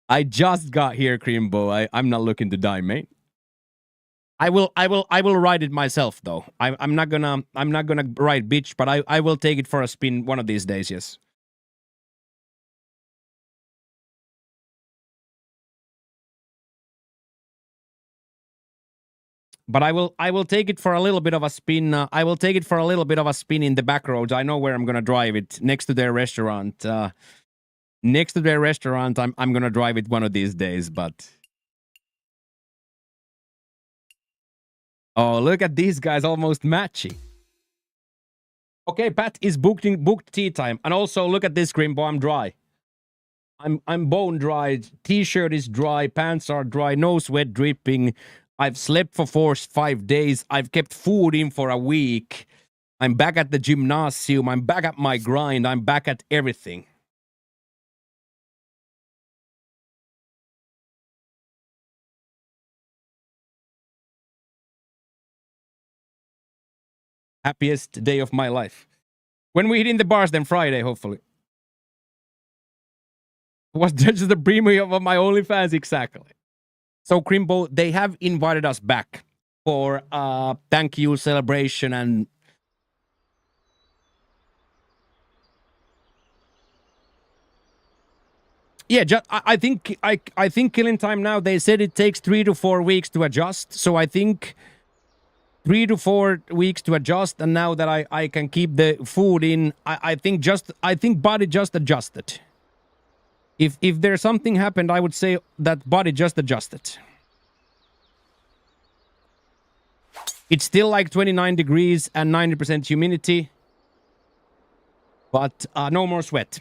I just got here, Creambo. I'm not looking to die, mate. I will ride it myself though. I'm not gonna ride bitch, but I will take it for a spin one of these days, yes. But I will take it for a little bit of a spin. I will take it for a little bit of a spin in the back roads. I know where I'm gonna drive it, next to their restaurant. Next to their restaurant, I'm gonna drive it one of these days, but oh, look at these guys almost matching. Okay, Pat is booked tea time. And also look at this, Grimbo, I'm dry. I'm bone dry. T-shirt is dry, pants are dry, no sweat dripping. I've slept for 5 days. I've kept food in for a week. I'm back at the gymnasium. I'm back at my grind. I'm back at everything. Happiest day of my life. When we hit in the bars, then Friday, hopefully. Was just the premium of my OnlyFans, exactly. So, Crimbo, they have invited us back for a thank you celebration and yeah, I think I think Killing Time now, they said it takes 3 to 4 weeks to adjust. So I think 3 to 4 weeks to adjust, and now that I can keep the food in, I think body just adjusted. If there's something happened, I would say that body just adjusted. It's still like 29 degrees and 90% humidity, but no more sweat.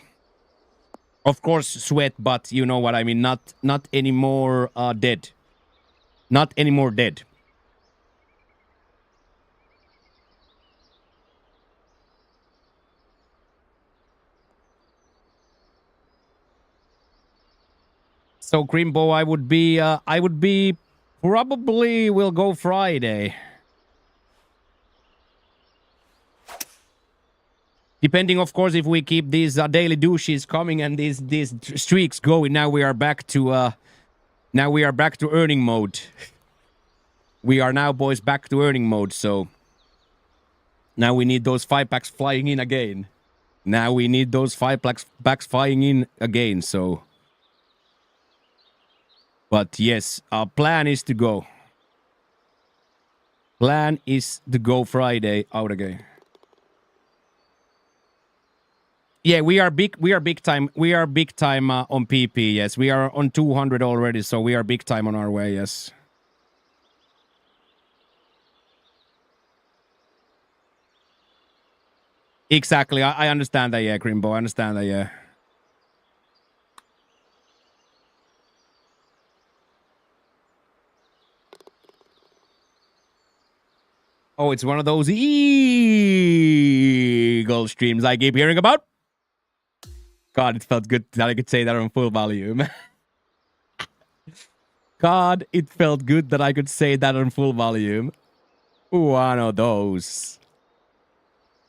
Of course, sweat, but you know what I mean. Not anymore dead. Not anymore dead. So Grimbo, I would be probably will go Friday. Depending, of course, if we keep these daily douches coming and these streaks going. Now we are back to earning mode. We are now, boys, back to earning mode. So now we need those 5-packs flying in again. Now we need those 5-packs flying in again. So, but yes, our plan is to go. Plan is to go Friday out again. Yeah, we are big time. We are big time on PP. Yes, we are on 200 already, so we are big time on our way. Yes. Exactly. I understand that. Yeah, Grimbo. I understand that. Yeah. Oh, it's one of those eagle streams I keep hearing about. God, it felt good that I could say that on full volume. God, it felt good that I could say that on full volume. One of those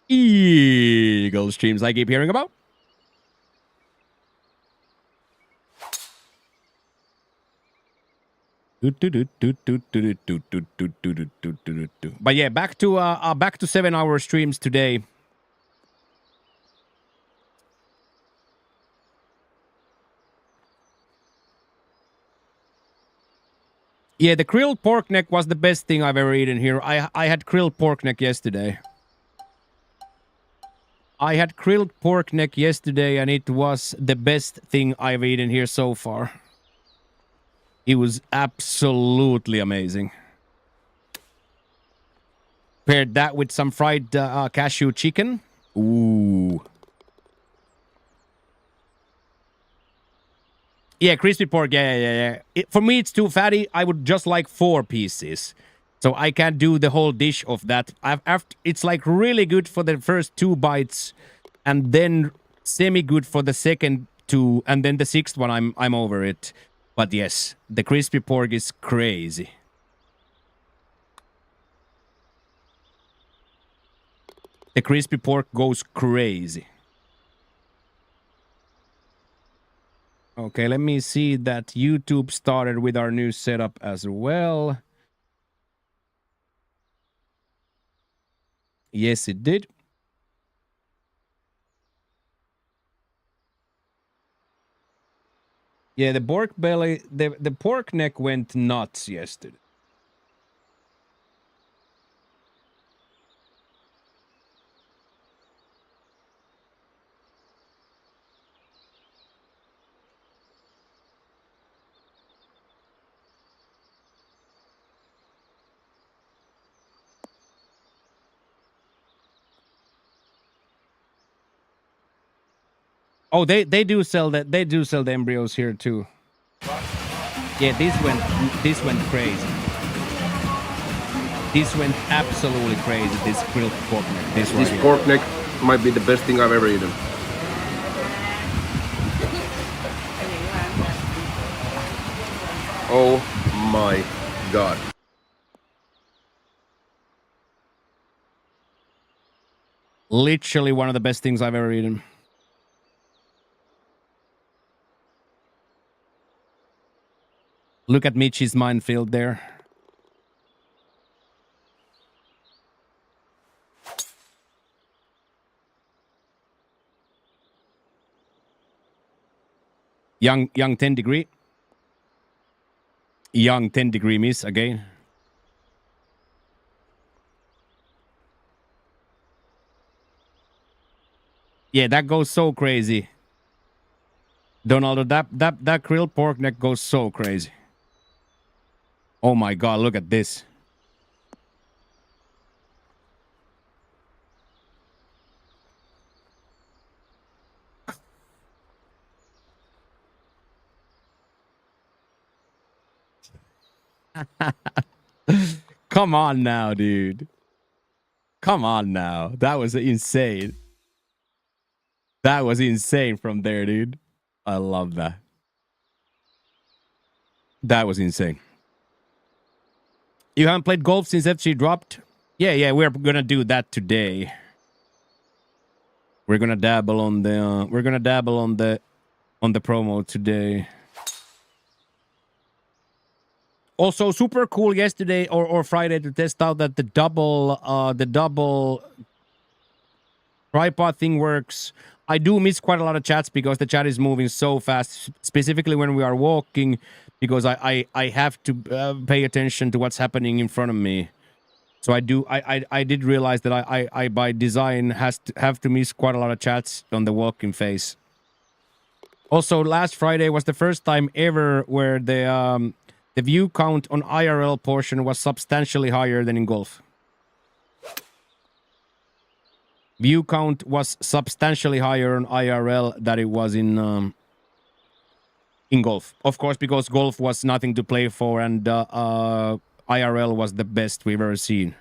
eagle streams I keep hearing about. But yeah, back to 7-hour streams today. Yeah, the grilled pork neck was the best thing I've ever eaten here. I had grilled pork neck yesterday. I had grilled pork neck yesterday, and it was the best thing I've eaten here so far. It was absolutely amazing. Paired that with some fried cashew chicken. Ooh. Yeah, crispy pork. Yeah. For me, it's too fatty. I would just like 4 pieces. So I can't do the whole dish of that. It's like really good for the first 2 bites, and then semi-good for the second 2, and then the 6th one, I'm over it. But yes, the crispy pork is crazy. The crispy pork goes crazy. Okay, let me see that YouTube started with our new setup as well. Yes, it did. Yeah, the pork belly, the pork neck went nuts yesterday. Oh, they do sell that. They do sell the embryos here too. Yeah, this went crazy. This went absolutely crazy. This grilled pork neck. This pork neck might be the best thing I've ever eaten. Oh my god. Literally one of the best things I've ever eaten. Look at Michi's minefield there. Young 10 degree. Young 10 degree miss again. Yeah, that goes so crazy. Donaldo, that grilled pork neck goes so crazy. Oh my god, look at this. Come on now, dude. Come on now. That was insane. That was insane from there, dude. I love that. That was insane. You haven't played golf since FG dropped? Yeah, we're gonna do that today. We're gonna dabble on the on the promo today. Also, super cool yesterday or Friday to test out that the double tripod thing works. I do miss quite a lot of chats because the chat is moving so fast, specifically when we are walking, because I have to pay attention to what's happening in front of me. So I did realize that I by design have to miss quite a lot of chats on the walking phase. Also, last Friday was the first time ever where the view count on IRL portion was substantially higher than in golf. View count was substantially higher on IRL than it was in golf. Of course, because golf was nothing to play for, and IRL was the best we've ever seen.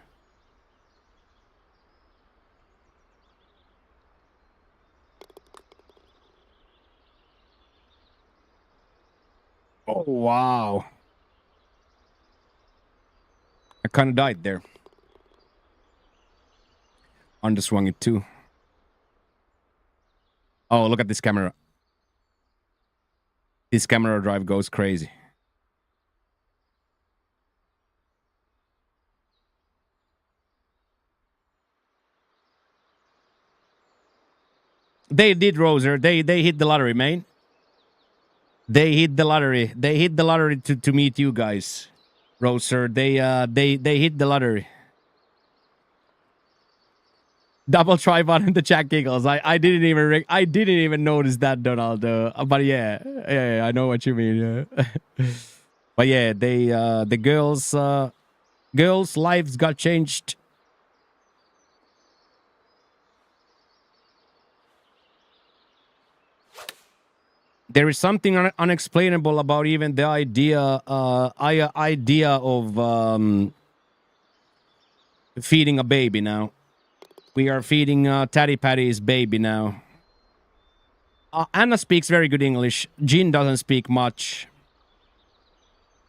Oh, wow. I kind of died there. Underswung it too. Oh, look at this camera. This camera drive goes crazy. They did, Roser. They hit the lottery, man. They hit the lottery. They hit the lottery to meet you guys, Roser. They hit the lottery. Double tripod in the chat giggles. I didn't even notice that, Donaldo. But yeah, I know what you mean. Yeah. But yeah, they the girls' lives got changed. There is something unexplainable about even the idea of feeding a baby now. We are feeding Taddy Patty's baby now. Anna speaks very good English. Jean doesn't speak much.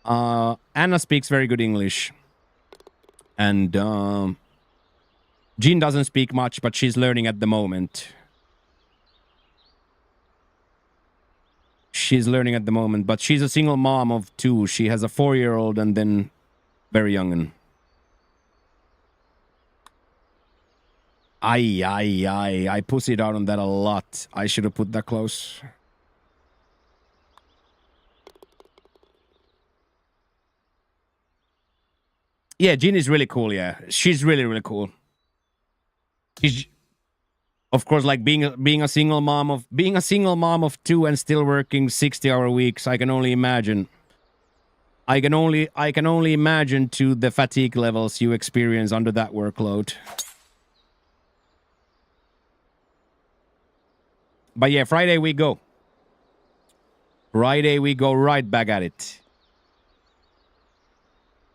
Anna speaks very good English. And Jean doesn't speak much, but she's learning at the moment. she's learning at the moment, but she's a single mom of 2. She has a 4-year-old and then very young. And I pussied out on that a lot. I should have put that close. Yeah, Jean is really cool. Yeah, she's really, really cool. She's, of course, like being a single mom of 2 and still working 60-hour weeks. I can only imagine. I can only imagine to the fatigue levels you experience under that workload. But yeah, Friday we go. Friday we go right back at it.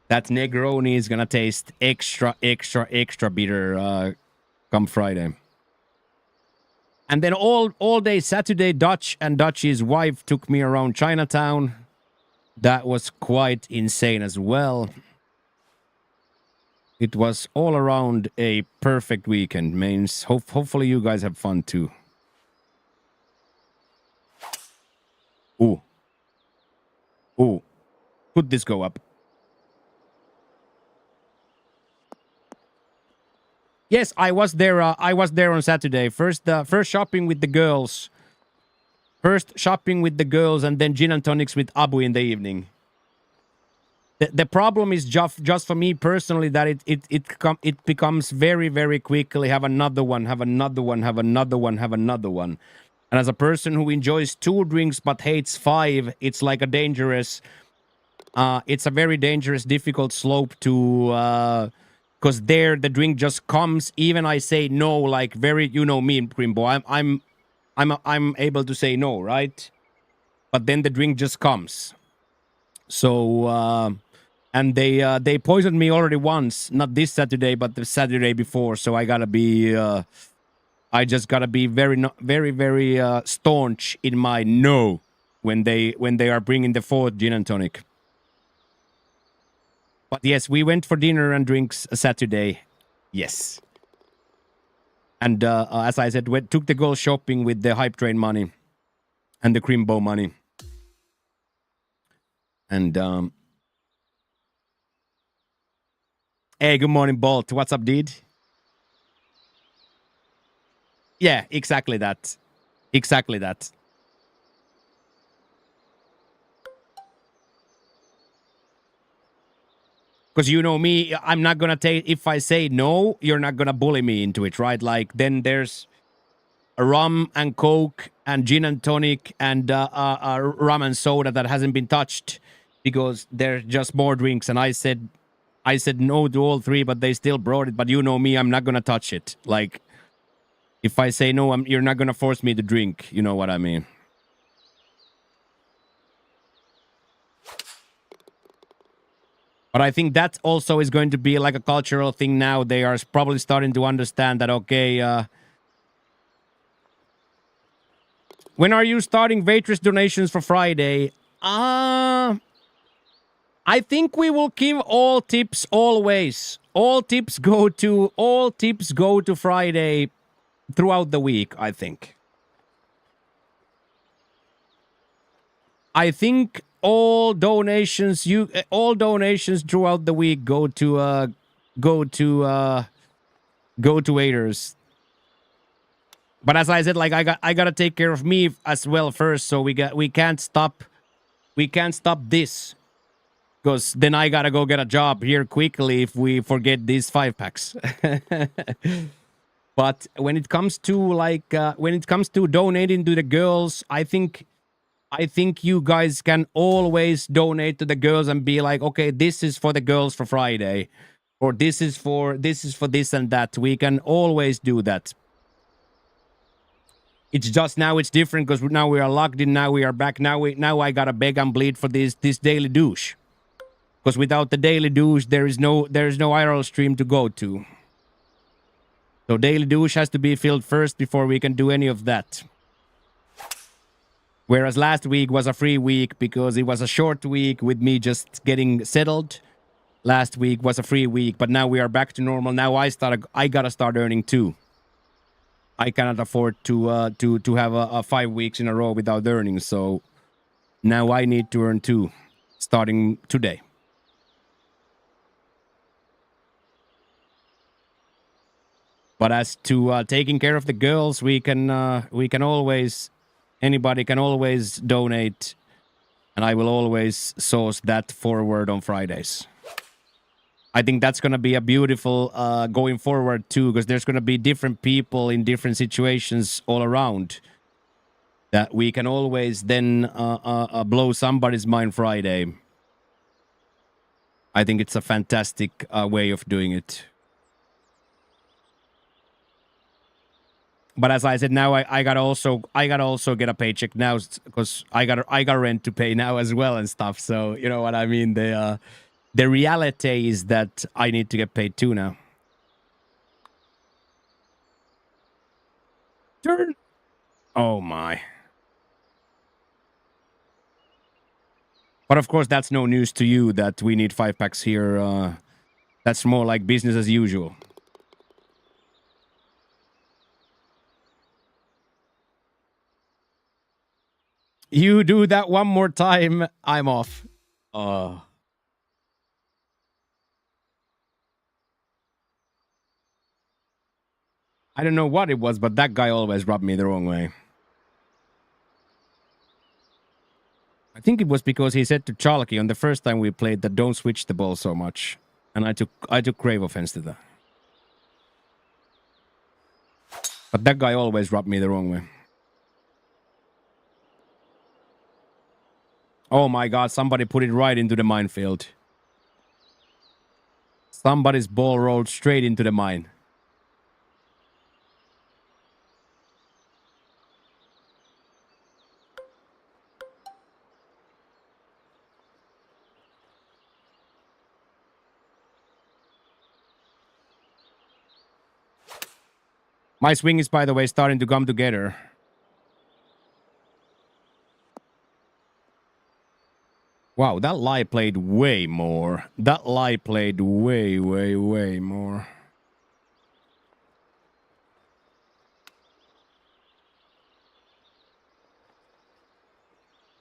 That Negroni is gonna taste extra bitter come Friday. And then all day Saturday, Dutch and Dutch's wife took me around Chinatown. That was quite insane as well. It was all around a perfect weekend. Means hopefully you guys have fun too. Ooh. Could this go up? Yes, I was there. I was there on Saturday. First shopping with the girls. And then gin and tonics with Abu in the evening. The problem is just for me personally that it becomes very, very quickly have another one. And as a person who enjoys 2 drinks but hates 5, it's like a dangerous. It's a very dangerous, difficult slope to. Because there the drink just comes. Even I say no, like very, you know me, Grimbo. I'm able to say no, right? But then the drink just comes. So and they poisoned me already once, not this Saturday, but the Saturday before. So I gotta be, I just gotta be very staunch in my no when they are bringing the 4th gin and tonic. But yes, we went for dinner and drinks Saturday. Yes. And as I said, took the girl shopping with the hype train money and the Crimbo money. And hey, good morning, Bolt. What's up, dude? Yeah, exactly that. Exactly that. Because you know me, I'm not gonna take. If I say no, you're not gonna bully me into it, right? Like then there's a rum and coke and gin and tonic and rum and soda that hasn't been touched because they're just more drinks. And I said no to all 3, but they still brought it. But you know me, I'm not gonna touch it. Like if I say no, you're not gonna force me to drink. You know what I mean? But I think that also is going to be like a cultural thing now. They are probably starting to understand that, okay, when are you starting waitress donations for Friday? I think we will give all tips always. All tips go to Friday throughout the week, I think. I think all donations throughout the week go to waiters. But as I said, like I gotta take care of me as well first, so we can't stop this, because then I gotta go get a job here quickly if we forget these 5-packs. But when it comes to donating to the girls, I think you guys can always donate to the girls and be like, okay, this is for the girls for Friday, or this is for this and that. We can always do that. It's just now it's different because now we are locked in. Now we are back. Now I gotta beg and bleed for this daily douche. Because without the daily douche, there is no IRL stream to go to. So daily douche has to be filled first before we can do any of that. Whereas last week was a free week because it was a short week with me just getting settled. Last week was a free week, but now we are back to normal. Now I gotta start earning too. I cannot afford to have a 5 weeks in a row without earning. So Now I need to earn 2, starting today. But as to taking care of the girls, we can always, anybody can always donate, and I will always source that forward on Fridays. I think that's gonna be a beautiful going forward too, because there's gonna be different people in different situations all around. That we can always then blow somebody's mind Friday. I think it's a fantastic way of doing it. But as I said, now I gotta also get a paycheck now because I got rent to pay now as well and stuff. So you know what I mean. The reality is that I need to get paid too now. Turn. Oh my. But of course, that's no news to you that we need 5-packs here. That's more like business as usual. You do that one more time, I'm off. I don't know what it was, but that guy always rubbed me the wrong way. I think it was because he said to Chalky on the first time we played that don't switch the ball so much. And I took grave offense to that. But that guy always rubbed me the wrong way. Oh my god, somebody put it right into the minefield. Somebody's ball rolled straight into the mine. My swing is, by the way, starting to come together. Wow, that lie played way more. That lie played way more.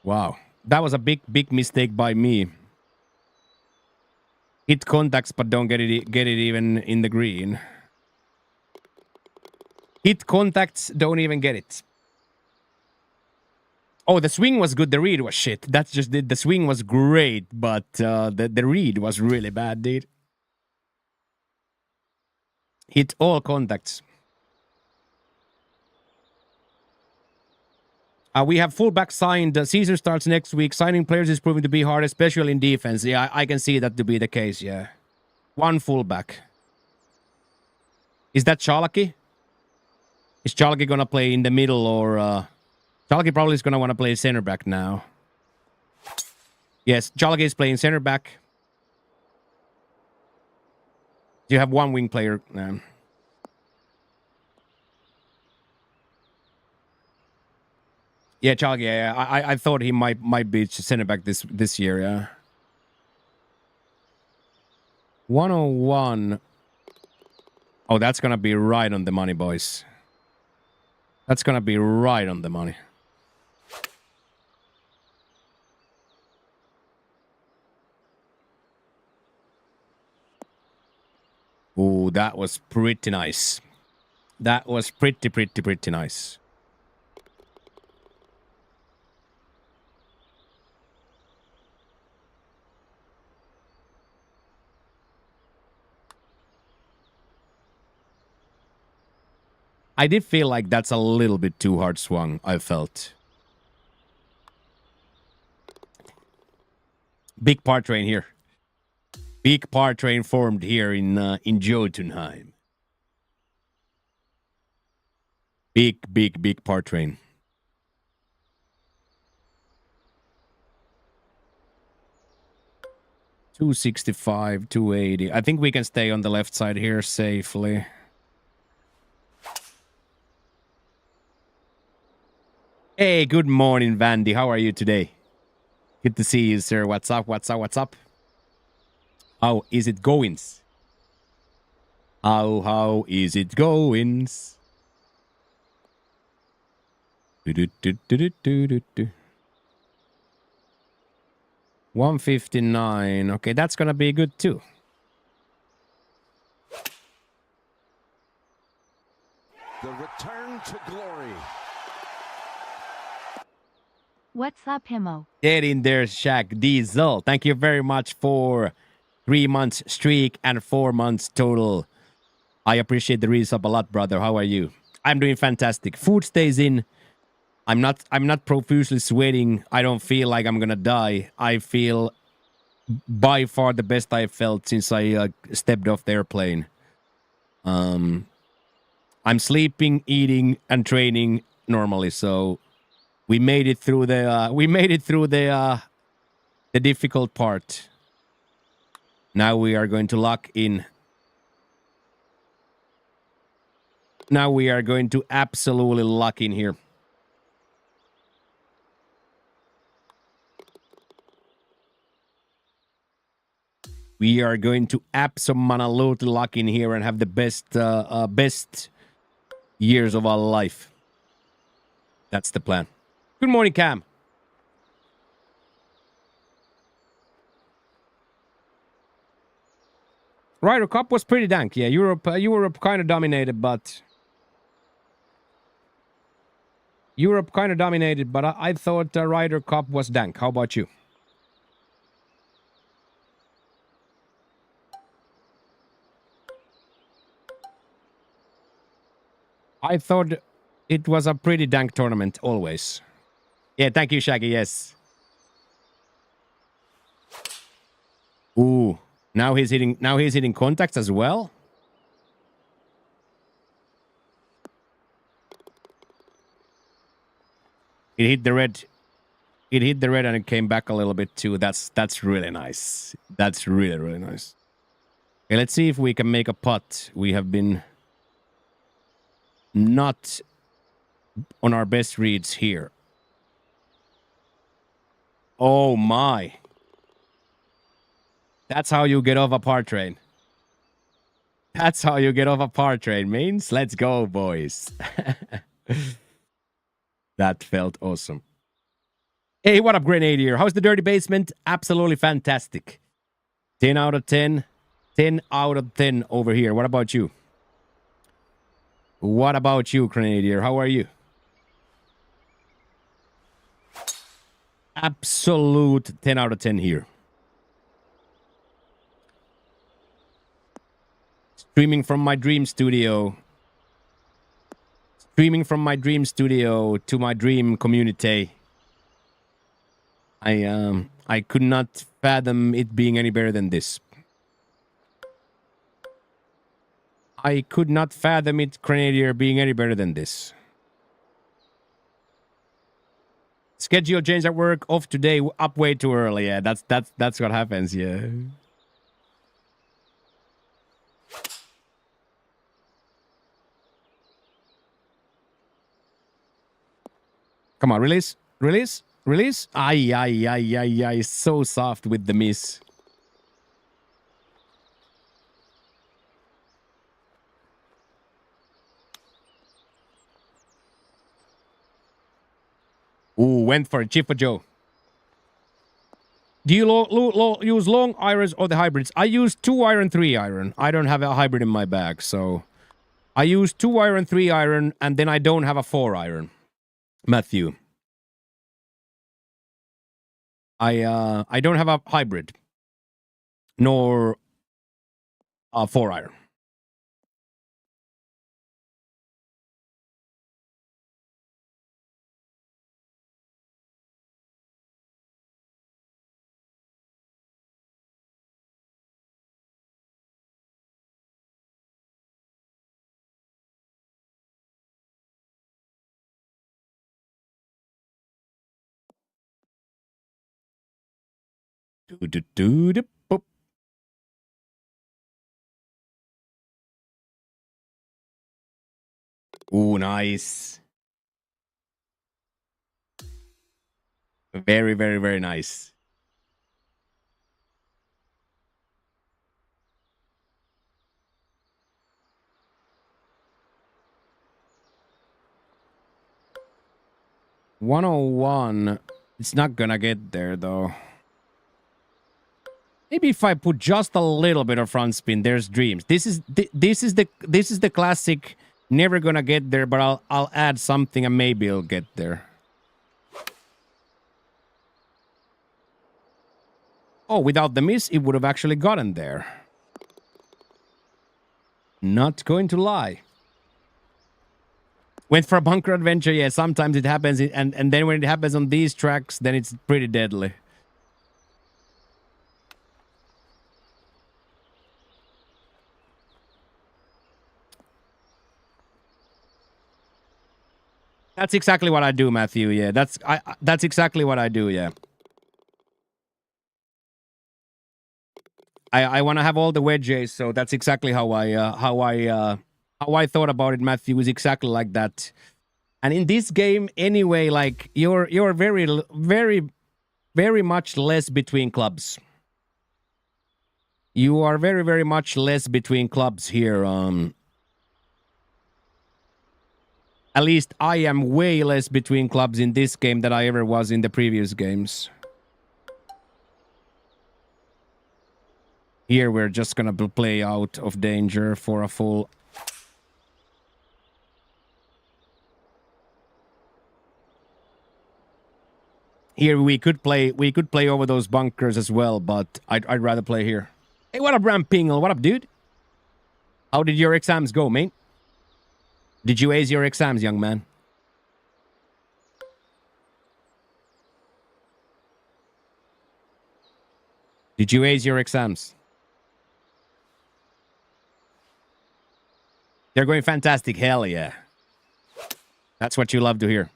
Wow, that was a big mistake by me. Hit contacts, but don't get it even in the green. Hit contacts, don't even get it. Oh, the swing was good. The read was shit. That's just it. The swing was great, but the read was really bad, dude. Hit all contacts. We have fullback signed. Season starts next week. Signing players is proving to be hard, especially in defense. Yeah, I can see that to be the case, yeah. One fullback. Is that Chalky? Is Chalky gonna play in the middle or... Chalky probably is gonna want to play center back now. Yes, Chalky is playing center back. You have one wing player. Yeah, Chalky. Yeah, I thought he might be center back this year. Yeah. 101. Oh, that's gonna be right on the money, boys. That's gonna be right on the money. Ooh, that was pretty nice. That was pretty nice. I did feel like that's a little bit too hard swung, I felt. Big par train here. Big par train formed here in Jotunheim. Big par train. $265, $280. I think we can stay on the left side here safely. Hey, good morning, Vandy. How are you today? Good to see you, sir. What's up? How is it goings? How is it goings? 159. Okay, that's gonna be good too. The return to glory. What's up, Himo? Get in there, Shaq Diesel. Thank you very much for 3 months streak and 4 months total. I appreciate the resub a lot, brother. How are you? I'm doing fantastic. Food stays in. I'm not profusely sweating. I don't feel like I'm gonna die. I feel by far the best I've felt since I stepped off the airplane. I'm sleeping, eating, and training normally, so we made it through the difficult part. Now we are going to lock in. Now we are going to absolutely lock in here. We are going to absolutely lock in here and have the best years of our life. That's the plan. Good morning, Cam. Ryder Cup was pretty dank. Yeah, Europe kind of dominated, but I thought Ryder Cup was dank. How about you? I thought it was a pretty dank tournament always. Yeah, thank you, Shaggy. Yes. Ooh, now he's hitting contacts as well. It hit the red. It hit the red and it came back a little bit too. That's really nice. That's really nice. Okay, let's see if we can make a putt. We have been not on our best reads here. Oh my. That's how you get off a par train. That's how you get off a par train, mains. Let's go, boys. That felt awesome. Hey, what up, Grenadier? How's the dirty basement? Absolutely fantastic. 10 out of 10. 10 out of 10 over here. What about you? What about you, Grenadier? How are you? Absolute 10 out of 10 here. Streaming from my dream studio. Streaming from my dream studio to my dream community. I could not fathom it being any better than this. I could not fathom it, Grenadier, being any better than this. Schedule change at work, off today, up way too early. Yeah, that's what happens, yeah. Come on, release, release, release. Ay, so soft with the miss. Ooh, went for it. Chip for Joe. Do you use long irons or the hybrids? I use 2-iron, 3-iron. I don't have a hybrid in my bag, so I use 2-iron, 3-iron, and then I don't have a 4-iron. Matthew. I don't have a hybrid, nor a 4-iron. Boop. Ooh, nice. Very nice. $101. It's not gonna get there though. Maybe if I put just a little bit of front spin, there's dreams. This is the classic. Never gonna get there, but I'll add something and maybe I'll get there. Oh, without the miss, it would have actually gotten there. Not going to lie. Went for a bunker adventure. Yeah, sometimes it happens, and then when it happens on these tracks, then it's pretty deadly. That's exactly what I do, Matthew. Yeah, that's exactly what I do. Yeah. I want to have all the wedges, so that's exactly how I thought about it. Matthew is exactly like that. And in this game, anyway, like you're very much less between clubs. You are very much less between clubs here. At least I am way less between clubs in this game than I ever was in the previous games. Here we're just gonna play out of danger for a full. Here we could play over those bunkers as well, but I'd rather play here. Hey, what up, Rampingle? What up, dude? How did your exams go, mate? Did you ace your exams, young man? Did you ace your exams? They're going fantastic. Hell yeah. That's what you love to hear.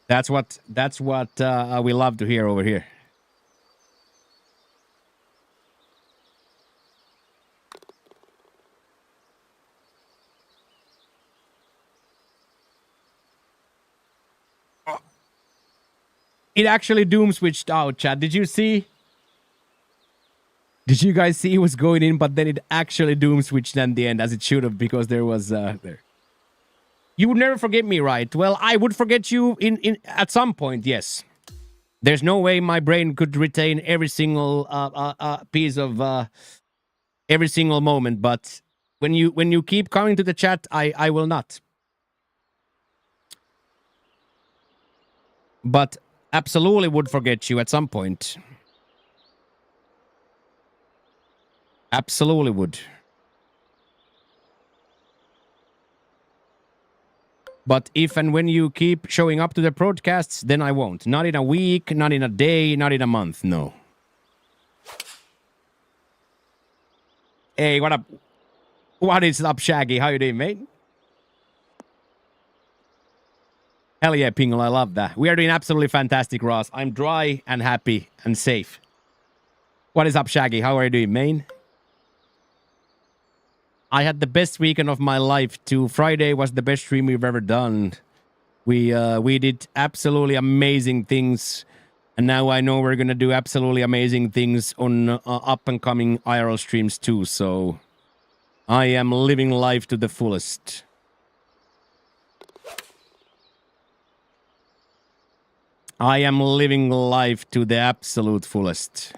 That's what we love to hear over here. It actually doom switched out, chat. Did you see? Did you guys see it was going in, but then it actually doom switched in the end, as it should have, because there was there. You would never forget me, right? Well, I would forget you in at some point, yes. There's no way my brain could retain every single piece of every single moment, but when you keep coming to the chat, I will not. But absolutely would forget you at some point. Absolutely would. But if and when you keep showing up to the broadcasts, then I won't. Not in a week, not in a day, not in a month, no. Hey, what up? What is up, Shaggy? How you doing, mate? Hell yeah, Pingle, I love that. We are doing absolutely fantastic, Ross. I'm dry and happy and safe. What is up, Shaggy? How are you doing, man? I had the best weekend of my life too. Friday was the best stream we've ever done. We did absolutely amazing things, and now I know we're gonna do absolutely amazing things on up and coming IRL streams too. So I am living life to the fullest. I am living life to the absolute fullest.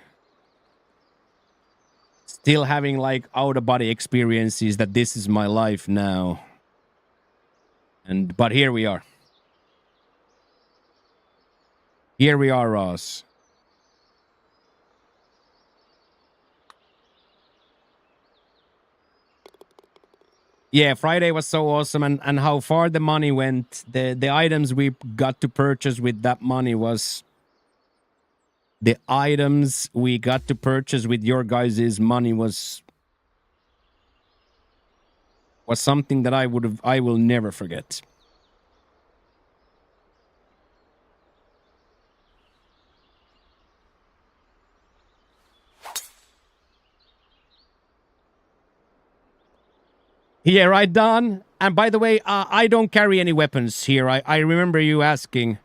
Still having like out-of-body experiences that this is my life now. But here we are. Here we are, Ross. Yeah, Friday was so awesome, and how far the money went. The items we got to purchase with that money was... The items we got to purchase with your guys' money was something that I will never forget. Yeah, right, Don. And by the way, I don't carry any weapons here. I remember you asking.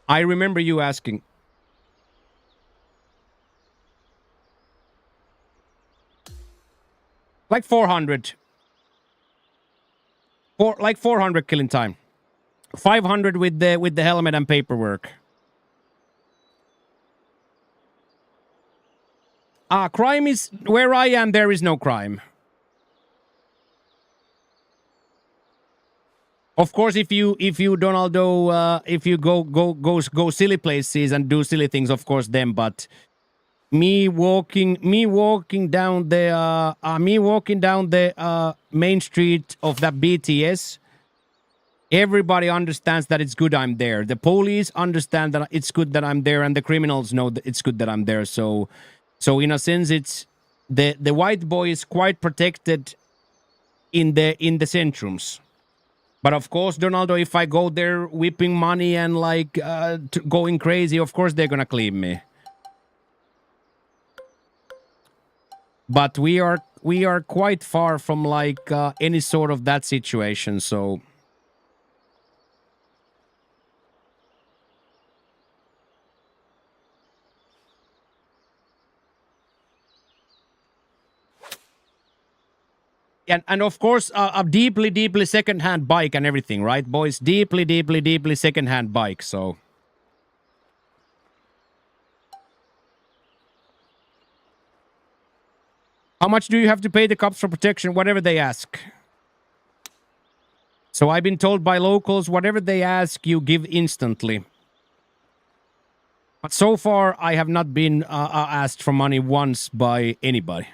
I remember you asking. Like 400. Like 400 killing time. 500 with the helmet and paperwork. Crime is where I am. There is no crime. Of course, if you Donaldo, if you go silly places and do silly things, of course, then. But me walking down the main street of that BTS, everybody understands that it's good I'm there. The police understand that it's good that I'm there, and the criminals know that it's good that I'm there. So in a sense, it's the white boy is quite protected in the centrums. But of course, Donaldo, if I go there whipping money and like going crazy, of course they're gonna claim me. But we are quite far from like any sort of that situation. So and of course a deeply secondhand bike and everything, right, boys? Deeply secondhand bike. So how much do you have to pay the cops for protection? Whatever they ask. So I've been told by locals, whatever they ask, you give instantly. But so far, I have not been asked for money once by anybody.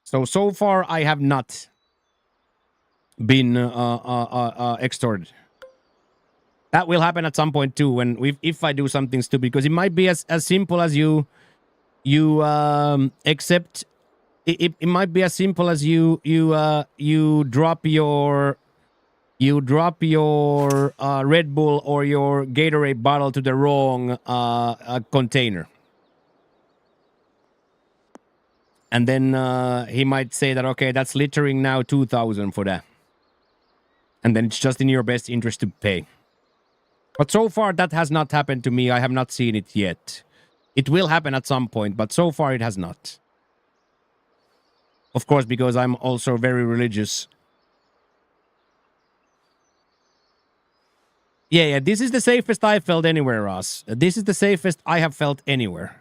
So far, I have not been extorted. That will happen at some point too, if I do something stupid, because it might be as simple as you accept. It might be as simple as you drop your Red Bull or your Gatorade bottle to the wrong container. And then he might say that, okay, that's littering now, 2,000 for that. And then it's just in your best interest to pay. But so far, that has not happened to me. I have not seen it yet. It will happen at some point, but so far it has not. Of course, because I'm also very religious. Yeah, this is the safest I felt anywhere, Ross. This is the safest I have felt anywhere.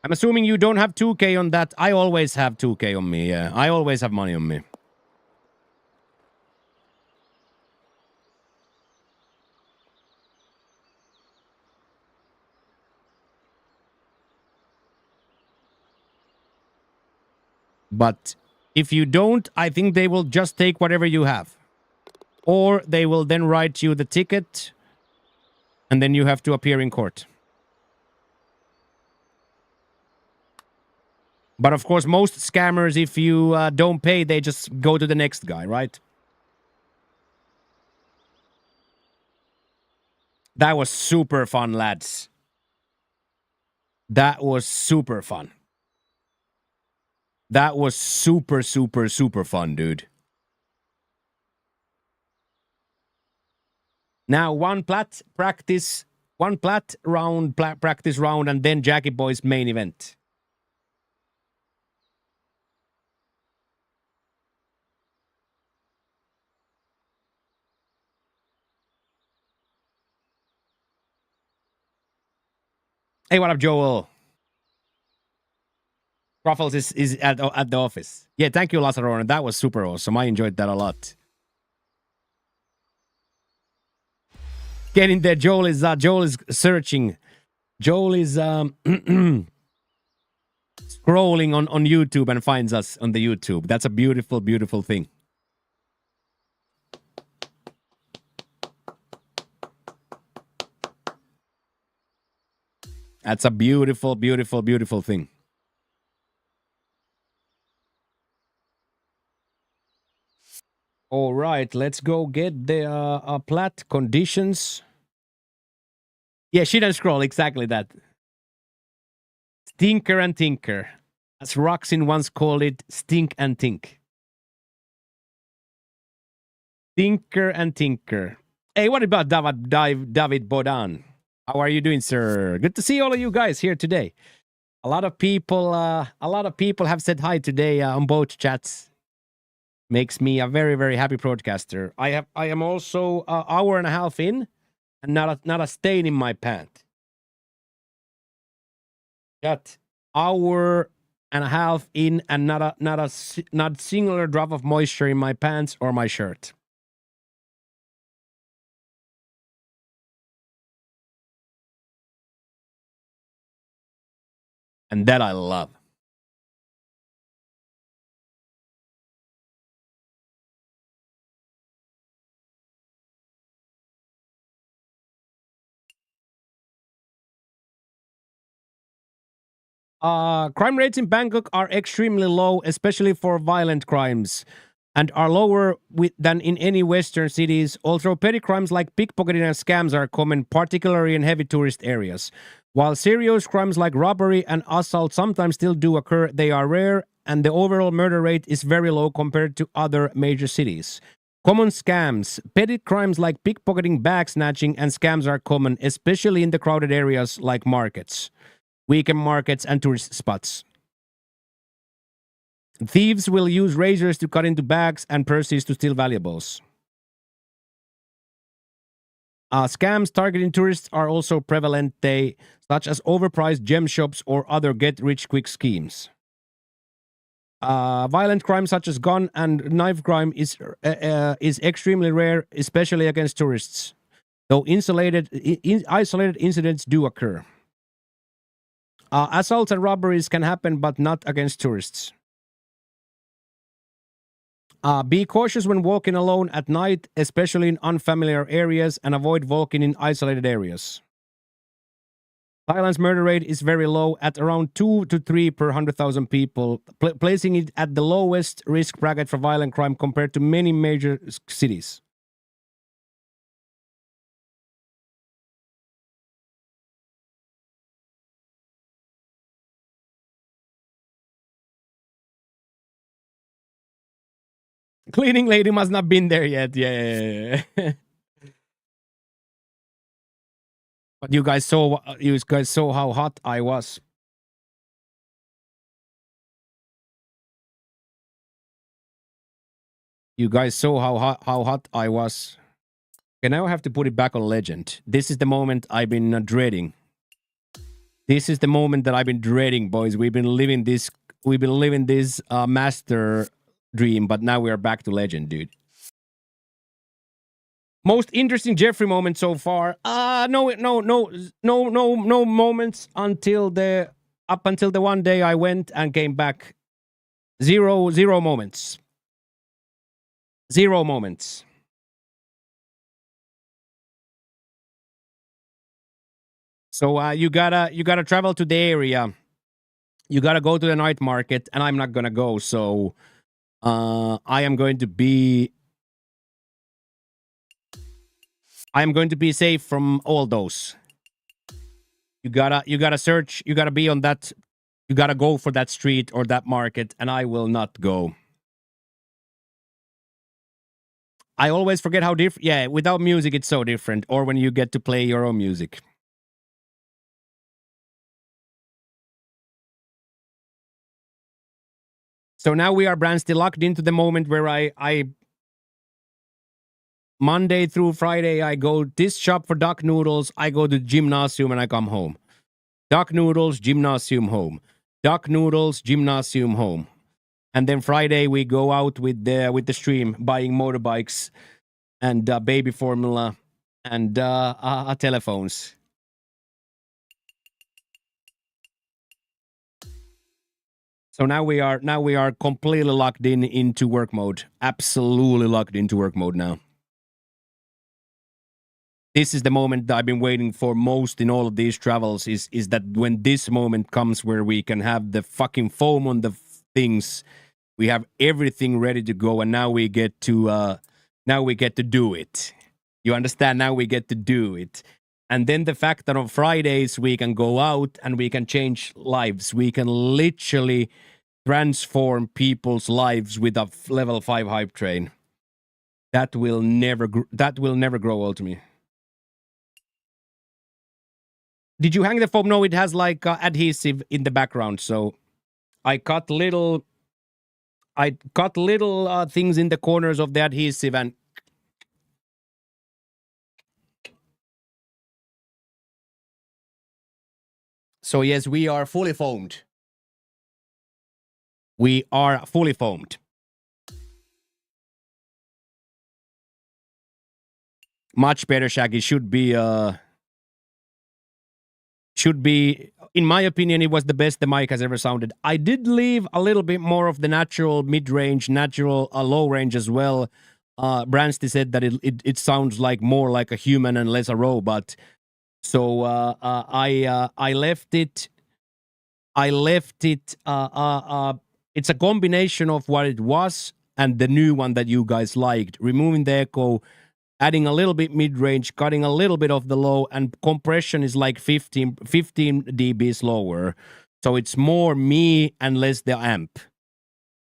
I'm assuming you don't have 2K on that. I always have 2K on me, yeah. I always have money on me. But if you don't, I think they will just take whatever you have. Or they will then write you the ticket, and then you have to appear in court. But of course, most scammers, if you don't pay, they just go to the next guy, right? That was super fun, lads. That was super fun. That was super fun, dude. Now, one plat round, practice round, and then Jackie Boy's main event. Hey, what up, Joel? Ruffles is at the office. Yeah, thank you, Lazaro. That was super awesome. I enjoyed that a lot. Getting there, Joel is searching. Joel is scrolling on YouTube and finds us on the YouTube. That's a beautiful thing. That's a beautiful thing. All right, let's go get the plat conditions. Yeah, shit and scroll, exactly that. Stinker and tinker. As Roxin once called it, stink and tink. Tinker and Tinker. Hey, what about David Bodan? How are you doing, sir? Good to see all of you guys here today. A lot of people have said hi today on both chats. Makes me a very, very happy broadcaster. I am also an hour and a half in, and not a stain in my pant. Chat, hour and a half in, and not singular drop of moisture in my pants or my shirt. And that I love. Crime rates in Bangkok are extremely low, especially for violent crimes, and are lower than in any Western cities, although petty crimes like pickpocketing and scams are common, particularly in heavy tourist areas. While serious crimes like robbery and assault sometimes still do occur, they are rare, and the overall murder rate is very low compared to other major cities. Common scams. Petty crimes like pickpocketing, bag snatching, and scams are common, especially in the crowded areas like markets, weekend markets, and tourist spots. Thieves will use razors to cut into bags and purses to steal valuables. Scams targeting tourists are also prevalent, such as overpriced gem shops or other get-rich-quick schemes. Violent crime such as gun and knife crime is extremely rare, especially against tourists, though isolated incidents do occur. Assaults and robberies can happen, but not against tourists. Be cautious when walking alone at night, especially in unfamiliar areas, and avoid walking in isolated areas. Thailand's murder rate is very low at around 2 to 3 per 100,000 people, placing it at the lowest risk bracket for violent crime compared to many major cities. Cleaning lady must not been there yet. Yeah. But you guys saw how hot I was. You guys saw how hot I was. Okay, now I have to put it back on legend. This is the moment I've been dreading. This is the moment that I've been dreading, boys. We've been living this master dream, but now we are back to legend, dude. Most interesting Jeffrey moment so far. No moments up until the one day I went and came back. Zero moments. Zero moments. So you gotta travel to the area. You gotta go to the night market, and I'm not gonna go. So I am going to be safe from all those. You gotta search. You gotta be on that. You gotta go for that street or that market, and I will not go. I always forget how different. Yeah, without music, it's so different. Or when you get to play your own music. So now we are Bransty locked into the moment where I Monday through Friday I go this shop for duck noodles, I go to gymnasium and I come home. Duck noodles, gymnasium, home. Duck noodles, gymnasium, home. And then Friday we go out with the stream buying motorbikes and baby formula and telephones. So now we are completely locked into work mode. Absolutely locked into work mode now. This is the moment that I've been waiting for most in all of these travels is that when this moment comes where we can have the fucking foam on the things, we have everything ready to go, and now we get to do it. You understand? Now we get to do it. And then the fact that on Fridays we can go out and we can change lives. We can literally transform people's lives with a level 5 hype train. That will never grow old to me. Did you hang the foam? No, it has like adhesive in the background. So I cut little things in the corners of the adhesive and so yes, we are fully foamed. We are fully foamed. Much better, Shaggy. Should be, in my opinion, it was the best the mic has ever sounded. I did leave a little bit more of the natural mid-range, natural low range as well. Bransty said that it sounds like more like a human and less a robot. So I left it. It's a combination of what it was and the new one that you guys liked. Removing the echo, adding a little bit mid-range, cutting a little bit of the low, and compression is like 15 dBs lower. So it's more me and less the amp.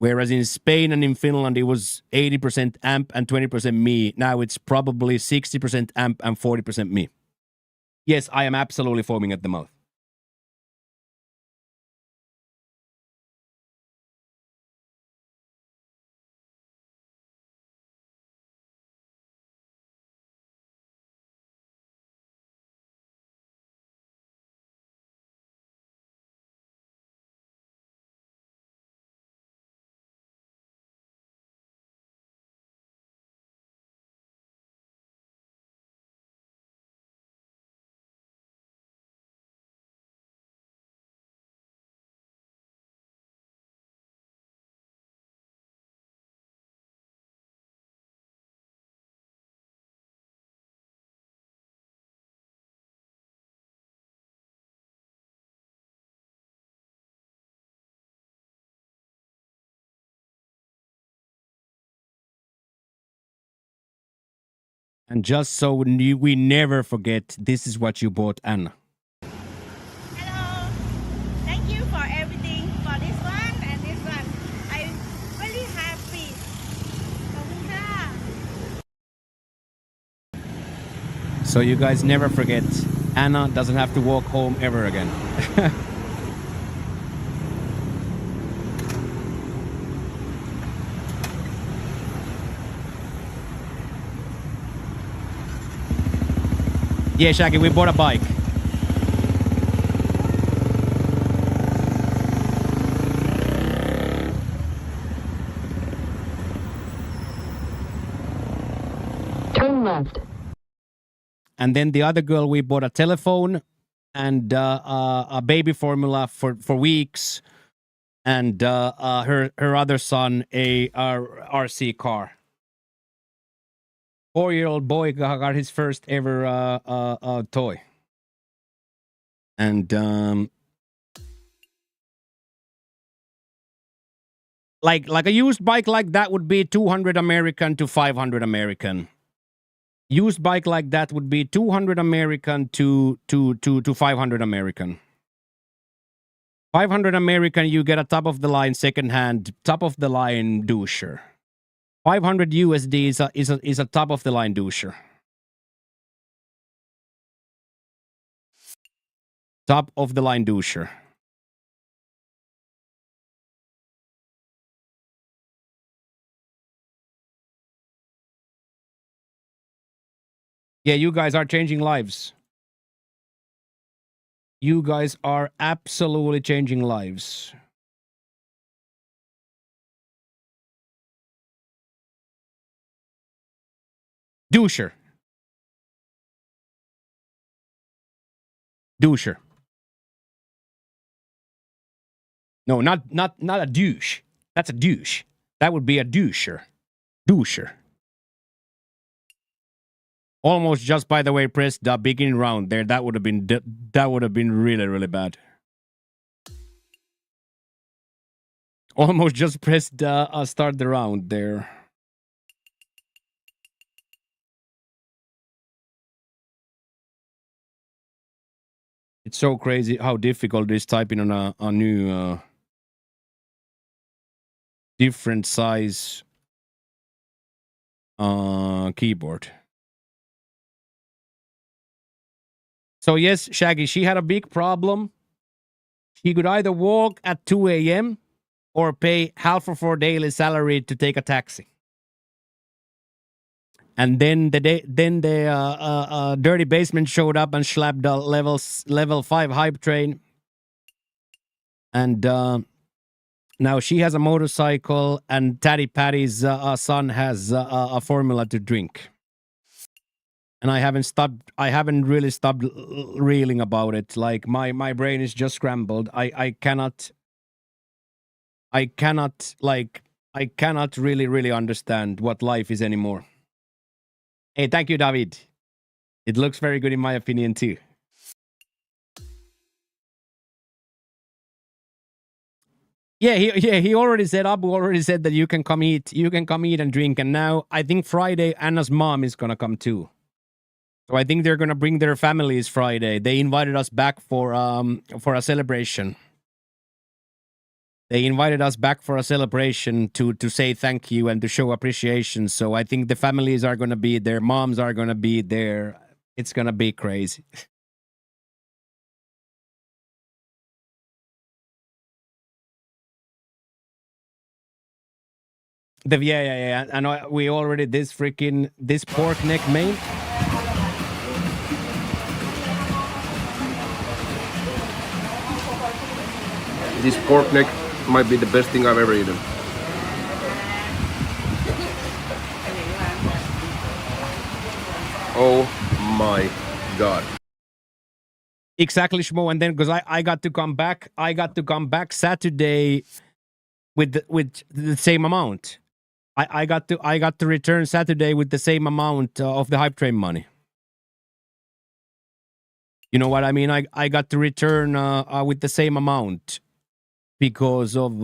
Whereas in Spain and in Finland, it was 80% amp and 20% me. Now it's probably 60% amp and 40% me. Yes, I am absolutely foaming at the mouth. And just so we never forget, this is what you bought, Anna. Hello. Thank you for everything for this one and this one. I'm really happy. ขอบคุณค่ะ So you guys never forget, Anna doesn't have to walk home ever again. Yeah, Shaggy, we bought a bike. Turn left. And then the other girl, we bought a telephone and a baby formula for weeks. And her other son, a RC car. 4-year-old boy got his first ever toy. And like a used bike like that would be 200 American to 500 American. Used bike like that would be 200 American to 500 American. 500 American, you get a top of the line second-hand, top of the line doucher. 500 USD is a top of the line doucher. Top of the line doucher. Yeah, you guys are changing lives. You guys are absolutely changing lives. Doucher. Doucher. No, not a douche. That's a douche. That would be a doucher. Doucher. Almost just, by the way, pressed the beginning round there. That would have been really, really bad. Almost just pressed start the round there. It's so crazy how difficult it is typing on a new different size keyboard. So yes, Shaggy, she had a big problem. She could either walk at 2 a.m. or pay half of her daily salary to take a taxi. And then the dirty basement showed up and slapped the level 5 hype train. And now she has a motorcycle, and Taddy Patty's son has a formula to drink. And I haven't really stopped reeling about it. Like my brain is just scrambled. I cannot really understand what life is anymore. Hey, thank you, David. It looks very good in my opinion too. Yeah, he already said, Abu already said that you can come eat and drink. And now I think Friday Anna's mom is gonna come too. So I think they're gonna bring their families Friday. They invited us back for a celebration. They invited us back for a celebration to say thank you and to show appreciation. So I think the families are gonna be there, moms are gonna be there. It's gonna be crazy. Yeah. I know we already this pork neck main. This pork neck might be the best thing I've ever eaten. Oh my god. Exactly, Shmo. And then because I got to come back Saturday with the same amount. I got to return Saturday with the same amount of the hype train money. You know what I mean? I got to return with the same amount because of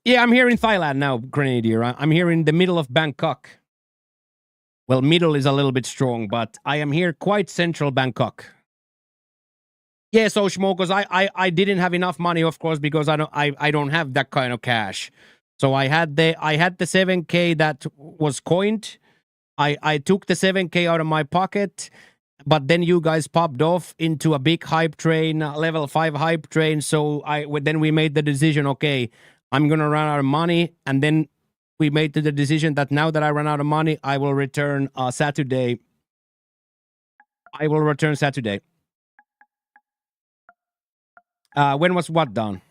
yeah, I'm here in Thailand now, Grenadier. I'm here in the middle of Bangkok. Well, middle is a little bit strong, but I am here quite central Bangkok. Yeah, so Shmo, because I didn't have enough money, of course, because I don't have that kind of cash. So I had the 7K that was coined. I took the 7K out of my pocket, but then you guys popped off into a big hype train, level 5 hype train. So then we made the decision, okay, I'm gonna run out of money, and then we made the decision that now that I run out of money, I will return Saturday. When was what done?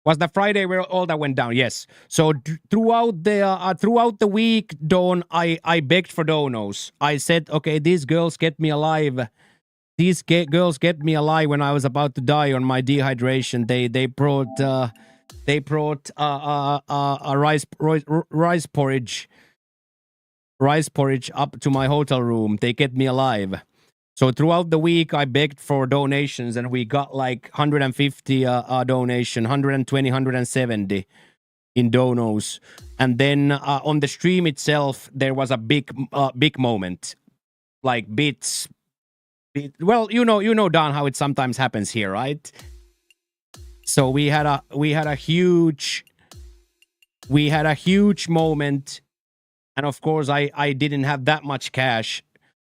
Was the Friday where all that went down? Yes. So throughout the week, Dawn, I begged for donos. I said, okay, these girls get me alive. Girls get me alive when I was about to die on my dehydration. They brought a rice porridge up to my hotel room. They get me alive. So throughout the week, I begged for donations, and we got like 150 donation, 120, 170 in donos. And then on the stream itself, there was a big moment, like bits. Well, you know, Don, how it sometimes happens here, right? So we had a huge moment, and of course, I didn't have that much cash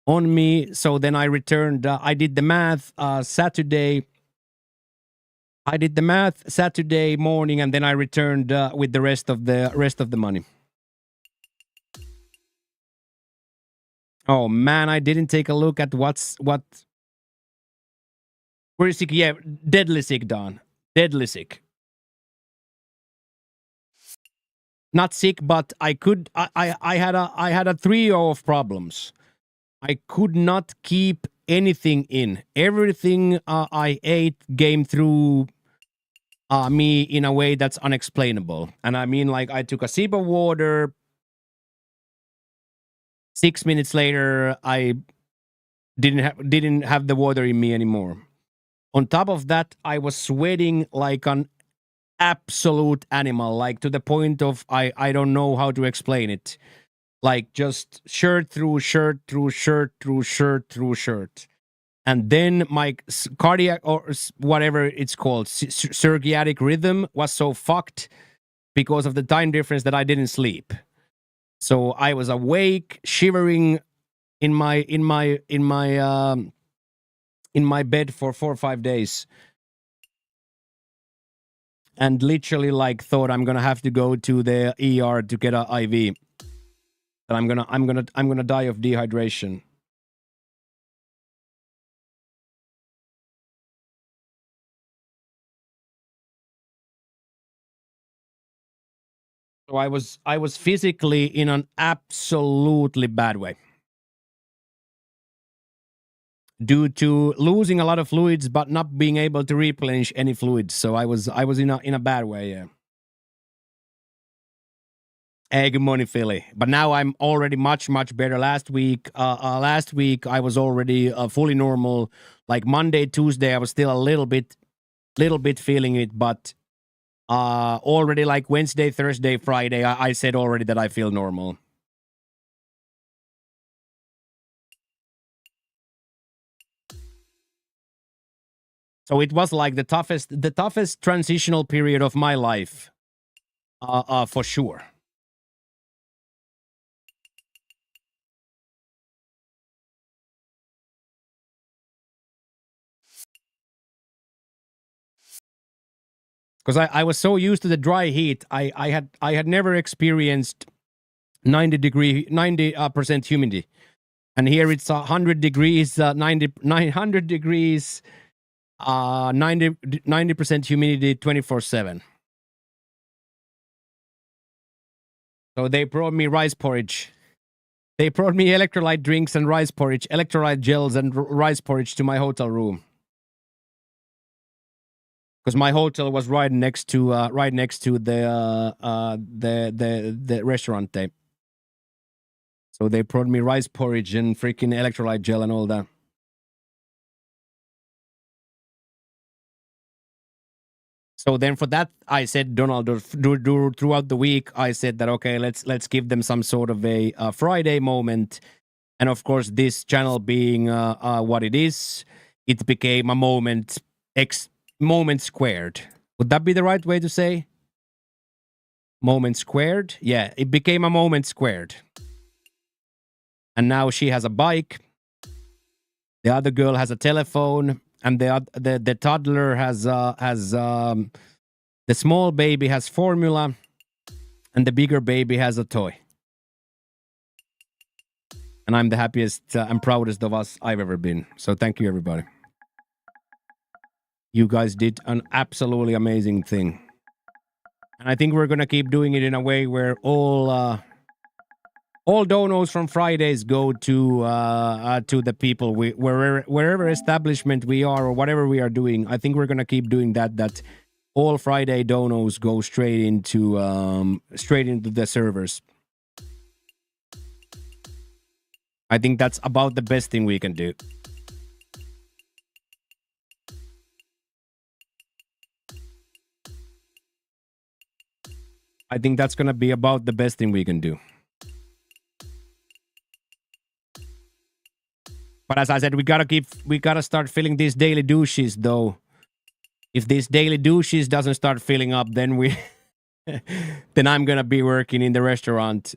on me. So then I returned. I did the math Saturday. I did the math Saturday morning, and then I returned with the rest of the money. Oh man, I didn't take a look at what. Where is sick? Yeah, deadly sick, Don. Deadly sick. Not sick, but I had a trio of problems. I could not keep anything in. Everything I ate came through me in a way that's unexplainable. And I mean, like, I took a sip of water. 6 minutes later, I didn't have the water in me anymore. On top of that, I was sweating like an absolute animal, like to the point of I don't know how to explain it. Like just shirt through shirt through shirt through shirt through shirt. And then my cardiac or whatever it's called, circadian rhythm was so fucked because of the time difference that I didn't sleep. So I was awake, shivering in my bed for 4 or 5 days, and literally like thought I'm gonna have to go to the ER to get an IV. That I'm gonna die of dehydration. So I was physically in an absolutely bad way due to losing a lot of fluids but not being able to replenish any fluids. So I was in a bad way, yeah. Hey, good morning, Philly. But now I'm already much better. Last week I was already fully normal. Like Monday, Tuesday, I was still a little bit feeling it, but already like Wednesday, Thursday, Friday, I said already that I feel normal. So it was like the toughest transitional period of my life, for sure. Because I was so used to the dry heat, I had never experienced 90% humidity, and here it's 100 degrees, 900 degrees, 90% humidity, 24/7. So they brought me rice porridge. They brought me electrolyte drinks and rice porridge, electrolyte gels and rice porridge to my hotel room. Because my hotel was right next to the restaurant day. So they brought me rice porridge and freaking electrolyte gel and all that. So then for that, I said, Donald, throughout the week, I said that, okay, let's give them some sort of a Friday moment. And of course, this channel being what it is, it became a moment squared. Would that be the right way to say? Moment squared? Yeah, it became a moment squared. And now she has a bike. The other girl has a telephone, and the toddler has the small baby has formula, and the bigger baby has a toy. And I'm the happiest and proudest of us I've ever been. So thank you, everybody. You guys did an absolutely amazing thing. And I think we're going to keep doing it in a way where all donos from Fridays go to the people wherever establishment we are or whatever we are doing. I think we're going to keep doing that all Friday donos go straight into the servers. I think that's about the best thing we can do. I think that's going to be about the best thing we can do. But as I said, we gotta start filling these daily douches, though. If these daily douches doesn't start filling up, then then I'm gonna be working in the restaurant.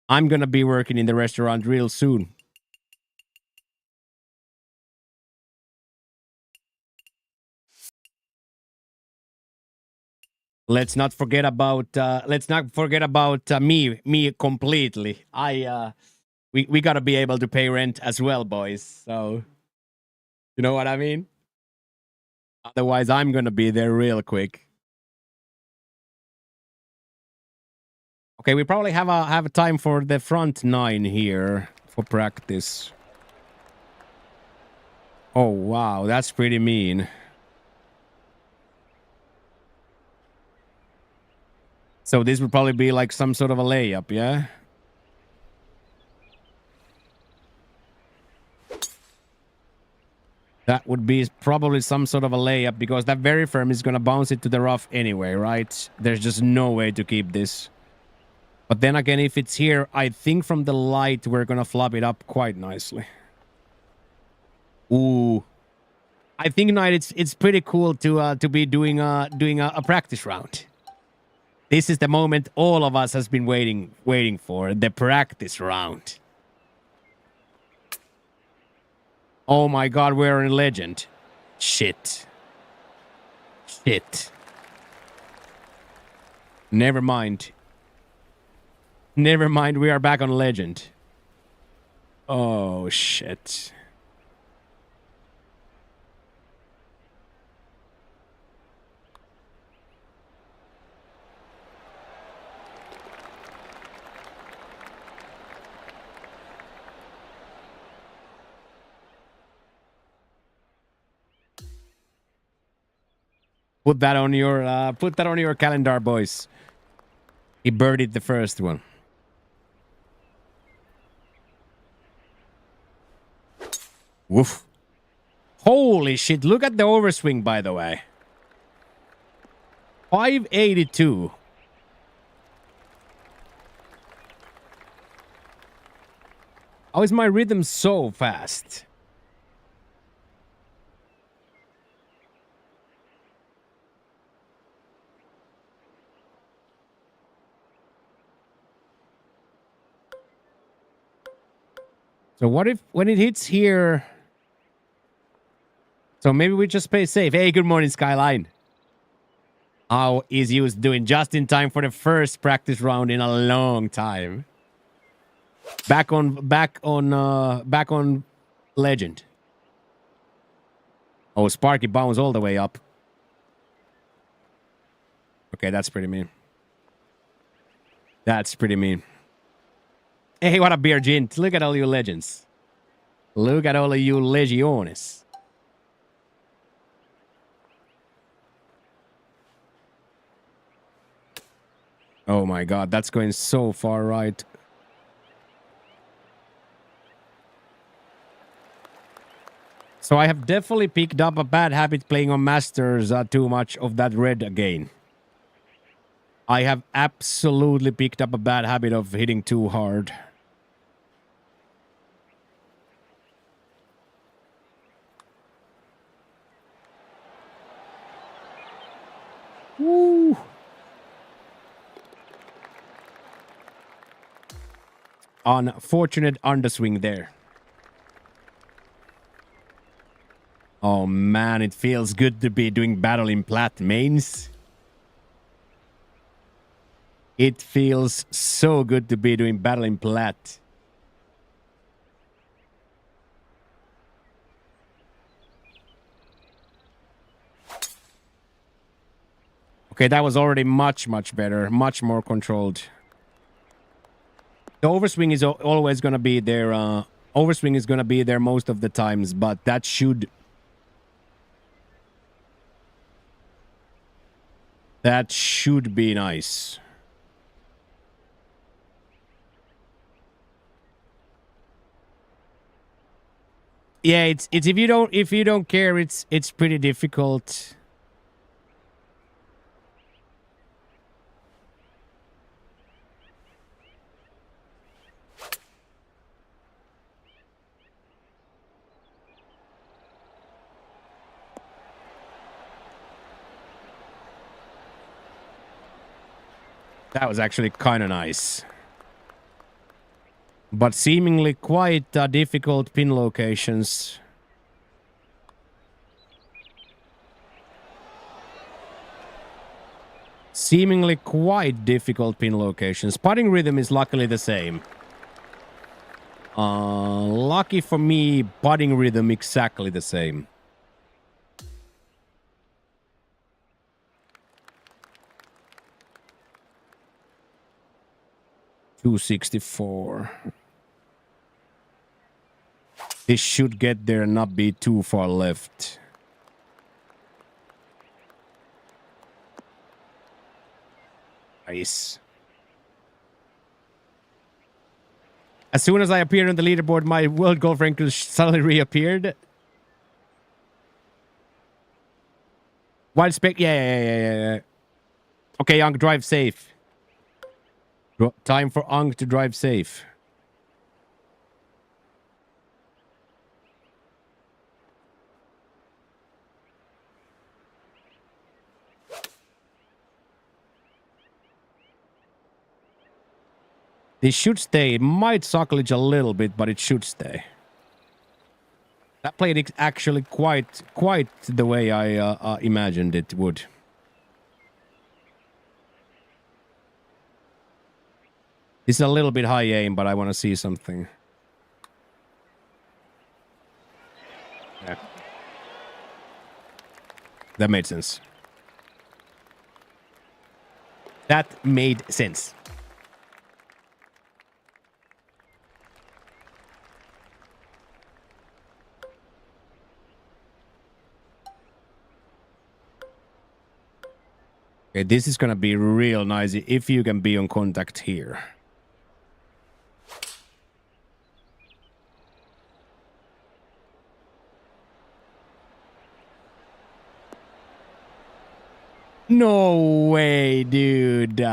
I'm gonna be working in the restaurant real soon. Let's not forget about me completely. We gotta be able to pay rent as well, boys. So you know what I mean? Otherwise, I'm gonna be there real quick. Okay, we probably have a time for the front 9 here for practice. Oh wow, that's pretty mean. So this would probably be like some sort of a layup, yeah? That would be probably some sort of a layup because that very firm is going to bounce it to the rough anyway, right? There's just no way to keep this. But then again, if it's here, I think from the light, we're going to flop it up quite nicely. Ooh. I think, Knight, it's pretty cool to be doing a practice round. This is the moment all of us has been waiting for, the practice round. Oh my god, we're in legend. Shit. Shit. Never mind. Never mind, we are back on legend. Oh, shit. Put that on your calendar, boys. He birdied the first one. Woof. Holy shit, look at the overswing, by the way. 582. How is my rhythm so fast? So what if when it hits here? So maybe we just play safe. Hey, good morning, Skyline. How is you doing? Just in time for the first practice round in a long time. Back on legend. Oh, Sparky bounce all the way up. Okay, that's pretty mean. That's pretty mean. Hey, what up, Beer Gint? Look at all you legends. Look at all of you legiones. Oh my god, that's going so far right. So I have definitely picked up a bad habit playing on Masters too much of that red again. I have absolutely picked up a bad habit of hitting too hard. Woo! Unfortunate underswing there. Oh man, it feels good to be doing battle in plat mains. It feels so good to be doing battle in plat. Okay, that was already much better, much more controlled. The overswing is always going to be there. Overswing is going to be there most of the times, but that should be nice. Yeah, it's if you don't care, it's pretty difficult. That was actually kind of nice. But seemingly quite difficult pin locations. Seemingly quite difficult pin locations. Putting rhythm is luckily the same. Lucky for me, putting rhythm exactly the same. $264. This should get there and not be too far left. Nice. As soon as I appeared on the leaderboard, my world golf rank suddenly reappeared. Wild spec. Yeah. Okay, Unk, drive safe. Time for Unk to drive safe. This should stay. It might sucklage a little bit, but it should stay. That played actually quite the way I imagined it would. It's a little bit high aim, but I want to see something. Yeah. That made sense. That made sense. Okay, this is gonna be real nice if you can be on contact here. No way, dude.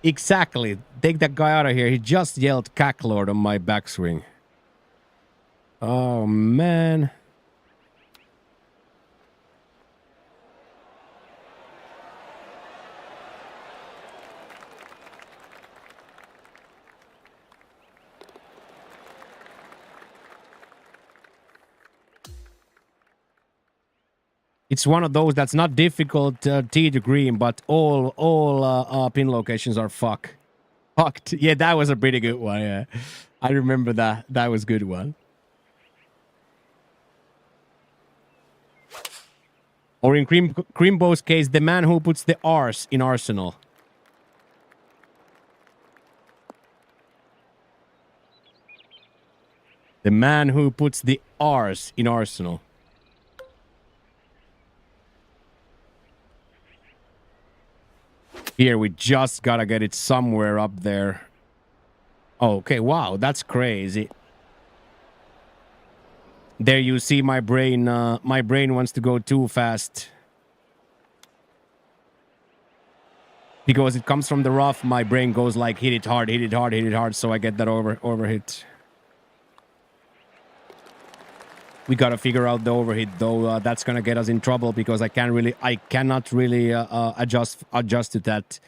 Exactly. Take that guy out of here. He just yelled cacklord on my backswing. Oh, man. It's one of those that's not difficult tee to green, but all pin locations are fucked. Yeah, that was a pretty good one. Yeah, I remember that. That was a good one. Or in Crimbo's case, the man who puts the R's in Arsenal. The man who puts the R's in Arsenal. Here, we just gotta get it somewhere up there. Oh, okay, wow, that's crazy. There you see my brain wants to go too fast. Because it comes from the rough, my brain goes like hit it hard, hit it hard, hit it hard, so I get that overhit. We gotta figure out the overhit though. That's gonna get us in trouble because I cannot really adjust to that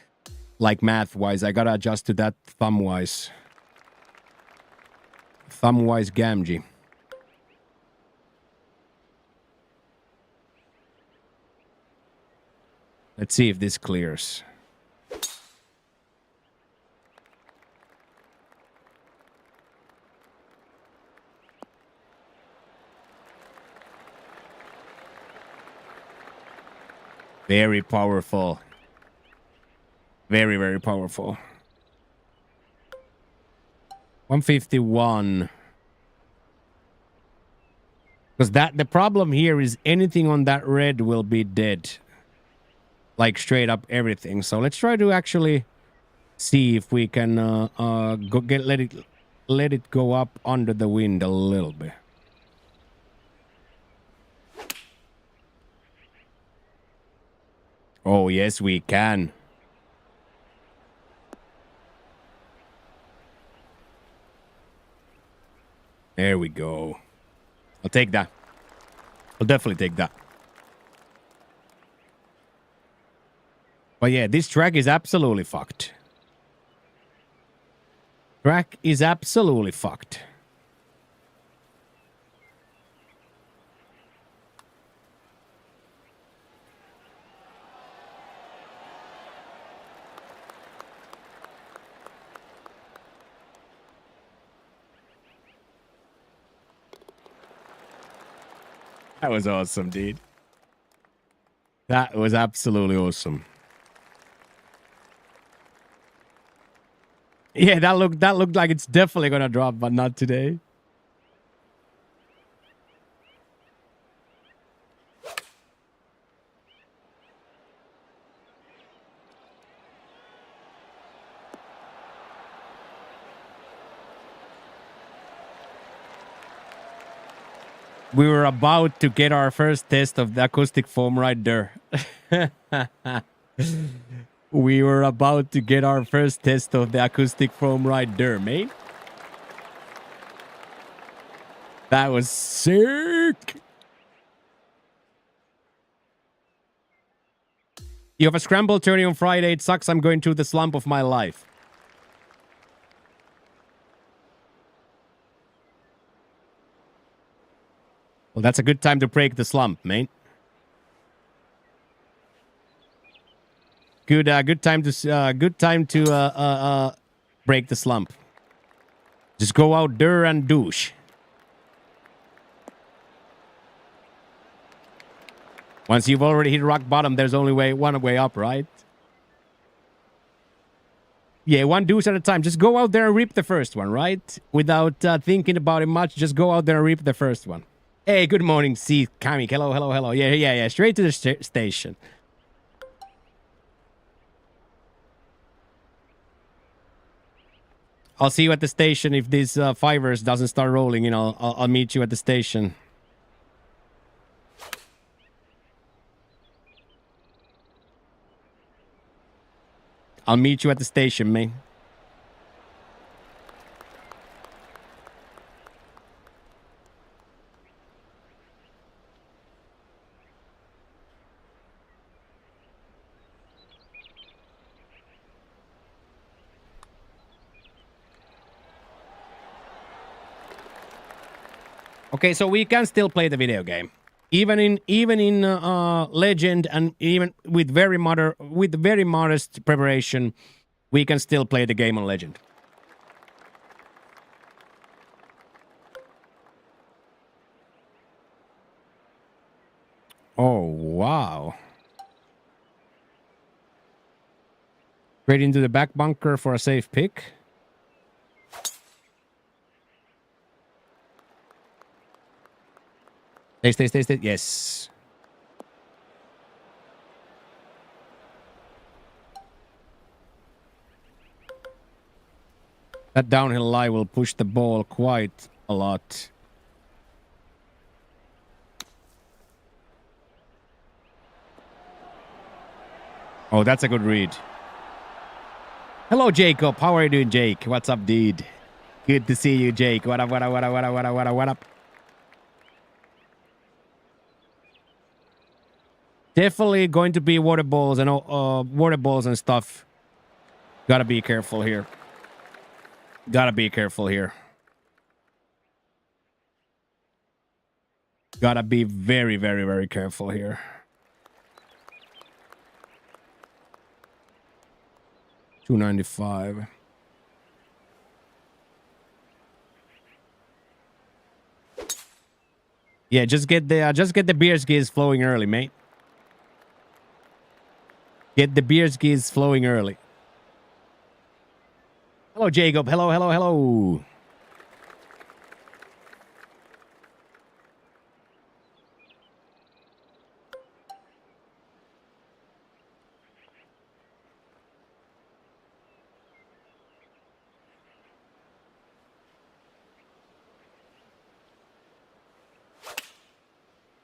like math wise. I gotta adjust to that thumb wise Gamgee. Let's see if this clears. Very powerful. Very, very powerful. 151. Because the problem here is anything on that red will be dead. Like straight up everything. So let's try to actually see if we can let it go up under the wind a little bit. Oh, yes, we can. There we go. I'll take that. I'll definitely take that. But yeah, this track is absolutely fucked. Track is absolutely fucked. That was awesome, dude. That was absolutely awesome. Yeah, that looked like it's definitely gonna drop, but not today. We were about to get our first test of the acoustic foam right there. We were about to get our first test of the acoustic foam right there, mate. That was sick. You have a scramble tourney on Friday. It sucks. I'm going through the slump of my life. Well, that's a good time to break the slump, mate. Good time to break the slump. Just go out there and douche. Once you've already hit rock bottom, there's only one way up, right? Yeah, one douche at a time. Just go out there and reap the first one, right? Without thinking about it much, just go out there and reap the first one. Hey, good morning, C. Kami. Hello, hello, hello. Yeah. Straight to the station. I'll see you at the station if this fivers doesn't start rolling. You know, I'll meet you at the station. I'll meet you at the station, man. Okay, so we can still play the video game, even in Legend, and even with very modest preparation, we can still play the game on Legend. Oh wow! Straight into the back bunker for a safe pick. Stay. Yes. That downhill lie will push the ball quite a lot. Oh, that's a good read. Hello, Jacob. How are you doing, Jake? What's up, dude? Good to see you, Jake. What up? Definitely going to be water balls and stuff. Gotta be careful here. Gotta be very, very, very careful here. $295. Yeah, just get the beer skis flowing early, mate. Get the beer skis flowing early. Hello, Jacob. Hello.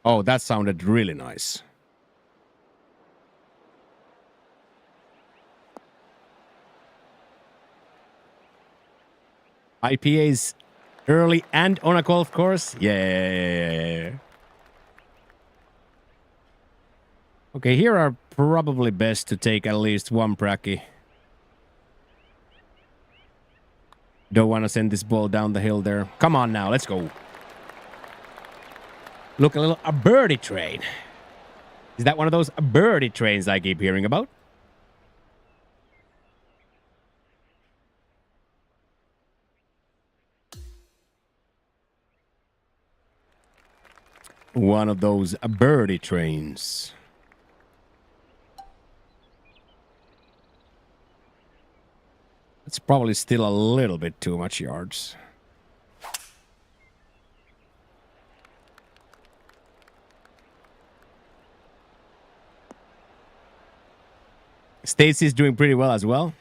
Oh, that sounded really nice. IPAs early and on a golf course? Yeah. Okay, here are probably best to take at least one pracky. Don't want to send this ball down the hill there. Come on now, let's go. Look, a birdie train. Is that one of those birdie trains I keep hearing about? One of those birdie trains. It's probably still a little bit too much yards. Stacy's doing pretty well as well.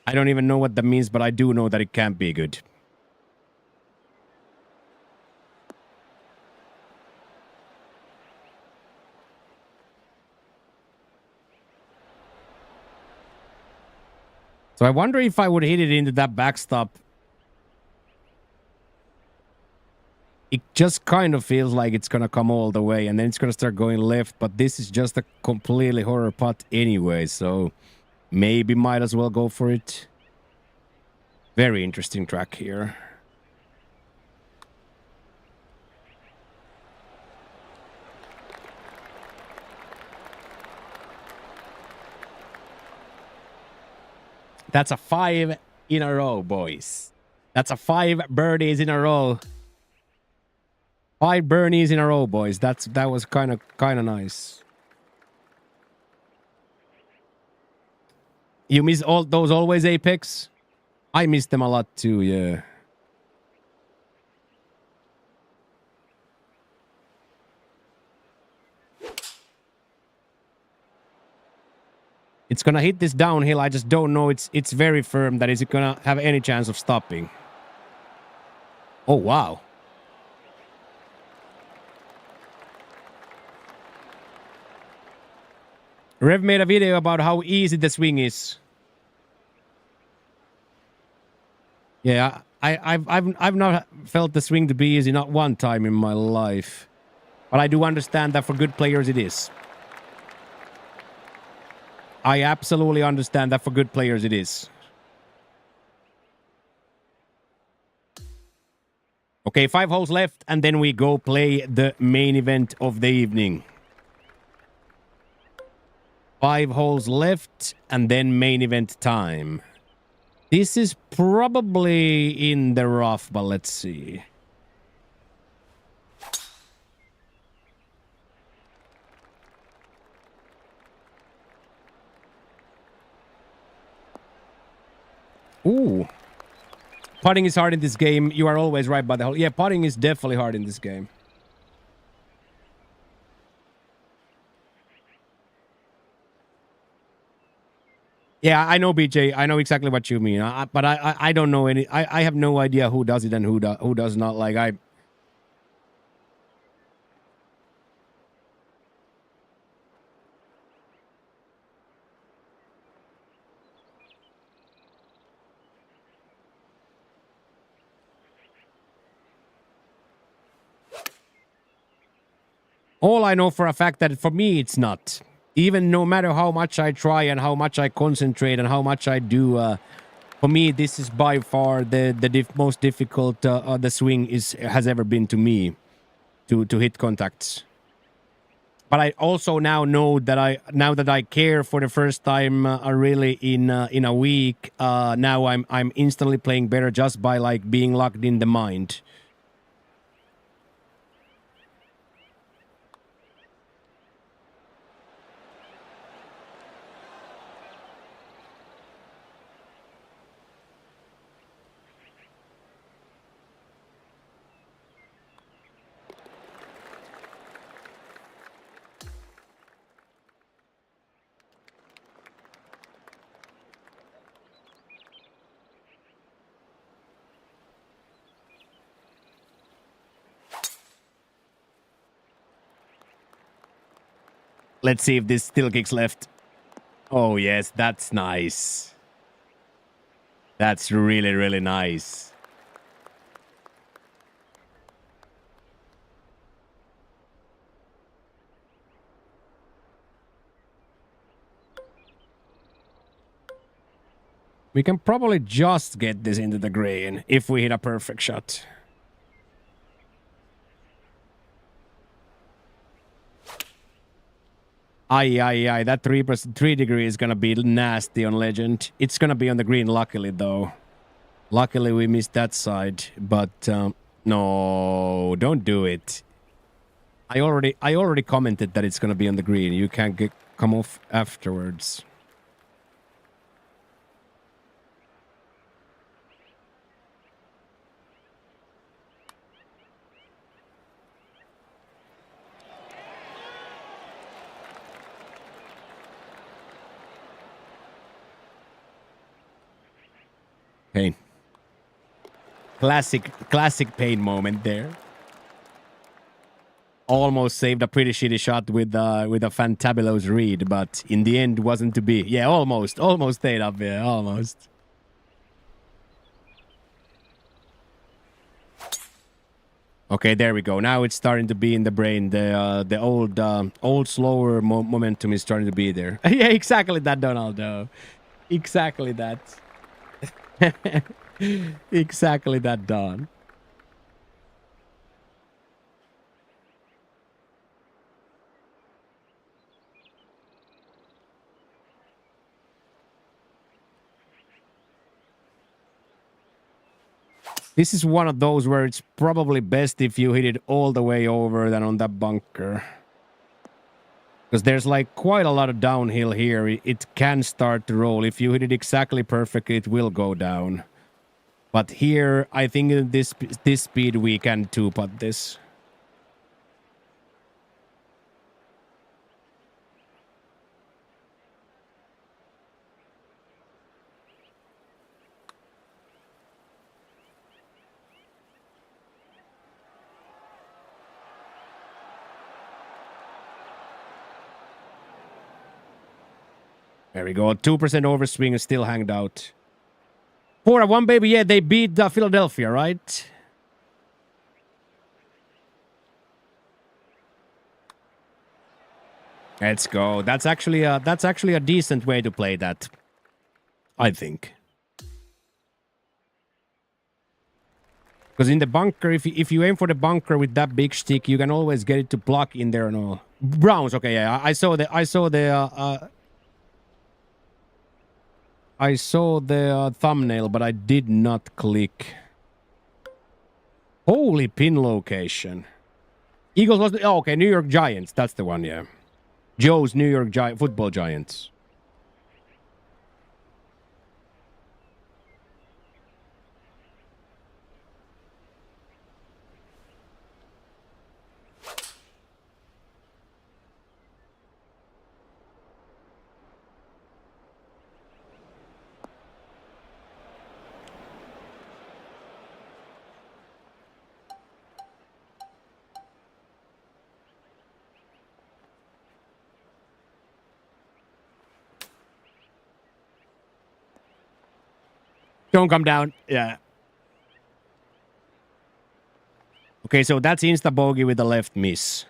I don't even know what that means, but I do know that it can't be good. So I wonder if I would hit it into that backstop. It just kind of feels like it's going to come all the way and then it's going to start going left. But this is just a completely horror putt anyway. So maybe might as well go for it. Very interesting track here. That's a 5 in a row, boys. That's a 5 birdies in a row. 5 birdies in a row, boys. That was kind of nice. You miss all those always Apex? I miss them a lot too, yeah. It's gonna hit this downhill. I just don't know. It's very firm. That is it gonna have any chance of stopping? Oh wow! Rev made a video about how easy the swing is. Yeah, I've not felt the swing to be easy not one time in my life, but I do understand that for good players it is. I absolutely understand that for good players it is. Okay, 5 holes left, and then we go play the main event of the evening. 5 holes left, and then main event time. This is probably in the rough, but let's see. Ooh. Putting is hard in this game. You are always right by the hole. Yeah, putting is definitely hard in this game. Yeah, I know, BJ. I know exactly what you mean. But I don't know any. I have no idea who does it and who does not. Like I. All I know for a fact that for me it's not. Even no matter how much I try and how much I concentrate and how much I do, for me this is by far the most difficult the swing has ever been to me to hit contacts. But I also now know that now that I care for the first time really in a week, now I'm instantly playing better just by like being locked in the mind. Let's see if this still kicks left. Oh, yes, that's nice. That's really, really nice. We can probably just get this into the green if we hit a perfect shot. Aye. That 3 degree is gonna be nasty on Legend. It's gonna be on the green, luckily, though. Luckily, we missed that side. But, no, don't do it. I already commented that it's gonna be on the green. You can't come off afterwards. Pain. Classic pain moment there. Almost saved a pretty shitty shot with a fantabulous read, but in the end wasn't to be. Yeah, almost stayed up there, almost. Okay, there we go. Now it's starting to be in the brain. The old slower momentum is starting to be there. Yeah, exactly that, Donaldo. Exactly that. Exactly that, Don. This is one of those where it's probably best if you hit it all the way over than on that bunker. Because there's like quite a lot of downhill here. It can start to roll. If you hit it exactly perfectly, it will go down. But here, I think in this speed, we can two-putt this. There we go. 2% overswing is still hanged out. 4-1, baby. Yeah, they beat Philadelphia, right? Let's go. That's actually a decent way to play that, I think. Because in the bunker, if you aim for the bunker with that big stick, you can always get it to block in there and all. Browns, okay, yeah. I saw the thumbnail, but I did not click. Holy pin location. Eagles was oh, okay, New York Giants. That's the one, yeah. Joe's New York football Giants. Don't come down. Yeah. Okay, so that's insta bogey with the left miss.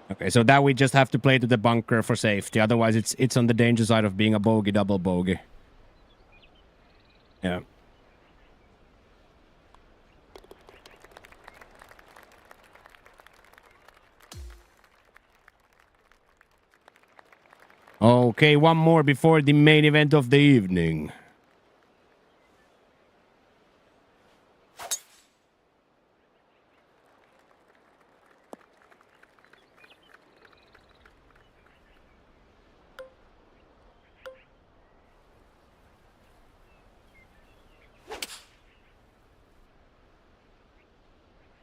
Okay, so that we just have to play to the bunker for safety. Otherwise, it's on the danger side of being a bogey, double bogey. Yeah. Okay, one more before the main event of the evening.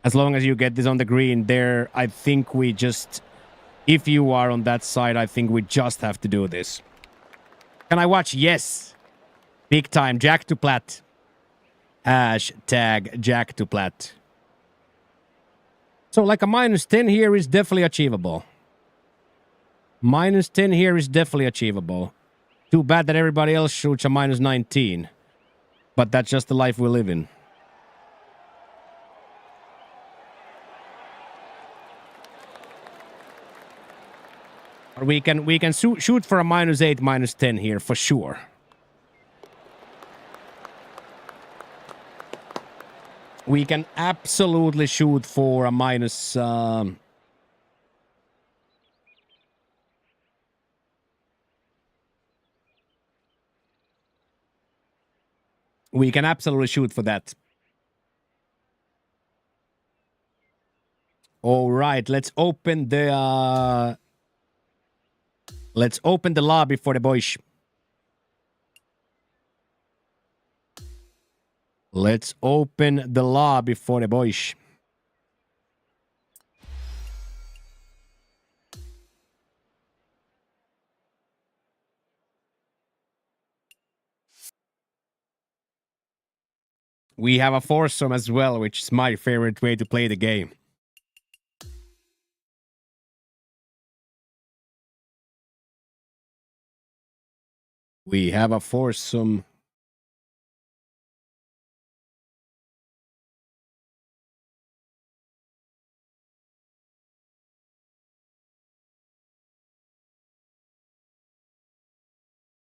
As long as you get this on the green there, I think we just... If you are on that side, I think we just have to do this. Can I watch? Yes. Big time. Jack to plat. Hashtag Jack to plat. So like a -10 here is definitely achievable. -10 here is definitely achievable. Too bad that everybody else shoots a -19. But that's just the life we live in. We can shoot for a -8, -10 here for sure. We can absolutely shoot for a minus. We can absolutely shoot for that. All right, let's open the. Let's open the lobby for the boys. Let's open the lobby for the boys. We have a foursome as well, which is my favorite way to play the game. We have a foursome.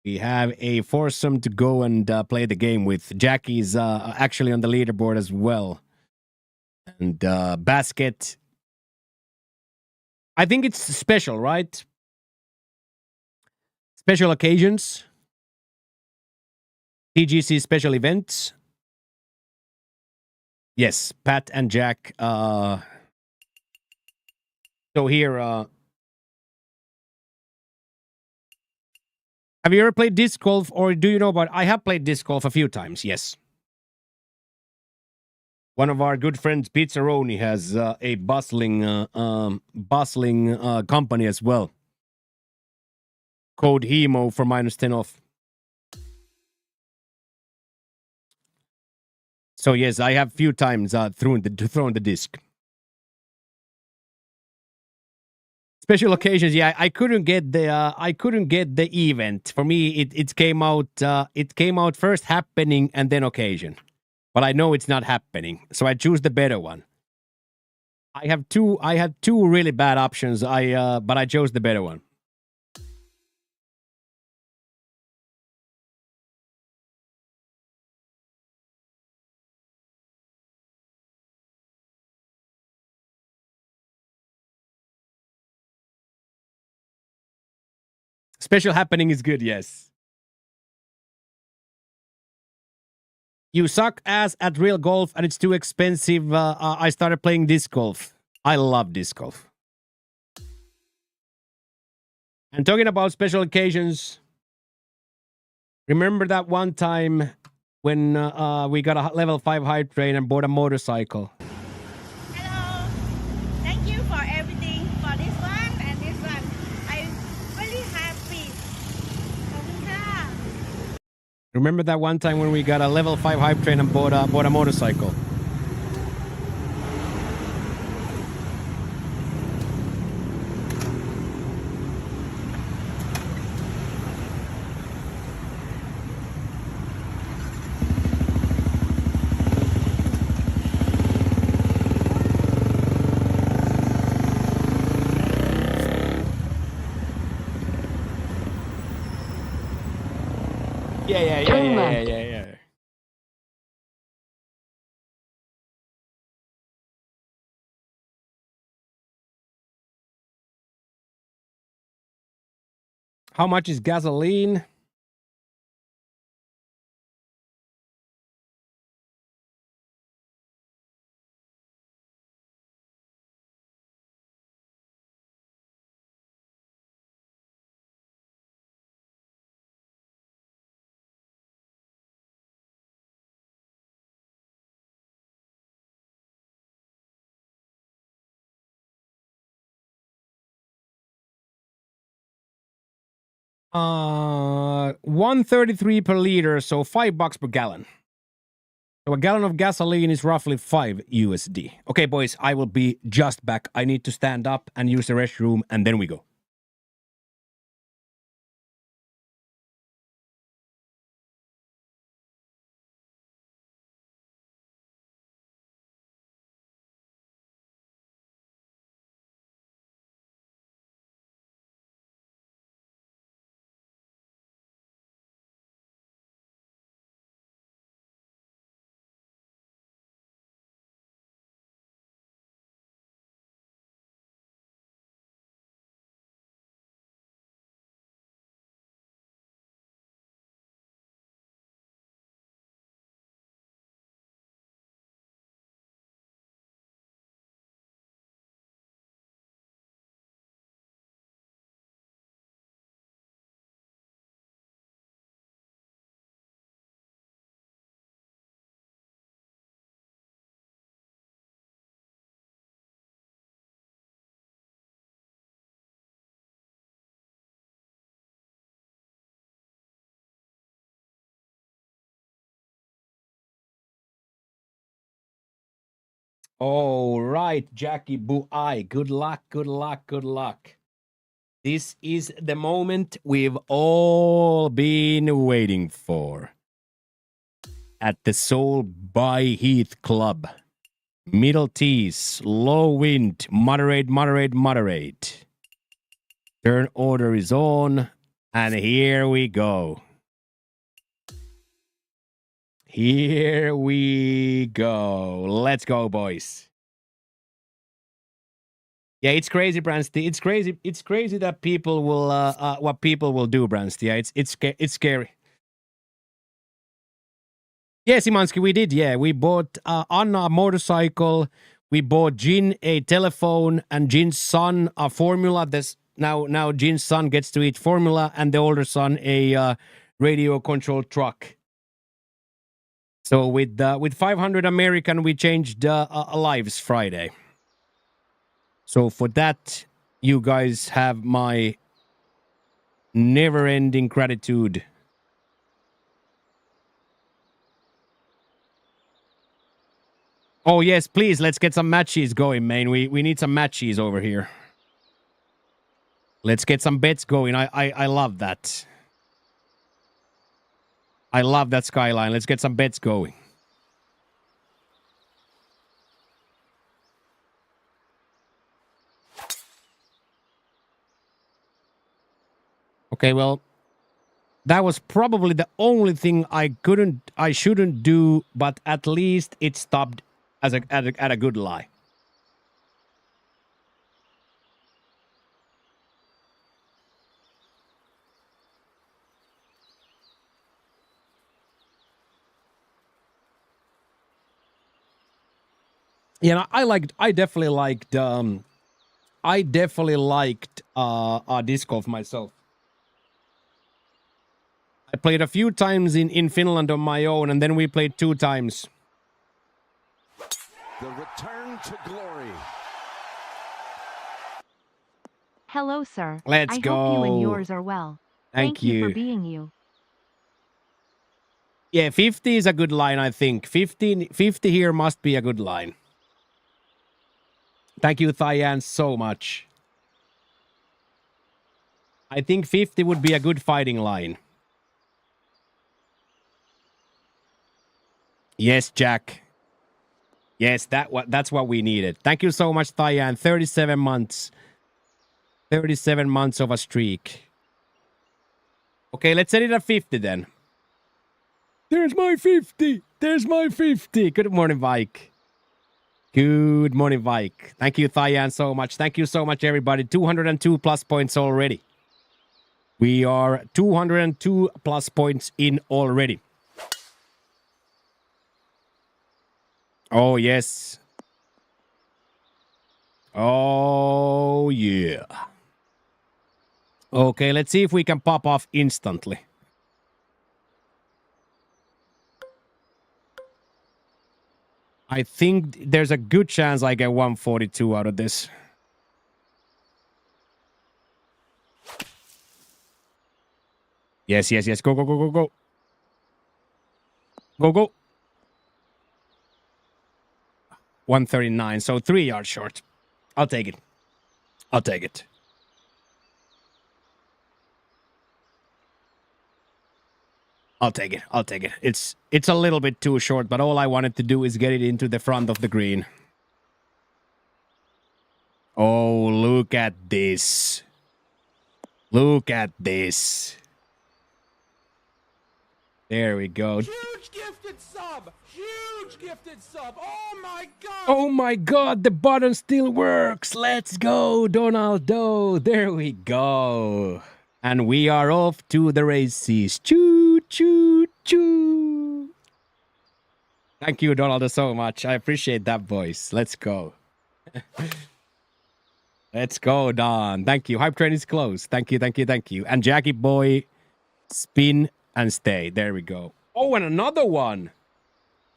We have a foursome to go and play the game with. Jackie's actually on the leaderboard as well. And Basket. I think it's special, right? Special occasions. TGC special events. Yes, Pat and Jack. So here, have you ever played disc golf, or do you know about? I have played disc golf a few times. Yes. One of our good friends, Pizzaroni, has a bustling company as well. Code HEMO for -10 off. So yes, I have few times thrown the disc. Special occasions, yeah, I couldn't get the event. For me, it came out first happening and then occasion. But I know it's not happening, so I choose the better one. I had two really bad options. But I chose the better one. Special happening is good, yes. You suck ass at real golf and it's too expensive. I started playing disc golf. I love disc golf. And talking about special occasions, remember that one time when we got a level 5 hype train and bought a motorcycle? Hello. Thank you for everything for this one and this one. I'm really happy. ขอบคุณค่ะ Remember that one time when we got a level 5 hype train and bought a motorcycle? Yeah. How much is gasoline? $1.33 per liter, so $5 per gallon. So a gallon of gasoline is roughly 5 USD. Okay, boys, I will be just back. I need to stand up and use the restroom, and then we go. All right, Jackie Buai. Good luck, good luck, good luck. This is the moment we've all been waiting for. At the Soul by Heath Club. Middle tees, low wind, moderate, moderate, moderate. Turn order is on, and here we go. Here we go. Let's go, boys. Yeah, it's crazy, Bransty. It's crazy. It's crazy that people will what people will do, Bransty. Yeah, it's scary. Yeah, Simansky, we did. Yeah, we bought Anna a motorcycle. We bought Jin a telephone, and Jin's son a formula. This now Jin's son gets to eat formula, and the older son a radio controlled truck. So with 500 American, we changed lives Friday. So for that, you guys have my never-ending gratitude. Oh yes, please, let's get some matches going, man. We need some matches over here. Let's get some bets going. I love that. I love that skyline. Let's get some bets going. Okay, well, that was probably the only thing I shouldn't do, but at least it stopped as at a good lie. Yeah, I definitely liked disc golf myself. I played a few times in Finland on my own, and then we played 2 times. The return to glory. Hello, sir. Let's go. I hope you and yours are well. Thank you you for being you. Yeah, 50 is a good line, I think. 50 here must be a good line. Thank you, Thaian, so much. I think 50 would be a good fighting line. Yes, Jack. Yes, that's what we needed. Thank you so much, Thaian. 37 months. 37 months of a streak. Okay, let's set it at 50 then. There's my 50. There's my 50. Good morning, Vike. Good morning, Vike. Thank you, Thaian, so much. Thank you so much, everybody. 202 plus points already. We are 202 plus points in already. Oh, yes. Oh, yeah. Okay, let's see if we can pop off instantly. I think there's a good chance I get 142 out of this. Yes, yes, yes. Go, go, go, go, go. Go, go. 139, so 3 yards short. I'll take it. I'll take it. I'll take it. I'll take it. It's a little bit too short, but all I wanted to do is get it into the front of the green. Oh, look at this. Look at this. There we go. Huge gifted sub. Huge gifted sub. Oh my god. Oh my god, the button still works. Let's go, Donaldo. There we go. And we are off to the races. Choo, choo, choo. Thank you, Donaldo, so much. I appreciate that voice. Let's go. Let's go, Don. Thank you. Hype train is closed. Thank you, thank you, thank you. And Jackie Boy, spin and stay. There we go. Oh, and another one.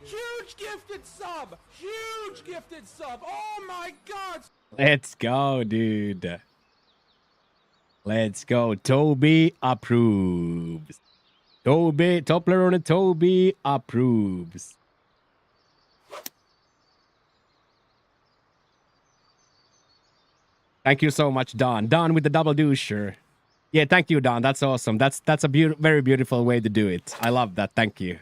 Huge gifted sub. Huge gifted sub. Oh my god. Let's go, dude. Let's go. Toby approves. Toby, Toppler on a Toby approves. Thank you so much, Don. Don with the double doucher. Yeah, thank you, Don. That's awesome. That's a very beautiful way to do it. I love that. Thank you.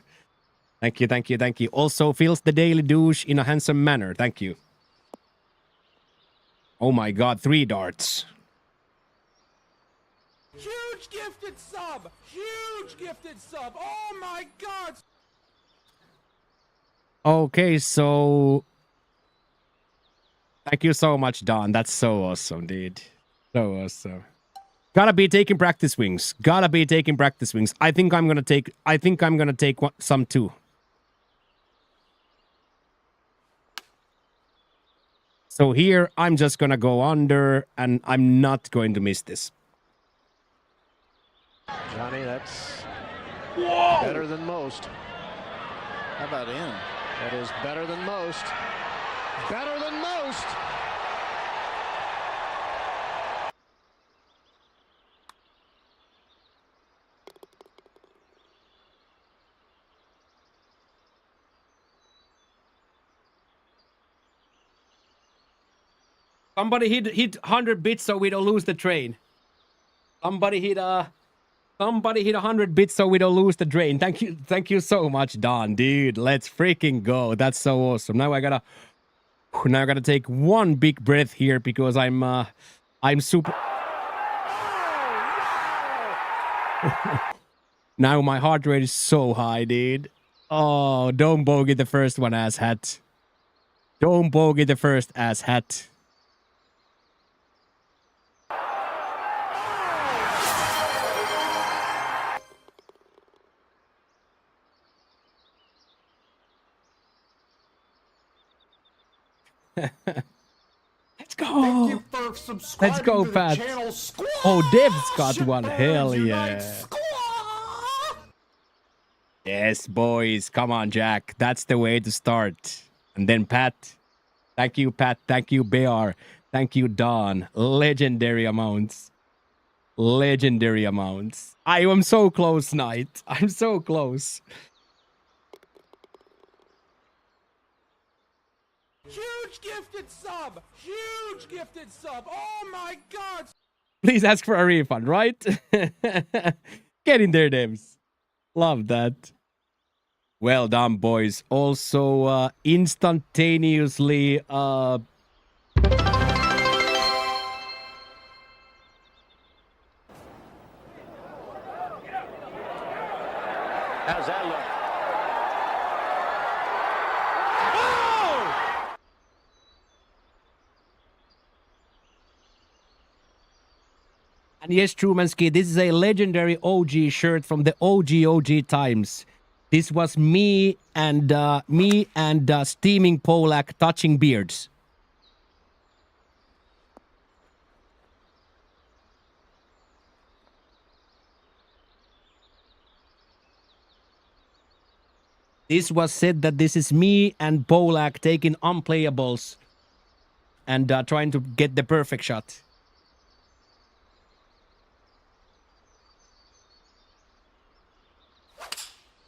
Thank you, thank you, thank you. Also fills the daily douche in a handsome manner. Thank you. Oh my god, 3 darts. Huge gifted sub! Huge gifted sub! Oh my god! Okay, so thank you so much, Don. That's so awesome, dude. So awesome. Gotta be taking practice wings. Gotta be taking practice wings. I think I'm gonna take some too. So here I'm just gonna go under and I'm not going to miss this. Johnny, that's better than most. How about in? That is better than most. Better than most. Somebody hit 100 bits so we don't lose the train. Somebody hit 100 bits so we don't lose the train. Thank you so much, Don, dude. Let's freaking go. That's so awesome. Now I gotta take one big breath here because I'm super. Now my heart rate is so high, dude. Oh, don't bogey the first one, ass hat. Don't bogey the first ass hat. Let's go. Thank you for subscribing Let's go, to the Pat. channel. Squaw! Oh, Dev's got one. Shitbirds Hell unite. yeah. Squaw! Yes, boys. Come on, Jack. That's the way to start. And then Pat. Thank you, Pat. Thank you, Bear. Thank you, Don. Legendary amounts. Legendary amounts. I am so close, Knight. I'm so close. Huge gifted sub! Huge gifted sub! Oh my god! Please ask for a refund, right? Get in there, Dems. Love that. Well done, boys. Also, instantaneously, How's that look? and yes, Trumanski, this is a legendary OG shirt from the OG times. This was me and Steaming Polak touching beards. This was said that this is me and Polak taking unplayables and trying to get the perfect shot.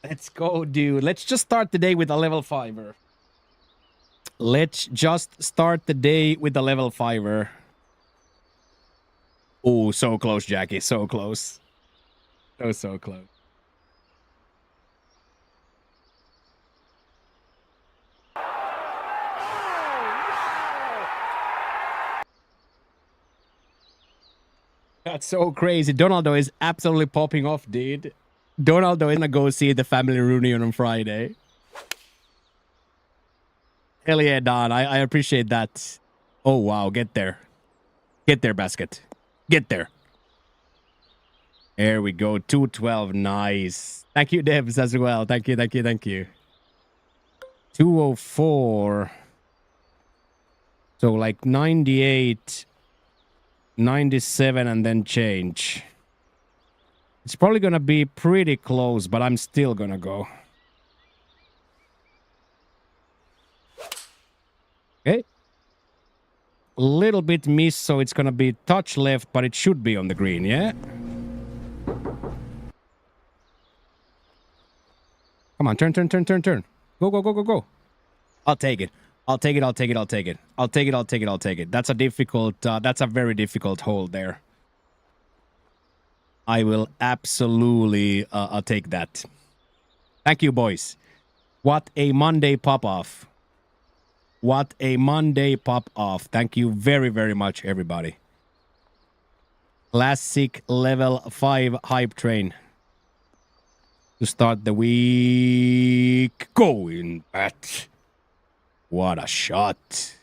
Let's go, dude. Let's just start the day with a level 5er. Let's just start the day with a level 5er. Oh, so close, Jackie. So close. So close. That's so crazy. Donaldo is absolutely popping off, dude. Donaldo is gonna go see the family reunion on Friday. Hell yeah, Don. I appreciate that. Oh, wow. Get there. Get there, basket. Get there. There we go. 212. Nice. Thank you, Devs, as well. Thank you. 204. So like 98, 97, and then change. It's probably going to be pretty close, but I'm still going to go. Okay. A little bit miss, so it's going to be touch left, but it should be on the green, yeah? Come on, turn. Go. I'll take it. I'll take it. I'll take it. I'll take it. I'll take it. I'll take it. I'll take it. That's a difficult. That's a very difficult hold there. I will absolutely I'll take that. Thank you, boys. What a Monday pop-off. What a Monday pop-off. Thank you very, very much, everybody. Classic level 5 hype train. To start the week. Going at. What a shot.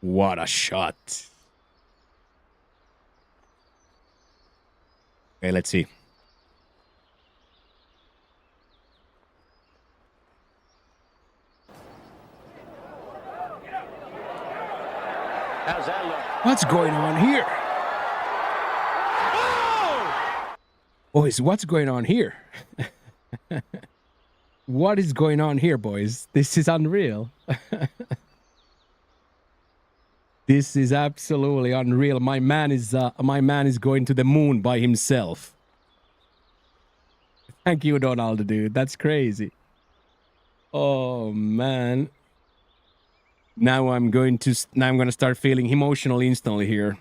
What a shot. Okay, let's see. How's that look? What's going on here? Boys, what's going on here? What is going on here, boys? This is unreal. This is absolutely unreal. My man is going to the moon by himself. Thank you, Donald, dude. That's crazy. Oh man. Now I'm going to start feeling emotional instantly here.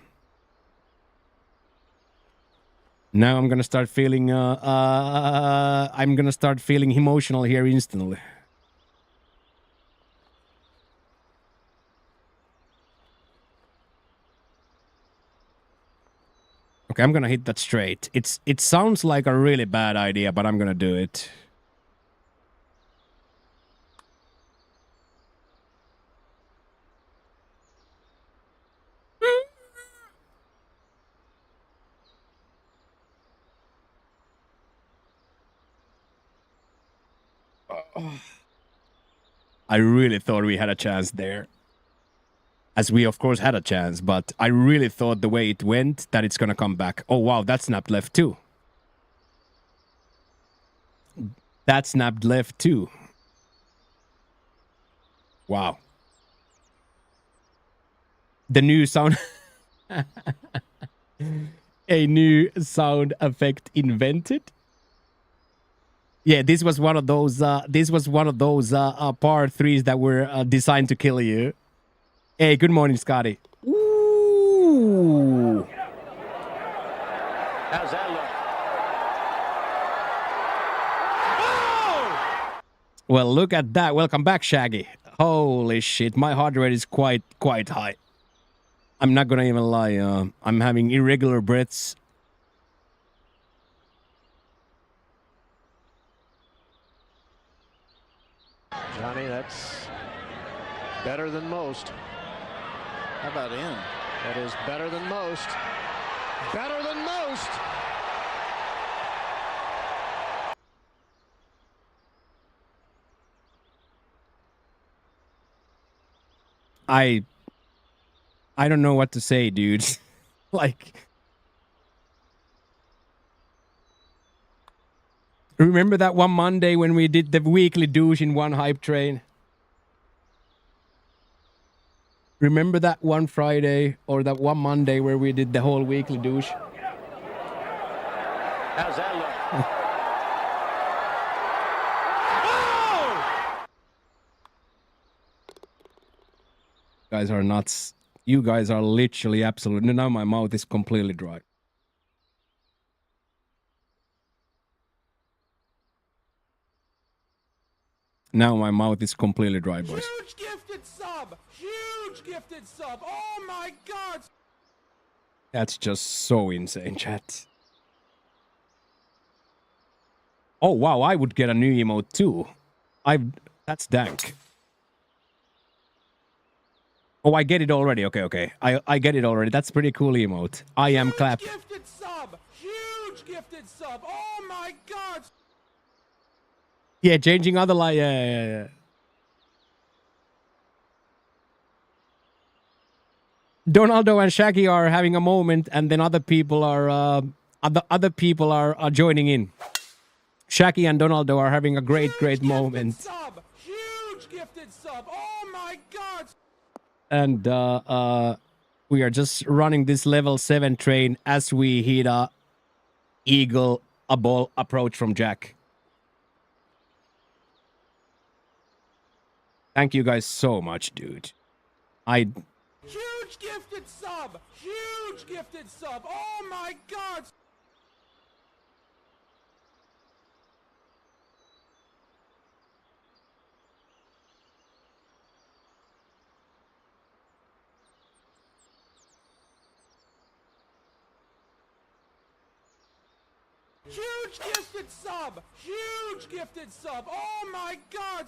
Now I'm gonna start feeling emotional here instantly. Okay, I'm gonna hit that straight. It sounds like a really bad idea, but I'm gonna do it. I really thought we had a chance there. As we, of course, had a chance, but I really thought the way it went that it's going to come back. Oh, wow, that snapped left too. That snapped left too. Wow. The new sound... A new sound effect invented. Yeah, this was one of those par threes that were designed to kill you. Hey, good morning, Scotty. Ooh. How's that look? Well, look at that. Welcome back, Shaggy. Holy shit, my heart rate is quite high. I'm not gonna even lie. I'm having irregular breaths. Johnny, that's better than most. How about in? That is better than most. Better than most! I don't know what to say, dude. Like, remember that one Monday when we did the weekly douche in one hype train? Remember that one Friday or that one Monday where we did the whole weekly douche? How's that look? Guys are nuts. You guys are literally absolutely... Now my mouth is completely dry. Now my mouth is completely dry, boys. Huge gifted sub! Huge gifted sub! Oh my god! That's just so insane, chat. Oh, wow, I would get a new emote too. That's dank. Oh, I get it already. Okay. I get it already. That's pretty cool emote. I am clap. Gifted sub! Huge gifted sub! Oh my god! Yeah, changing other light. Yeah. Donaldo and Shaggy are having a moment, and then other people are joining in. Shaggy and Donaldo are having a great moment. Sub! Huge gifted sub! Oh my god! And we are just running this level 7 train as we hit a ball approach from Jack. Thank you guys so much, dude. I Huge gifted sub! Huge gifted sub! Oh my god! Huge gifted sub! Huge gifted sub! Oh my god!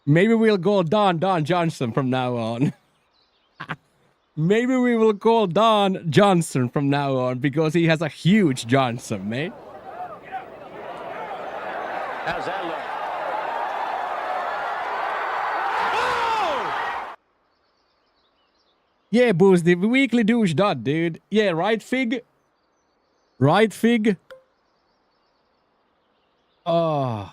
maybe we'll call Don Johnson from now on. Maybe we will call Don Johnson from now on because he has a huge Johnson, mate. How's that look? Yeah, Boost, the weekly douche dot, dude. Yeah, right, Fig? Right, Fig? Oh.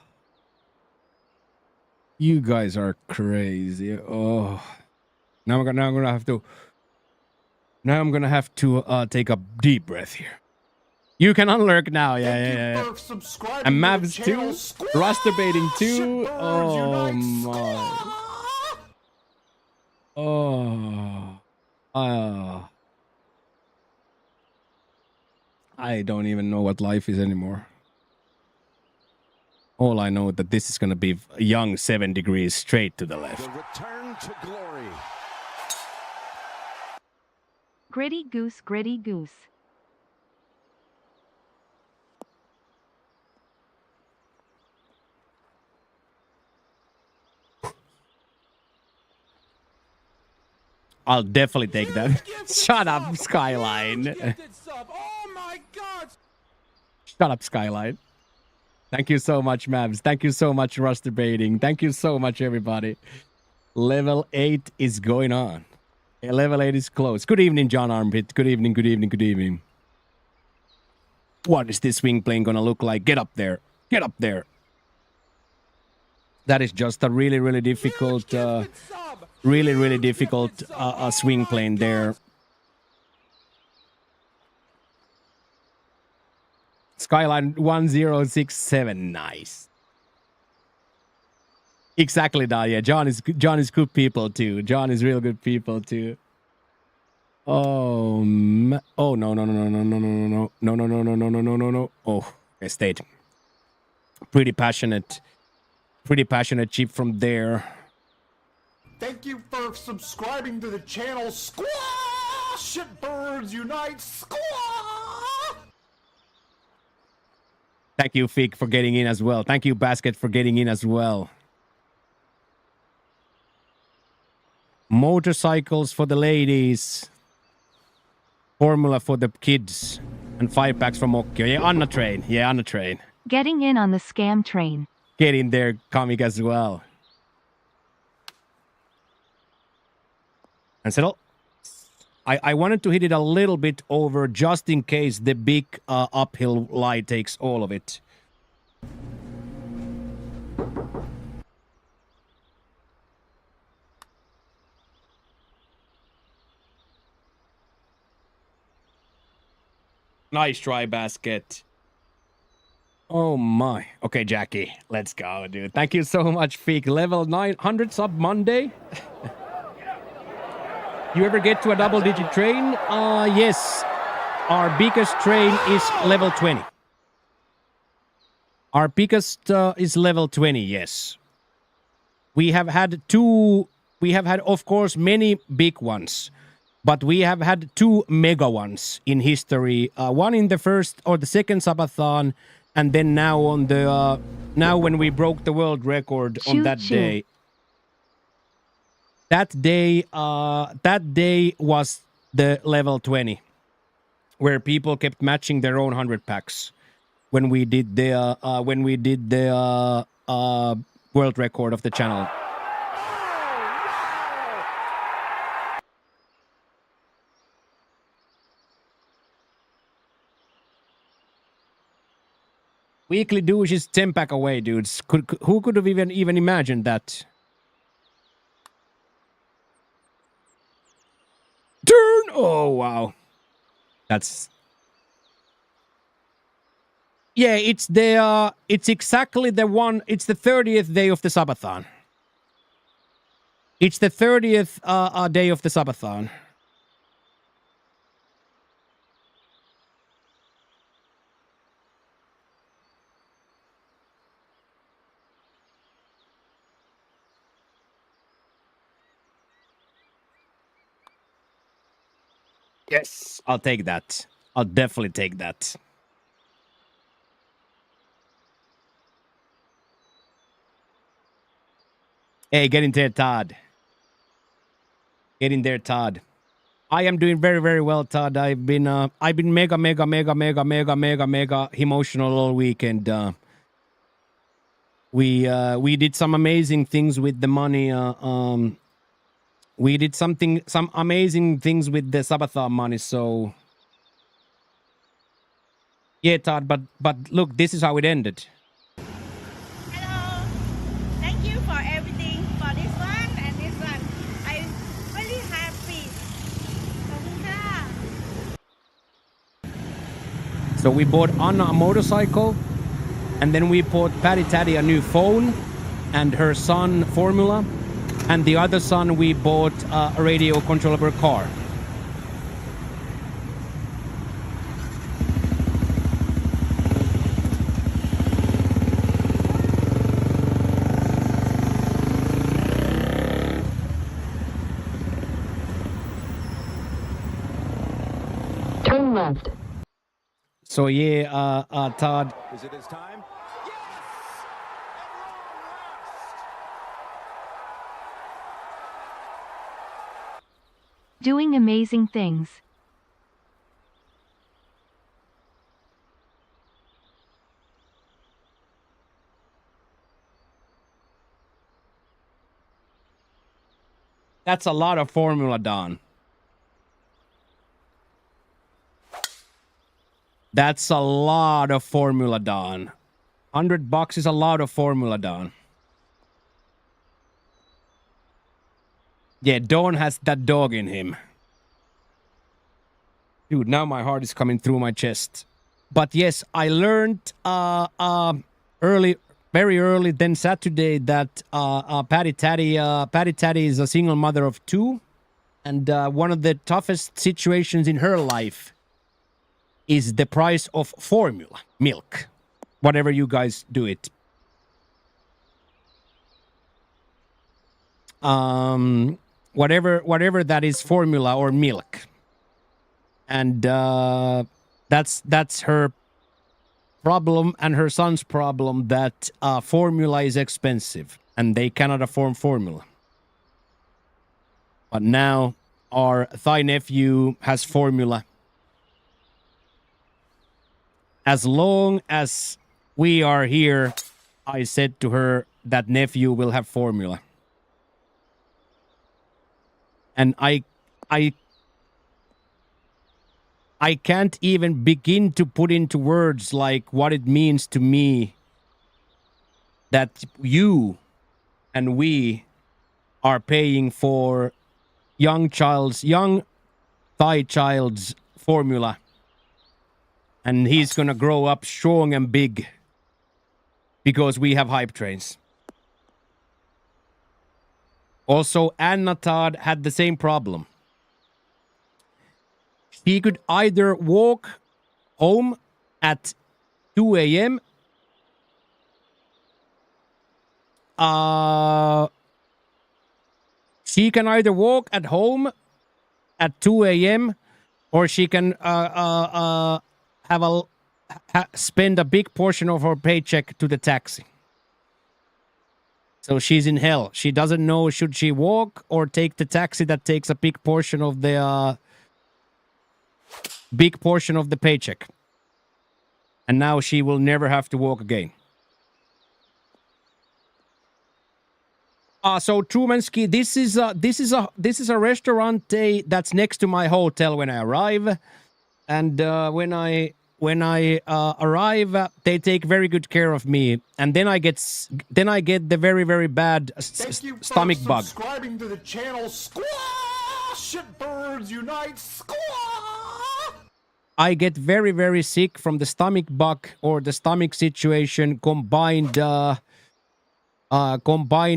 You guys are crazy. Oh. Now I'm gonna have to... Now I'm gonna have to take a deep breath here. You can unlurk now, yeah. And Mavs too, Rasterbating too. Oh my. Oh. I don't even know what life is anymore. All I know that this is gonna be a young 7 degrees straight to the left. The return to glory. Gritty goose, gritty goose. I'll definitely take that. Huge gifted Shut up, sub! Skyline. Huge gifted sub! Oh my god! Shut up, Skyline. Thank you so much, Mavs. Thank you so much, Rasterbating. Thank you so much, everybody. Level 8 is going on. Level 8 is close. Good evening, John Armpit. Good evening, good evening, good evening. What is this swing plane gonna look like? Get up there. Get up there. That is just a really, really difficult, really difficult swing plane there. Skyline 1067, nice. Exactly, Dahlia. John is good people too. John is real good people too. Oh, oh no. Oh, I stayed. Pretty passionate chip from there. Thank you for subscribing to the channel. Squash it, birds unite. Squash. Thank you, Fig, for getting in as well. Thank you, Basket, for getting in as well. Motorcycles for the ladies. Formula for the kids. And 5 packs from Okio. Yeah, on the train. Yeah, on the train. Getting in on the scam train. Get in there, comic as well. And settle. I wanted to hit it a little bit over just in case the big uphill lie takes all of it. Nice try, Basket. Oh my. Okay, Jackie. Let's go, dude. Thank you so much, Fig. Level 900 sub Monday. You ever get to a double-digit train? Yes. Our biggest train is level 20. Our biggest is level 20, yes. We have had, of course, many big ones. But we have had 2 mega ones in history. One in the first or the second subathon, and then now on the now when we broke the world record on that day. That day was the level 20, where people kept matching their own 100 packs when we did the world record of the channel. Weekly douche is 10 pack away, dudes. Who could have even imagined that? Turn! Oh, wow. That's Yeah, it's exactly the one. It's the 30th day of the subathon. It's the 30th day of the subathon. Yes, I'll take that. I'll definitely take that. Hey, get in there, Todd. Get in there, Todd. I am doing very, very well, Todd. I've been mega emotional all weekend. We did some amazing things with the money. We did some amazing things with the subathon money. So yeah, Todd. But look, this is how it ended. Hello. Thank you for everything for this one and this one. I'm really happy. ขอบคุณค่ะ So we bought Anna a motorcycle, and then we bought Patty Taddy a new phone, and her son Formula, and the other son we bought a radio controllable car. Turn left. So yeah, Todd. Is it his time? Doing amazing things. That's a lot of formula, Don. That's a lot of formula, Don. $100 is a lot of formula, Don. Yeah, Don has that dog in him. Dude, now my heart is coming through my chest. But yes, I learned very early, then Saturday, that Patty Taddy is a single mother of 2, and one of the toughest situations in her life is the price of formula milk, whatever you guys do it. Whatever that is, formula or milk, and that's her problem and her son's problem, that formula is expensive and they cannot afford formula. But now our Thai nephew has formula. As long as we are here, I said to her, that nephew will have formula. And I can't even begin to put into words like what it means to me that you and we are paying for young Thai child's formula. And he's gonna grow up strong and big because we have hype trains. Also, Anna Todd had the same problem. She could either walk home at 2 a.m. She can either walk at home at 2 a.m. or she can spend a big portion of her paycheck to the taxi. So she's in hell. She doesn't know, should she walk or take the taxi that takes a big portion of the paycheck. And now she will never have to walk again. So Trumansky, this is a restaurant that's next to my hotel when I arrive, and when I arrive, they take very good care of me, and then I get the very, very bad stomach bug. Subscribing to the channel. Squaw! Shitbirds unite! Squaw! I get very, very sick from the stomach bug or the stomach situation combined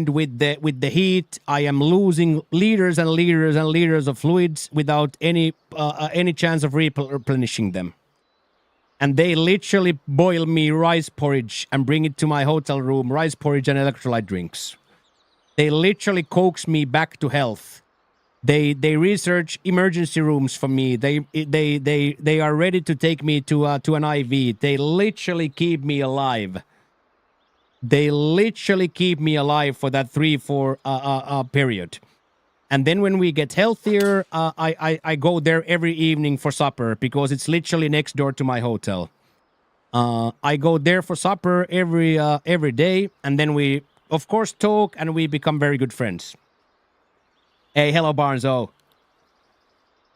with the heat. I am losing liters and liters and liters of fluids without any chance of replenishing them. And they literally boil me rice porridge and bring it to my hotel room, rice porridge and electrolyte drinks. They literally coax me back to health. They research emergency rooms for me. They are ready to take me to an IV. They literally keep me alive. They literally keep me alive for that 3-4 period. And then when we get healthier, I go there every evening for supper because it's literally next door to my hotel. I go there for supper every day, and then we, of course, talk and we become very good friends. Hey, hello, Barnzo.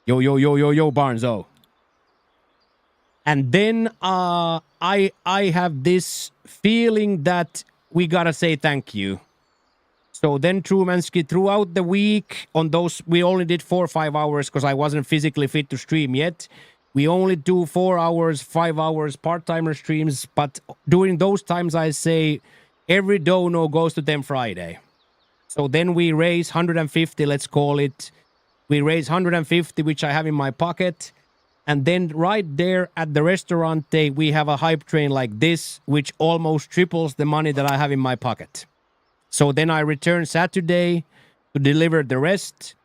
Yo, Barnzo. And then I have this feeling that we gotta say thank you. So then Trumansky, throughout the week, on those, we only did 4 or 5 hours because I wasn't physically fit to stream yet. We only do 4 hours, 5 hours part-timer streams, but during those times I say every dono goes to them Friday. So then we raise 150, let's call it. We raise 150, which I have in my pocket. And then right there at the restaurant, we have a hype train like this, which almost triples the money that I have in my pocket. So then I return Saturday to deliver the rest.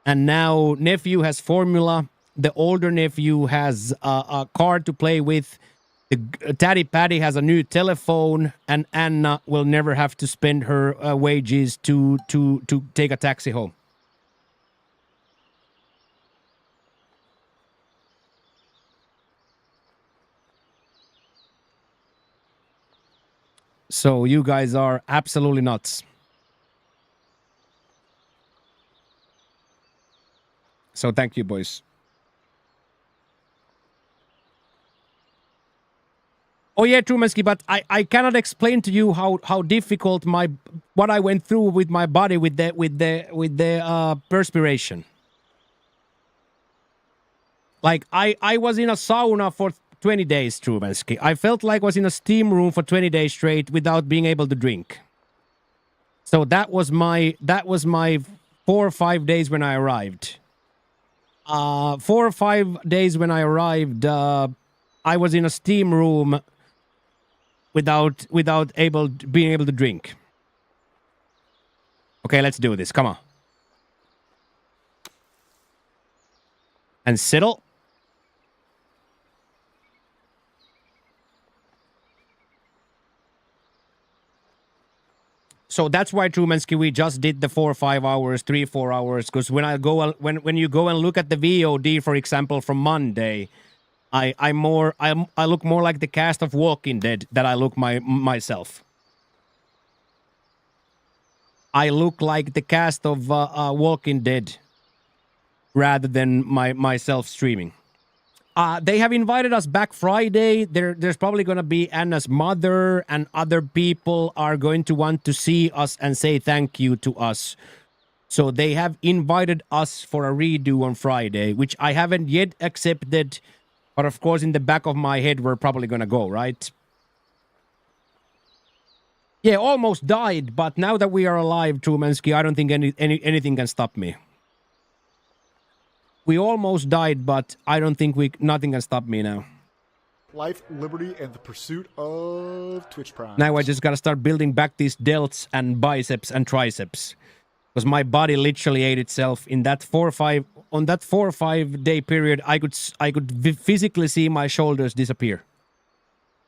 And now nephew has formula. The older nephew has a car to play with. The Daddy Patty has a new telephone, and Anna will never have to spend her wages to take a taxi home. So you guys are absolutely nuts. So thank you, boys. Oh yeah, Trumansky, but I cannot explain to you how difficult what I went through with my body with the perspiration. Like I was in a sauna for 20 days, Trumansky. I felt like I was in a steam room for 20 days straight without being able to drink. So that was my 4 or 5 days when I arrived. 4 or 5 days when I arrived, I was in a steam room without being able to drink. Okay, let's do this. Come on. And settle. So that's why, Trumansky, we just did the 4 or 5 hours, 3 4 hours. Because when you go and look at the VOD, for example, from Monday, I look more like the cast of Walking Dead than I look myself. I look like the cast of Walking Dead rather than myself streaming. They have invited us back Friday. There's probably going to be Anna's mother and other people are going to want to see us and say thank you to us. So they have invited us for a redo on Friday, which I haven't yet accepted. But of course, in the back of my head, we're probably going to go, right? Yeah, almost died. But now that we are alive, Trumansky, I don't think anything can stop me. We almost died, but I don't think nothing can stop me now. Life, liberty, and the pursuit of Twitch Prime. Now I just gotta start building back these delts and biceps and triceps. Because my body literally ate itself in that 4 or 5 day period. I could physically see my shoulders disappear.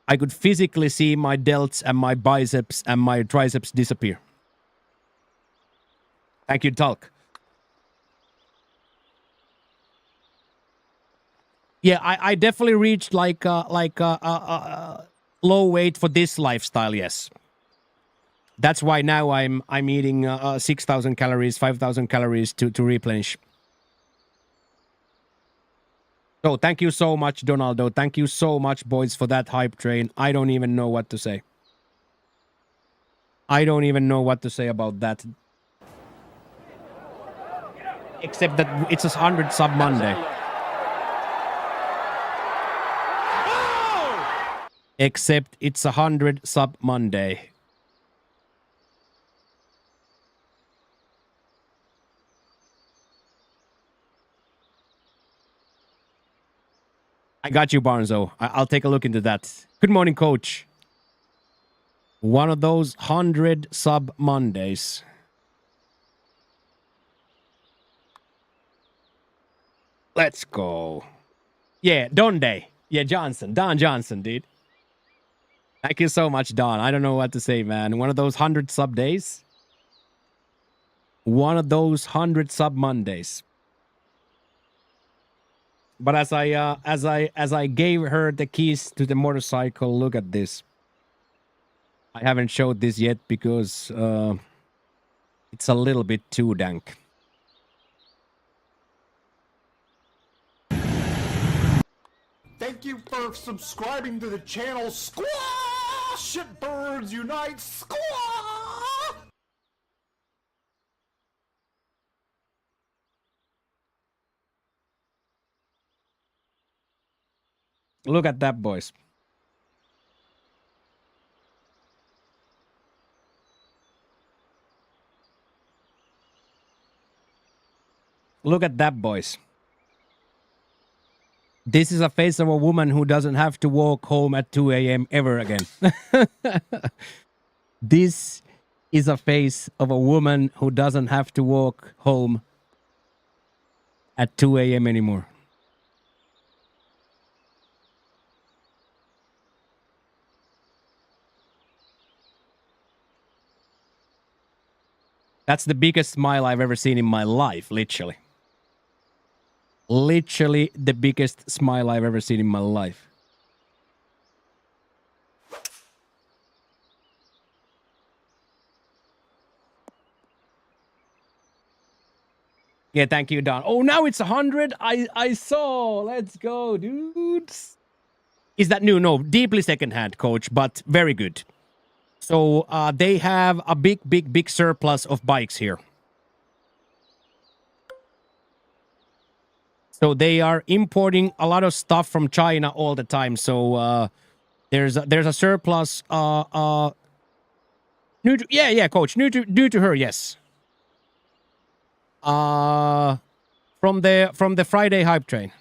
I could physically see my delts and my biceps and my triceps disappear. Thank you, Talk. Yeah, I definitely reached like low weight for this lifestyle. Yes, that's why now I'm eating 6,000 calories, 5,000 calories to replenish. So thank you so much, Donaldo. Thank you so much, boys, for that hype train. I don't even know what to say. I don't even know what to say about that. Except that it's a 100 sub Monday. Except it's 100 sub Monday. I got you, Barnzo. I'll take a look into that. Good morning, coach. One of those 100 sub Mondays. Let's go. Yeah, Don Day. Yeah, Johnson. Don Johnson, dude. Thank you so much, Don. I don't know what to say, man. One of those 100 sub days. One of those 100 sub Mondays. But as I gave her the keys to the motorcycle, look at this. I haven't showed this yet because it's a little bit too dank. Thank you for subscribing to the channel. Squaw! Shitbirds unite! Squaw! Look at that, boys. Look at that, boys. This is a face of a woman who doesn't have to walk home at 2 a.m. ever again. This is a face of a woman who doesn't have to walk home at 2 a.m. anymore. That's the biggest smile I've ever seen in my life, literally. Literally the biggest smile I've ever seen in my life. Yeah, thank you, Don. Oh, now it's 100. I saw. Let's go, dudes. Is that new? No, deeply secondhand, coach, but very good. So they have a big surplus of bikes here. So they are importing a lot of stuff from China all the time. So there's a surplus. New to, yeah, coach. New to her, yes. From the Friday hype train.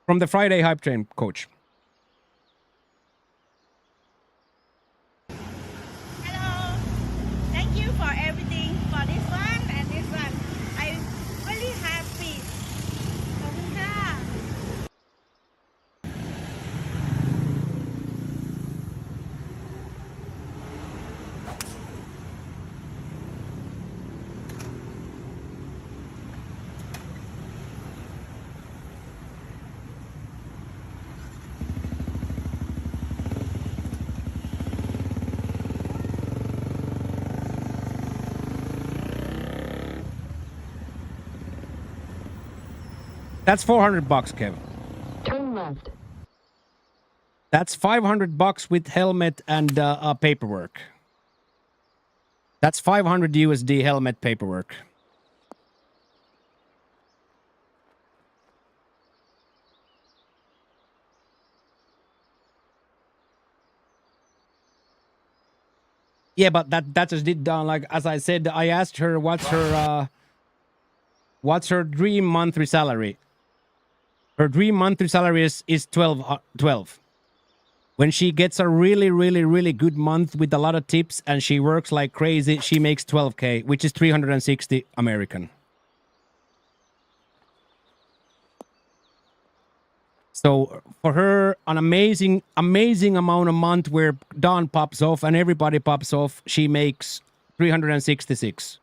From the Friday hype train, coach. Hello. Thank you for everything for this one and this one. I'm really happy. ขอบคุณค่ะ That's $400, Kev. Turn left. That's $500 with helmet and paperwork. That's 500 USD helmet paperwork. Yeah, but that just did down. Like as I said, I asked her what's her dream monthly salary. Her dream monthly salary is 12. When she gets a really good month with a lot of tips and she works like crazy, she makes 12K, which is 360 American. So for her, an amazing amount of month where Don pops off and everybody pops off, she makes 366.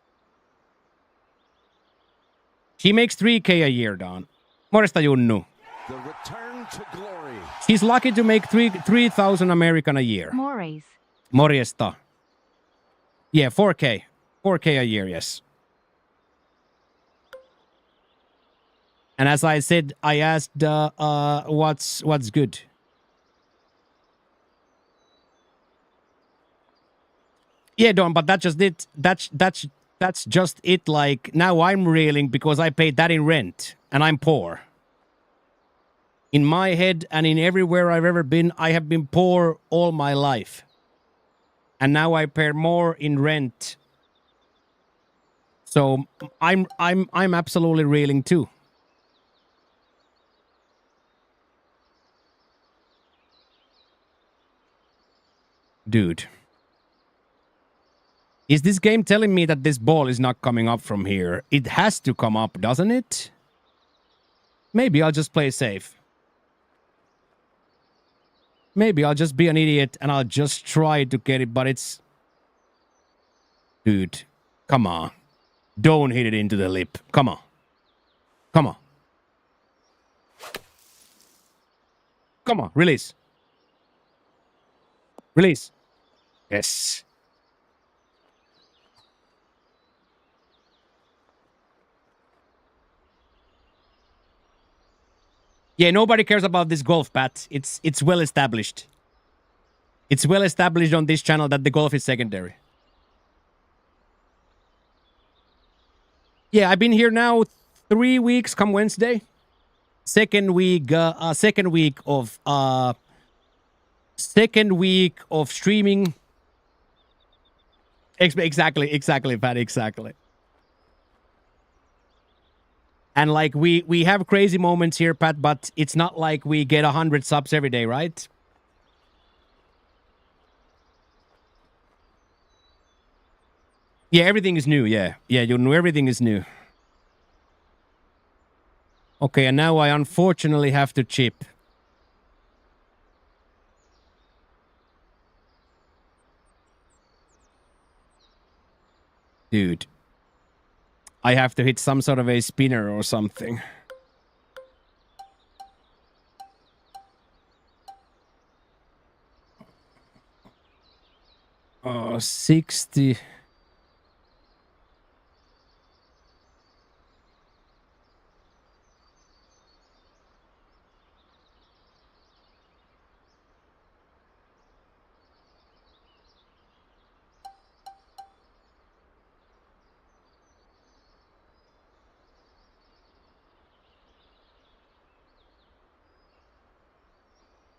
She makes 3K a year, Don. Morjesta, Junnu. The return to glory. She's lucky to make 3,000 American a year. Mores. Morjesta. Yeah, 4K. 4K a year, yes. And as I said, I asked what's good. Yeah, Don, but that just did that's That's just it. Like, now I'm reeling because I paid that in rent and I'm poor. In my head and in everywhere I've ever been, I have been poor all my life. And now I pay more in rent. So I'm absolutely reeling too. Dude. Is this game telling me that this ball is not coming up from here? It has to come up, doesn't it? Maybe I'll just play safe. Maybe I'll just be an idiot and I'll just try to get it, but it's... Dude, come on. Don't hit it into the lip. Come on. Come on. Come on, release. Release. Yes. Yeah, nobody cares about this golf, Pat. It's well established. It's well established on this channel that the golf is secondary. Yeah, I've been here now 3 weeks come Wednesday. Second week of streaming. Exactly, Pat, exactly. And like we have crazy moments here, Pat, but it's not like we get 100 subs every day, right? Yeah, everything is new, yeah. Yeah, you know, everything is new. Okay, and now I unfortunately have to chip. Dude. I have to hit some sort of a spinner or something. Oh, 60.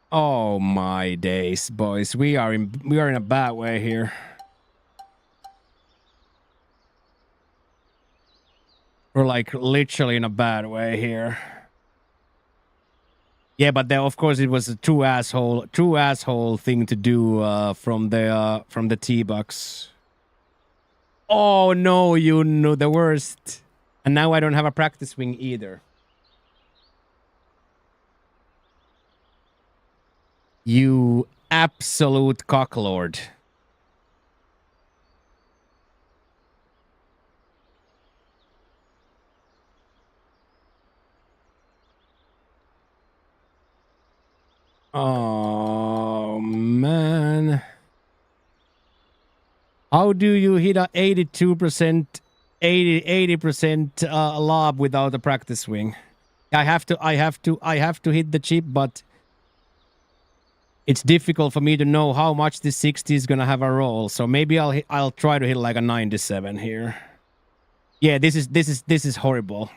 Oh my days, boys. We are in a bad way here. We're like literally in a bad way here. Yeah, but then of course it was a true asshole thing to do from the T-Bucks. Oh no, you know the worst. And now I don't have a practice swing either. You absolute cocklord. Oh, man. How do you hit a 82%, 80% lob without a practice swing? I have to hit the chip, but it's difficult for me to know how much this 60 is gonna have a roll. So maybe I'll try to hit like a 97 here. Yeah, this is horrible.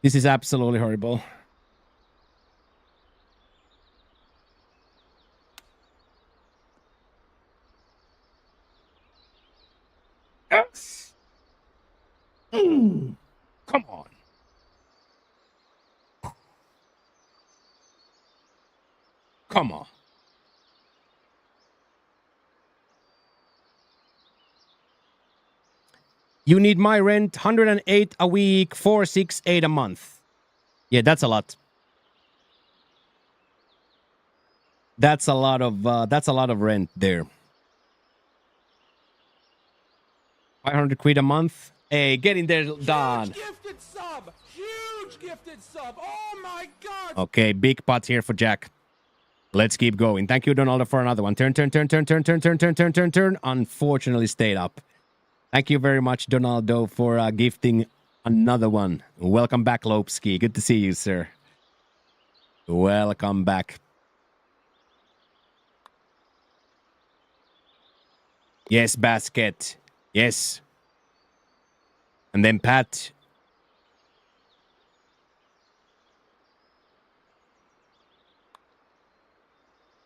This is absolutely horrible. Yes. Come on. Come on. You need my rent, 108 a week, 468 a month. Yeah, that's a lot. That's a lot of rent there. 500 quid a month. Hey, get in there, Don. Huge gifted sub! Huge gifted sub! Oh my god! Okay, big pot here for Jack. Let's keep going. Thank you, Donaldo, for another one. Turn. Unfortunately, stayed up. Thank you very much, Donaldo, for gifting another one. Welcome back, Lopski. Good to see you, sir. Welcome back. Yes, basket. Yes. And then Pat.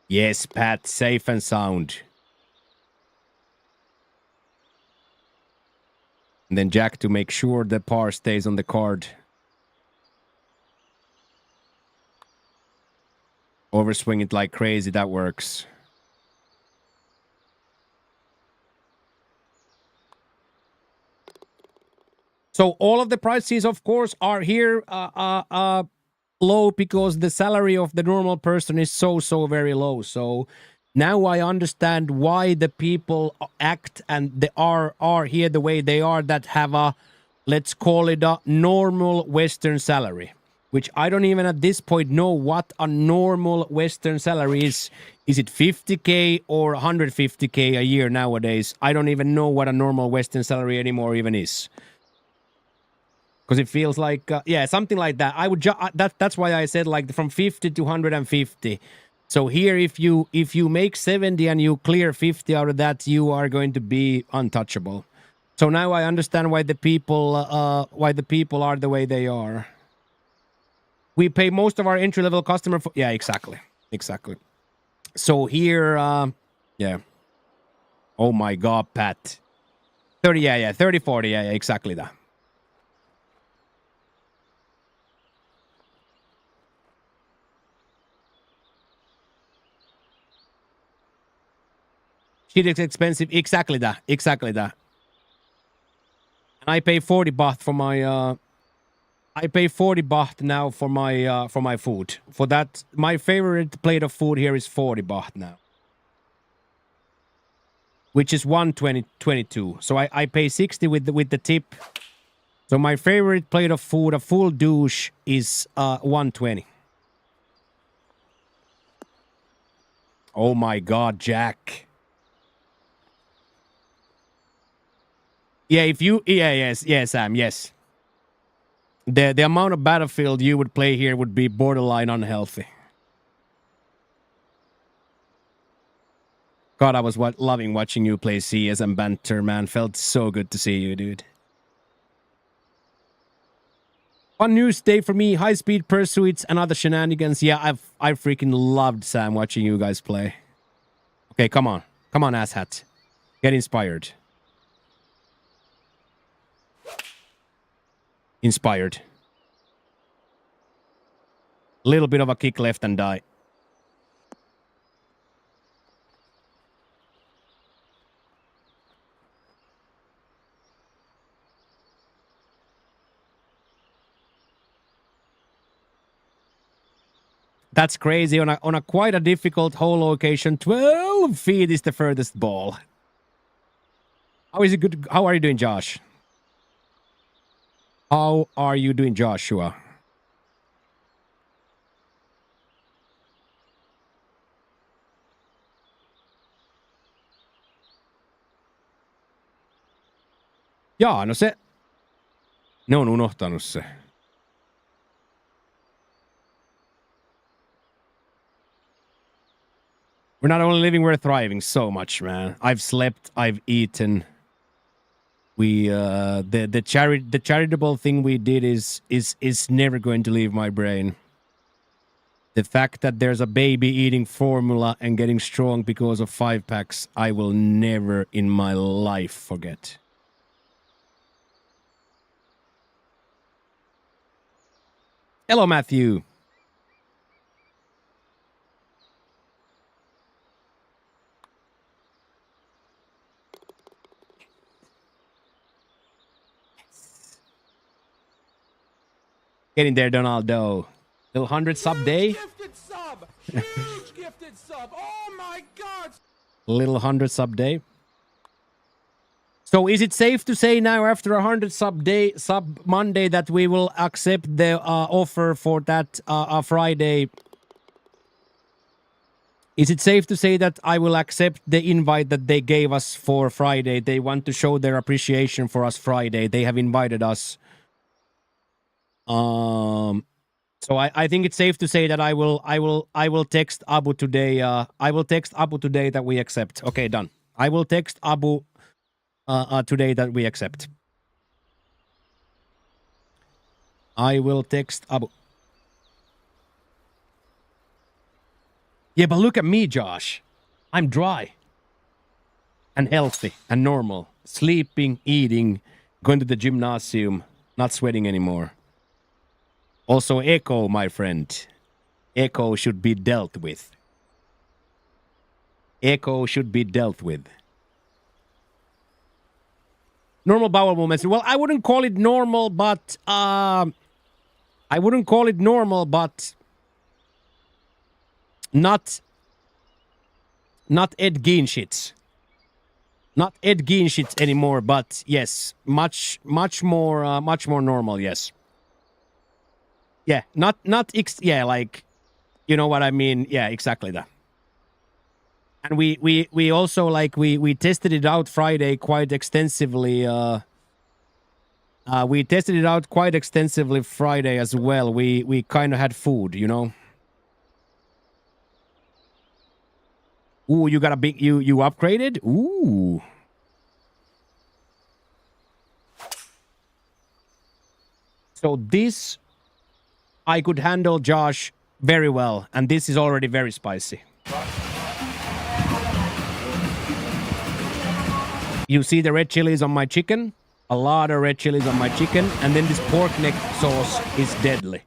Yes, Pat, safe and sound. And then Jack to make sure the par stays on the card. Overswing it like crazy, that works. So all of the prices, of course, are here low because the salary of the normal person is so very low. So now I understand why the people act and they are here the way they are, that have a, let's call it a normal Western salary, which I don't even at this point know what a normal Western salary is. Is it 50K or 150K a year nowadays? I don't even know what a normal Western salary anymore even is. Because it feels like, yeah, something like that. I would that's why I said like from 50 to 150. So here, if you make 70 and you clear 50 out of that, you are going to be untouchable. So now I understand why the people are the way they are. We pay most of our entry level customer for, yeah, exactly. So here, yeah. Oh my God, Pat. 30, yeah, 30, 40, yeah, exactly that. Shit is expensive. Exactly that. And I pay 40 baht for my I pay 40 baht now for my food. For that, my favorite plate of food here is 40 baht now. Which is 122. So I pay 60 with the tip. So my favorite plate of food, a full douche, is 120. Oh my God, Jack. Yeah, yes, Sam, yes. The amount of Battlefield you would play here would be borderline unhealthy. God, I was loving watching you play CS and banter, man. Felt so good to see you, dude. Fun news day for me. High-speed pursuits and other shenanigans. Yeah, I freaking loved, Sam, watching you guys play. Okay, come on. Come on, asshat. Get inspired. Inspired. Little bit of a kick left and die. That's crazy. On a quite a difficult hole location, 12 feet is the furthest ball. How is it good? How are you doing, Josh? How are you doing, Joshua? Jaa, no se... Ne on unohtanut se. We're not only living, we're thriving so much, man. I've slept, I've eaten. We the charitable thing we did is never going to leave my brain. The fact that there's a baby eating formula and getting strong because of 5-packs, I will never in my life forget. Hello, Matthew. Getting there, Donaldo. Little 100 sub day. Gifted sub. Huge gifted sub. Oh my God. Little 100 sub day. So is it safe to say now after 100 sub Monday that we will accept the offer for that Friday? Is it safe to say that I will accept the invite that they gave us for Friday? They want to show their appreciation for us Friday. They have invited us. So I think it's safe to say that I will text Abu today. I will text Abu today that we accept. Okay, done. I will text Abu today that we accept. I will text Abu. Yeah, but look at me, Josh. I'm dry. And healthy and normal. Sleeping, eating, going to the gymnasium, not sweating anymore. Also, echo, my friend. Echo should be dealt with. Echo should be dealt with. Normal bowel movements. Well, I wouldn't call it normal, but not Ed Gein shits. Not Ed Gein shits anymore, but yes, much more normal. Yes. Yeah, yeah, like, you know what I mean? Yeah, exactly that. And we also, like, we tested it out Friday quite extensively. We tested it out quite extensively Friday as well. We kind of had food, you know. Ooh, you got a big, you upgraded? Ooh. So this I could handle, Josh, very well, and this is already very spicy. You see the red chilies on my chicken? A lot of red chilies on my chicken. And then this pork neck sauce is deadly.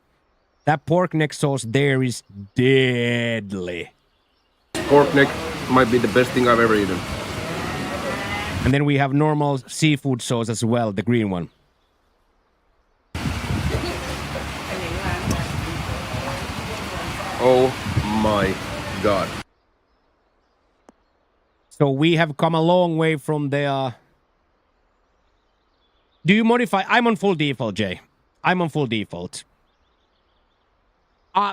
That pork neck sauce there is deadly. Pork neck might be the best thing I've ever eaten. And then we have normal seafood sauce as well, the green one. Oh my god. So we have come a long way from the... Do you modify? I'm on full default, Jay. I'm on full default.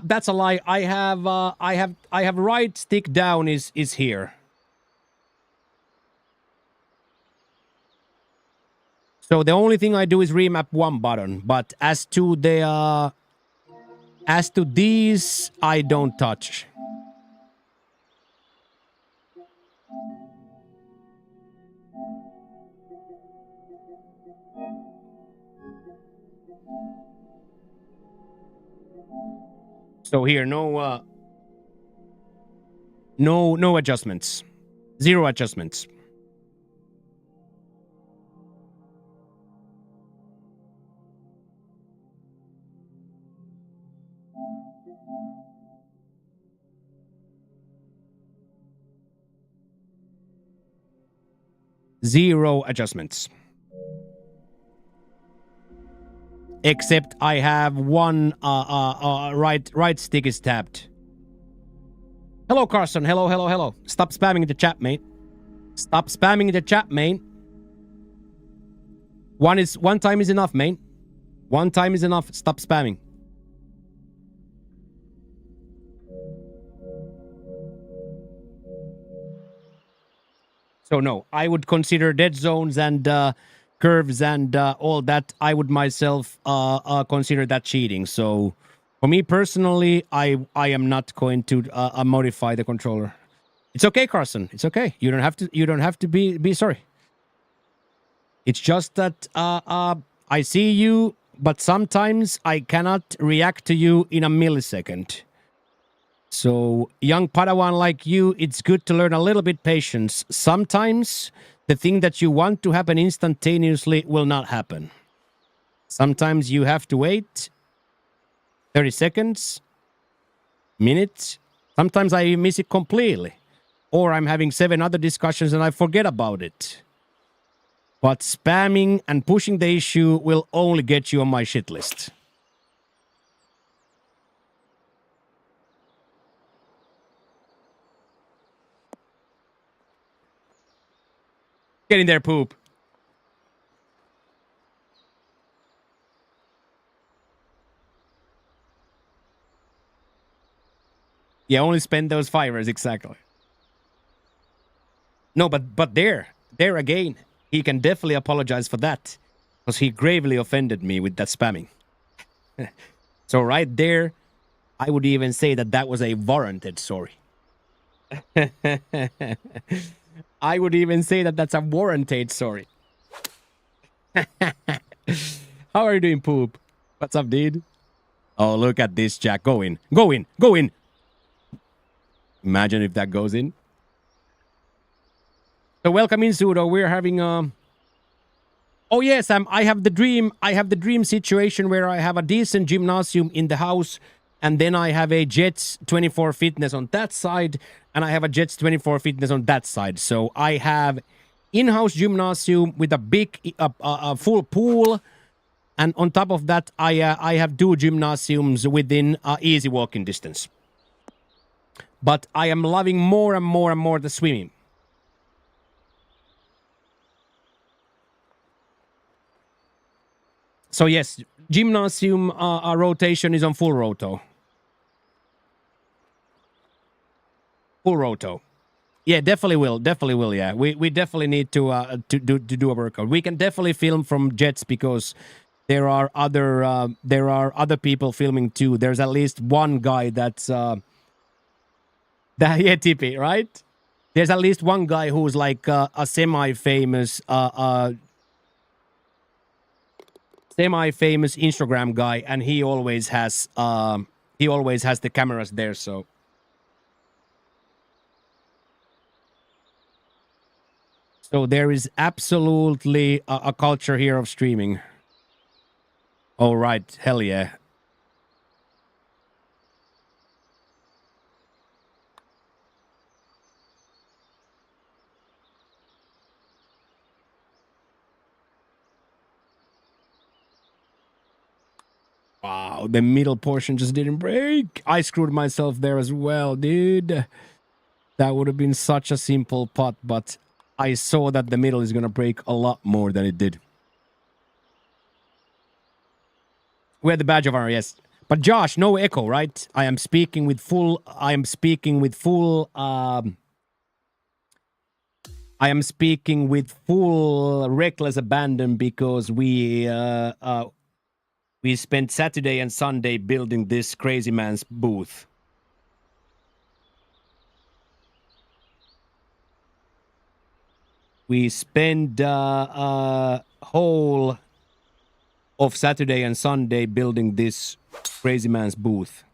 That's a lie. I have right stick down is here. So the only thing I do is remap one button, but as to these, I don't touch. So here, no adjustments. Zero adjustments. Zero adjustments. Except I have one right stick is tapped. Hello, Carson. Hello. Stop spamming the chat, mate. Stop spamming the chat, mate. One time is enough, mate. One time is enough. Stop spamming. So no, I would consider dead zones and curves and all that. I would myself consider that cheating. So for me personally, I am not going to modify the controller. It's okay, Carson. It's okay. You don't have to be sorry. It's just that I see you, but sometimes I cannot react to you in a millisecond. So, young Padawan like you, it's good to learn a little bit patience. Sometimes the thing that you want to happen instantaneously will not happen. Sometimes you have to wait 30 seconds, minutes. Sometimes I miss it completely. Or I'm having 7 other discussions and I forget about it. But spamming and pushing the issue will only get you on my shit list. Get in there, poop. Yeah, only spend those fivers, exactly. No, but there again, he can definitely apologize for that. Because he gravely offended me with that spamming. So right there, I would even say that was a warranted sorry. I would even say that that's a warranted sorry. How are you doing, poop? What's up, dude? Oh, look at this, Jack. Go in. Go in. Go in. Imagine if that goes in. So welcome in, Sudo. We're having Oh yes, I have the dream. I have the dream situation where I have a decent gymnasium in the house, and then I have a Jets 24 Fitness on that side, and I have a Jets 24 Fitness on that side. So I have in-house gymnasium with a big, full pool, and on top of that, I have 2 gymnasiums within easy walking distance. But I am loving more and more and more the swimming. So yes, gymnasium rotation is on full roto. Full roto. Yeah, definitely will. Definitely will. Yeah, we definitely need to do a workout. We can definitely film from jets because there are other people filming too. There's at least one guy that's yeah, TP, right? There's at least one guy who's like a semi-famous Instagram guy, and he always has the cameras there. So there is absolutely a culture here of streaming. All right, hell yeah. Wow, the middle portion just didn't break. I screwed myself there as well, dude. That would have been such a simple putt, but I saw that the middle is going to break a lot more than it did. We had the badge of honor, yes. But Josh, no echo, right? I am speaking with full reckless abandon because we spent Saturday and Sunday building this crazy man's booth. We spent whole of Saturday and Sunday building this crazy man's booth.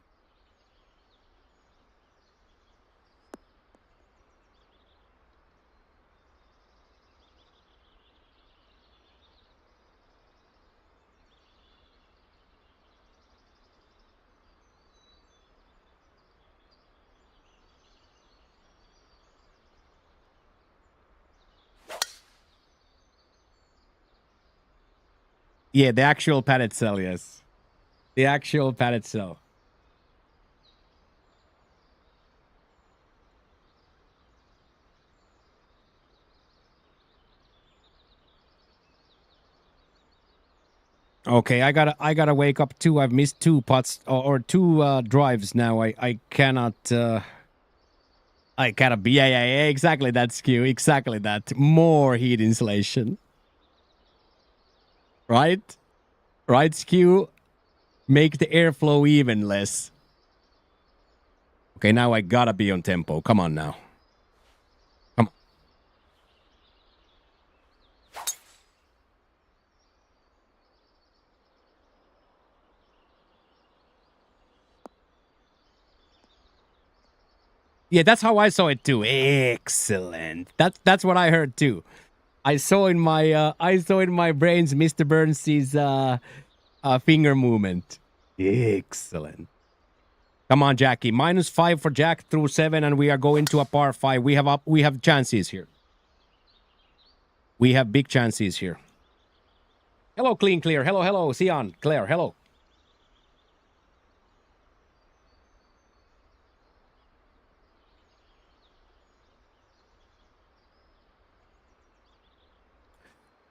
Yeah, the actual pad itself, yes. The actual pad itself. Okay, I gotta wake up too. I've missed 2 putts or 2 drives now. I cannot I gotta be yeah, exactly that, Skew. Exactly that. More heat insulation. Right? Right, Skew? Make the airflow even less. Okay, now I gotta be on tempo. Come on now. Come on. Yeah, that's how I saw it too. Excellent. That's what I heard too. I saw in my brains Mr. Burns' finger movement. Excellent. Come on, Jackie. -5 for Jack through 7, and we are going to a par 5. We have chances here. We have big chances here. Hello, Clean Clear. Hello, Sion. Claire, hello.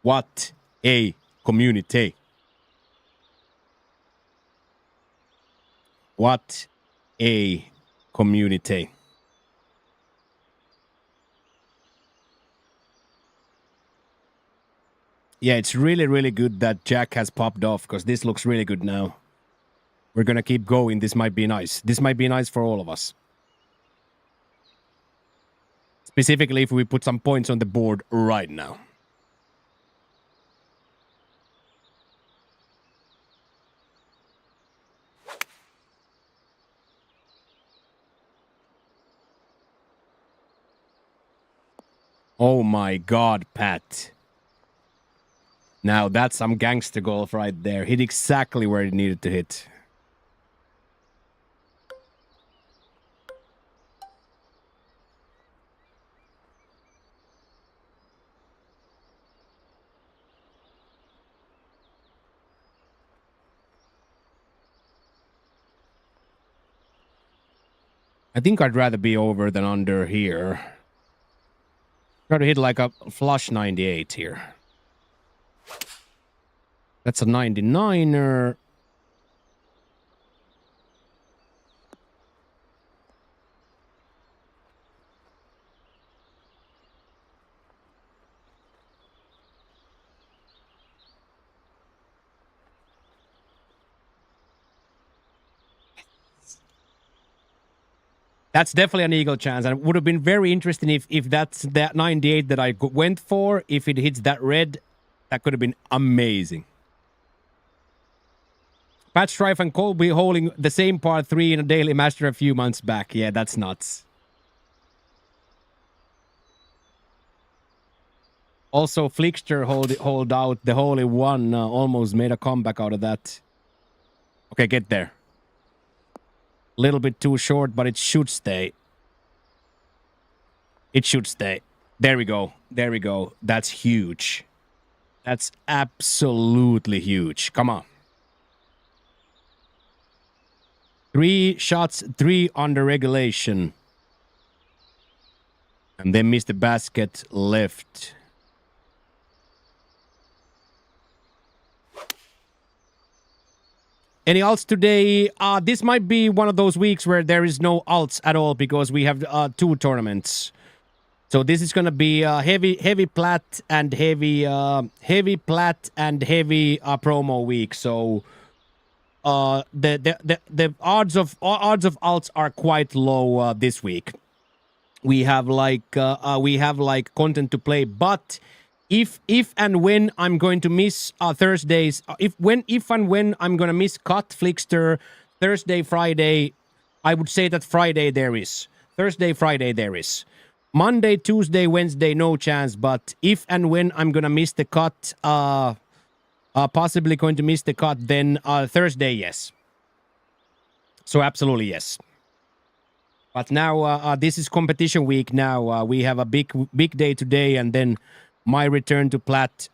What a community. What a community. Yeah, it's really, really good that Jack has popped off because this looks really good now. We're going to keep going. This might be nice. This might be nice for all of us. Specifically if we put some points on the board right now. Oh my God, Pat. Now that's some gangster golf right there. Hit exactly where it needed to hit. I think I'd rather be over than under here. Try to hit like a flush 98 here. That's a 99er. That's definitely an eagle chance. And it would have been very interesting if that's that 98 that I went for. If it hits that red, that could have been amazing. Pat Strife and Colby holding the same par 3 in a daily master a few months back. Yeah, that's nuts. Also, Flickster hold out the holy one. Almost made a comeback out of that. Okay, get there. Little bit too short, but it should stay. It should stay. There we go. There we go. That's huge. That's absolutely huge. Come on. 3 shots, 3 under regulation. And then missed the basket left. Any alts today? This might be one of those weeks where there is no alts at all because we have 2 tournaments. So this is gonna be heavy plat and heavy plat and heavy promo week. So the odds of alts are quite low this week. We have like content to play, but if and when I'm going to miss Thursdays, if and when I'm gonna miss cut Flickster Thursday, Friday, I would say that Friday there is. Thursday, Friday there is. Monday, Tuesday, Wednesday, no chance. But if and when I'm gonna miss the cut, possibly going to miss the cut, then Thursday, yes. So absolutely yes. But now this is competition week. Now we have a big day today, and then my return to plat.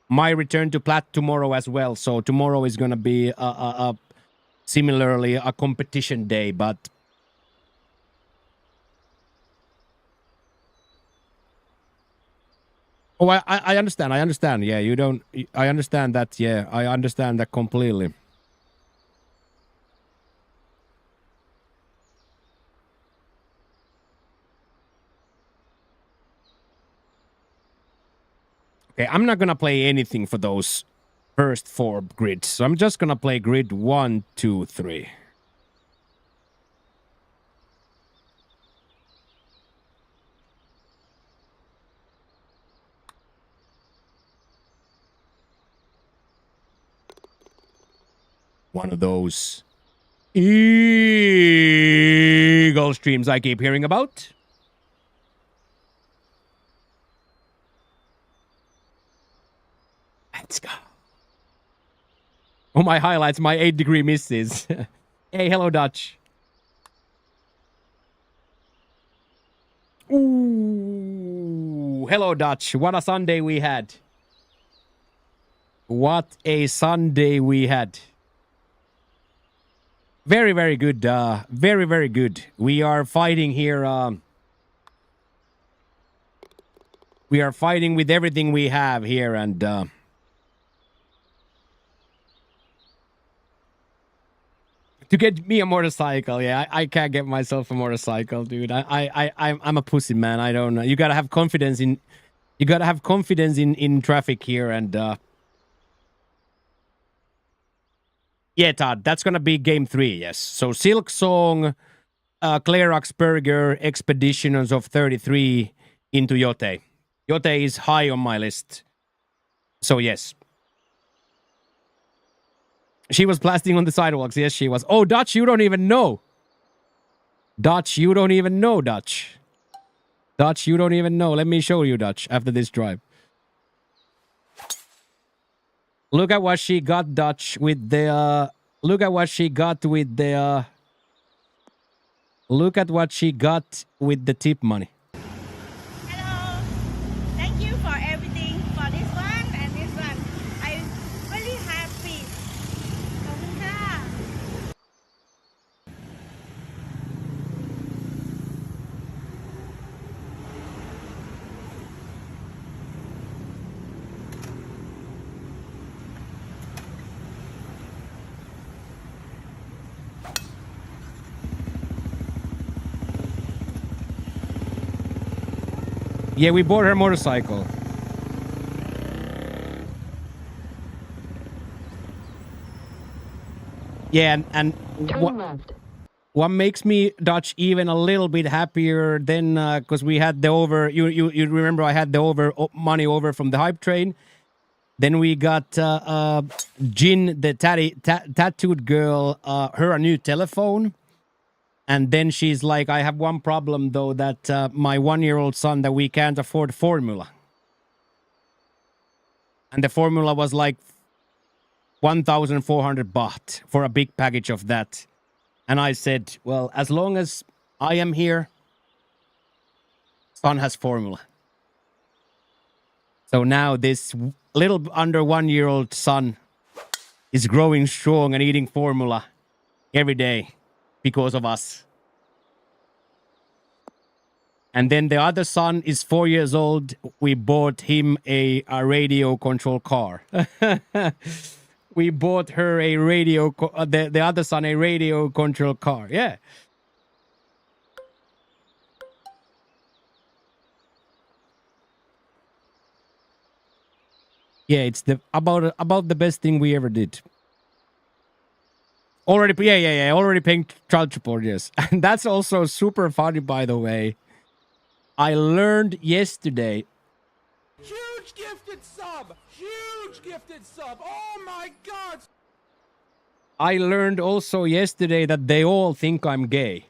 My return to plat tomorrow as well. So tomorrow is gonna be similarly a competition day, but. Oh, I understand. I understand. Yeah, you don't. I understand that. Yeah, I understand that completely. Okay, I'm not gonna play anything for those first 4 grids. So I'm just gonna play grid 1, 2, 3. One of those eagle streams I keep hearing about. Let's go. Oh, my highlights, my 8-degree misses. Hey, hello, Dutch. Ooh, hello, Dutch. What a Sunday we had. What a Sunday we had. Very, very good. Very, very good. We are fighting here. We are fighting with everything we have here, and to get me a motorcycle. Yeah, I can't get myself a motorcycle, dude. I'm a pussy, man. I don't know. You gotta have confidence in. You gotta have confidence in traffic here, and. Yeah, Todd, that's gonna be game 3, yes. So Silk Song, Clarax Burger, Expeditions of 33 into Yote. Yote is high on my list. So yes. She was blasting on the sidewalks. Yes, she was. Oh, Dutch, you don't even know. Dutch, you don't even know Dutch. Dutch, you don't even know. Let me show you Dutch after this drive. Look at what she got, Dutch, with the look at what she got with the look at what she got with the tip money. Hello. Thank you for everything for this one and this one. I'm really happy. ขอบคุณค่ะ Yeah, we bought her motorcycle. Yeah, and Turn left. what makes me, Dutch, even a little bit happier than because we had the over. You remember I had the money over from the hype train. Then we got Jin, the tattooed girl, her a new telephone. And then she's like, I have one problem, though, that my 1-year-old son, that we can't afford formula. And the formula was like 1,400 baht for a big package of that. And I said, well, as long as I am here, son has formula. So now this little under 1-year-old son is growing strong and eating formula every day because of us. And then the other son is 4 years old. We bought him a radio control car. We bought her a the other son a radio control car. Yeah. Yeah, it's about the best thing we ever did. Already, yeah. Already paying child support, yes. And that's also super funny, by the way. I learned yesterday. Huge gifted sub! Huge gifted sub! Oh my god! I learned also yesterday that they all think I'm gay.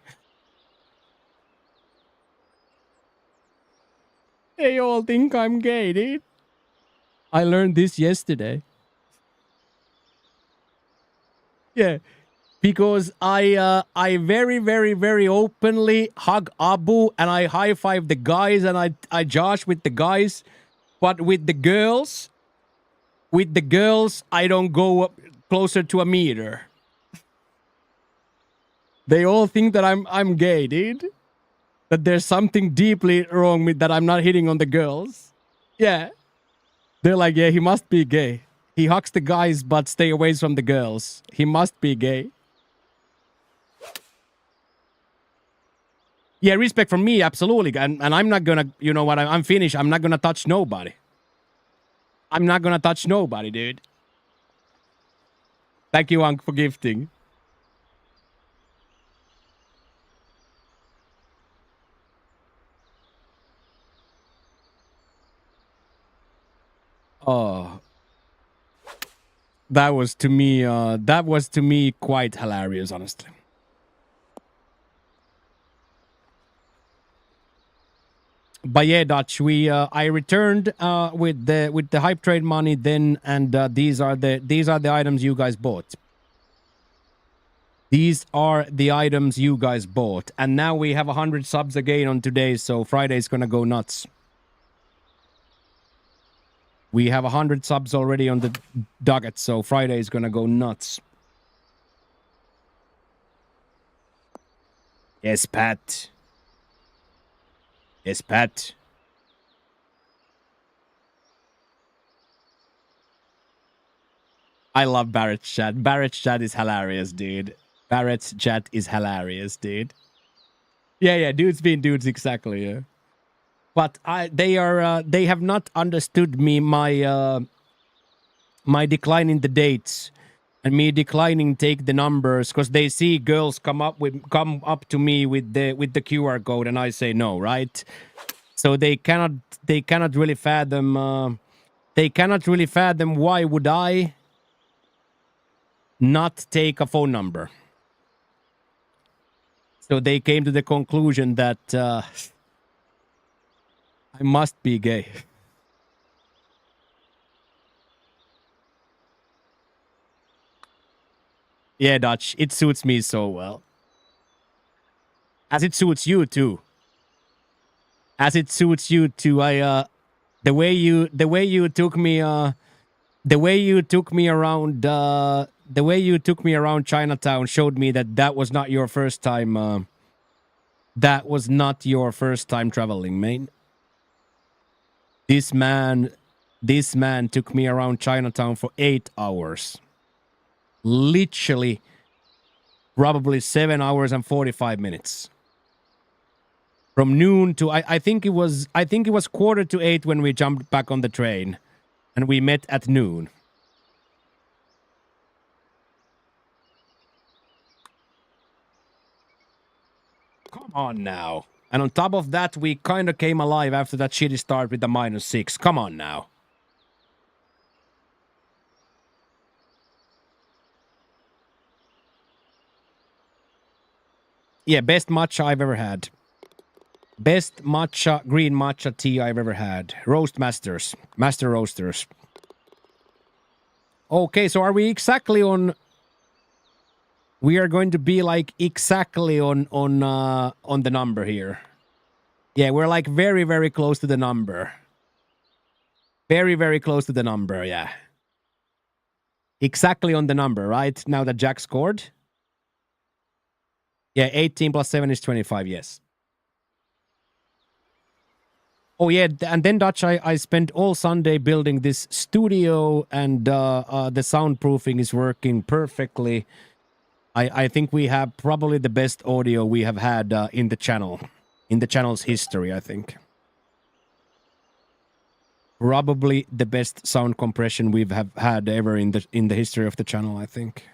They all think I'm gay, dude. I learned this yesterday. Yeah. Because I very, very, very openly hug Abu and I high five the guys and I josh with the guys, but with the girls, I don't go up closer to a meter. They all think that I'm gay, dude. That there's something deeply wrong with that I'm not hitting on the girls. Yeah. They're like, yeah, he must be gay. He hugs the guys but stay away from the girls. He must be gay. Yeah, respect from me, absolutely. And I'm not gonna, you know what, I'm finished. I'm not gonna touch nobody. I'm not gonna touch nobody, dude. Thank you, Unc, for gifting. Oh. That was to me quite hilarious, honestly. But yeah, Dutch, I returned with the hype trade money then, and these are the items you guys bought. These are the items you guys bought, and now we have 100 subs again on today, so Friday's gonna go nuts. We have 100 subs already on the docket, so Friday's gonna go nuts. Yes, Pat. Yes, Pat. I love Barrett's chat. Barrett's chat is hilarious, dude. Barrett's chat is hilarious, dude. Yeah, dudes being dudes, exactly, yeah. But they have not understood me, my decline in the dates and me declining take the numbers, because they see girls come up to me with the QR code and I say no, right? So they cannot really fathom why would I not take a phone number. So they came to the conclusion that I must be gay. Yeah, Dutch, it suits me so well. As it suits you too. As it suits you too. The way you took me around Chinatown showed me that that was not your first time traveling, man. This man took me around Chinatown for 8 hours. Literally probably 7 hours and 45 minutes. From noon to I think it was 7:45 when we jumped back on the train, and we met at noon. Come on now. And on top of that, we kind of came alive after that shitty start with the -6. Come on now. Yeah, best matcha I've ever had. Best matcha, green matcha tea I've ever had. Roast Masters. Master Roasters. Okay, so are we exactly on... We are going to be like exactly on the number here. Yeah, we're like very, very close to the number. Very, very close to the number, yeah. Exactly on the number, right? Now that Jack scored. Yeah, 18 plus 7 is 25, yes. Oh, yeah, and then, Dutch, I spent all Sunday building this studio, and the soundproofing is working perfectly. I think we have probably the best audio we have had in the channel's history, I think. Probably the best sound compression we've had ever in the history of the channel, I think.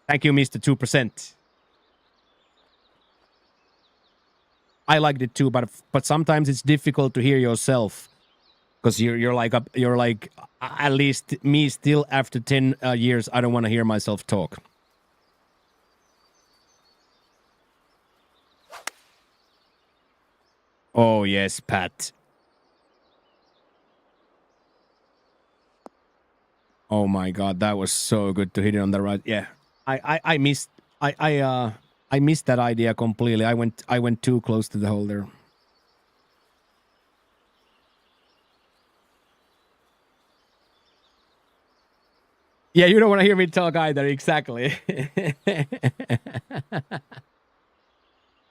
Thank you, Mr. 2%. I liked it too, but sometimes it's difficult to hear yourself because you're like at least me still after 10 years. I don't want to hear myself talk. Oh yes, Pat. Oh my God, that was so good to hit it on the right. Yeah, I missed that idea completely. I went too close to the hole there. Yeah, you don't want to hear me talk either. Exactly.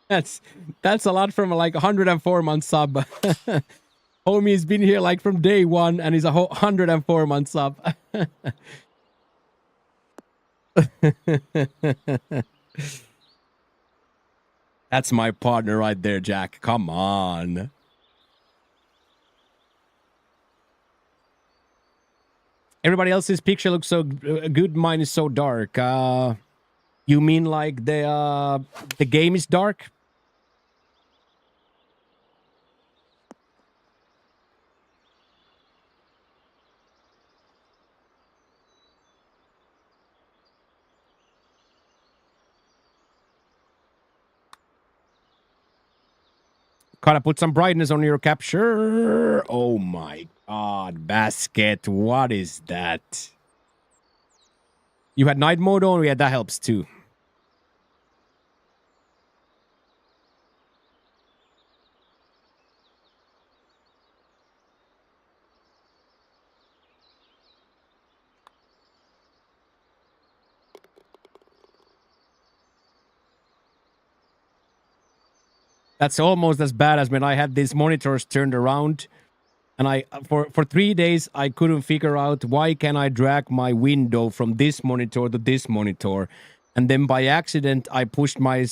That's a lot from like 104-month sub. Homie's been here like from day one, and he's a 104-month sub. That's my partner right there, Jack. Come on. Everybody else's picture looks so good. Mine is so dark. You mean like the game is dark? Gotta put some brightness on your capture. Oh my God, basket. What is that? You had night mode on? Yeah, that helps too. That's almost as bad as when I had these monitors turned around, and I for 3 days I couldn't figure out why can I drag my window from this monitor to this monitor, and then by accident I pushed my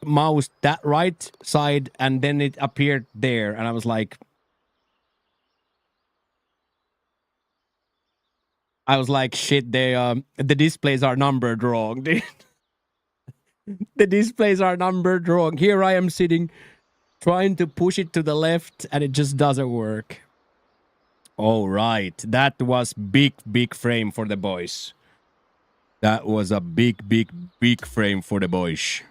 mouse that right side, and then it appeared there, and I was like, shit, the displays are numbered wrong, dude. The displays are numbered wrong. Here I am sitting Trying to push it to the left and it just doesn't work. All right. That was big frame for the boys. That was a big frame for the boys.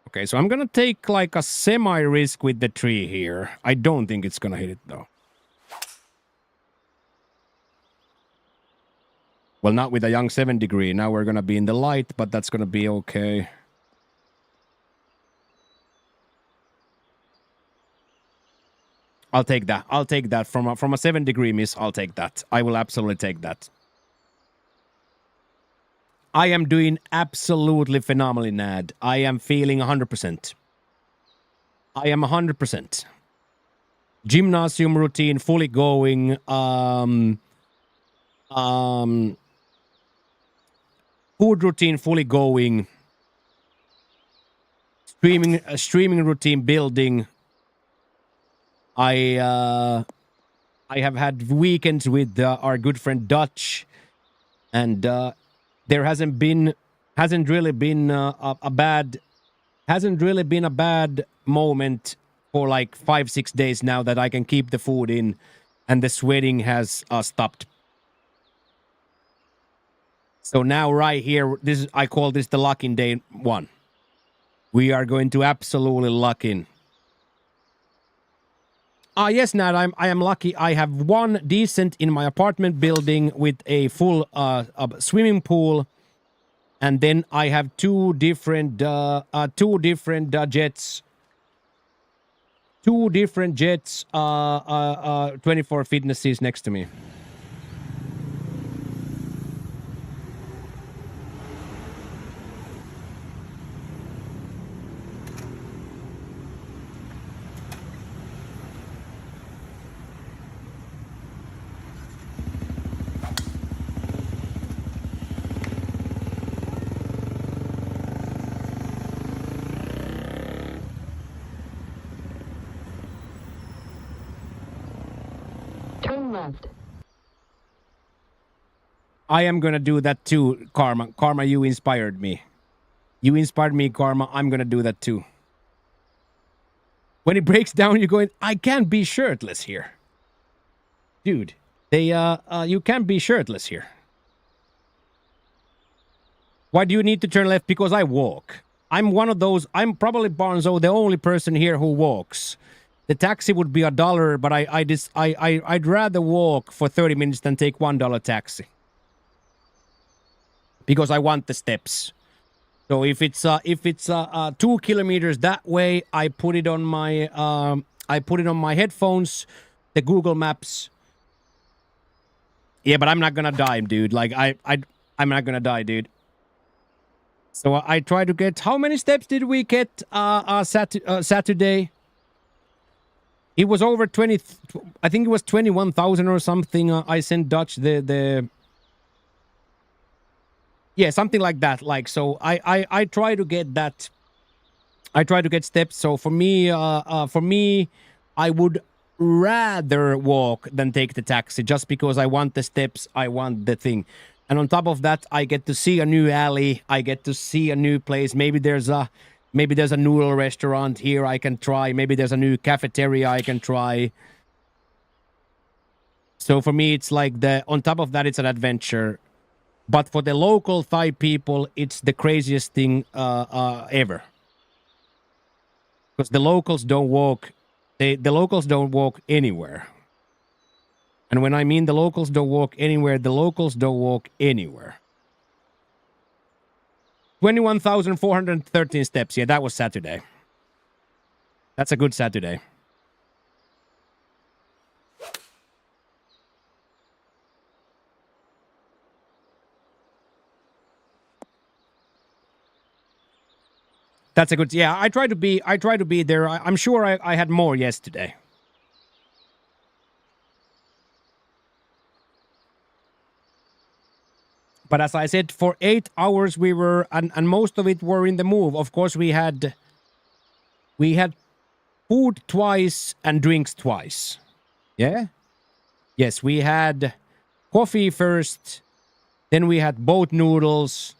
Okay, so I'm gonna take like a semi-risk with the tree here. I don't think it's gonna hit it though. Well, not with a young 7 degree. Now we're gonna be in the light, but that's gonna be okay. I'll take that. I'll take that from a 7 degree miss. I'll take that. I will absolutely take that. I am doing absolutely phenomenally, Nad. I am feeling 100%. I am 100%. Gymnasium routine fully going. Food routine fully going. Streaming routine building. I have had weekends with our good friend Dutch, and there hasn't really been a bad moment for like 5-6 days now that I can keep the food in, and the sweating has stopped. So now right here, I call this the lock in day 1. We are going to absolutely lock in. Yes, Nat, I am lucky. I have one decent in my apartment building with a full swimming pool, and then I have two different jets. 24 fitnesses next to me. Left. I am gonna do that too, Karma. Karma, you inspired me. You inspired me, Karma. I'm gonna do that too. When it breaks down, you're going, I can't be shirtless here. Dude, you can't be shirtless here. Why do you need to turn left? Because I walk. I'm one of those, I'm probably, Barnzo, the only person here who walks. The taxi would be $1, but I'd rather walk for 30 minutes than take $1 taxi. Because I want the steps. So if it's 2 kilometers that way, I put it on my headphones, the Google Maps. Yeah, but I'm not gonna die, dude. Like I'm not gonna die, dude. So I try to get, how many steps did we get Saturday? It was over 20, I think it was 21,000 or something. I sent Dutch the yeah, something like that. Like, so I try to get that. I try to get steps. So for me, I would rather walk than take the taxi, just because I want the steps. I want the thing. And on top of that, I get to see a new alley. I get to see a new place. Maybe there's a noodle restaurant here I can try. Maybe there's a new cafeteria I can try. So for me, it's like on top of that, it's an adventure. But for the local Thai people, it's the craziest thing ever. Because the locals don't walk. The locals don't walk anywhere. And when I mean the locals don't walk anywhere, the locals don't walk anywhere. 21,413 steps. Yeah, that was Saturday. That's a good Saturday. That's a good, yeah, I try to be there. I'm sure I had more yesterday. But as I said, for 8 hours we were, and most of it were in the move. Of course, we had food twice and drinks twice. Yeah? Yes, we had coffee first, then we had boat noodles,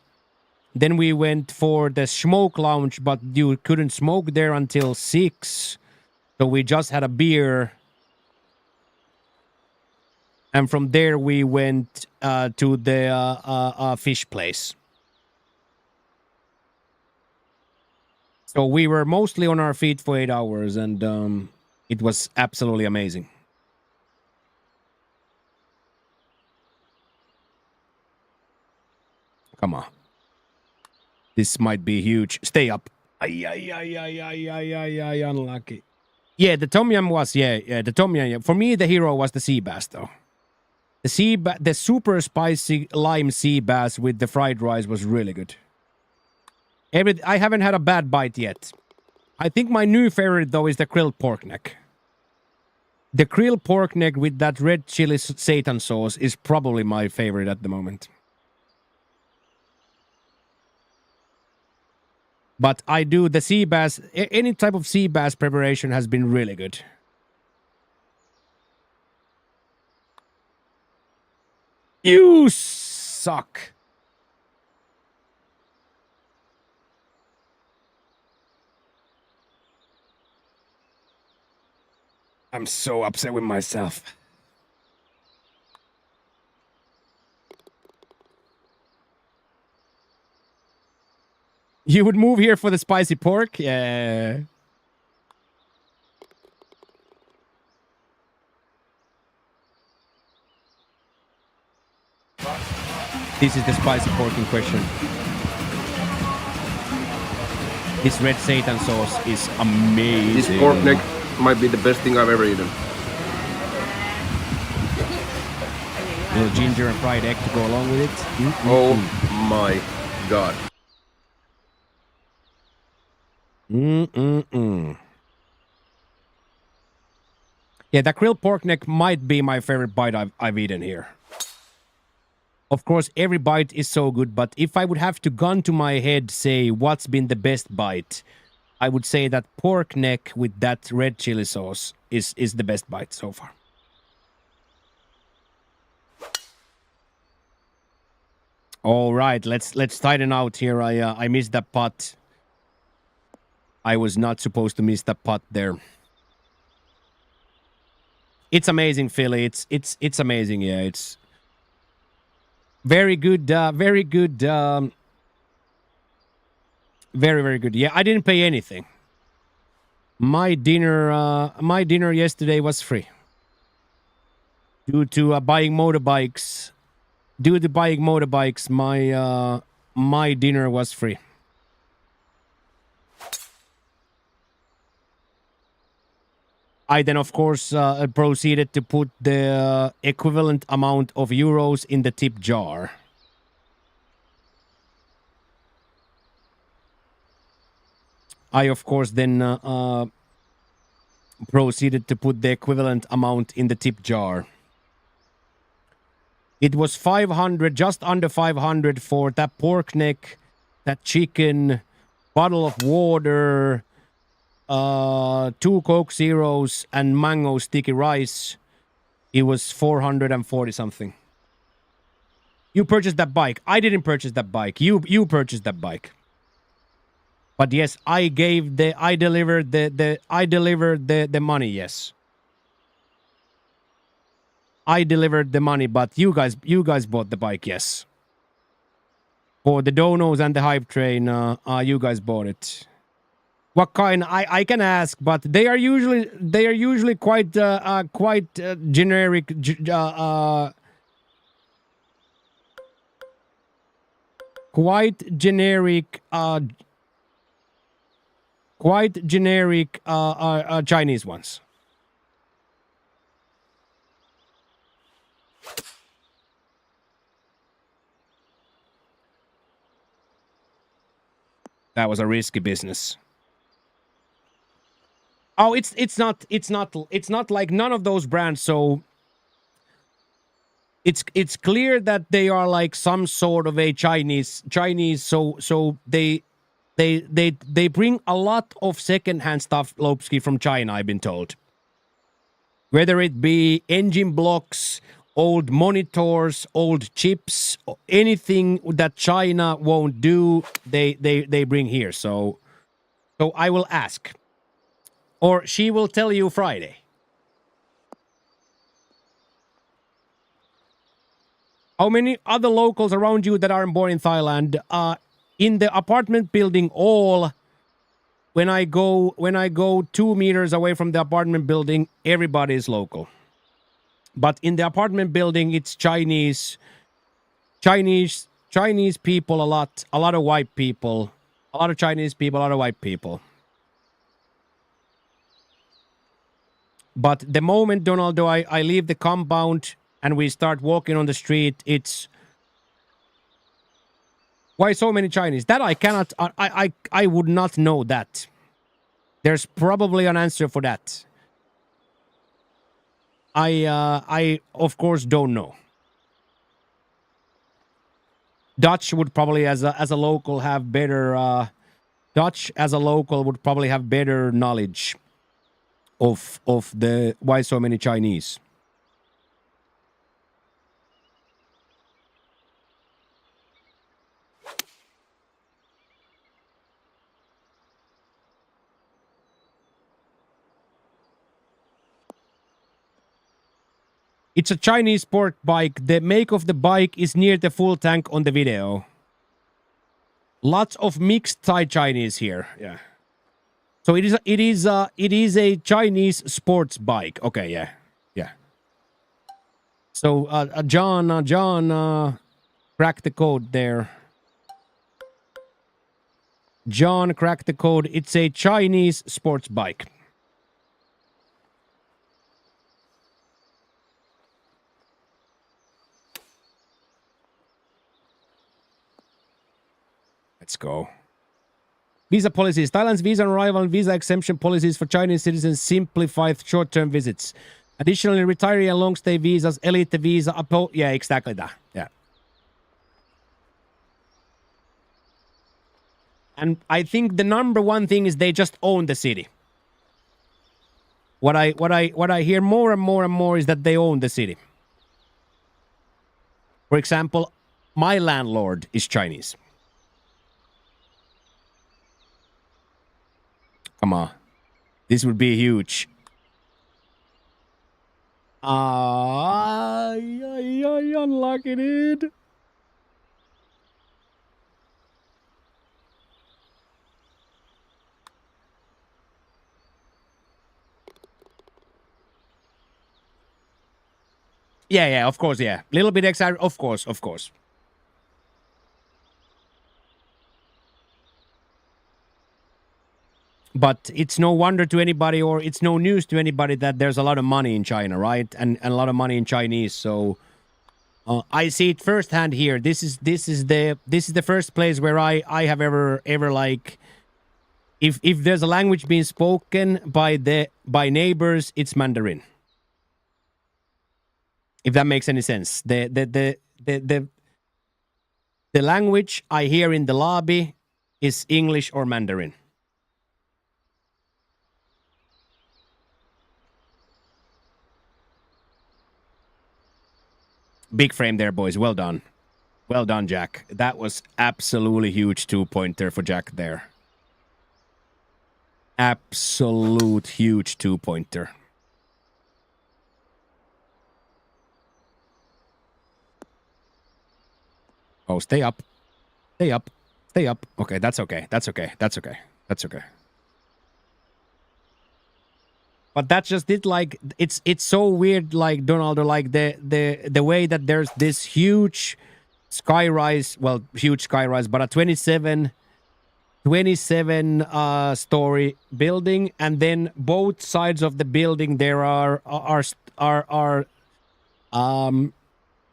then we went for the smoke lounge, but you couldn't smoke there until 6, so we just had a beer. And from there we went to the fish place. So we were mostly on our feet for 8 hours, and it was absolutely amazing. Come on. This might be huge. Stay up. Unlucky. Yeah, the tom yum was, the tom yum. For me, the hero was the sea bass, though. The super spicy lime sea bass with the fried rice was really good. I haven't had a bad bite yet. I think my new favorite, though, is the grilled pork neck. The grilled pork neck with that red chili seitan sauce is probably my favorite at the moment. But I do the sea bass, any type of sea bass preparation has been really good. You suck. I'm so upset with myself. You would move here for the spicy pork? Yeah. This is the spicy pork in question. This red seitan sauce is amazing. This pork neck might be the best thing I've ever eaten. A little ginger and fried egg to go along with it. Oh my god. Yeah, that grilled pork neck might be my favorite bite I've eaten here. Of course, every bite is so good, but if I would have to gun to my head say what's been the best bite, I would say that pork neck with that red chili sauce is the best bite so far. All right, let's tighten out here. I missed that putt. I was not supposed to miss that putt there. It's amazing, Philly. It's amazing. Yeah, it's very good. Very good. Very good. Yeah, I didn't pay anything. My dinner yesterday was free. Due to buying motorbikes, my dinner was free. I then, of course, proceeded to put the equivalent amount of euros in the tip jar. I, of course, then proceeded to put the equivalent amount in the tip jar. It was 500, just under 500 for that pork neck, that chicken, bottle of water, 2 Coke Zeros, and mango sticky rice. It was 440 something. You purchased that bike. I didn't purchase that bike. You purchased that bike. But yes, I delivered the money, yes. I delivered the money, but you guys bought the bike, yes. For the donos and the hype train, you guys bought it. What kind? I can ask, but they are usually quite generic. Quite generic Chinese ones. That was a risky business. Oh, it's not like none of those brands. So it's clear that they are like some sort of a Chinese. So they bring a lot of secondhand stuff, Lopsky, from China. I've been told. Whether it be engine blocks old monitors, old chips, anything that China won't do, they bring here. So I will ask. Or she will tell you Friday. How many other locals around you that aren't born in Thailand? In the apartment building, all when I go 2 meters away from the apartment building, everybody is local. But in the apartment building, it's Chinese people a lot of white people, a lot of Chinese people, a lot of white people. But the moment, Donaldo, I leave the compound and we start walking on the street, it's why so many Chinese? That I cannot, I would not know that. There's probably an answer for that. I of course don't know. Dutch would probably, as a local, have better. Dutch as a local would probably have better knowledge of the why so many Chinese. It's a Chinese sport bike. The make of the bike is near the full tank on the video. Lots of mixed Thai Chinese here. Yeah. So it is a Chinese sports bike. Okay, yeah. So John cracked the code there. John cracked the code. It's a Chinese sports bike. Let's go. Visa policies. Thailand's visa arrival and visa exemption policies for Chinese citizens simplify short-term visits. Additionally, retiree and long-stay visas, elite visa, yeah, exactly that. Yeah. And I think the number one thing is they just own the city. What I hear more and more is that they own the city. For example, my landlord is Chinese. Come on. This would be huge. Unlucky, dude. Yeah, of course, yeah. Little bit excited, of course. But it's no wonder to anybody, or it's no news to anybody, that there's a lot of money in China, right? And a lot of money in Chinese. So I see it firsthand here. This is the first place where I have ever like, if there's a language being spoken by neighbors, it's Mandarin. If that makes any sense. The language I hear in the lobby is English or Mandarin. Big frame there, boys. Well done. Well done, Jack. That was absolutely huge 2-pointer for Jack there. Absolute huge 2-pointer. Oh, stay up. Stay up. Stay up. Okay, that's okay. That's okay. That's okay. That's okay. But that's just it. Like, it's so weird, like, Donaldo, like the way that there's this huge skyrise, well, huge skyrise, but a 27 story building, and then both sides of the building there are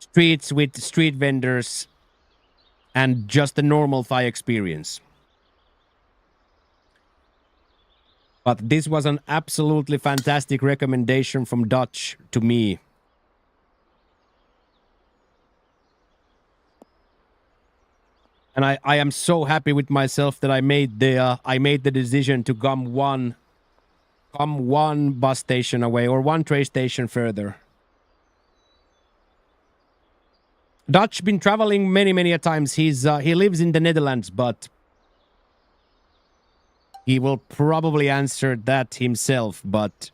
streets with street vendors and just the normal Thai experience. But this was an absolutely fantastic recommendation from Dutch to me. And I am so happy with myself that I made the decision to come one bus station away, or one train station further. Dutch been traveling many a times. He lives in the Netherlands, but he will probably answer that himself. But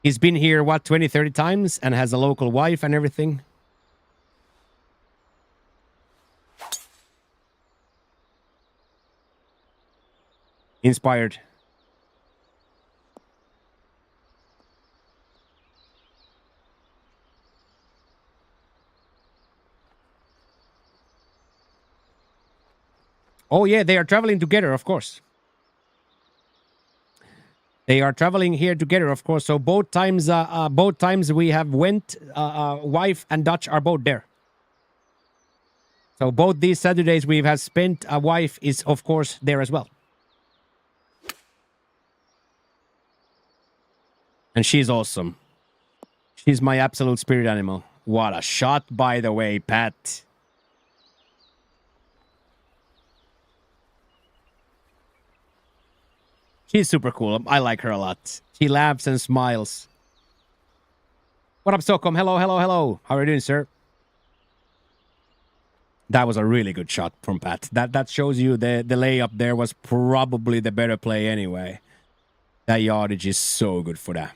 he's been here, what, 20, 30 times and has a local wife and everything. Inspired. Oh yeah, they are traveling together, of course. They are traveling here together, of course. So both times we have went, wife and Dutch are both there. So both these Saturdays we have spent, a wife is of course there as well. And she's awesome. She's my absolute spirit animal. What a shot, by the way, Pat. She's super cool. I like her a lot. She laughs and smiles. What up, Stockholm? Hello, hello, hello. How are you doing, sir? That was a really good shot from Pat. That shows you the layup there was probably the better play anyway. That yardage is so good for that.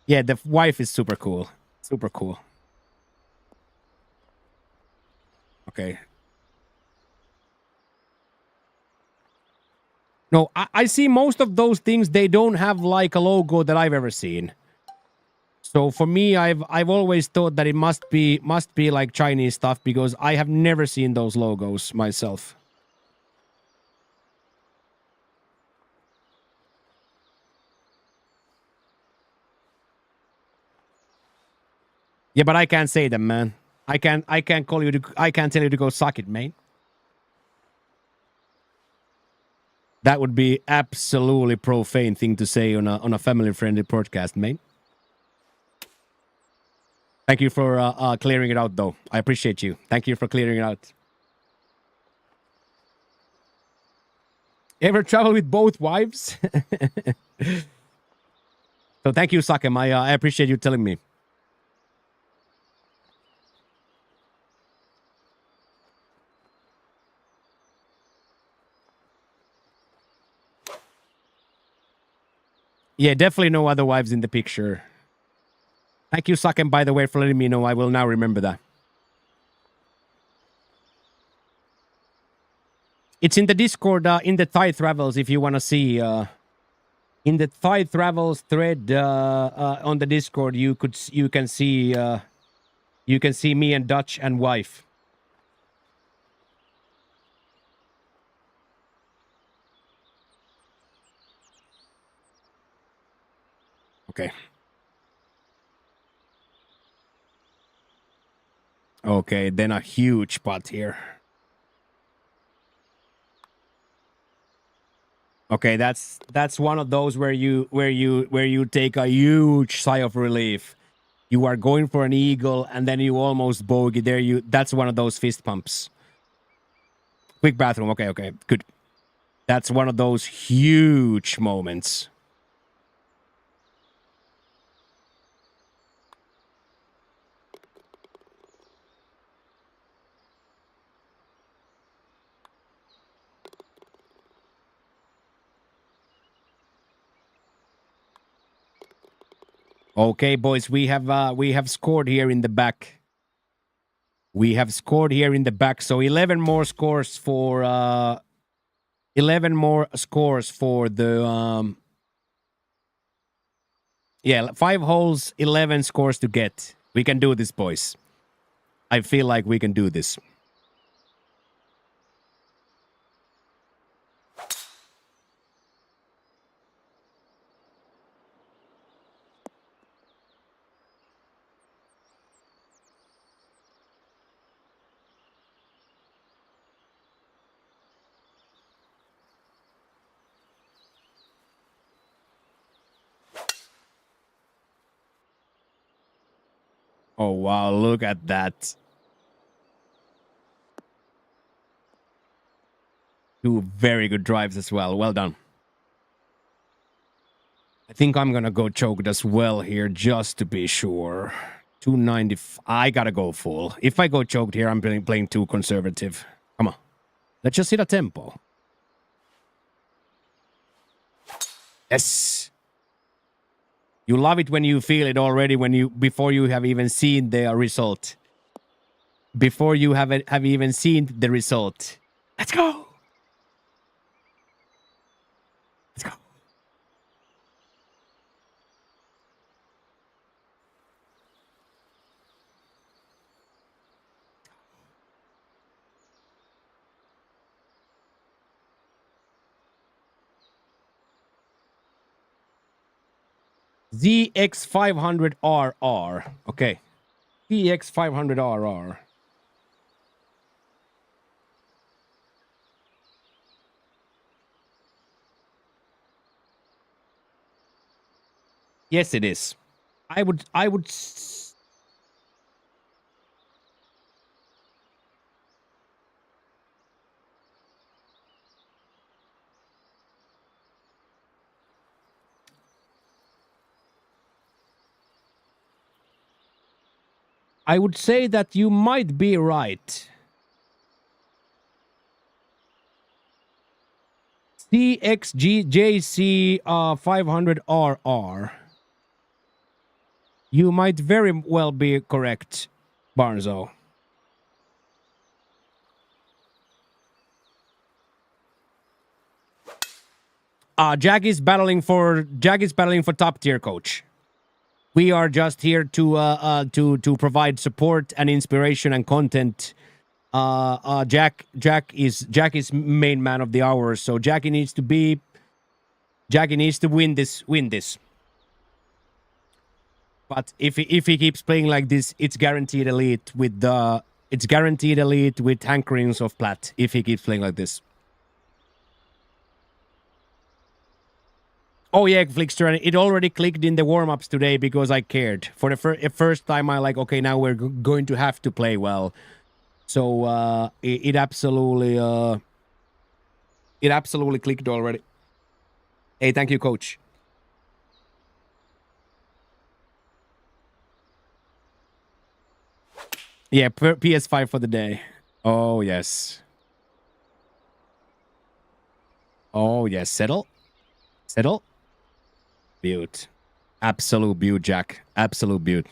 Yeah, the wife is super cool. Super cool. Okay. No, I see most of those things, they don't have like a logo that I've ever seen. So for me, I've always thought that it must be like Chinese stuff because I have never seen those logos myself. Yeah, but I can't say them, man. I can't tell you to go suck it, mate. That would be absolutely profane thing to say on a family-friendly podcast, mate. Thank you for clearing it out, though. I appreciate you. Thank you for clearing it out. Ever travel with both wives? So thank you, Sakem. I appreciate you telling me. Yeah, definitely no other wives in the picture. Thank you, Sakem, by the way, for letting me know. I will now remember that. It's in the Discord, in the Thai Travels, if you want to see. In the Thai Travels thread on the Discord, you can see me and Dutch and wife. Okay. Okay, then a huge putt here. Okay, that's one of those where you take a huge sigh of relief. You are going for an eagle and then you almost bogey there. That's one of those fist pumps. Quick bathroom. Okay, good. That's one of those huge moments. Okay, boys, we have scored here in the back. We have scored here in the back. So 11 more scores for the 5 holes, 11 scores to get. We can do this, boys. I feel like we can do this. Oh, wow, look at that. 2 very good drives as well. Well done. I think I'm gonna go choked as well here, just to be sure. 290. I gotta go full. If I go choked here, I'm playing too conservative. Come on. Let's just hit a tempo. Yes. You love it when you feel it already before you have even seen the result. Before you have even seen the result. Let's go. Let's go. ZX500RR. Okay. ZX500RR. Yes, it is. I would say that you might be right. CXGJC 500RR. You might very well be correct, Barnzo. Jack is battling for top tier, coach. We are just here to provide support and inspiration and content. Jack is main man of the hour, so Jackie needs to win this. But if he keeps playing like this, it's guaranteed elite with hankerings of plat. If he keeps playing like this. Oh yeah, Flickster, it already clicked in the warm-ups today because I cared. For the first time, I like, okay, now we're going to have to play well. So it absolutely clicked already. Hey, thank you, coach. Yeah, PS5 for the day. Oh yes. Oh yes, settle. Beaut. Absolute beaut, Jack. Absolute beaut.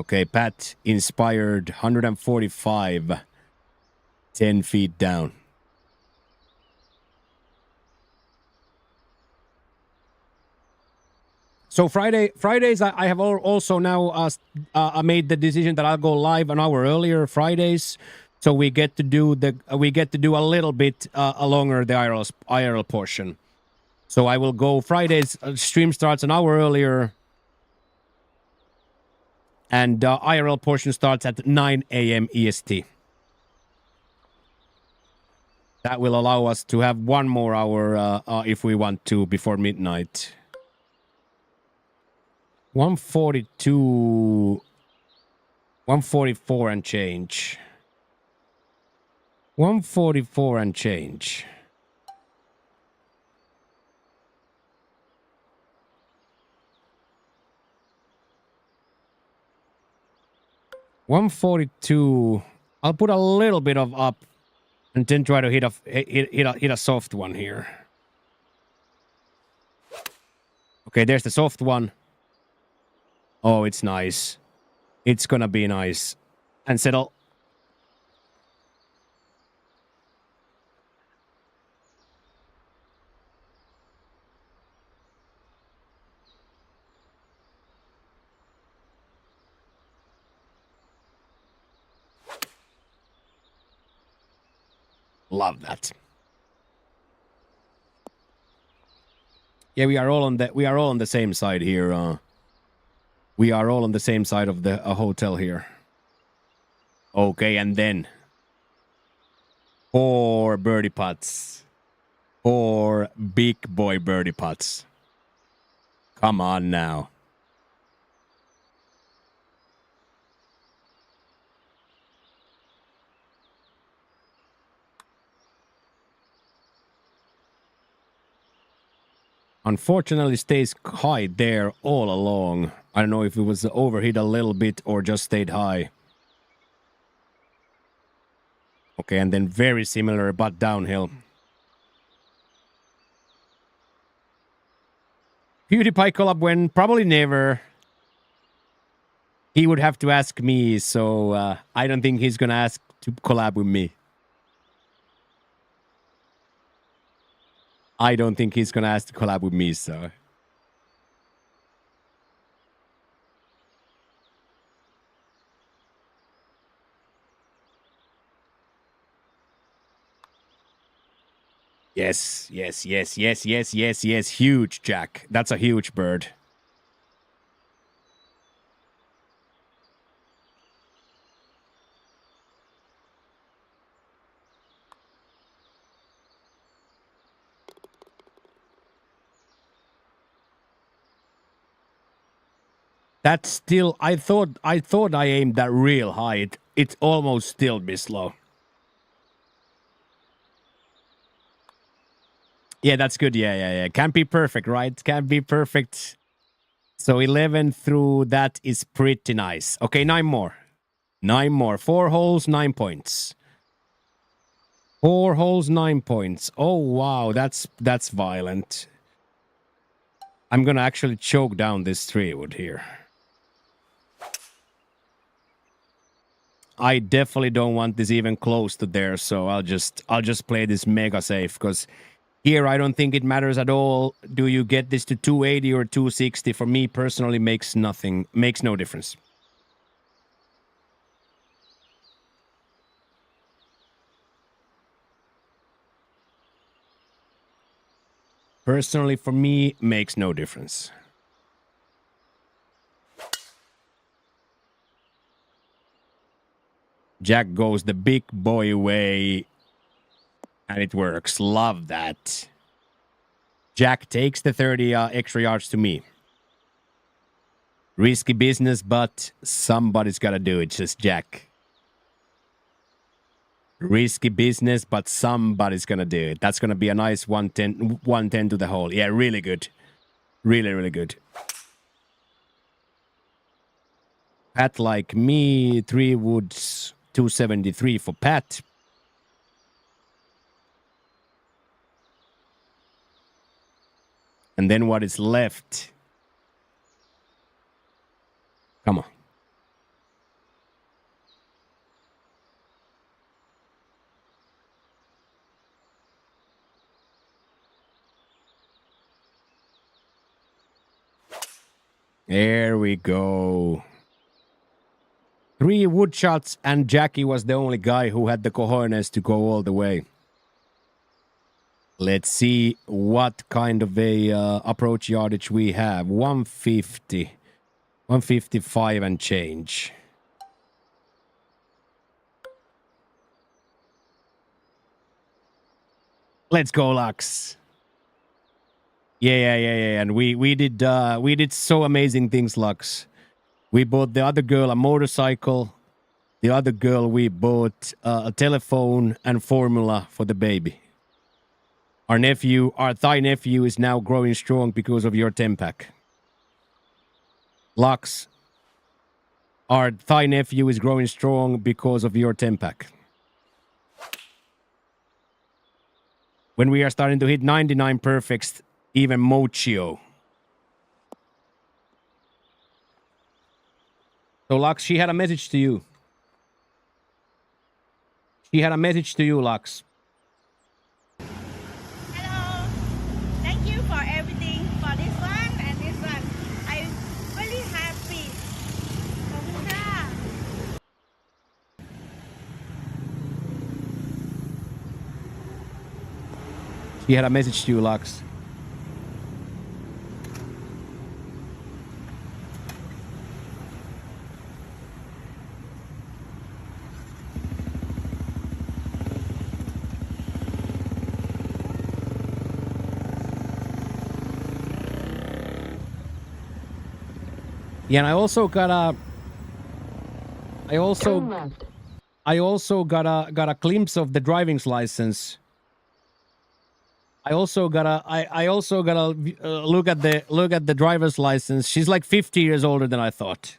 Okay, Pat inspired 145. 10 feet down. So Fridays, I have also now made the decision that I'll go live an hour earlier Fridays, so we get to do a little bit longer the IRL portion. So I will go Fridays. Stream starts an hour earlier, and IRL portion starts at 9 a.m. EST. That will allow us to have one more hour if we want to before midnight. 142, 144 and change. 144 and change. $142. I'll put a little bit of up and then try to hit a soft one here. Okay, there's the soft one. Oh, it's nice. It's gonna be nice. And settle. Love that. Yeah, we are all on the same side here. We are all on the same side of the hotel here. Okay, and then 4 birdie putts. 4 big boy birdie putts. Come on now. Unfortunately, stays high there all along. I don't know if it was overheat a little bit or just stayed high. Okay, and then very similar, but downhill. PewDiePie collab when? Probably never. He would have to ask me, so I don't think he's gonna ask to collab with me. I don't think he's gonna ask to collab with me, so... Yes, yes, yes, yes, yes, yes, yes. Huge, Jack. That's a huge bird. That's still... I thought I aimed that real high. It almost still missed low. Yeah, that's good. Yeah. Can't be perfect, right? Can't be perfect. So 11 through that is pretty nice. Okay, 9 more. 9 more. 4 holes, 9 points. 4 holes, 9 points. Oh, wow. That's violent. I'm going to actually choke down this 3-wood here. I definitely don't want this even close to there, so I'll just play this mega safe, because here I don't think it matters at all. Do you get this to 280 or 260? For me personally, makes no difference. Personally, for me, makes no difference. Jack goes the big boy way. And it works. Love that. Jack takes the 30 extra yards to me. Risky business, but somebody's got to do it. Just Jack. Risky business, but somebody's going to do it. That's going to be a nice 110 to the hole. Yeah, really good. Really, really good. Pat like me. 3 woods. 273 for Pat. And then what is left? Come on. There we go. 3 wood shots, and Jackie was the only guy who had the cojones to go all the way. Let's see what kind of a approach yardage we have. 150. 155 and change. Let's go, Lux. Yeah. And we did so amazing things, Lux. We bought the other girl a motorcycle. The other girl, we bought a telephone and formula for the baby. Our Thai nephew is now growing strong because of your 10-pack. Lux, our Thai nephew is growing strong because of your 10-pack. When we are starting to hit 99 perfects, even Mochio. So, Lux, she had a message to you. She had a message to you, Lux. Hello. Thank you for everything for this one and this one. I'm really happy. ขอบคุณค่ะ She had a message to you, Lux. Yeah, and I also got a glimpse of the driving license I also gotta look at the driver's license. She's like 50 years older than I thought.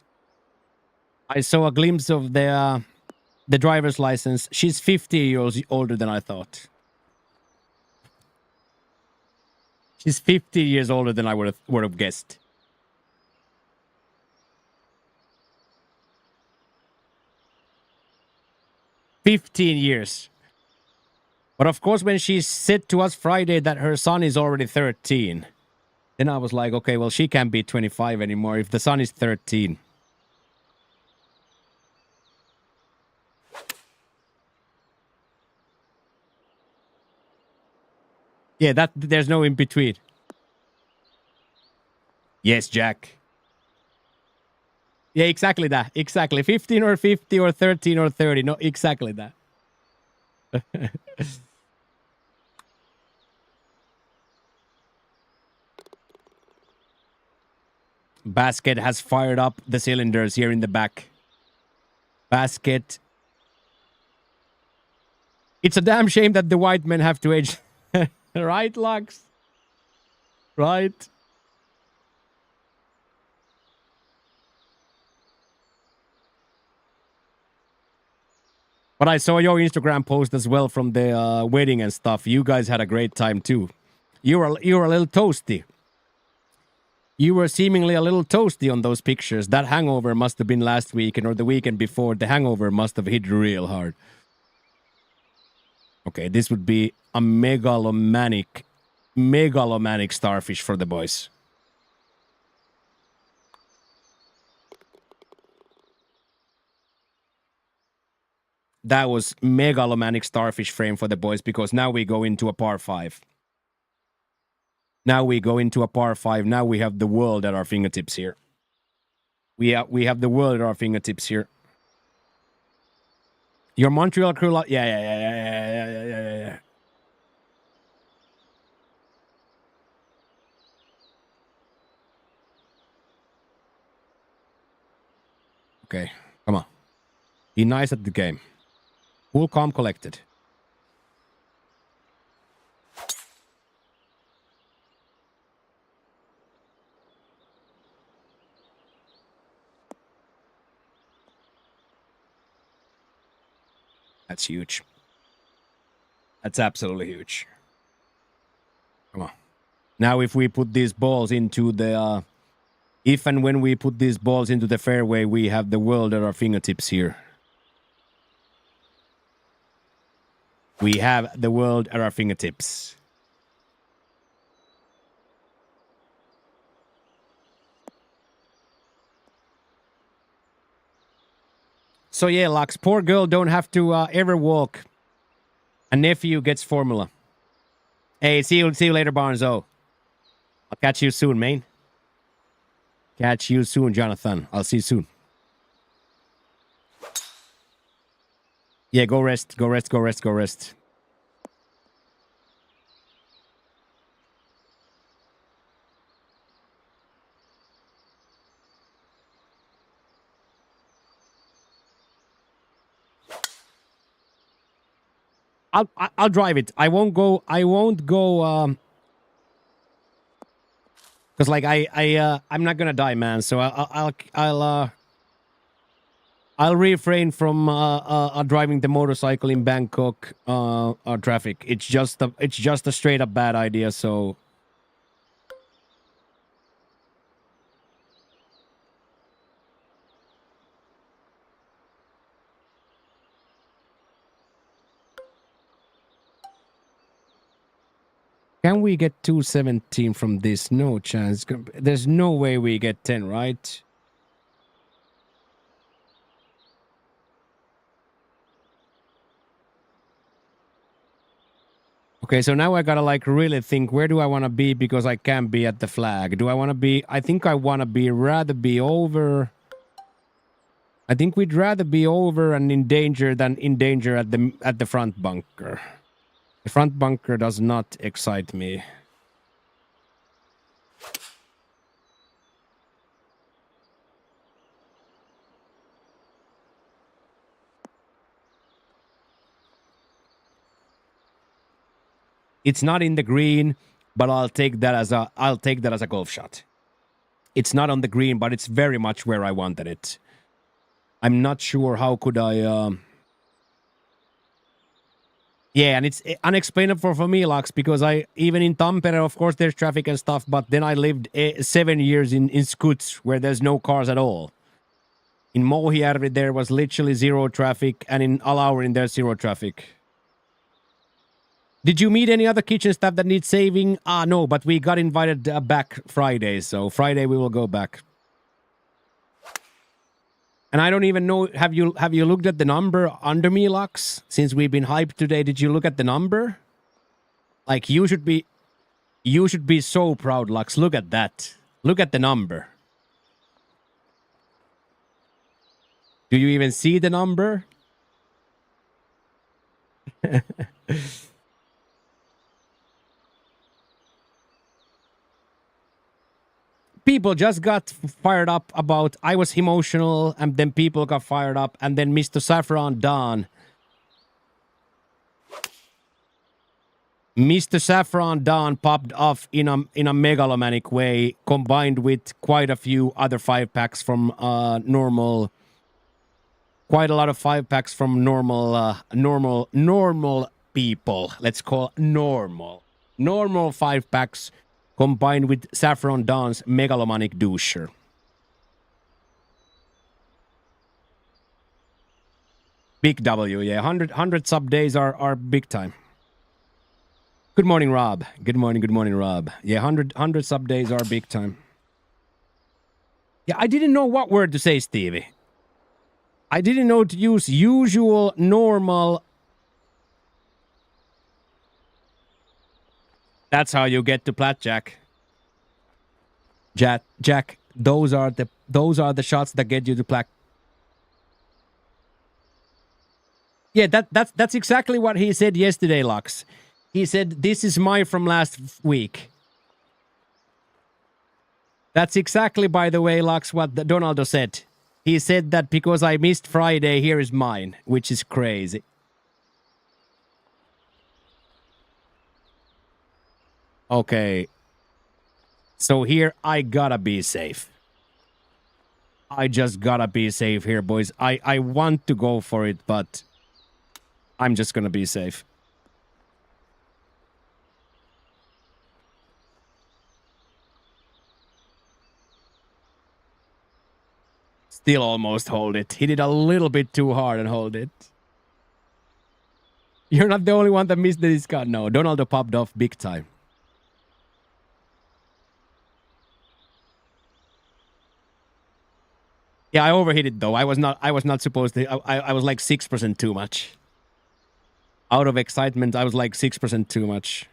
I saw a glimpse of the driver's license. She's 50 years older than I thought. She's 50 years older than I would have guessed. "15 years." But of course, when she said to us Friday that her son is already 13, then I was like, okay, well, she can't be 25 anymore if the son is 13. Yeah, that there's no in between. Yes, Jack. Yeah, exactly that. Exactly. 15 or 50 or 13 or 30. No, exactly that. Basket has fired up the cylinders here in the back. Basket. It's a damn shame that the white men have to age. Right, Lux? Right? But I saw your Instagram post as well from the wedding and stuff. You guys had a great time too. You were a little toasty. You were seemingly a little toasty on those pictures. That hangover must have been last weekend or the weekend before. The hangover must have hit real hard. Okay, this would be a megalomanic starfish for the boys. That was megalomanic starfish frame for the boys because now we go into a par 5. Now we go into a par 5. Now we have the world at our fingertips here. We have the world at our fingertips here. Your Montreal crew, yeah. Okay, come on. Be nice at the game. Cool, calm, collected. That's huge. That's absolutely huge. Come on. Now if we put these balls into the... if and when we put these balls into the fairway, we have the world at our fingertips here. We have the world at our fingertips. So yeah, Lux, poor girl don't have to ever walk. A nephew gets formula. Hey, see you later, Barnzo. I'll catch you soon, man. Catch you soon, Jonathan. I'll see you soon. Yeah, go rest. Go rest. Go rest. Go rest. I'll drive it. I won't go. Because like I'm not gonna die, man. So I'll refrain from driving the motorcycle in Bangkok traffic. It's just a straight up bad idea. So can we get 217 from this? No chance. There's no way we get 10, right? Okay, so now I gotta like really think, where do I want to be because I can't be at the flag? Do I want to be? I think I want to be rather be over. I think we'd rather be over and in danger than in danger at the front bunker. The front bunker does not excite me. It's not in the green, but I'll take that as a golf shot. It's not on the green, but it's very much where I wanted it. I'm not sure how could I... Yeah, and it's unexplainable for me, Lux, because even in Tampere, of course, there's traffic and stuff, but then I lived 7 years in Skuts, where there's no cars at all. In Mohijärvi, there was literally zero traffic, and in Alaurin, there's zero traffic. Did you meet any other kitchen staff that needs saving? No, but we got invited back Friday, so Friday we will go back. And I don't even know, have you looked at the number under me, Lux? Since we've been hyped today, did you look at the number? Like, you should be so proud, Lux. Look at that. Look at the number. Do you even see the number? People just got fired up about I was emotional, and then people got fired up, and then Mr. Saffron Don. Mr. Saffron Don popped off in a megalomaniac way, combined with quite a few other 5-packs from normal. Quite a lot of 5-packs from normal people. Let's call normal 5-packs. Combined with Saffron Don's megalomaniac doucher. Big W, yeah. 100 sub days are big time. Good morning, Rob. Good morning, Rob. Yeah, 100 sub days are big time. Yeah, I didn't know what word to say, Stevie. I didn't know to use usual, normal. That's how you get to plat, Jack. Jack, those are the shots that get you to plat. Yeah, that's exactly what he said yesterday, Lux. He said, "This is my from last week." That's exactly, by the way, Lux, what Donaldo said. He said that because I missed Friday, here is mine, which is crazy. Okay. So here, I gotta be safe. I just gotta be safe here, boys. I want to go for it, but I'm just gonna be safe. Still almost hold it. Hit it a little bit too hard and hold it. You're not the only one that missed the discount. No, Donaldo popped off big time. Yeah, I overhit it though. I was not supposed to. I was like 6% too much. Out of excitement, I was like 6% too much.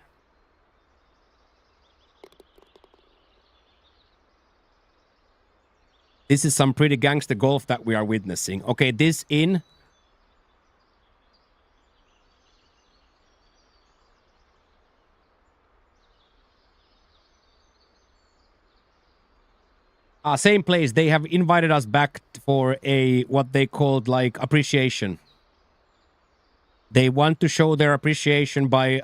This is some pretty gangster golf that we are witnessing. Okay, this in. Same place. They have invited us back for a what they called like appreciation. They want to show their appreciation by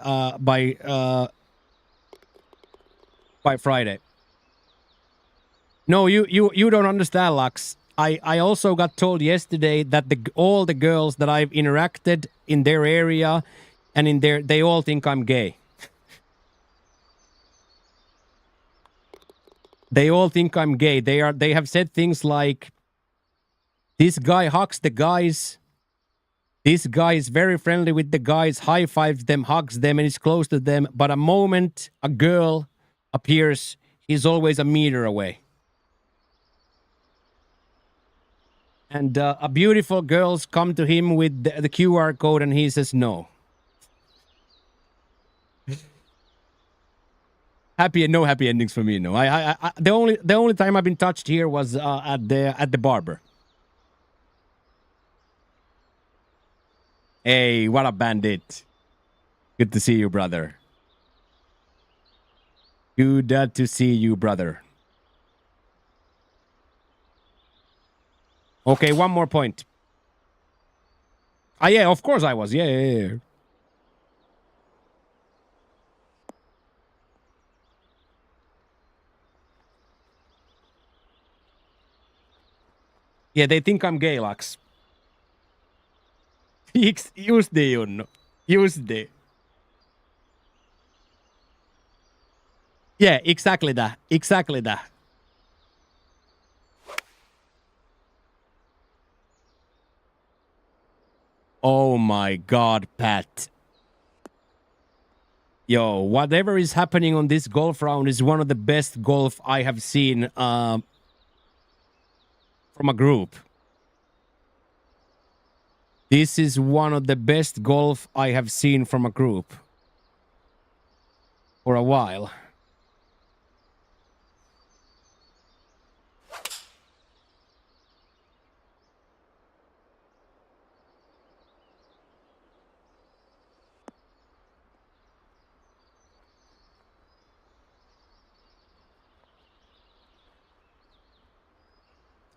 Friday. No, you don't understand, Lux. I also got told yesterday that all the girls that I've interacted in their area and in their they all think I'm gay. They all think I'm gay. They have said things like, this guy hugs the guys. This guy is very friendly with the guys, high fives them, hugs them, and is close to them. But a moment a girl appears, he's always a meter away. And a beautiful girls come to him with the QR code, and he says no. Happy and no happy endings for me. No, the only time I've been touched here was at the barber. Hey, what a bandit! Good to see you, brother. Good to see you, brother. Okay, one more point. Yeah, of course I was. Yeah. Yeah, they think I'm gay, Lux. Just det, Junno. Just det. Yeah, exactly that. Exactly that. Oh my god, Pat. Yo, whatever is happening on this golf round is one of the best golf I have seen from a group. This is one of the best golf I have seen from a group for a while.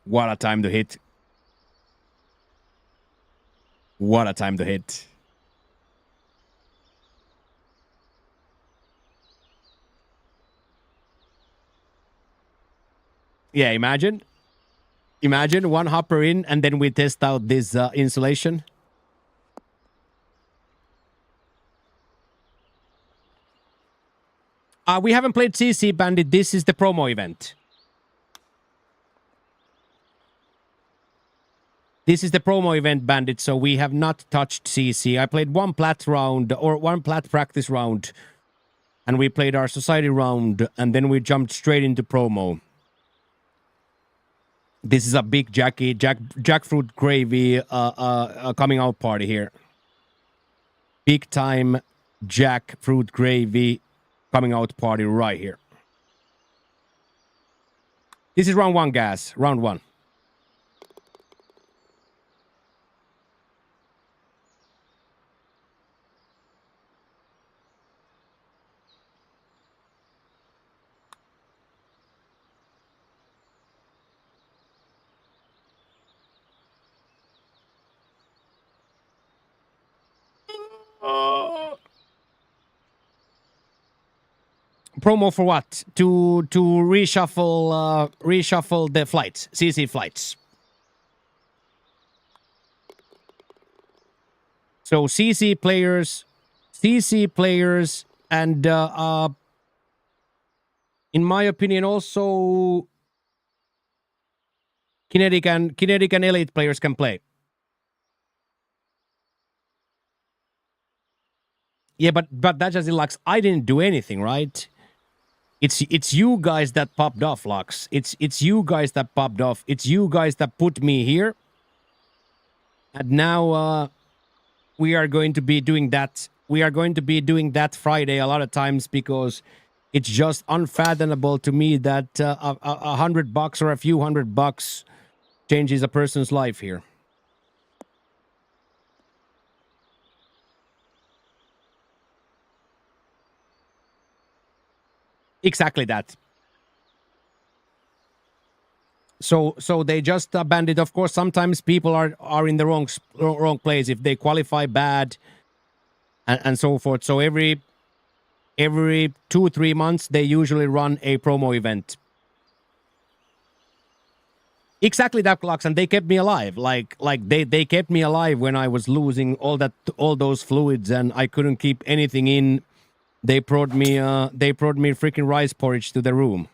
What a time to hit. What a time to hit. Yeah, imagine. Imagine one hopper in and then we test out this insulation. We haven't played CC Bandit. This is the promo event. This is the promo event, Bandit, so we have not touched CC. I played one plat round, or one plat practice round, and we played our society round, and then we jumped straight into promo. This is a big jackfruit gravy coming out party here. Big time jackfruit gravy coming out party right here. This is round one, guys. Round one. Promo for what? To reshuffle the flights, CC flights. So CC players, and in my opinion, also kinetic and elite players can play. Yeah, but that just Lux. I didn't do anything, right? It's you guys that popped off, Lux. It's you guys that popped off. It's you guys that put me here. And now we are going to be doing that. We are going to be doing that Friday a lot of times because it's just unfathomable to me that $100 or a few $100 changes a person's life here. Exactly that. So they just banned it. Of course, sometimes people are in the wrong place if they qualify bad and so forth. So every 2-3 months they usually run a promo event. Exactly that, Lux, and they kept me alive. Like they kept me alive when I was losing all those fluids and I couldn't keep anything in. They brought me freaking rice porridge to the room.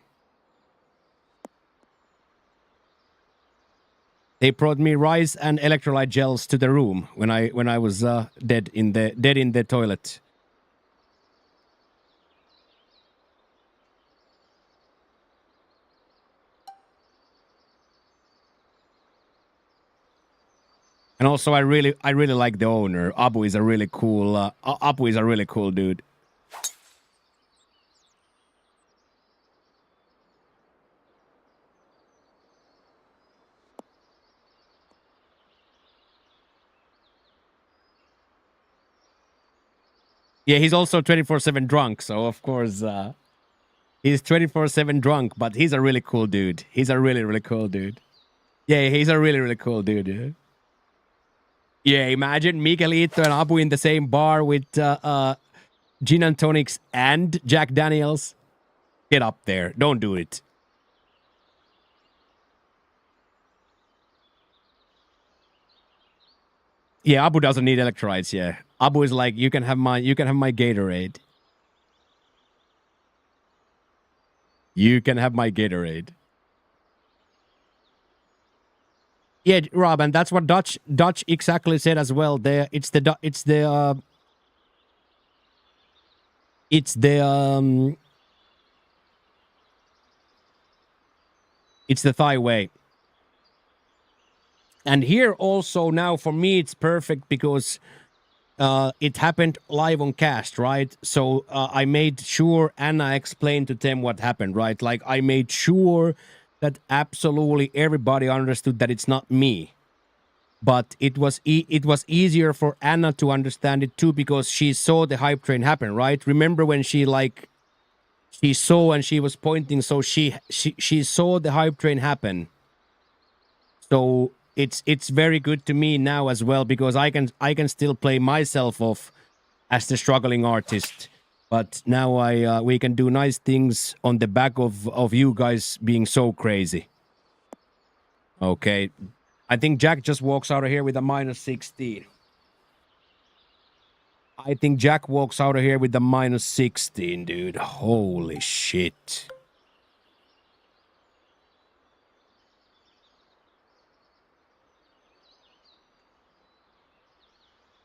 They brought me rice and electrolyte gels to the room when I was dead in the toilet. And also, I really like the owner. Abu is a really cool. Abu is a really cool dude. Yeah, he's also 24/7 drunk, so of course he's 24/7 drunk. But he's a really cool dude. He's a really cool dude. Yeah, he's a really cool dude. Yeah. Yeah, imagine Miguelito and Abu in the same bar with gin and tonics and Jack Daniels. Get up there. Don't do it. Yeah, Abu doesn't need electrolytes. Yeah, Abu is like, you can have my Gatorade. You can have my Gatorade. Yeah, Rob, and that's what Dutch exactly said as well. There, it's the Thai way. And here also now for me it's perfect because it happened live on cast, right? So I made sure Anna explained to them what happened, right? Like I made sure that absolutely everybody understood that it's not me. But it was easier for Anna to understand it too because she saw the hype train happen, right? Remember when she saw and she was pointing, so she saw the hype train happen. So it's very good to me now as well because I can still play myself off as the struggling artist, but now we can do nice things on the back of you guys being so crazy. Okay, I think Jack just walks out of here with a -16. I think Jack walks out of here with the -16, dude. Holy shit.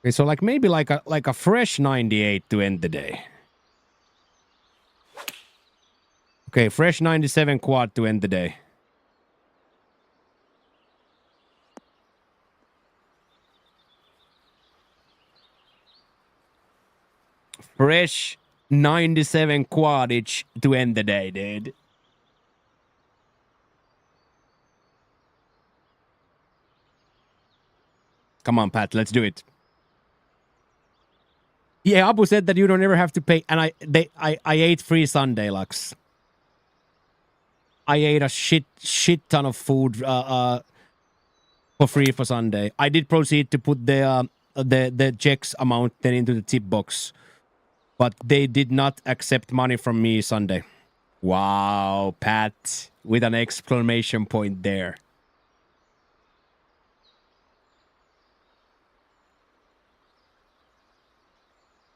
Okay, so like maybe like a fresh 98 to end the day. Okay, fresh 97 quad to end the day. Fresh 97 quadage to end the day, dude. Come on, Pat, let's do it. Yeah, Abu said that you don't ever have to pay, and I ate free Sunday, Lux. I ate a shit ton of food for free for Sunday. I did proceed to put the checks amount then into the tip box, but they did not accept money from me Sunday. Wow, Pat, with an exclamation point there.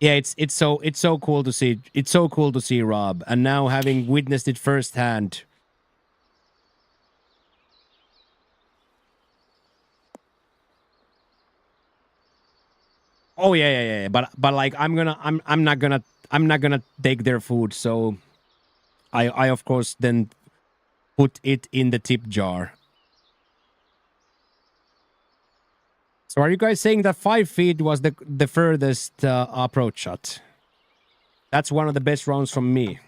Yeah, it's so cool to see. It's so cool to see Rob, and now having witnessed it firsthand. Oh yeah. But like I'm not gonna take their food. So I of course then put it in the tip jar. So are you guys saying that 5 feet was the furthest approach shot? That's one of the best rounds from me.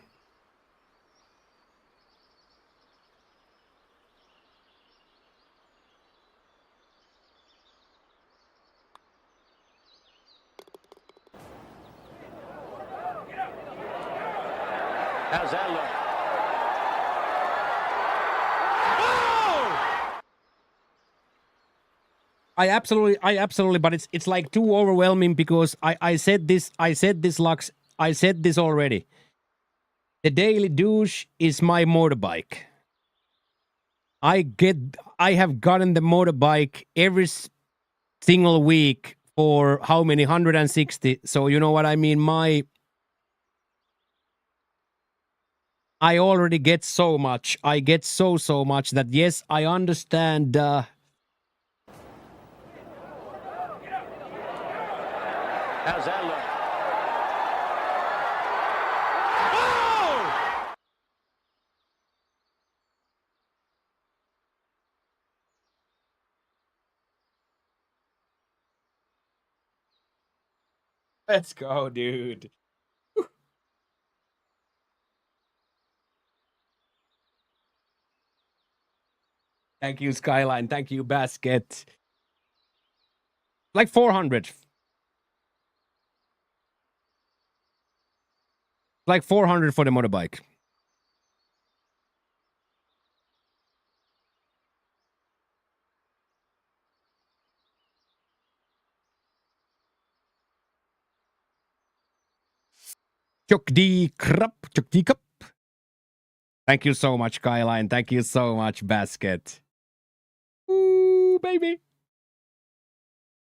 How's that look? I absolutely, but it's like too overwhelming because I said this, Lux, I said this already. The Daily Douche is my motorbike. I have gotten the motorbike every single week for how many? 160. So you know what I mean? I already get so much. I get so much that yes, I understand. How's that look? Let's go, dude. Thank you, Skyline. Thank you, Basket. Like 400. Like 400 for the motorbike. Chokdi Cup. Thank you so much, Skyline. Thank you so much, Basket. Ooh, baby.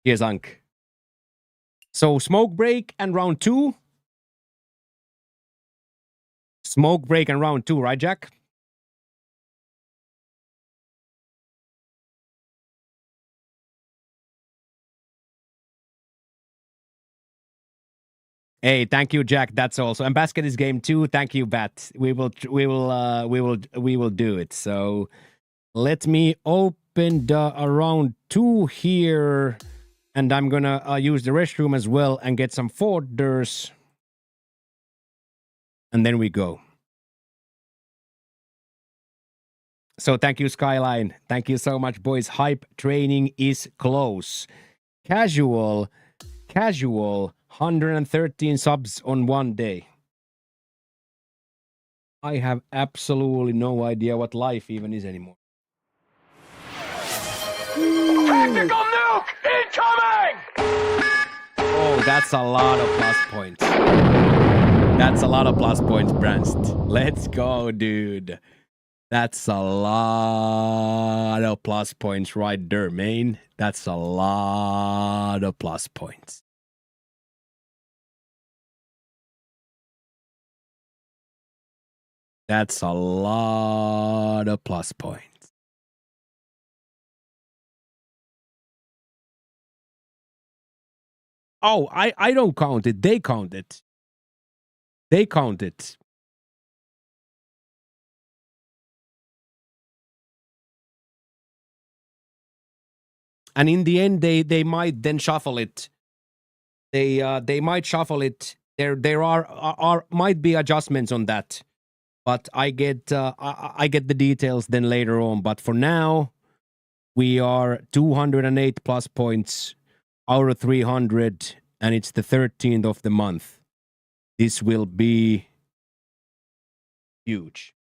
Here's Unk. So smoke break and round 2. Smoke break and round 2, right, Jack? Hey, thank you, Jack. That's also. And basket is game 2. Thank you, Bat. We will do it. So let me open the round 2 here, and I'm gonna use the restroom as well and get some folders, and then we go. So thank you, Skyline. Thank you so much, boys. Hype training is close. Casual, 113 subs on one day. I have absolutely no idea what life even is anymore. Tactical nuke incoming! Oh, that's a lot of plus points. That's a lot of plus points, Branst. Let's go, dude. That's a lot of plus points right there, man. That's a lot of plus points. That's a lot of plus points. Oh, I don't count it. They count it. They count it. And in the end, they might then shuffle it. They might shuffle it. There are might be adjustments on that, but I get the details then later on. But for now, we are 208 plus points out of 300, and it's the 13th of the month. This will be huge.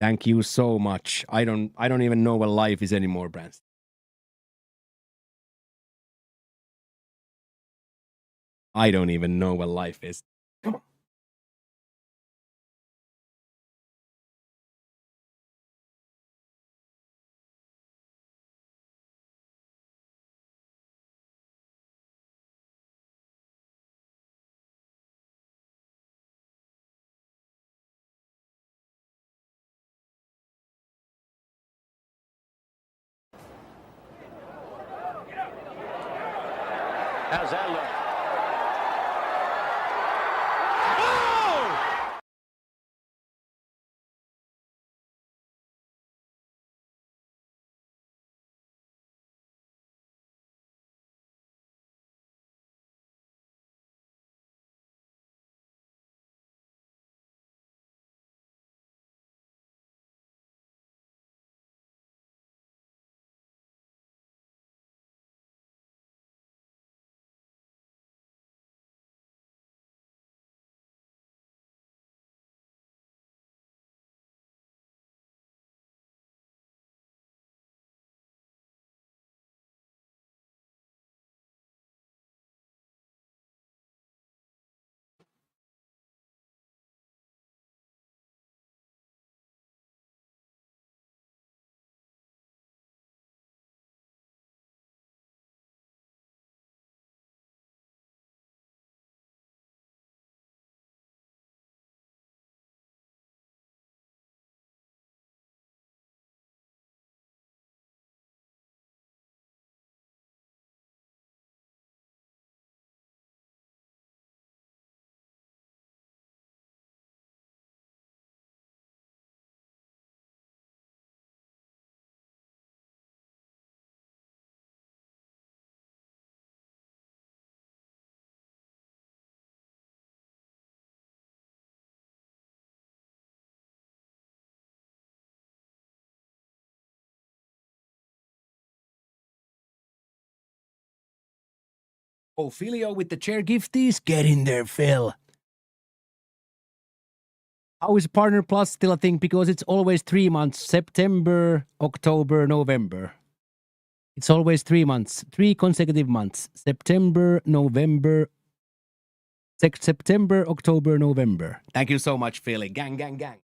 Thank you so much. I don't even know what life is anymore, Brands. I don't even know what life is. Come on. How's that look? Oh, Filio with the chair gifties. Get in there, Phil. How is Partner Plus still a thing? Because it's always 3 months. September, October, November. It's always 3 months. 3 consecutive months. September, November. September, October, November. Thank you so much, Philly. Gang, gang, gang.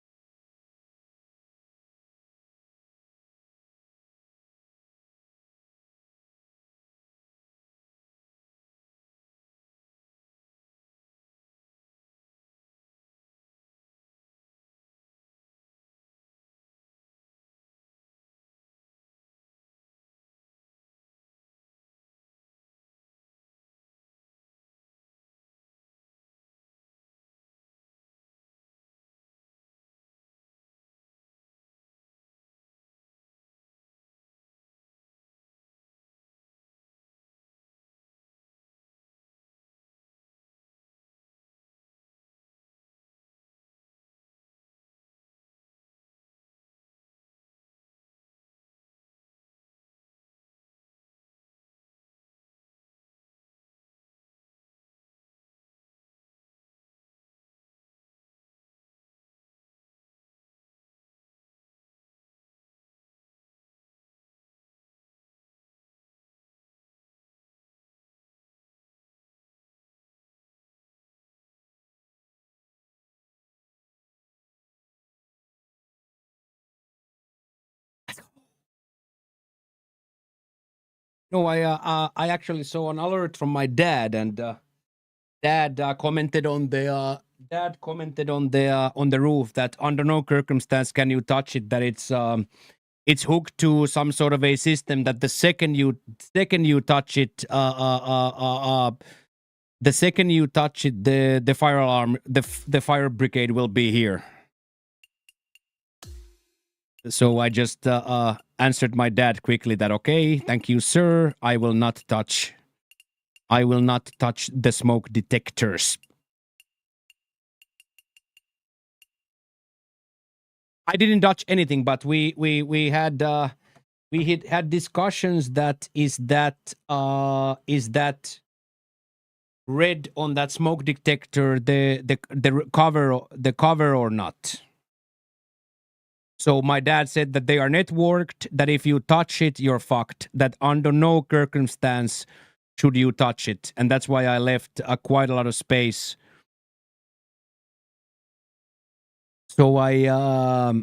No, I actually saw an alert from my dad, and dad commented on the on the roof that under no circumstance can you touch it. That it's hooked to some sort of a system that the second you touch it, the second you touch it, the fire alarm, the fire brigade will be here. So I just answered my dad quickly that okay, thank you, sir. I will not touch the smoke detectors. I didn't touch anything, but we had discussions that is that red on that smoke detector the cover or not. So my dad said that they are networked, that if you touch it, you're fucked, that under no circumstance should you touch it. And that's why I left quite a lot of space. So I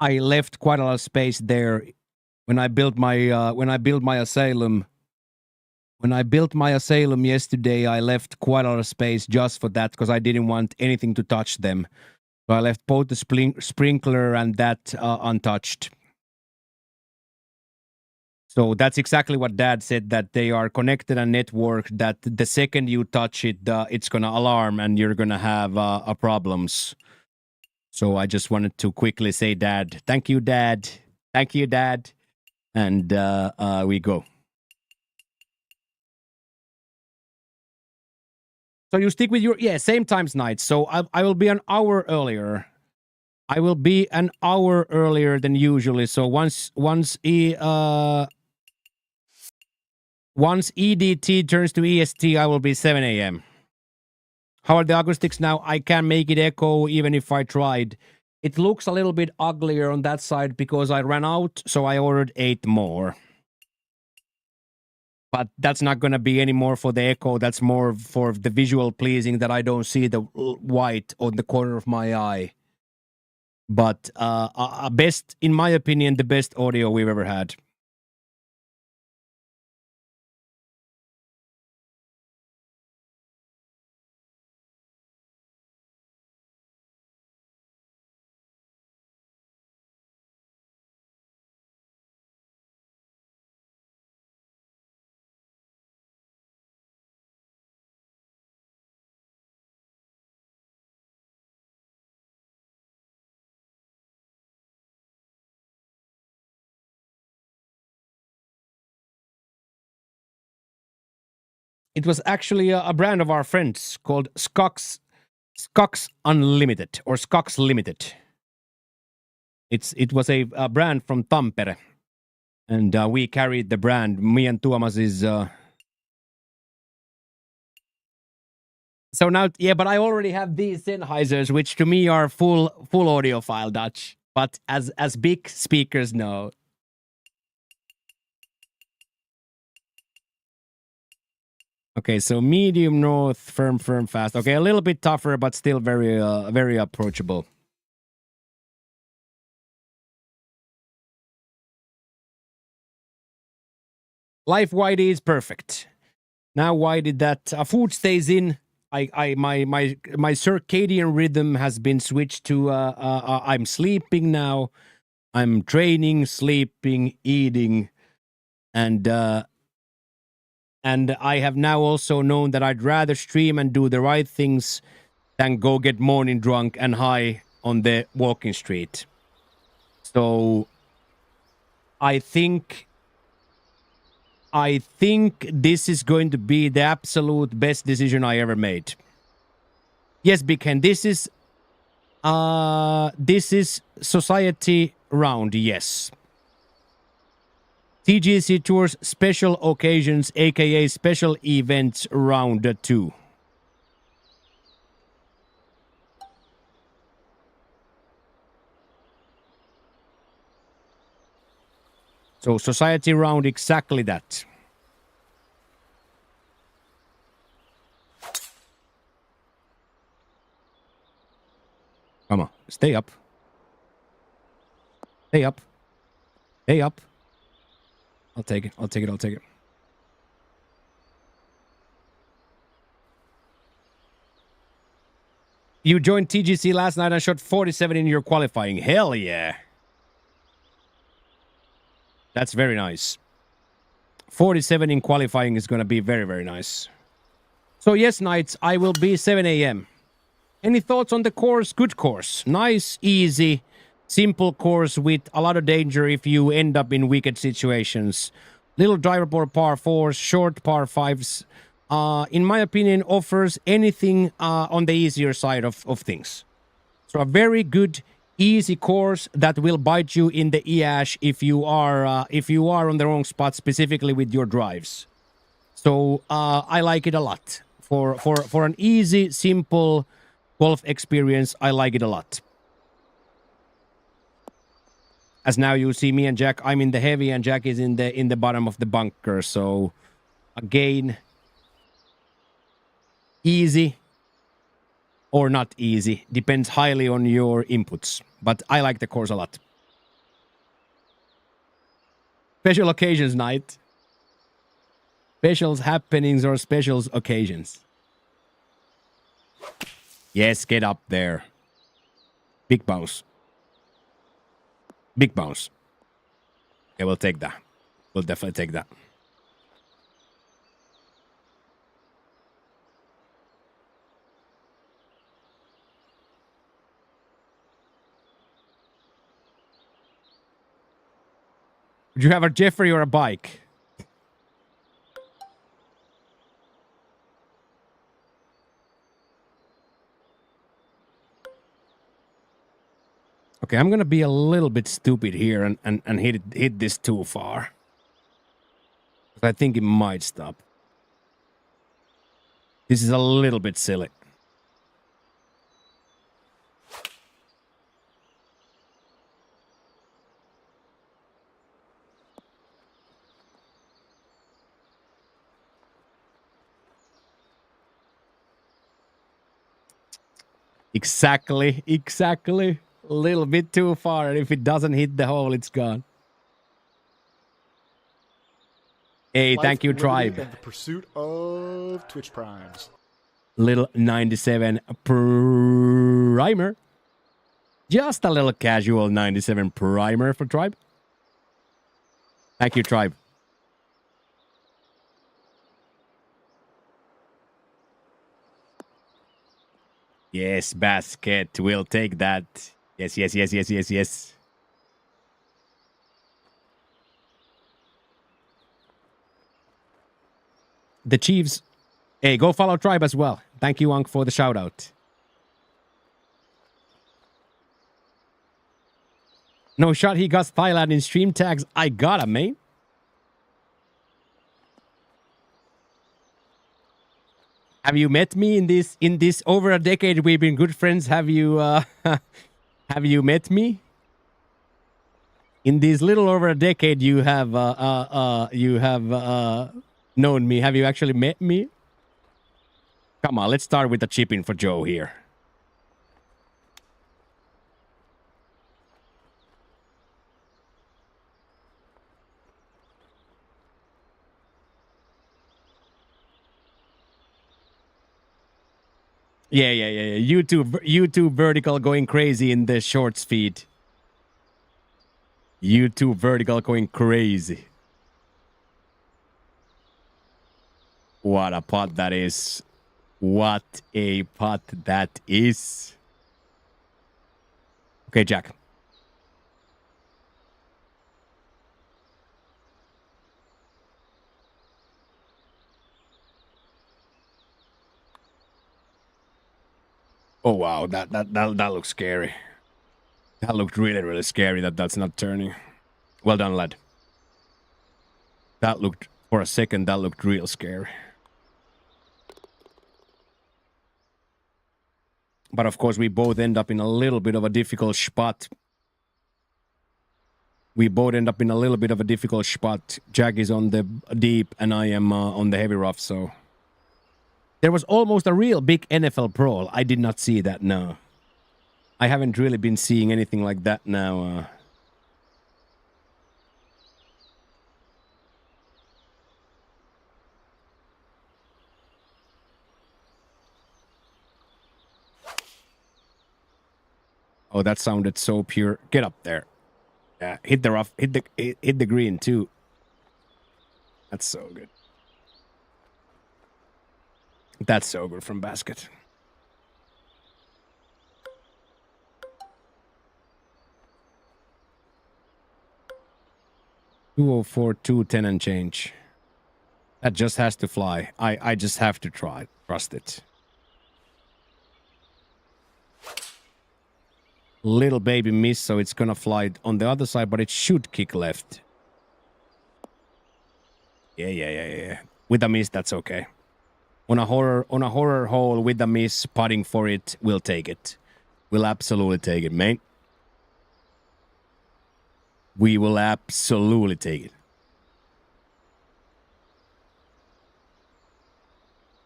left quite a lot of space there when I built my asylum. When I built my asylum yesterday, I left quite a lot of space just for that because I didn't want anything to touch them. So I left both the sprinkler and that untouched. So that's exactly what Dad said, that they are connected and networked, that the second you touch it, it's going to alarm and you're going to have problems. So I just wanted to quickly say, Dad, thank you, Dad. Thank you, Dad. And we go. So you stick with your, same times night. So I will be an hour earlier. I will be an hour earlier than usually. So once EDT turns to EST, I will be 7 a.m. How are the acoustics now? I can't make it echo even if I tried. It looks a little bit uglier on that side because I ran out, so I ordered 8 more. But that's not going to be any more for the echo. That's more for the visual pleasing, that I don't see the white on the corner of my eye. But best, in my opinion, the best audio we've ever had. It was actually a brand of our friends called Skux Unlimited or Skux Limited. It was a brand from Tampere, and we carried the brand. Me and Tuomas is. So now, but I already have these Sennheisers, which to me are full audiophile Dutch, but as big speakers, no. Okay, so medium north, firm, fast. Okay, a little bit tougher, but still very approachable. Life Whitey is perfect. Now why did that food stays in? My circadian rhythm has been switched to I'm sleeping now. I'm training, sleeping, eating, and I have now also known that I'd rather stream and do the right things than go get morning drunk and high on the walking street. So I think this is going to be the absolute best decision I ever made. Yes, Big Hen, this is Society Round, yes. TGC Tours Special Occasions, aka Special Events Round 2. So Society Round, exactly that. Come on, stay up. Stay up. Stay up. I'll take it. You joined TGC last night and shot 47 in your qualifying. Hell yeah. That's very nice. 47 in qualifying is going to be very, very nice. So yes, Knights, I will be 7 a.m. Any thoughts on the course? Good course. Nice, easy, simple course with a lot of danger if you end up in wicked situations. Little drivable par 4s, short par 5s. In my opinion, offers anything on the easier side of things. So a very good, easy course that will bite you in the EASH if you are on the wrong spot, specifically with your drives. So I like it a lot. For an easy, simple golf experience, I like it a lot. As now you see me and Jack, I'm in the heavy and Jack is in the bottom of the bunker. So again, easy or not easy depends highly on your inputs. But I like the course a lot. Special occasions night. Specials happenings or specials occasions. Yes, get up there. Big bounce. Big bounce. Yeah, we'll take that. We'll definitely take that. Would you have a Jeffrey or a bike? Okay, I'm gonna be a little bit stupid here and hit this too far. I think it might stop. This is a little bit silly. Exactly. A little bit too far, and if it doesn't hit the hole, it's gone. Hey, thank you, Tribe. And the pursuit of Twitch Primes. Little 97 primer. Just a little casual 97 primer for Tribe. Thank you, Tribe. Yes, basket. We'll take that. Yes. The Chiefs. Hey, go follow Tribe as well. Thank you, Unc, for the shout out. No shot he got Thailand in stream tags. I got him, mate. Have you met me in this over a decade we've been good friends? Have you have you met me? In this little over a decade you have known me. Have you actually met me? Come on, let's start with the chip in for Joe here. Yeah. YouTube vertical going crazy in the shorts feed. YouTube vertical going crazy. What a putt that is. What a putt that is. Okay, Jack. Oh wow, that looks scary. That looked really scary. That's not turning. Well done, lad. That looked, for a second, that looked real scary. But of course, we both end up in a little bit of a difficult spot. Jack is on the deep, and I am on the heavy rough, so. There was almost a real big NFL brawl. I did not see that, no. I haven't really been seeing anything like that now. Oh, that sounded so pure. Get up there. Yeah, hit the rough, hit the green too. That's so good. That's so good from basket. $204, $210 and change. That just has to fly. I just have to try. Trust it. Little baby miss, so it's gonna fly on the other side, but it should kick left. Yeah. With a miss, that's okay. On a horror hole with a miss, putting for it, we'll take it. We'll absolutely take it, man. We will absolutely take it.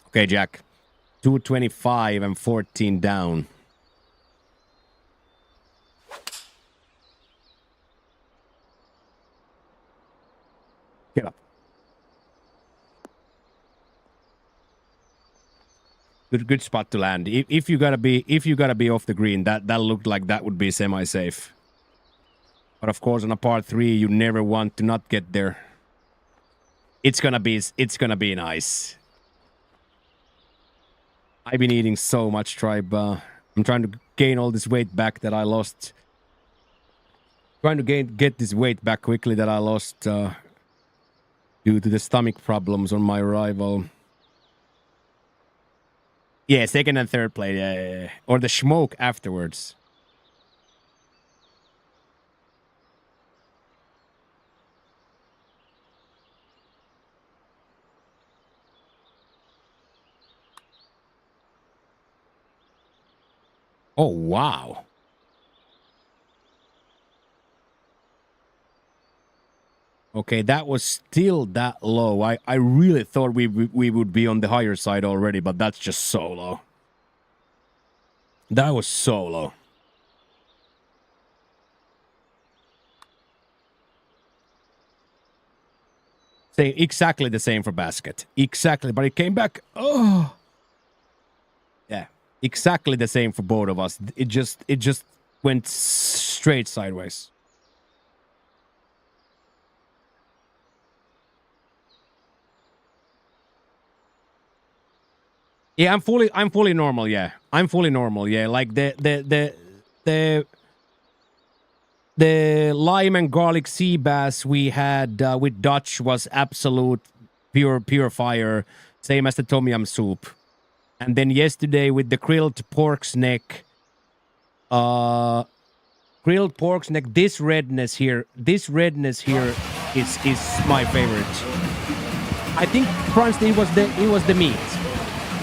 Okay, Jack. 225 and 14 down. Get up. Good spot to land. If you gotta be off the green, that looked like that would be semi-safe. But of course, on a par 3, you never want to not get there. It's gonna be nice. I've been eating so much tribe. I'm trying to gain all this weight back that I lost. Trying to get this weight back quickly that I lost due to the stomach problems on my arrival. Yeah, second and third plate. Yeah. Or the smoke afterwards. Oh, wow. Okay, that was still that low. I really thought we would be on the higher side already, but that's just so low. That was so low. Exactly the same for basket. Exactly, but it came back. Oh. Yeah, exactly the same for both of us. It just went straight sideways. Yeah, I'm fully normal. Yeah, I'm fully normal. Yeah, like the lime and garlic sea bass we had with Dutch was absolute pure fire, same as the tom yum soup. And then yesterday with the grilled pork's neck, this redness here is my favorite. I think honestly it was the meat.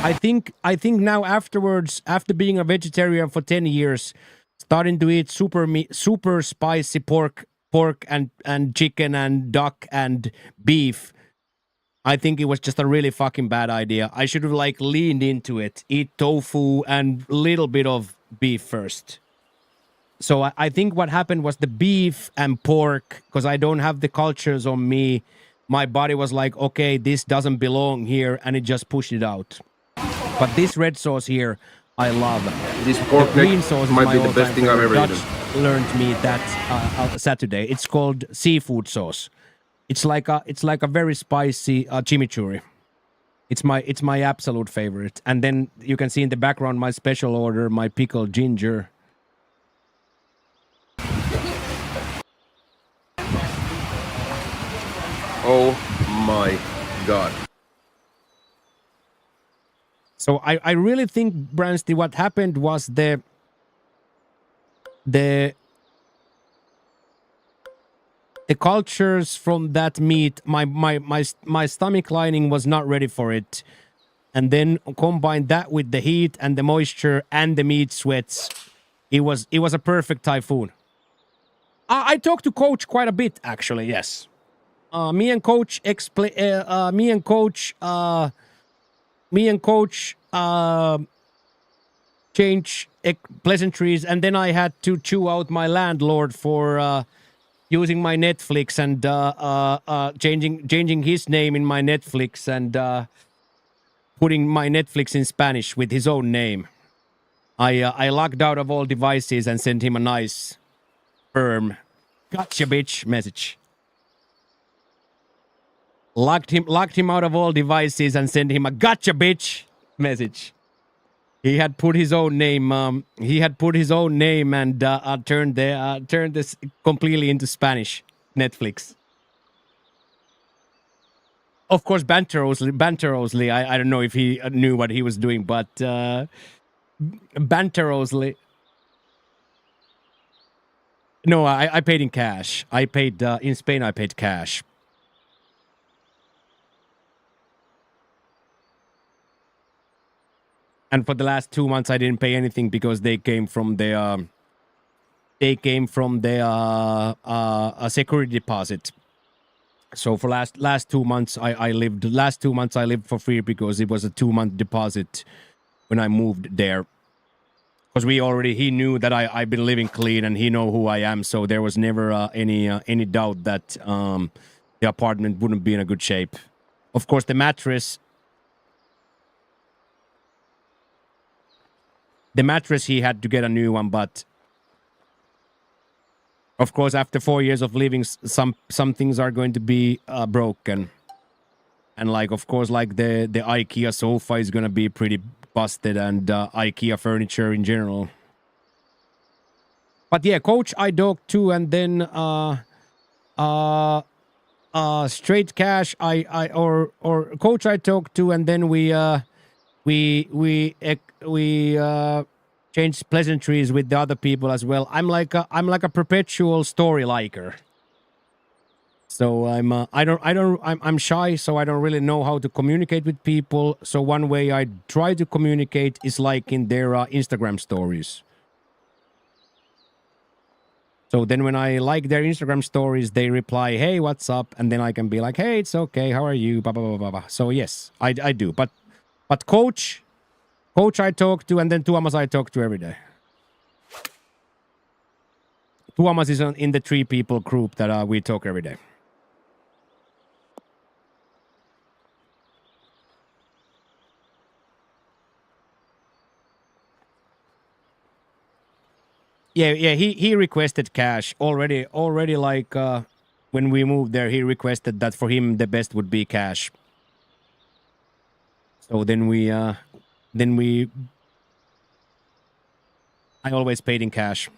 I think now afterwards, after being a vegetarian for 10 years, starting to eat super spicy pork and chicken and duck and beef, I think it was just a really fucking bad idea. I should have like leaned into it, eat tofu and little bit of beef first. So I think what happened was the beef and pork, because I don't have the cultures on me, my body was like, okay, this doesn't belong here, and it just pushed it out. But this red sauce here, I love. This pork green neck sauce might be the best thing I've ever Dutch eaten. learned me that Saturday. It's called seafood sauce. It's like a very spicy chimichurri. It's my absolute favorite. And then you can see in the background my special order, my pickled ginger. Oh my god. So I really think, Bransty, what happened was the cultures from that meat, my stomach lining was not ready for it. And then combine that with the heat and the moisture and the meat sweats, it was a perfect typhoon. I talked to Coach quite a bit, actually. Yes, me and Coach change pleasantries, and then I had to chew out my landlord for using my Netflix and changing his name in my Netflix and putting my Netflix in Spanish with his own name. I logged out of all devices and sent him a nice, firm, gotcha bitch message. Locked him out of all devices and sent him a gotcha bitch message. He had put his own name. He had put his own name and turned this completely into Spanish. Netflix. Of course, banterously. I don't know if he knew what he was doing, but banterously. No, I paid in cash. I paid in Spain. I paid cash. And for the last 2 months, I didn't pay anything because they came from the a security deposit. So for last 2 months, I lived. Last 2 months, I lived for free because it was a 2-month deposit when I moved there. Because he knew that I've been living clean and he know who I am. So there was never any doubt that the apartment wouldn't be in a good shape. Of course, the mattress he had to get a new one, but of course after 4 years of living, some things are going to be broken, and like of course like the IKEA sofa is gonna be pretty busted, and IKEA furniture in general. But yeah, coach I talked to, and then straight cash or coach I talked to, and then we changed pleasantries with the other people as well. I'm like a perpetual story liker. So I'm shy, so I don't really know how to communicate with people. So one way I try to communicate is like in their Instagram stories. So then when I like their Instagram stories, they reply, "Hey, what's up?" And then I can be like, "Hey, it's okay. How are you?" Blah, blah, blah, blah, blah. So yes, I do. But coach I talk to, and then Tuomas I talk to every day. Tuomas is in the 3 people group that we talk every day. Yeah, he requested cash already like when we moved there, he requested that for him the best would be cash. So then I always paid in cash.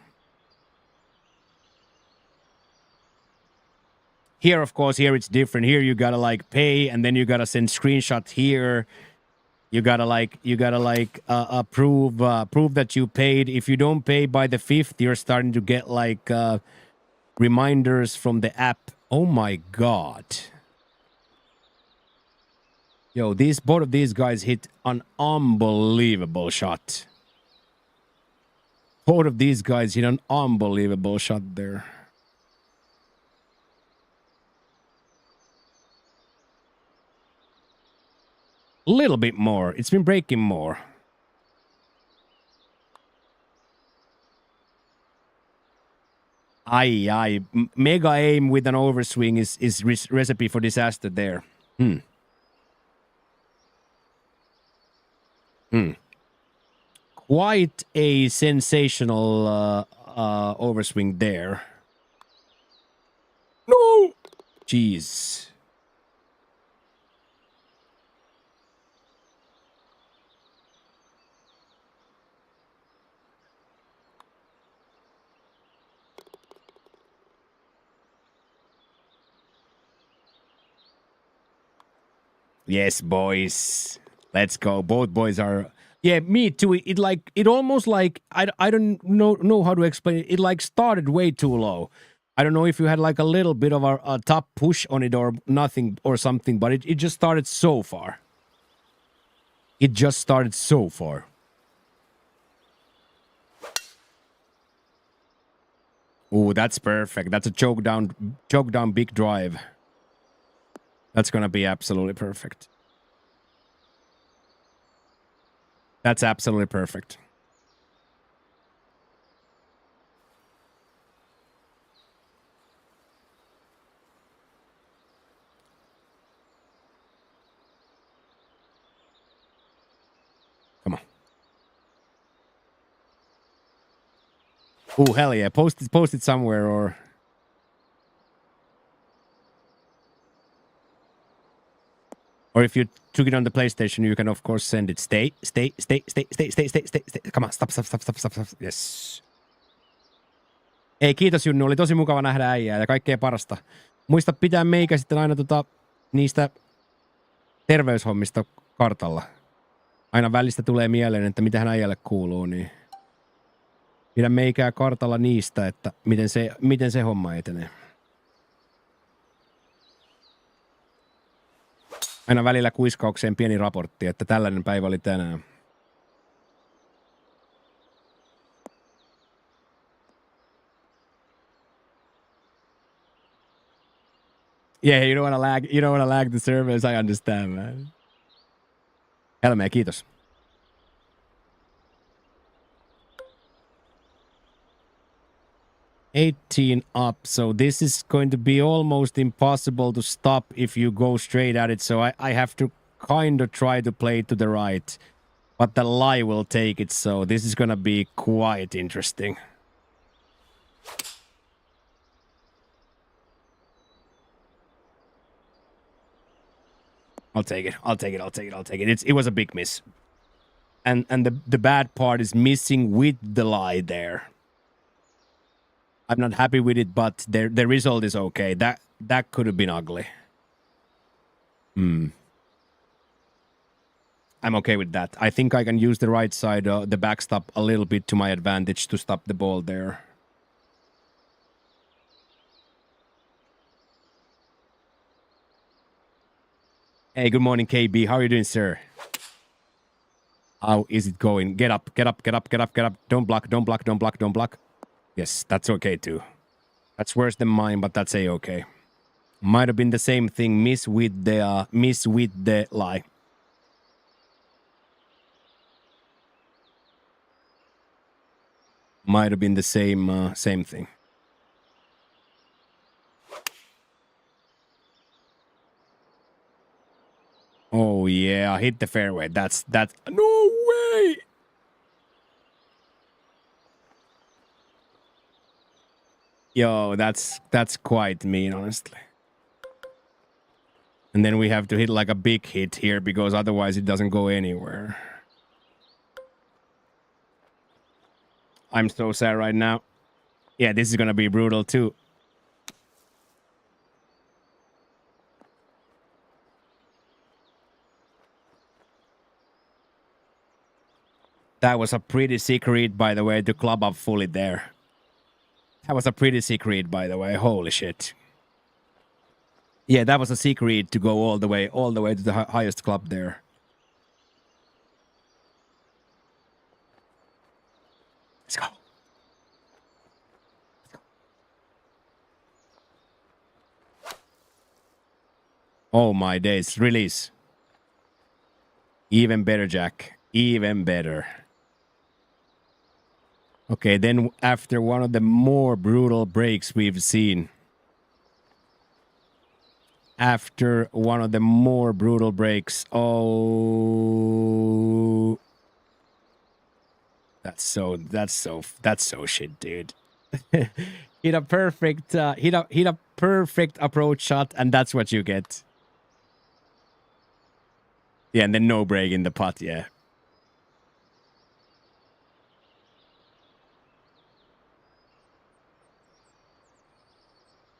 Here, of course, here it's different. Here you gotta like pay, and then you gotta send screenshots here. You gotta prove that you paid. If you don't pay by the 5th, you're starting to get like reminders from the app. Oh my god. Yo, both of these guys hit an unbelievable shot. Both of these guys hit an unbelievable shot there. A little bit more. It's been breaking more. Aye. Mega aim with an overswing is recipe for disaster there. Quite a sensational overswing there. No! Jeez. Yes, boys. Let's go. Both boys are... Yeah, me too. It almost like... I don't know how to explain it. It like started way too low. I don't know if you had like a little bit of a top push on it or nothing or something, but it just started so far. It just started so far. Oh, that's perfect. That's a choke down big drive. That's gonna be absolutely perfect. That's absolutely perfect. Come on. Oh, hell yeah. Post it somewhere or... Or if you took it on the PlayStation, you can of course send it. Stay. Come on, stop. Yes. Ei, kiitos Junnu. Oli tosi mukava nähdä äijää ja kaikkea parasta. Muista pitää meikä sitten aina niistä terveyshommista kartalla. Aina välistä tulee mieleen, että mitä hän äijälle kuuluu, niin... Pidä meikää kartalla niistä, että miten se homma etenee. Aina välillä kuiskaukseen pieni raportti, että tällainen päivä oli tänään. Yeah, you don't wanna lag the servers, I understand, man. Helmeä, kiitos. $18 up, so this is going to be almost impossible to stop if you go straight at it, so I have to kind of try to play to the right, but the lie will take it, so this is gonna be quite interesting. I'll take it. It was a big miss. And the bad part is missing with the lie there. I'm not happy with it, but the result is okay. That could have been ugly. I'm okay with that. I think I can use the right side, the backstop a little bit to my advantage to stop the ball there. Hey, good morning, KB. How are you doing, sir? How is it going? Get up. Don't block. Yes, that's okay too. That's worse than mine, but that's okay. Might have been the same thing. Miss with the lie. Might have been the same thing. Oh yeah, hit the fairway. That's no way. Yo, that's quite mean, honestly. And then we have to hit like a big hit here because otherwise it doesn't go anywhere. I'm so sad right now. Yeah, this is gonna be brutal too. That was a pretty secret, by the way, to club up fully there. That was a pretty secret, by the way. Holy shit. Yeah, that was a secret to go all the way to the highest club there. Let's go. Oh my days. Release. Even better, Jack. Even better. Okay, then after one of the more brutal breaks we've seen. After one of the more brutal breaks. Oh. That's so shit, dude. hit a perfect approach shot, and that's what you get. Yeah, and then no break in the putt, yeah.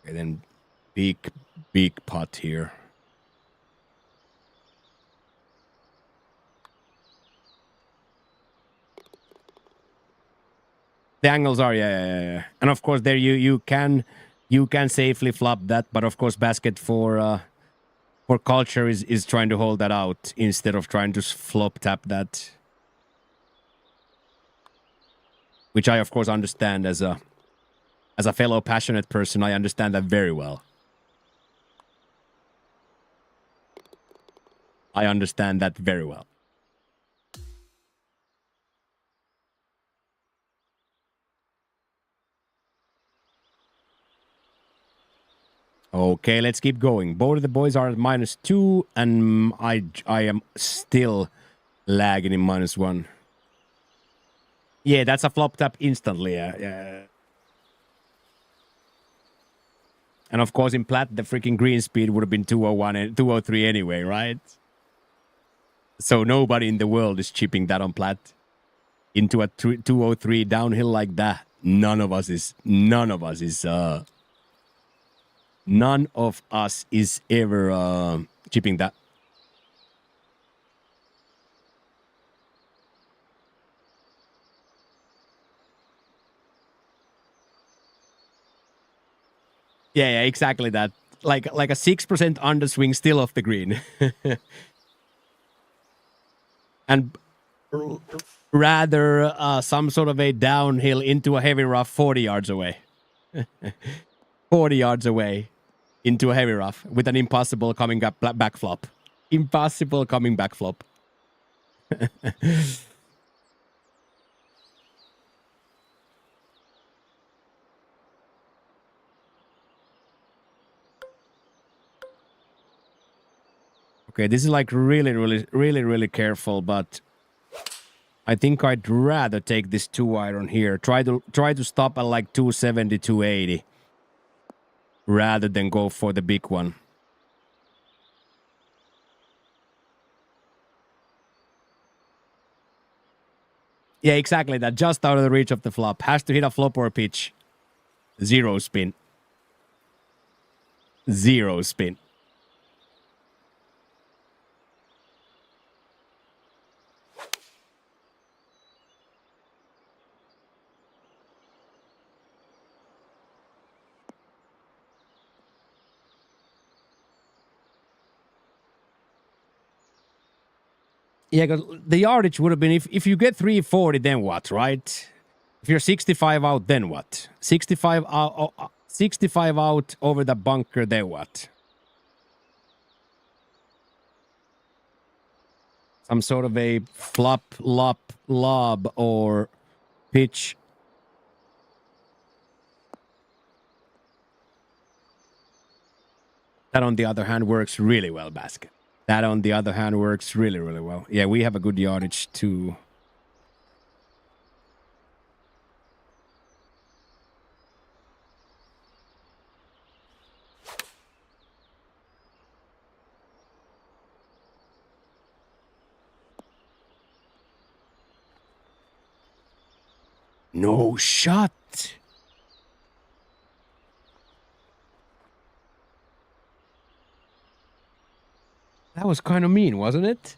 Okay, then big putt here. The angles are, yeah. And of course there you can safely flop that, but of course basket for culture is trying to hold that out instead of trying to flop tap that. Which I of course understand as a fellow passionate person, I understand that very well. I understand that very well. Okay, let's keep going. Both of the boys are at -2, and I am still lagging in -1. Yeah, that's a flop tap instantly. Yeah. And of course, in plat, the freaking green speed would have been 201 and 203 anyway, right? So nobody in the world is chipping that on plat into a 203 downhill like that. None of us is ever chipping that. Yeah, exactly that. Like a 6% underswing still off the green. And rather some sort of a downhill into a heavy rough 40 yards away. 40 yards away into a heavy rough with an impossible coming back flop. Impossible coming back flop. Okay, this is like really careful, but I think I'd rather take this 2-iron here. Try to stop at like 270, 280 rather than go for the big one. Yeah, exactly that. Just out of the reach of the flop. Has to hit a flop or a pitch. 0 spin. 0 spin. Yeah, because the yardage would have been if you get 340, then what, right? If you're 65 out, then what? 65 out, 65 out over the bunker, then what? Some sort of a flop, lop, lob, or pitch. That, on the other hand, works really well, Basket. That, on the other hand, works really well. Yeah, we have a good yardage, too. No shot. That was kind of mean, wasn't it?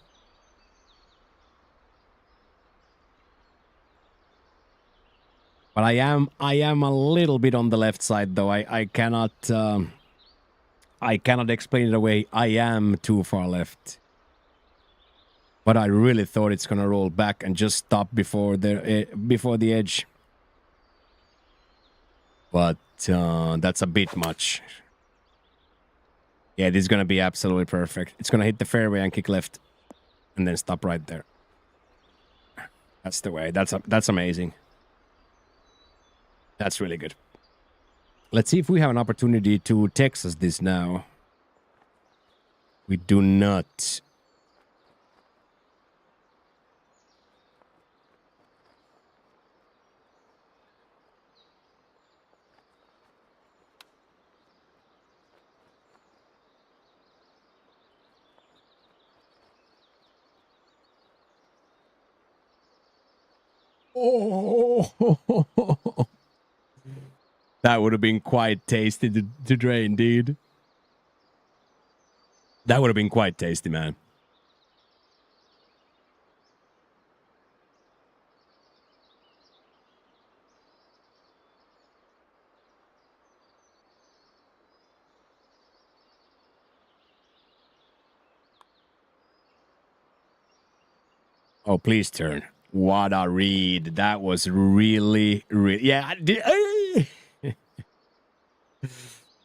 But I am a little bit on the left side, though. I cannot explain it away. I am too far left. But I really thought it's gonna roll back and just stop before the edge. But that's a bit much. Yeah, this is gonna be absolutely perfect. It's gonna hit the fairway and kick left, and then stop right there. That's the way. That's amazing. That's really good. Let's see if we have an opportunity to Texas this now. We do not. Oh, that would have been quite tasty to drain, dude. That would have been quite tasty, man. Oh, please turn. What a read. That was really. Yeah.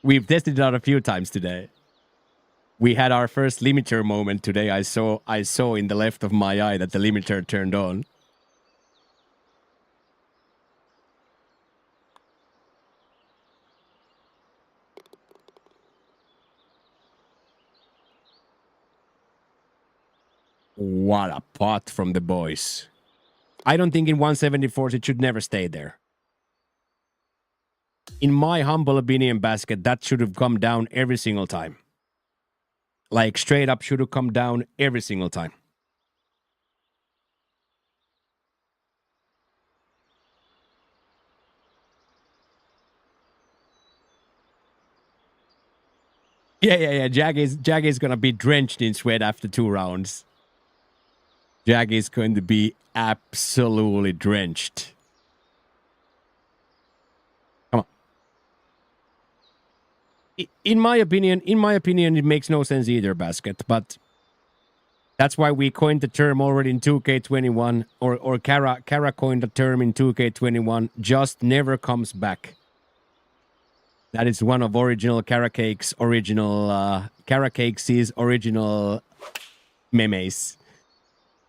We've tested it out a few times today. We had our first limiter moment today. I saw in the left of my eye that the limiter turned on. What a pot from the boys. I don't think in 174s it should never stay there. In my humble opinion, Basket, that should have come down every single time. Like straight up should have come down every single time. Yeah. Jaggy's gonna be drenched in sweat after 2 rounds. Jaggy's going to be absolutely drenched. Come on. In my opinion, it makes no sense either, Basket, but that's why we coined the term already in 2K21, or Kara coined the term in 2K21, just never comes back. That is one of original Kara Cake's original memes.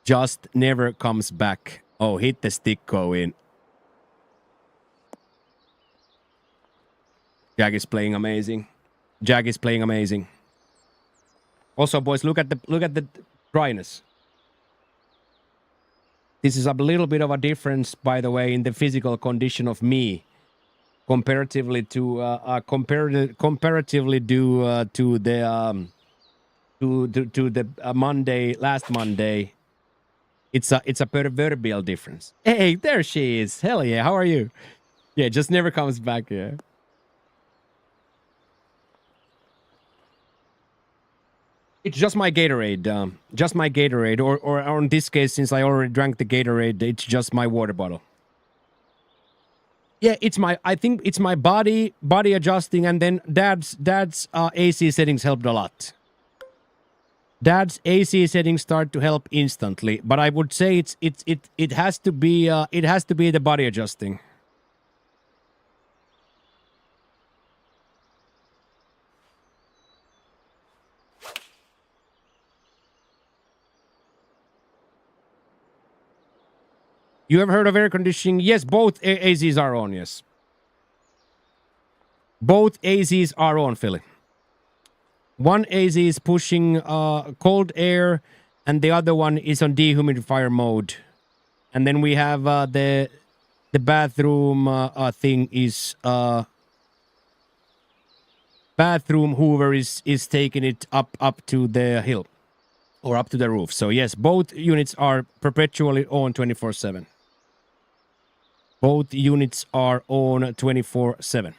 Just never comes back. Oh, hit the stick, go in. Jag is playing amazing. Also, boys, look at the dryness. This is a little bit of a difference, by the way, in the physical condition of me, comparatively to the last Monday. It's a proverbial difference. Hey, there she is. Hell yeah, how are you? Yeah, just never comes back, yeah. It's just my Gatorade. Or in this case, since I already drank the Gatorade, it's just my water bottle. Yeah, I think it's my body adjusting, and then Dad's AC settings helped a lot. Dad's AC settings start to help instantly, but I would say it has to be the body adjusting. You ever heard of air conditioning? Yes, both AZs are on, yes. Both AZs are on, Philly. One AZ is pushing cold air, and the other one is on dehumidifier mode. And then we have the bathroom thing is bathroom Hoover is taking it up to the hill or up to the roof. So yes, both units are perpetually on 24/7. Both units are on 24/7.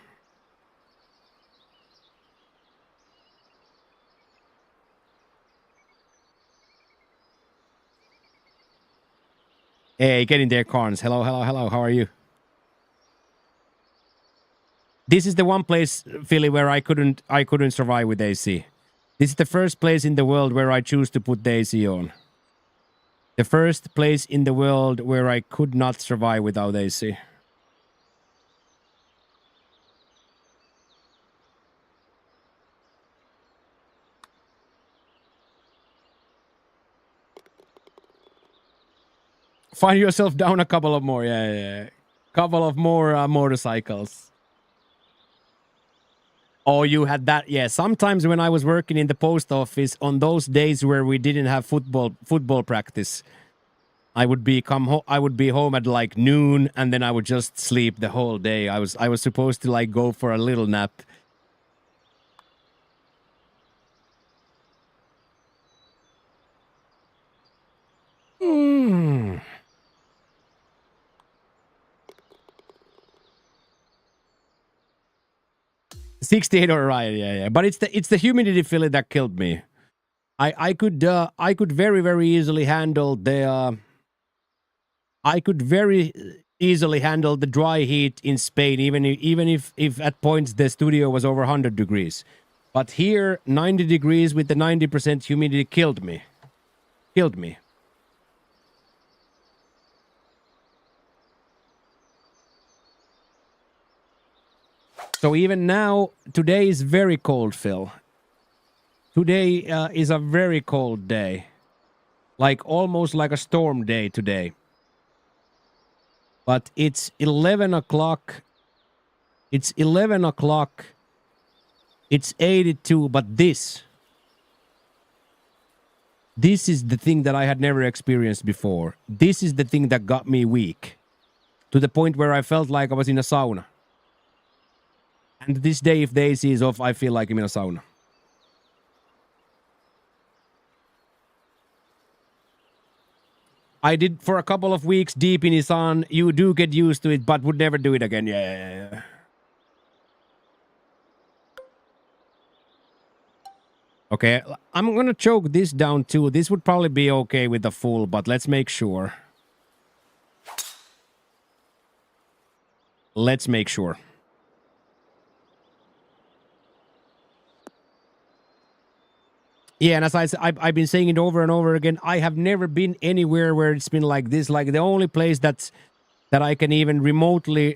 Hey, get in there, Carnes. Hello. How are you? This is the one place, Philly, where I couldn't survive with AC. This is the first place in the world where I choose to put the AC on. The first place in the world where I could not survive without AC. Find yourself down a couple of more, yeah. Couple of more motorcycles. Oh, you had that, yeah. Sometimes when I was working in the post office, on those days where we didn't have football practice, I would be home at like noon, and then I would just sleep the whole day. I was supposed to like go for a little nap. Hmm. 68 or right, yeah. But it's the humidity, Philly, that killed me. I could very, very easily handle the dry heat in Spain, even if at points the studio was over 100 degrees. But here, 90 degrees with the 90% humidity killed me. So even now, today is very cold, Phil. Today is a very cold day. Like almost like a storm day today. But it's 11 o'clock. It's 82, but this This is the thing that I had never experienced before. This is the thing that got me weak. To the point where I felt like I was in a sauna. And this day, if the AC is off, I feel like I'm in a sauna. I did for a couple of weeks deep in Isan. You do get used to it, but would never do it again. Yeah. Okay, I'm gonna choke this down too. This would probably be okay with the full, but let's make sure. Let's make sure. Yeah, and as I've been saying it over and over again, I have never been anywhere where it's been like this. Like the only place that I can even remotely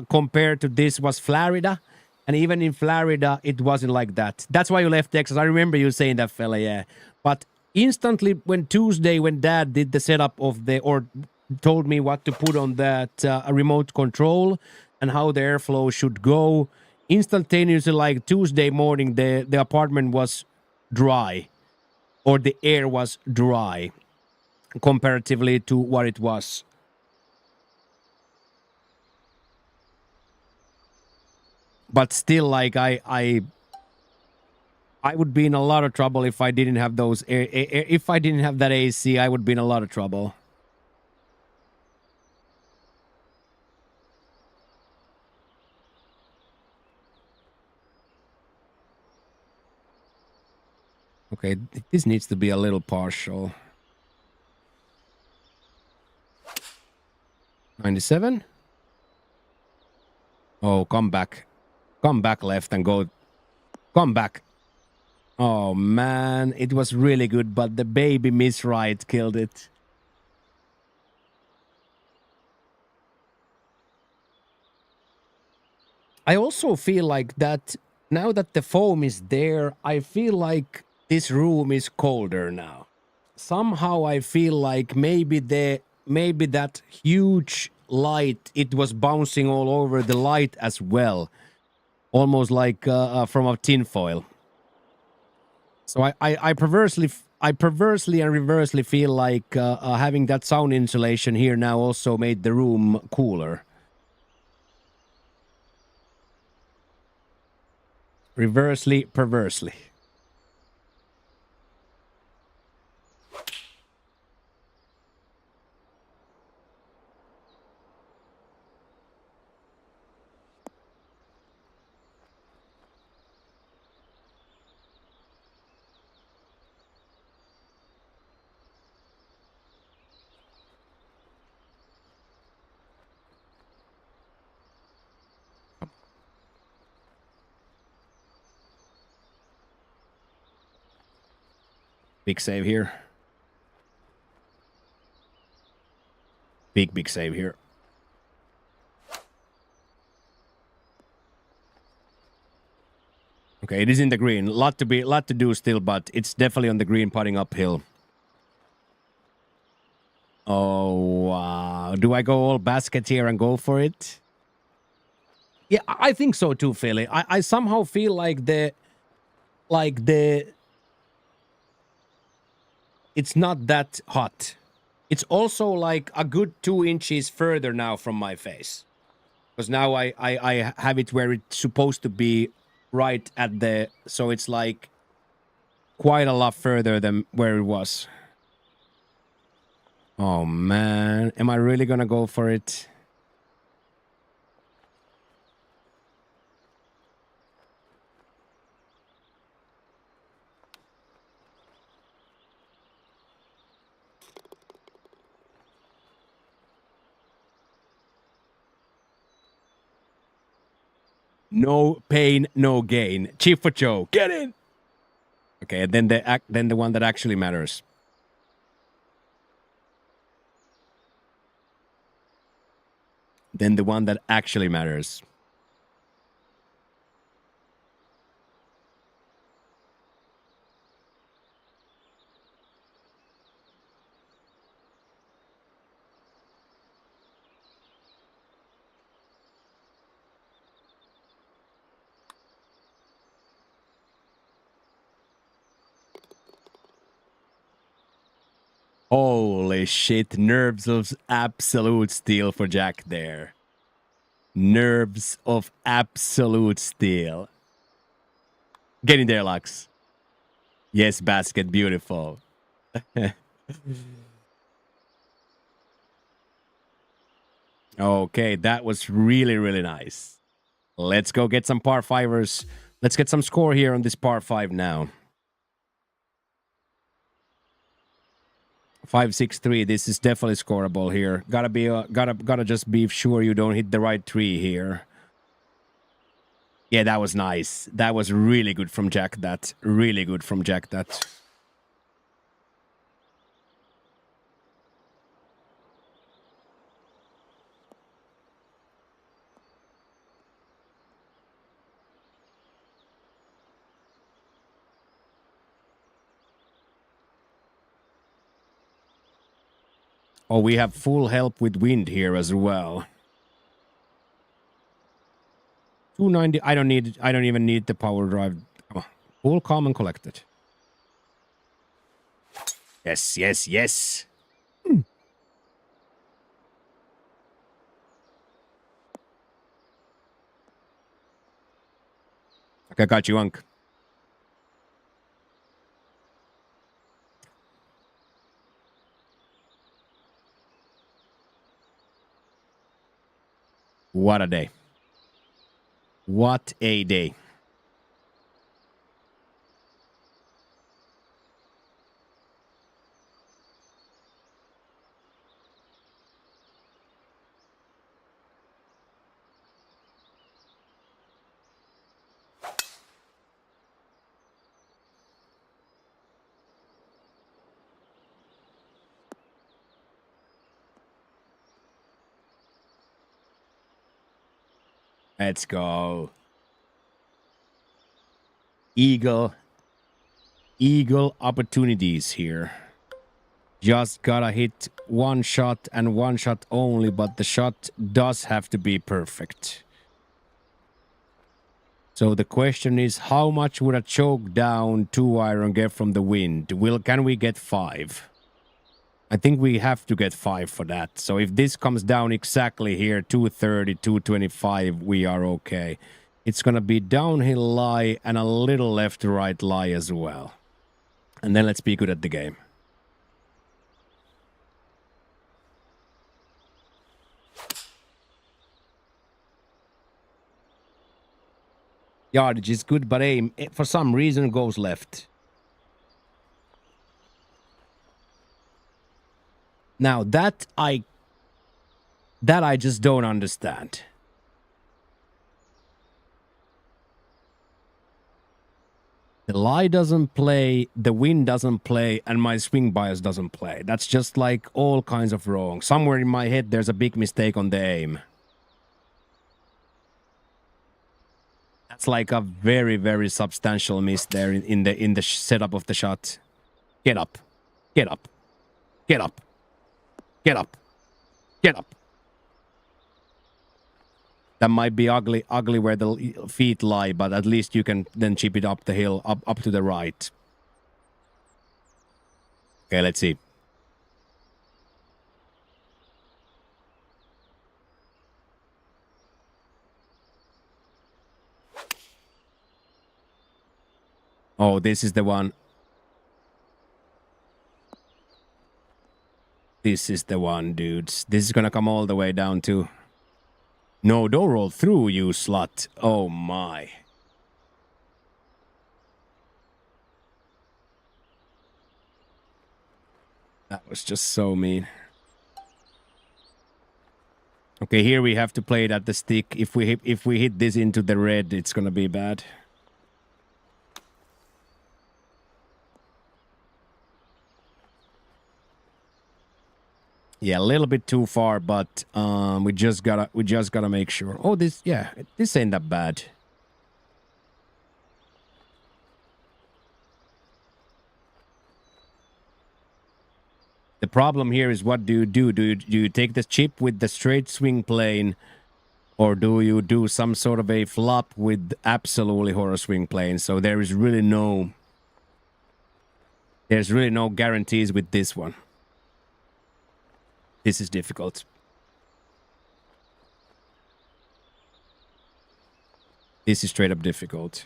compare to this was Florida. And even in Florida, it wasn't like that. That's why you left Texas. I remember you saying that, fella, yeah. But instantly, when Tuesday, when Dad did the setup of or told me what to put on that remote control and how the airflow should go, instantaneously, like Tuesday morning, the apartment was dry, or the air was dry comparatively to what it was. But still, like I would be in a lot of trouble if I didn't have those if I didn't have that AC. I would be in a lot of trouble. Okay, this needs to be a little partial. 97. Oh, come back. Come back left and go. Come back. Oh, man. It was really good, but the baby miss right killed it. I also feel like that now that the foam is there, I feel like this room is colder now. Somehow I feel like maybe that huge light, it was bouncing all over the light as well. Almost like from a tinfoil. So I perversely and reversely feel like having that sound insulation here now also made the room cooler. Reversely, perversely. Big save here. Big save here. Okay, it is in the green. Lot to do still, but it's definitely on the green, putting uphill. Oh, wow. Do I go all basket here and go for it? Yeah, I think so too, Philly. I somehow feel like it's not that hot. It's also like a good 2 inches further now from my face. Because now I have it where it's supposed to be right at the... So it's like quite a lot further than where it was. Oh, man. Am I really gonna go for it? No pain, no gain. Chief for Joe. Get in! Okay, and then the one that actually matters. Then the one that actually matters. Holy shit. Nerves of absolute steel for Jack there. Nerves of absolute steel. Get in there, Lux. Yes, basket. Beautiful. Okay, that was really, really nice. Let's go get some par fivers. Let's get some score here on this par 5 now. 5-6-3. This is definitely scoreable here. Gotta just be sure you don't hit the right tree here. Yeah, that was nice. That was really good from Jack. That really good from Jack. That. Oh, we have full help with wind here as well. 290. I don't even need the power drive. Come on. Cool, calm, and collected. Yes, yes, yes. Okay, I got you, Unc. What a day. What a day. Let's go. Eagle opportunities here. Just gotta hit one shot and one shot only, but the shot does have to be perfect. So the question is, how much would a choke down 2-iron get from the wind? Can we get 5? I think we have to get 5 for that. So if this comes down exactly here, 230, 225, we are okay. It's gonna be downhill lie and a little left to right lie as well. And then let's be good at the game. Yardage is good, but aim, for some reason, goes left. Now, that I just don't understand. The lie doesn't play, the wind doesn't play, and my swing bias doesn't play. That's just like all kinds of wrong. Somewhere in my head, there's a big mistake on the aim. That's like a very, very substantial miss there in the setup of the shot. Get up. Get up. Get up. Get up. Get up. That might be ugly where the feet lie, but at least you can then chip it up the hill, up to the right. Okay, let's see. Oh, this is the one. This is the one, dudes. This is gonna come all the way down to... No, don't roll through, you slut. Oh, my. That was just so mean. Okay, here we have to play it at the stick. If we hit this into the red, it's gonna be bad. Yeah, a little bit too far, but we just gotta make sure. Oh, this ain't that bad. The problem here is, what do you do? Do you take the chip with the straight swing plane, or do you do some sort of a flop with absolutely horror swing plane? So there's really no guarantees with this one. This is difficult. This is straight up difficult.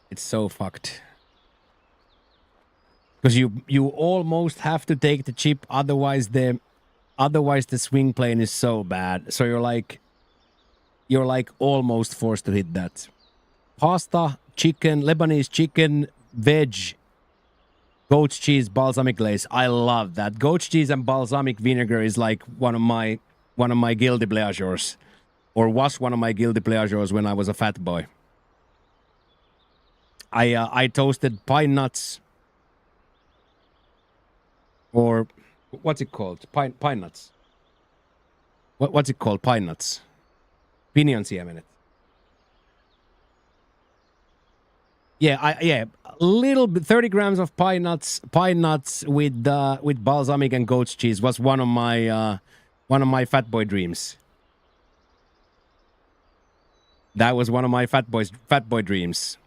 It's so fucked. Because you almost have to take the chip, otherwise the swing plane is so bad. So you're like almost forced to hit that. Pasta, chicken, Lebanese chicken, veg, goat cheese, balsamic glaze. I love that. Goat cheese and balsamic vinegar is like one of my guilty pleasures, or was one of my guilty pleasures when I was a fat boy. I toasted pine nuts, or what's it called? Pine nuts. What's it called? Pine nuts. Pinjonsiemenet. Yeah, a little bit. 30 grams of pine nuts with balsamic and goat's cheese was one of my fat boy dreams. That was one of my fat boy dreams.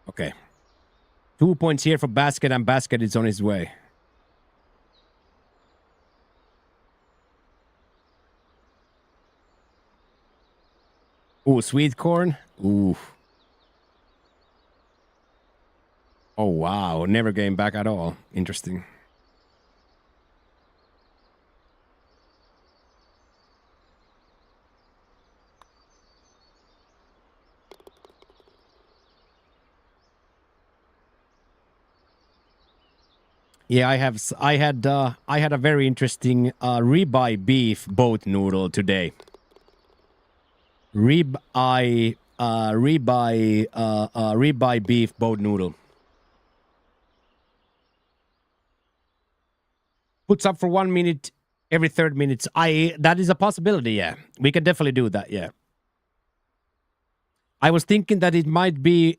Okay. 2 points here for Basket, and Basket is on his way. Ooh, sweet corn. Ooh. Oh, wow. Never came back at all. Interesting. Yeah, I had a very interesting ribeye beef boat noodle today. Ribeye beef boat noodle. Puts up for 1 minute every 3rd minute. That is a possibility. Yeah, we can definitely do that. Yeah. I was thinking that it might be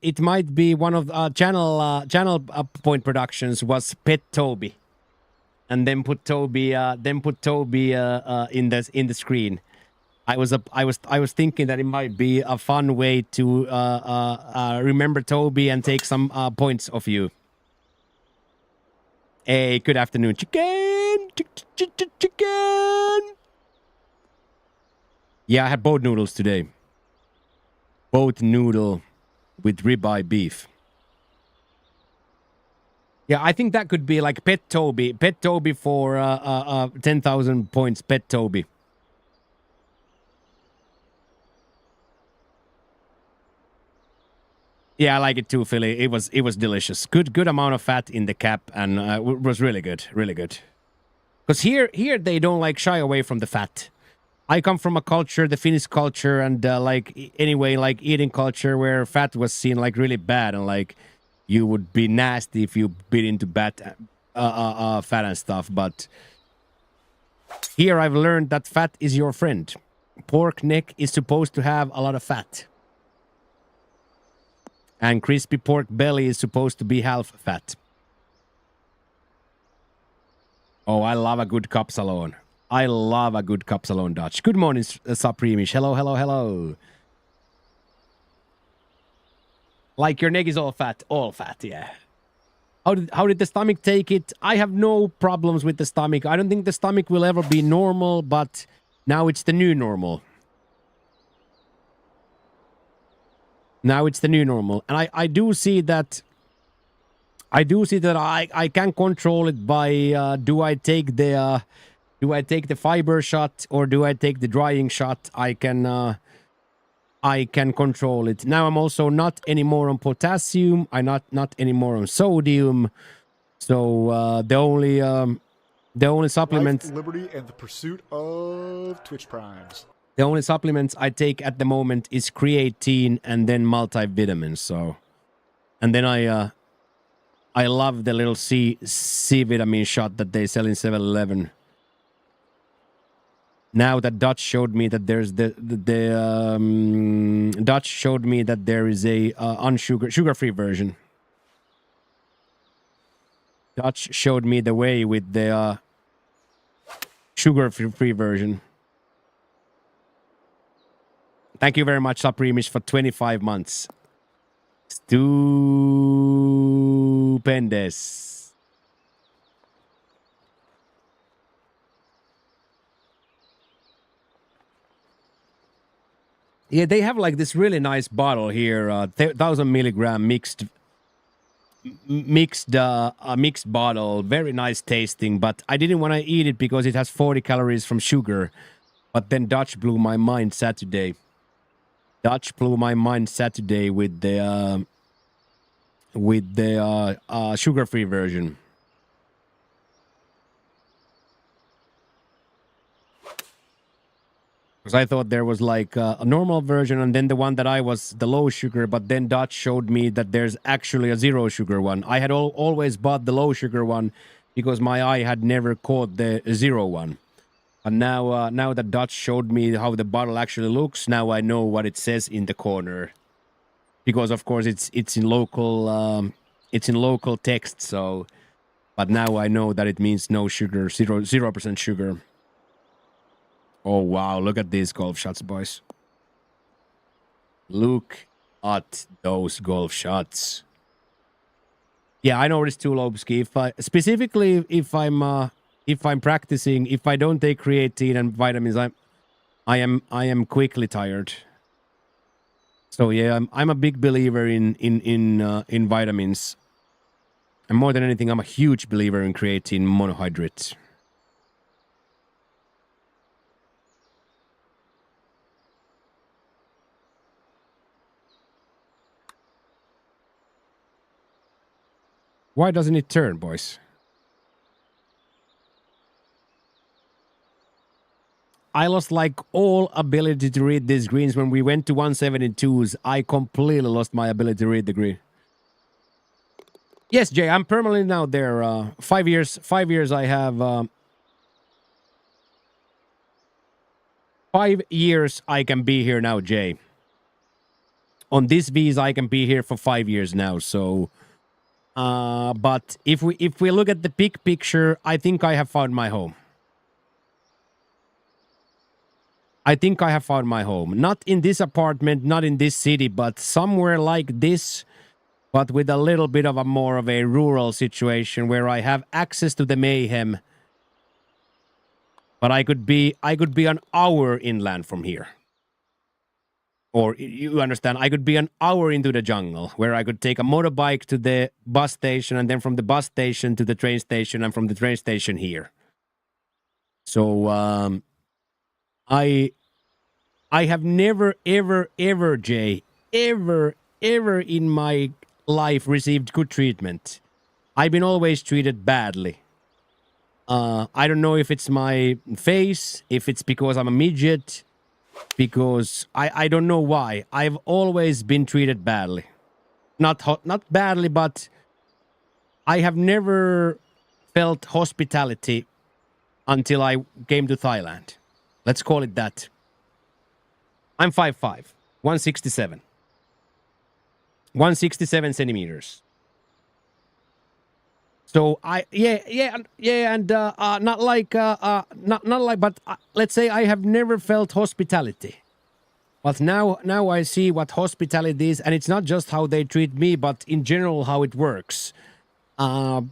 one of channel point productions was Pet Toby, and then put Toby in the screen. I was thinking that it might be a fun way to remember Toby and take some points off you. Hey, good afternoon, chicken. Yeah, I had boat noodles today. Boat noodle with ribeye beef. Yeah, I think that could be like Pet Toby. Pet Toby for 10,000 points. Pet Toby. Yeah, I like it too, Philly. It was delicious. Good amount of fat in the cap, and it was really good. Really good. Because here they don't like shy away from the fat. I come from a culture, the Finnish culture, and like eating culture where fat was seen like really bad, and like you would be nasty if you bit into fat and stuff. But here I've learned that fat is your friend. Pork neck is supposed to have a lot of fat, and crispy pork belly is supposed to be half fat. Oh, I love a good kapsalon. I love a good kapsalon Dutch. Good morning, Supremish. Hello. Like your neck is all fat, yeah. How did the stomach take it? I have no problems with the stomach. I don't think the stomach will ever be normal, but now it's the new normal. Now it's the new normal. And I do see that I can control it by do I take the fiber shot or do I take the drying shot? I can control it. Now I'm also not anymore on potassium. I'm not anymore on sodium. So the only supplements, Life, liberty, and the pursuit of Twitch Primes. The only supplements I take at the moment is creatine and then multivitamins. So, and then I love the little C vitamin shot that they sell in 7-Eleven. Now that Dutch showed me that there's Dutch showed me that there is a sugar-free version. Dutch showed me the way with the sugar-free version. Thank you very much, Supremish, for 25 months. Stupendous. Yeah, they have like this really nice bottle here, 1,000 milligram mixed bottle, very nice tasting, but I didn't want to eat it because it has 40 calories from sugar. But then Dutch blew my mind Saturday. Dutch blew my mind Saturday with the sugar-free version. Because I thought there was like a normal version and then the one that I was the low sugar, but then Dutch showed me that there's actually a zero sugar one. I had always bought the low sugar one because my eye had never caught the zero one. And now that Dutch showed me how the bottle actually looks, now I know what it says in the corner. Because of course it's in local text, so but now I know that it means no sugar, 0% sugar. Oh, wow. Look at these golf shots, boys. Look at those golf shots. Yeah, I know it's too low, Ski. If I'm practicing, if I don't take creatine and vitamins, I am quickly tired. So yeah, I'm a big believer in vitamins. And more than anything, I'm a huge believer in creatine monohydrate. Why doesn't it turn, boys? I lost like all ability to read these greens when we went to 172s. I completely lost my ability to read the green. Yes, Jay, I'm permanently now there. 5 years. 5 years. I have 5 years. I can be here now, Jay. On this visa, I can be here for 5 years now. So. But if we look at the big picture, I think I have found my home. I think I have found my home. Not in this apartment, not in this city, but somewhere like this, but with a little bit of a more of a rural situation where I have access to the mayhem. But I could be an hour inland from here. Or you understand, I could be an hour into the jungle where I could take a motorbike to the bus station and then from the bus station to the train station and from the train station here. So I have never, ever, Jay, ever in my life received good treatment. I've been always treated badly. I don't know if it's my face, if it's because I'm a midget, because I don't know why. I've always been treated badly. Not badly, but I have never felt hospitality until I came to Thailand. Let's call it that. I'm 5'5", 167. 167 centimeters. So and not like, but let's say I have never felt hospitality. But now I see what hospitality is, and it's not just how they treat me, but in general how it works. I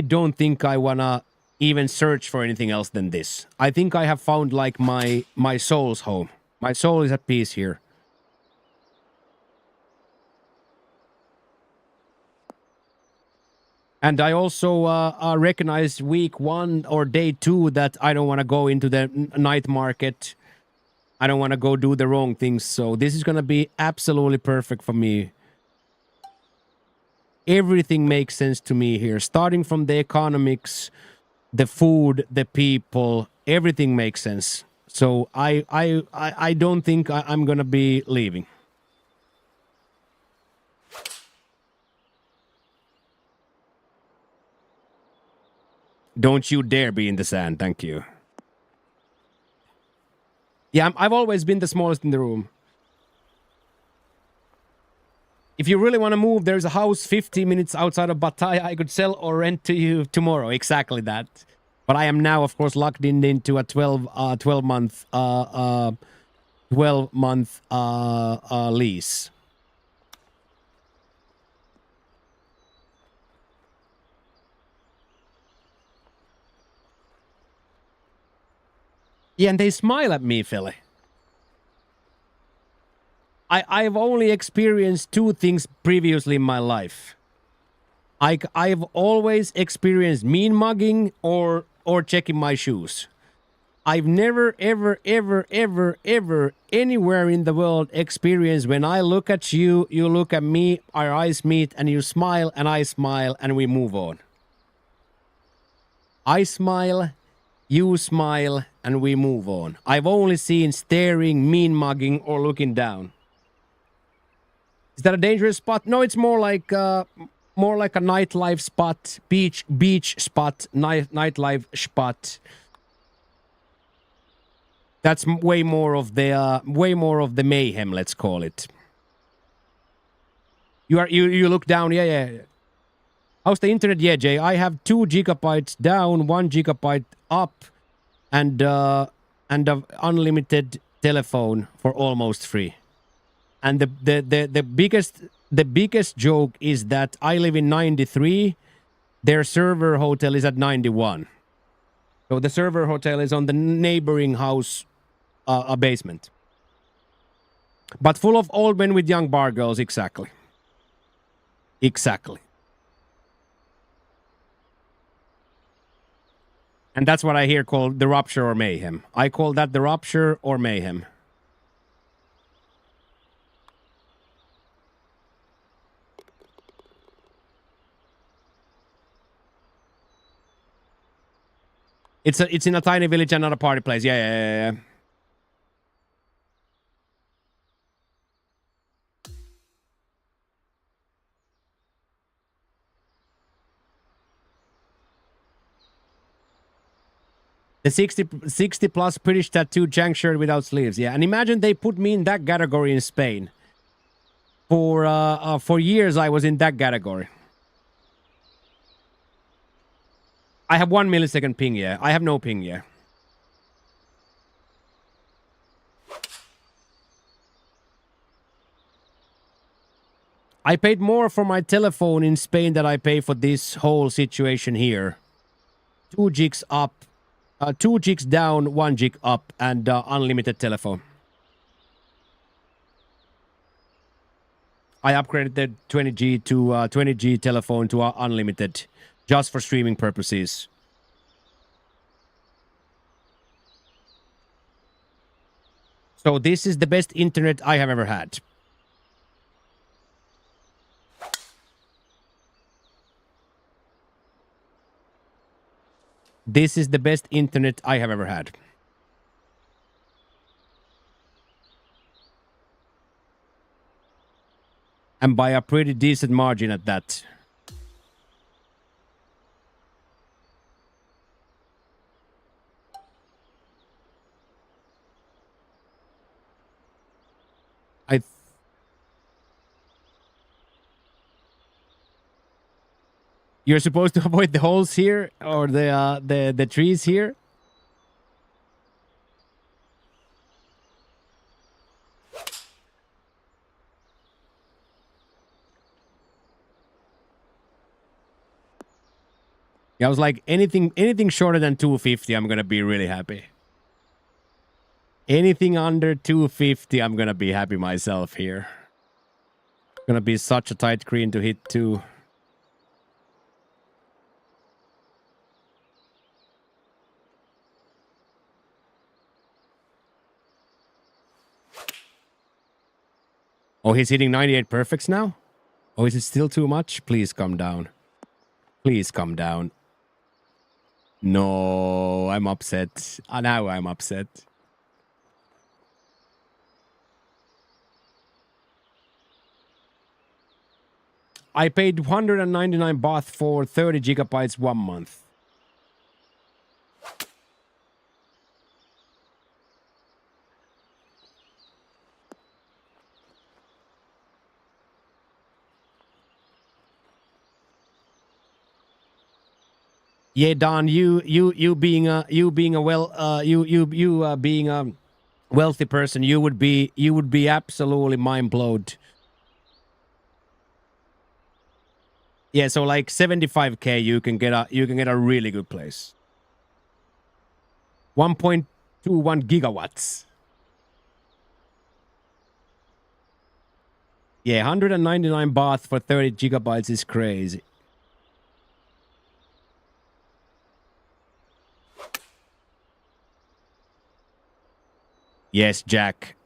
don't think I wanna even search for anything else than this. I think I have found like my soul's home. My soul is at peace here. And I also recognized week 1 or day 2 that I don't want to go into the night market. I don't want to go do the wrong things. So this is going to be absolutely perfect for me. Everything makes sense to me here. Starting from the economics, the food, the people, everything makes sense. So I don't think I'm going to be leaving. Don't you dare be in the sand. Thank you. Yeah, I've always been the smallest in the room. If you really want to move, there's a house 50 minutes outside of Pattaya I could sell or rent to you tomorrow. Exactly that. But I am now, of course, locked into a 12-month lease. Yeah, and they smile at me, Philly. I've only experienced two things previously in my life. I've always experienced mean mugging or checking my shoes. I've never, ever, ever, ever, ever, anywhere in the world experienced when I look at you, you look at me, our eyes meet, and you smile, and I smile, and we move on. I smile, you smile, and we move on. I've only seen staring, mean mugging, or looking down. Is that a dangerous spot? No, it's more like a nightlife spot, beach spot, nightlife spot. That's way more of the mayhem, let's call it. You look down, yeah. How's the internet? Yeah, Jay, I have 2 gigabytes down, 1 gigabyte up, and a unlimited telephone for almost free. And the biggest joke is that I live in 93. Their server hotel is at 91. So the server hotel is on the neighboring house, a basement. But full of old men with young bar girls, exactly. Exactly. And that's what I hear called the rupture or mayhem. I call that the rupture or mayhem. It's in a tiny village and not a party place. Yeah. The 60 plus British tattoo jank shirt without sleeves. Yeah, and imagine they put me in that category in Spain. For years I was in that category. I have 1 millisecond ping, yeah. I have no ping, yeah. I paid more for my telephone in Spain than I pay for this whole situation here. 2 gigs up. 2 gigs down, 1 gig up, and unlimited telephone. I upgraded the 20G to 20G telephone to unlimited. Just for streaming purposes. So this is the best internet I have ever had. This is the best internet I have ever had. And by a pretty decent margin at that. You're supposed to avoid the holes here or the trees here. Yeah, I was like anything shorter than 250, I'm gonna be really happy. Anything under 250, I'm gonna be happy myself here. Gonna be such a tight green to hit too. Oh, he's hitting 98 perfects now? Oh, is it still too much? Please come down. Please come down. No, I'm upset. Now I'm upset. I paid 199 baht for 30 gigabytes 1 month. Yeah, Don, you being a being a wealthy person, you would be absolutely mind blown. Yeah, so like 75K, you can get a really good place. 1.21 gigawatts. Yeah, 199 baht for 30 gigabytes is crazy. Yes, Jack.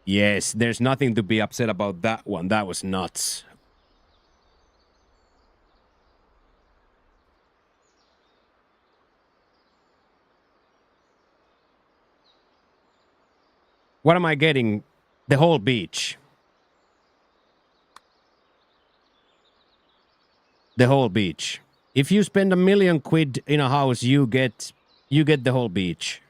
Yes, there's nothing to be upset about that one. That was nuts. What am I getting? The whole beach. The whole beach. If you spend £1 million in a house, you get the whole beach.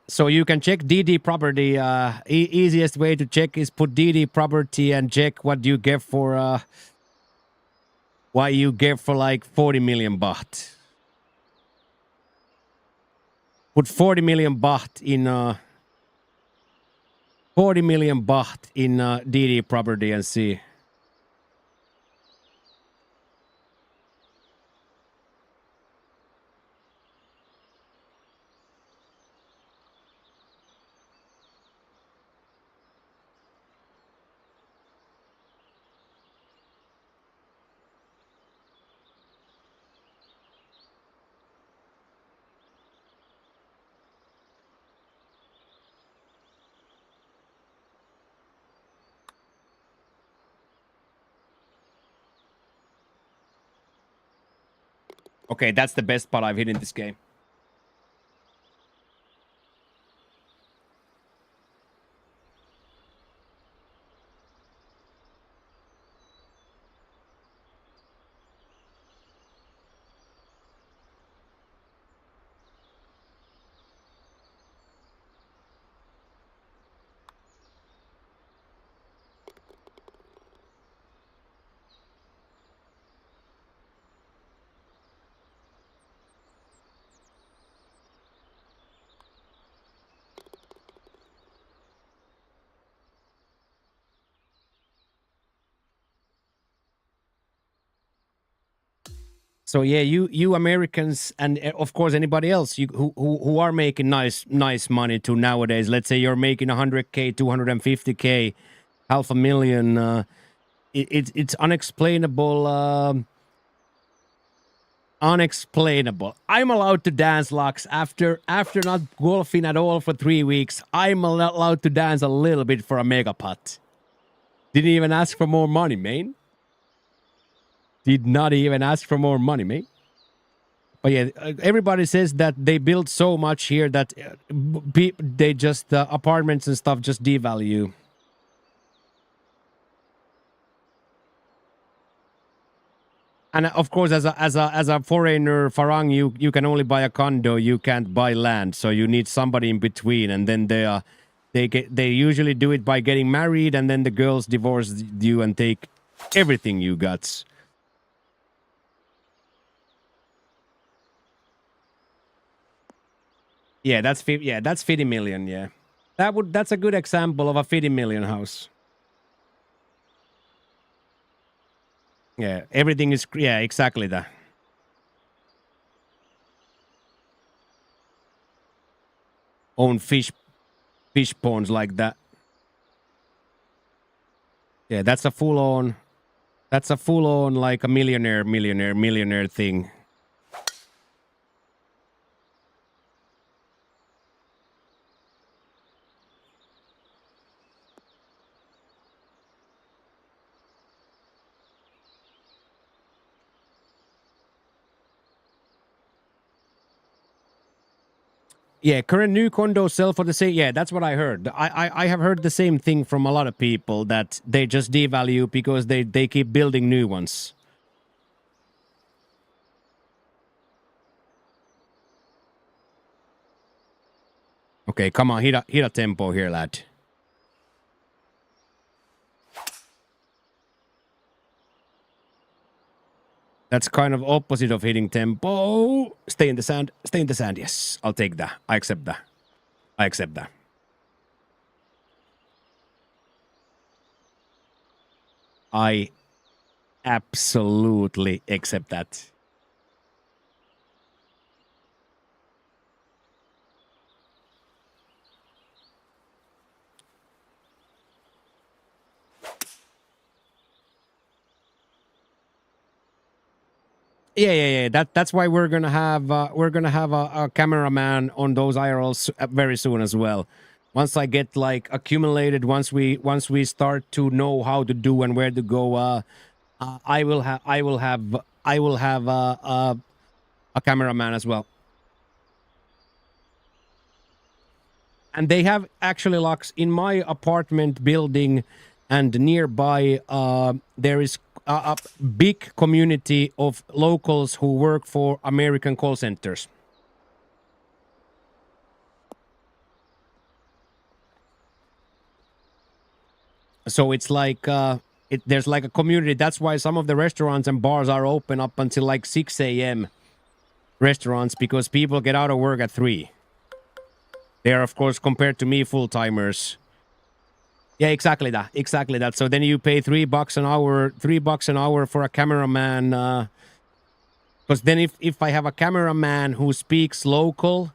So you can check DD property. Easiest way to check is put DD property and check what you get for what you get for like 40 million baht. Put 40 million baht in 40 million baht in DD property and see. Okay, that's the best part I've hit in this game. So yeah, you Americans and of course anybody else who are making nice money too nowadays. Let's say you're making 100K, 250K, half a million. It's unexplainable. Unexplainable. I'm allowed to dance, Lux, after not golfing at all for 3 weeks. I'm allowed to dance a little bit for a mega pot. Didn't even ask for more money, man. Did not even ask for more money, mate. But yeah, everybody says that they build so much here that they just apartments and stuff just devalue. And of course, as a foreigner, Farang, you can only buy a condo. You can't buy land, so you need somebody in between. And then they usually do it by getting married, and then the girls divorce you and take everything you got. Yeah, that's 50 million. Yeah, that's a good example of a 50 million house. Yeah, everything is exactly that. Own fish ponds like that. Yeah, that's a full on like a millionaire thing. Yeah, current new condos sell for the same. Yeah, that's what I heard. I have heard the same thing from a lot of people that they just devalue because they keep building new ones. Okay, come on, hit a tempo here, lad. That's kind of opposite of hitting tempo. Stay in the sand. Stay in the sand. Yes, I'll take that. I accept that. I accept that. I absolutely accept that. Yeah. That's why we're gonna have a cameraman on those IRLs very soon as well. Once I get like accumulated, once we start to know how to do and where to go, I will have a cameraman as well. And they have actually locks in my apartment building and nearby. There is a big community of locals who work for American call centers. So it's like there's like a community. That's why some of the restaurants and bars are open up until like 6 a.m. Restaurants, because people get out of work at 3. They are, of course, compared to me, full-timers. Yeah, exactly that. Exactly that. So then you pay $3 an hour, $3 an hour for a cameraman. Because then if I have a cameraman who speaks local,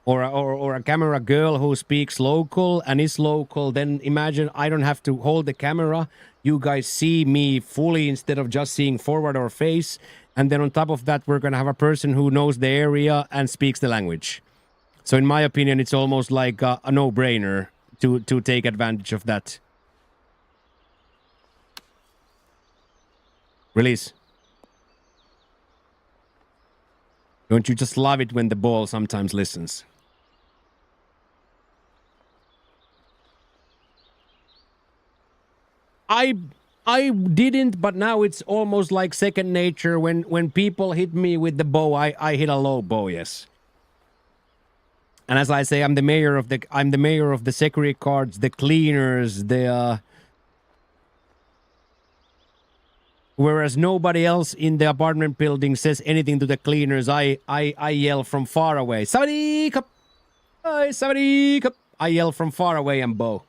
or a camera girl who speaks local and is local, then imagine I don't have to hold the camera. You guys see me fully instead of just seeing forward or face. And then on top of that, we're going to have a person who knows the area and speaks the language. So in my opinion, it's almost like a no-brainer to take advantage of that. Release. Don't you just love it when the ball sometimes listens? I didn't, but now it's almost like second nature. When people hit me with the bow, I hit a low bow, yes. And as I say, I'm the mayor of the security guards, the cleaners, whereas nobody else in the apartment building says anything to the cleaners, I yell from far away. Somebody cup. Hi, somebody cup. I yell from far away and bow.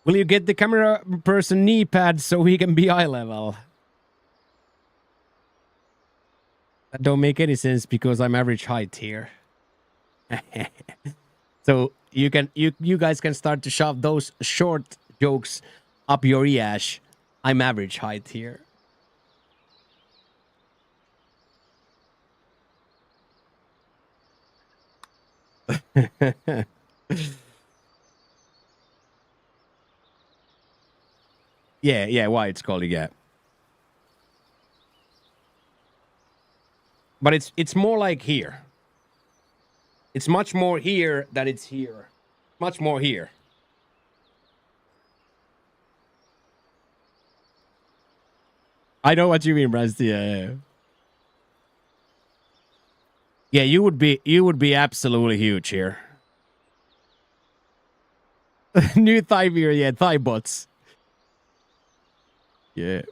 Will you get the camera person knee pads so he can be eye level? That don't make any sense because I'm average height here. So you guys can start to shove those short jokes up your ears. I'm average height here. Yeah, why it's called, yeah. But it's more like here. It's much more here than it's here. Much more here. I know what you mean, Rusty. Yeah. Yeah, you would be absolutely huge here. New thigh beer, yeah, thigh butts. Yeah.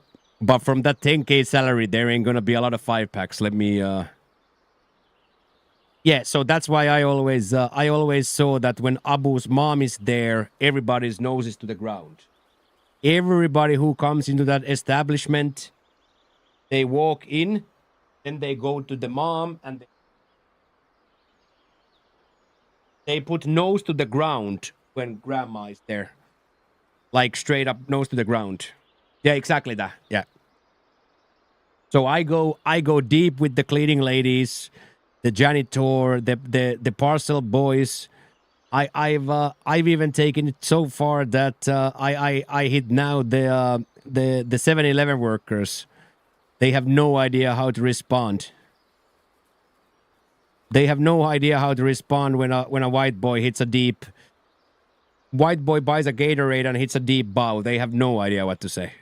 But from that 10K salary, there ain't gonna be a lot of 5-packs. Let me Yeah, so that's why I always saw that when Abu's mom is there, everybody's nose is to the ground. Everybody who comes into that establishment, they walk in, then they go to the mom, and they put nose to the ground when grandma is there. Like straight up nose to the ground. Yeah, exactly that. Yeah. So I go deep with the cleaning ladies, the janitor, the parcel boys. I've even taken it so far that I hit now the 7-Eleven workers. They have no idea how to respond. They have no idea how to respond when a white boy hits a deep. White boy buys a Gatorade and hits a deep bow. They have no idea what to say.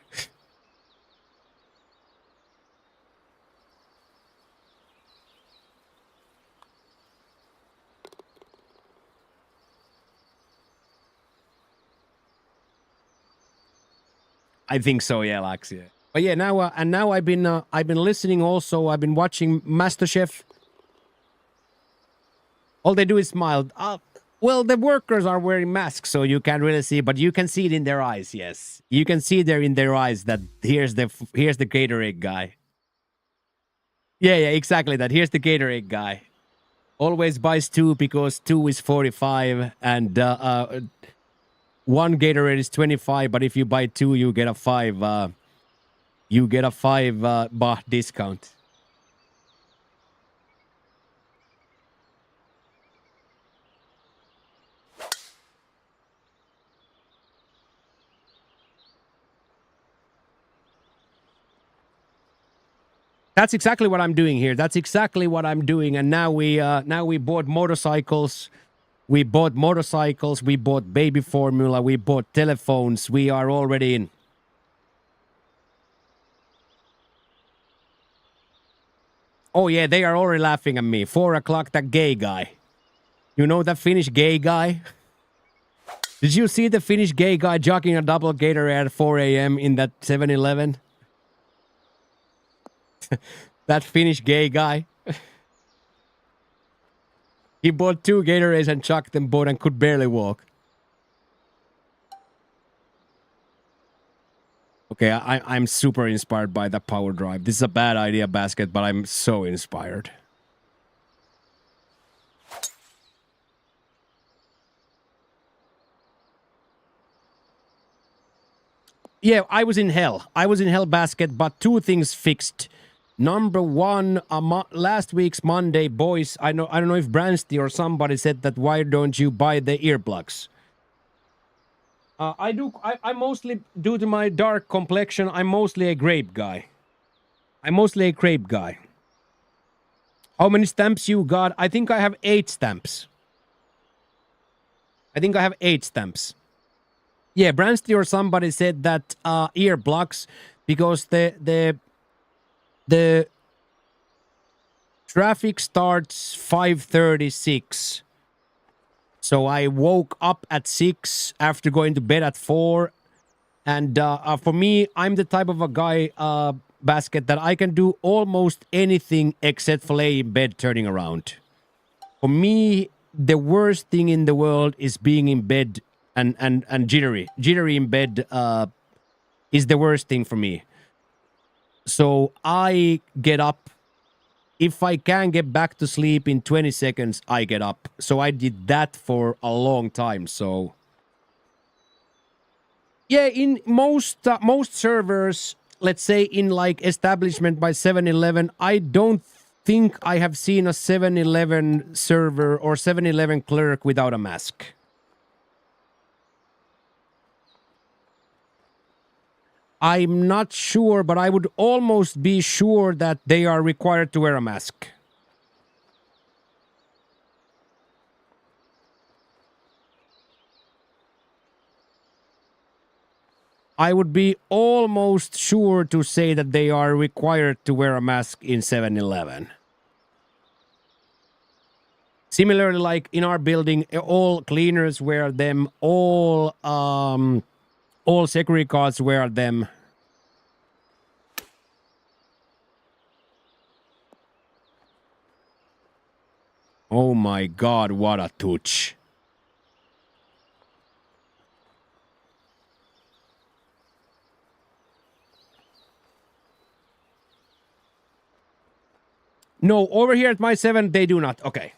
I think so, yeah, Lax, yeah. But yeah, now I've been listening also. I've been watching MasterChef. All they do is smile. Well, the workers are wearing masks, so you can't really see, but you can see it in their eyes. Yes, you can see there in their eyes that here's the Gatorade guy. Yeah, exactly that. Here's the Gatorade guy. Always buys 2 because 2 is 45, and 1 Gatorade is 25. But if you buy 2, you get a 5. You get a 5 baht discount. That's exactly what I'm doing here. That's exactly what I'm doing. And now we bought motorcycles. We bought motorcycles. We bought baby formula. We bought telephones. We are already in. Oh yeah, they are already laughing at me. 4 o'clock, that gay guy. You know that Finnish gay guy? Did you see the Finnish gay guy jogging a double Gatorade at 4 a.m. in that 7-Eleven? That Finnish gay guy. He bought 2 Gatorades and chucked them both and could barely walk. Okay, I'm super inspired by that power drive. This is a bad idea, Basket, but I'm so inspired. Yeah, I was in hell. I was in hell, Basket, but 2 things fixed. Number 1, last week's Monday, boys, I don't know if Bransty or somebody said that why don't you buy the earplugs? I mostly, due to my dark complexion, I'm mostly a grape guy. How many stamps you got? I think I have 8 stamps. Yeah, Bransty or somebody said that earplugs, because the traffic starts 5:36. So I woke up at 6 after going to bed at 4. And for me, I'm the type of a guy, Basket, that I can do almost anything except for lay in bed turning around. For me, the worst thing in the world is being in bed and jittery. Jittery in bed is the worst thing for me. So I get up. If I can get back to sleep in 20 seconds, I get up. So I did that for a long time. So yeah, in most servers, let's say in like establishment by 7-Eleven, I don't think I have seen a 7-Eleven server or 7-Eleven clerk without a mask. I'm not sure, but I would almost be sure that they are required to wear a mask. I would be almost sure to say that they are required to wear a mask in 7-Eleven. Similarly, like in our building, all cleaners wear them, all security guards wear them. Oh my god, what a touch. No, over here at my 7, they do not. Okay.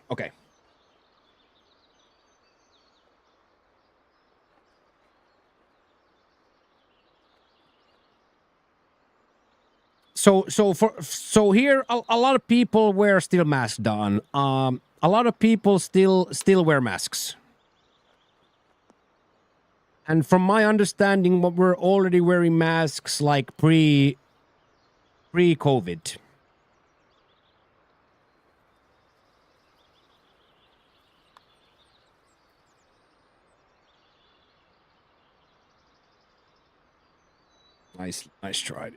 So here a lot of people wear still masks on. A lot of people still wear masks. And from my understanding, what we're already wearing masks like pre-COVID. Nice try.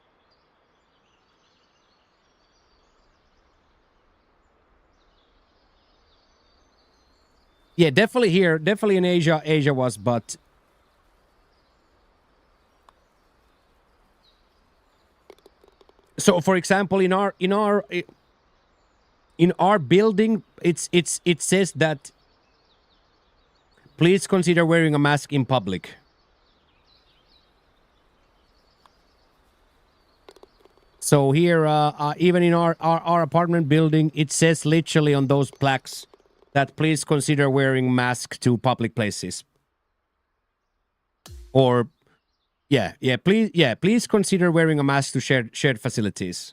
Yeah, definitely here. Definitely in Asia. Asia was, but So, for example, in our building, it says that please consider wearing a mask in public. So here, even in our apartment building, it says literally on those plaques that please consider wearing mask to public places. Or, please consider wearing a mask to shared facilities.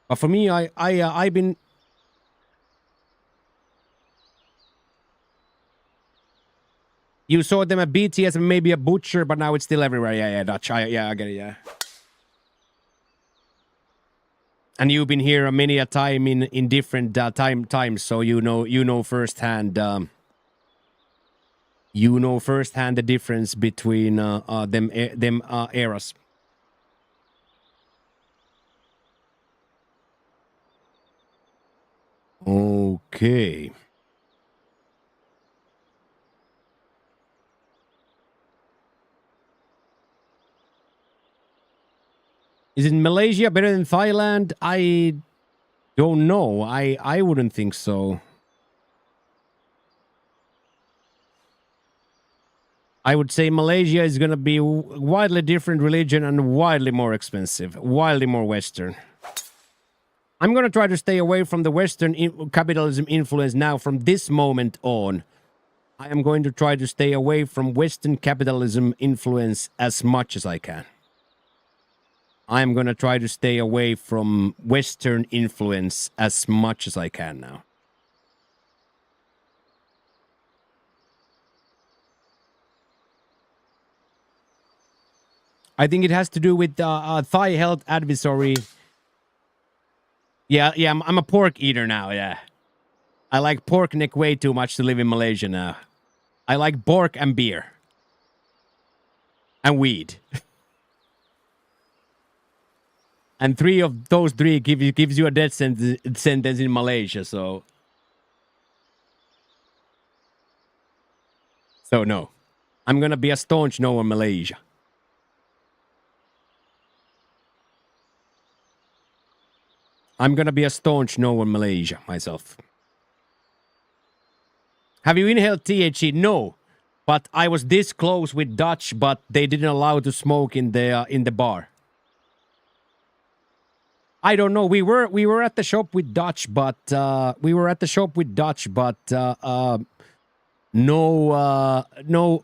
But for me, I've been. You saw them at BTS and maybe a butcher, but now it's still everywhere. Yeah, Dutch. I get it. Yeah. And you've been here many a time in different times, so you know firsthand. You know firsthand the difference between them eras. Okay. Is it Malaysia better than Thailand? I don't know. I wouldn't think so. I would say Malaysia is going to be widely different religion and widely more expensive, widely more Western. I'm going to try to stay away from the Western capitalism influence now from this moment on. I am going to try to stay away from Western capitalism influence as much as I can. I'm going to try to stay away from Western influence as much as I can now. I think it has to do with Thai health advisory. Yeah, I'm a pork eater now, yeah. I like pork neck way too much to live in Malaysia now. I like pork and beer. And weed. And three of those three gives you a death sentence in Malaysia, so... So no. I'm gonna be a staunch no in Malaysia. I'm gonna be a staunch no in Malaysia myself. Have you inhaled THC? No. But I was this close with Dutch, but they didn't allow to smoke in the bar. I don't know. We were at the shop with Dutch, but no,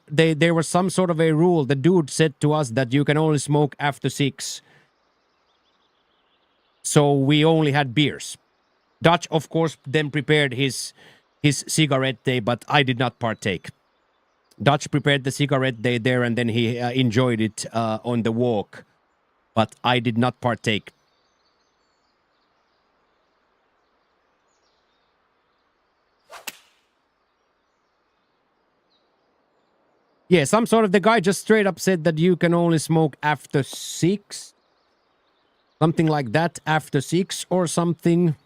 there was some sort of a rule. The dude said to us that you can only smoke after 6. So we only had beers. Dutch, of course, then prepared his cigarette day, but I did not partake. Dutch prepared the cigarette day there, and then he enjoyed it on the walk, but I did not partake. Yeah, some sort of the guy just straight up said that you can only smoke after 6. Something like that, after 6 or something.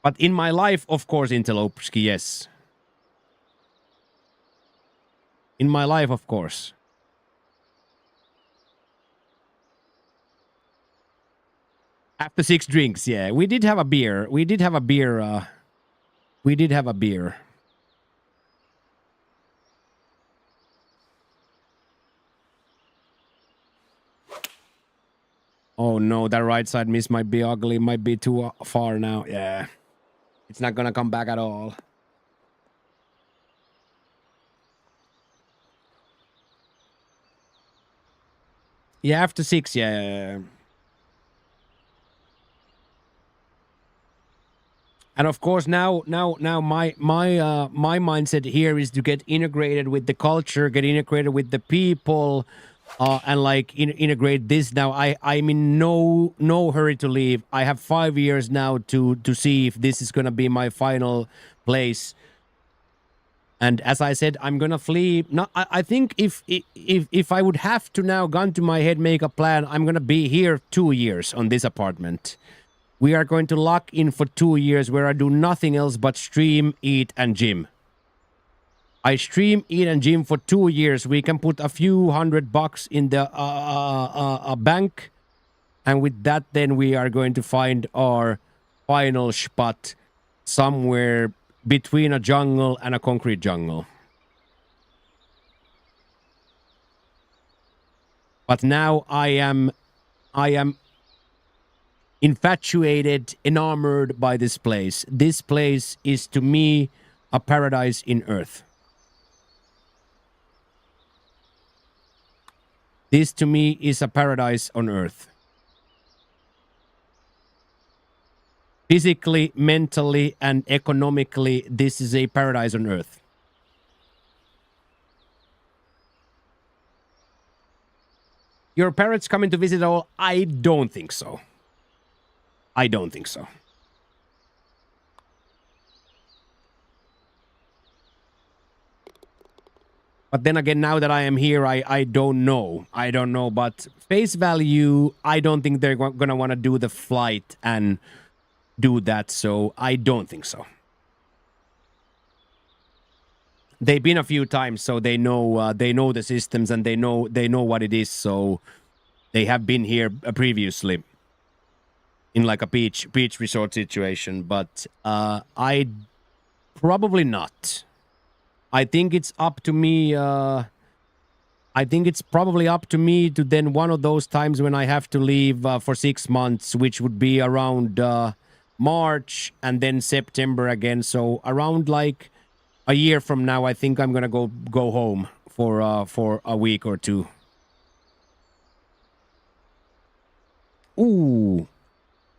But in my life, of course, Interlopski, yes. In my life, of course. After 6 drinks, yeah. We did have a beer. We did have a beer. Oh no, that right side miss might be ugly. Might be too far now. Yeah. It's not gonna come back at all. Yeah, after 6, yeah. And of course, now my mindset here is to get integrated with the culture, get integrated with the people, and like integrate this. Now I'm in no hurry to leave. I have 5 years now to see if this is gonna be my final place. And as I said, I'm gonna flee. No, I think if I would have to now gun to my head make a plan, I'm gonna be here 2 years on this apartment. We are going to lock in for 2 years where I do nothing else but stream, eat, and gym. I stream, eat, and gym for 2 years. We can put a few $100 in the bank, and with that, then we are going to find our final spot somewhere between a jungle and a concrete jungle. But now I am infatuated, enamored by this place. This place is to me a paradise in earth. This to me is a paradise on earth. Physically, mentally, and economically, this is a paradise on earth. Your parents coming to visit all? I don't think so. I don't think so. But then again, now that I am here, I don't know. I don't know, but face value, I don't think they're gonna want to do the flight and do that, so I don't think so. They've been a few times, so they know the systems and they know what it is, so they have been here previously in like a beach resort situation, but I probably not. I think it's up to me. I think it's probably up to me to then one of those times when I have to leave for 6 months, which would be around March and then September again. So around like a year from now, I think I'm gonna go home for a week or two. Ooh,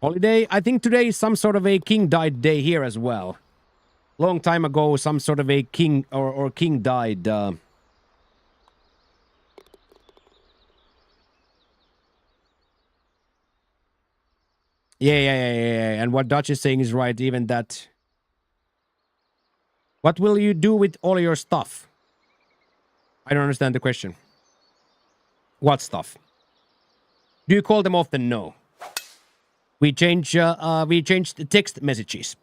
holiday. I think today is some sort of a king died day here as well. Long time ago, some sort of a king or king died. Yeah. And what Dutch is saying is right. Even that. What will you do with all your stuff? I don't understand the question. What stuff? Do you call them often? No. We change the text messages.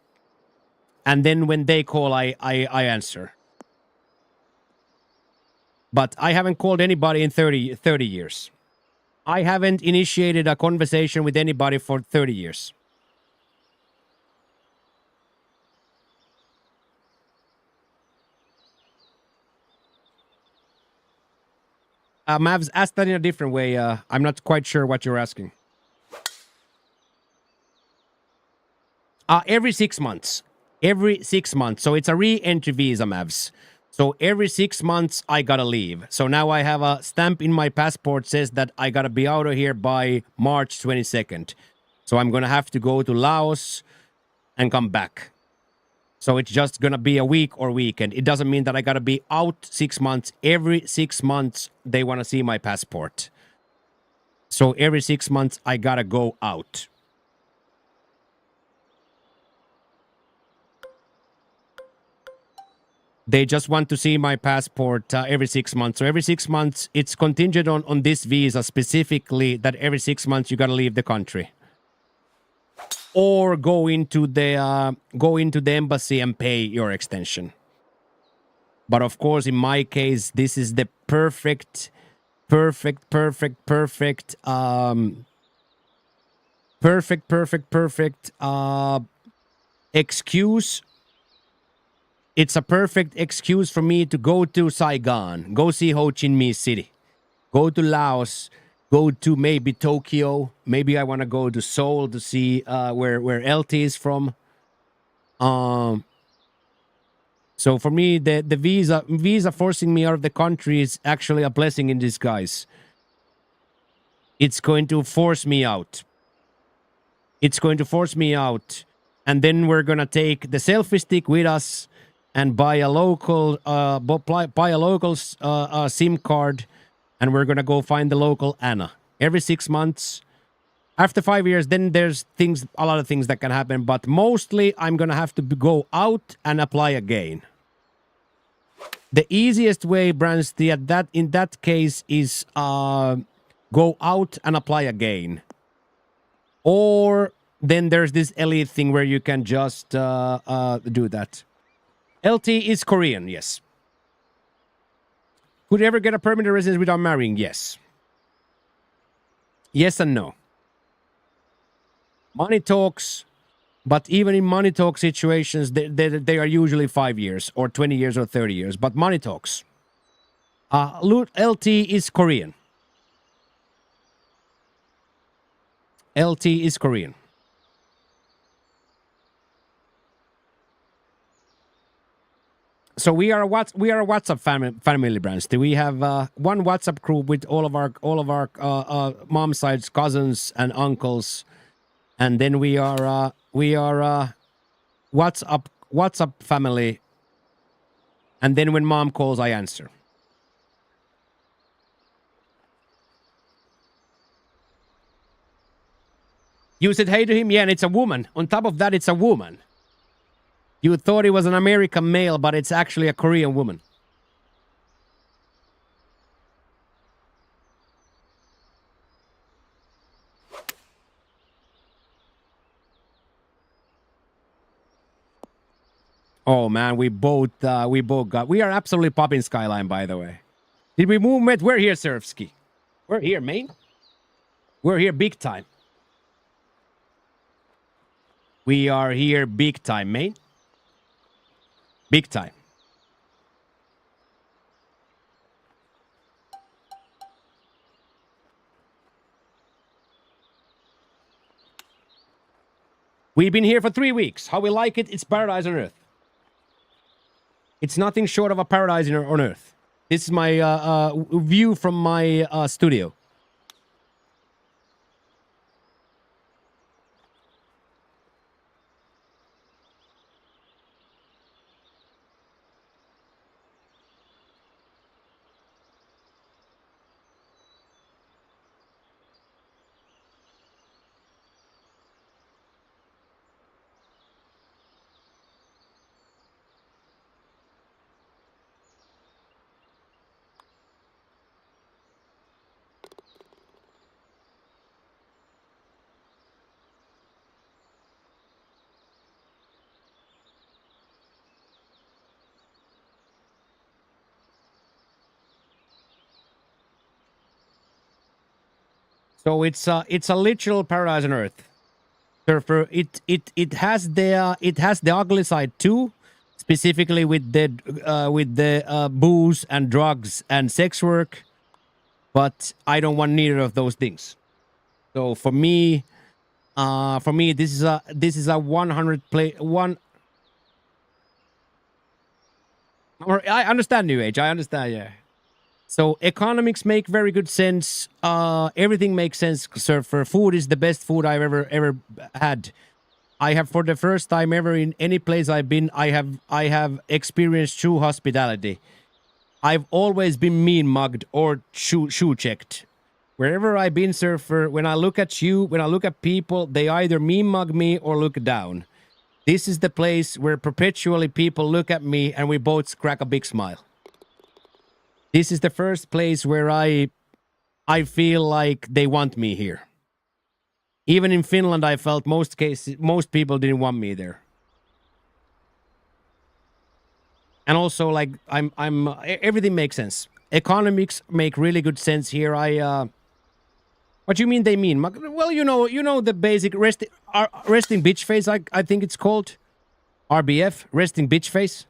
And then when they call, I answer. But I haven't called anybody in 30 years. I haven't initiated a conversation with anybody for 30 years. Mavs, ask that in a different way. I'm not quite sure what you're asking. Every 6 months. Every 6 months. So it's a re-entry visa, Mavs. So every 6 months, I gotta leave. So now I have a stamp in my passport says that I gotta be out of here by March 22nd. So I'm gonna have to go to Laos and come back. So it's just gonna be a week or weekend. It doesn't mean that I gotta be out 6 months. Every 6 months, they wanna see my passport. So every 6 months, I gotta go out. They just want to see my passport every 6 months. So every 6 months, it's contingent on this visa specifically that every 6 months you gotta leave the country. Or go into the embassy and pay your extension. But of course, in my case, this is the perfect excuse. It's a perfect excuse for me to go to Saigon, go see Ho Chi Minh City, go to Laos, go to maybe Tokyo. Maybe I want to go to Seoul to see where LT is from. So for me, the visa forcing me out of the country is actually a blessing in disguise. It's going to force me out. It's going to force me out, and then we're gonna take the selfie stick with us. And buy a local SIM card, and we're gonna go find the local Anna every 6 months. After 5 years, then there's a lot of things that can happen, but mostly I'm gonna have to go out and apply again. The easiest way, Bransty, in that case is go out and apply again. Or then there's this elite thing where you can just do that. LT is Korean, yes. Could you ever get a permanent residence without marrying? Yes. Yes and no. Money talks, but even in money talk situations, they are usually 5 years or 20 years or 30 years, but money talks. LT is Korean. LT is Korean. So we are a WhatsApp family branch. We have one WhatsApp group with all of our mom sides, cousins and uncles, and then we are WhatsApp family. And then when mom calls, I answer. You said hey to him, yeah, and it's a woman. On top of that, it's a woman. You thought it was an American male, but it's actually a Korean woman. Oh man, we both got. We are absolutely popping Skyline, by the way. Did we move, Met? We're here, Surfsky. We're here, man. We're here big time. We are here big time, man. Big time. We've been here for 3 weeks. How we like it, it's paradise on earth. It's nothing short of a paradise on earth. This is my view from my studio. So it's a literal paradise on earth. Surfer, it has the ugly side too, specifically with the booze and drugs and sex work, but I don't want neither of those things. So for me, this is a 100 play one. Or I understand, New Age. I understand, yeah. So economics make very good sense. Everything makes sense. Surfer, food is the best food I've ever had. I have, for the first time ever in any place I've been, I have experienced true hospitality. I've always been mean mugged or shoe checked. Wherever I've been, Surfer, when I look at you, when I look at people, they either mean mug me or look down. This is the place where perpetually people look at me and we both crack a big smile. This is the first place where I feel like they want me here. Even in Finland, I felt most people didn't want me there. And also, like, everything makes sense. Economics make really good sense here. What do you mean they mean? Well, you know the basic resting bitch face. I think it's called RBF, resting bitch face.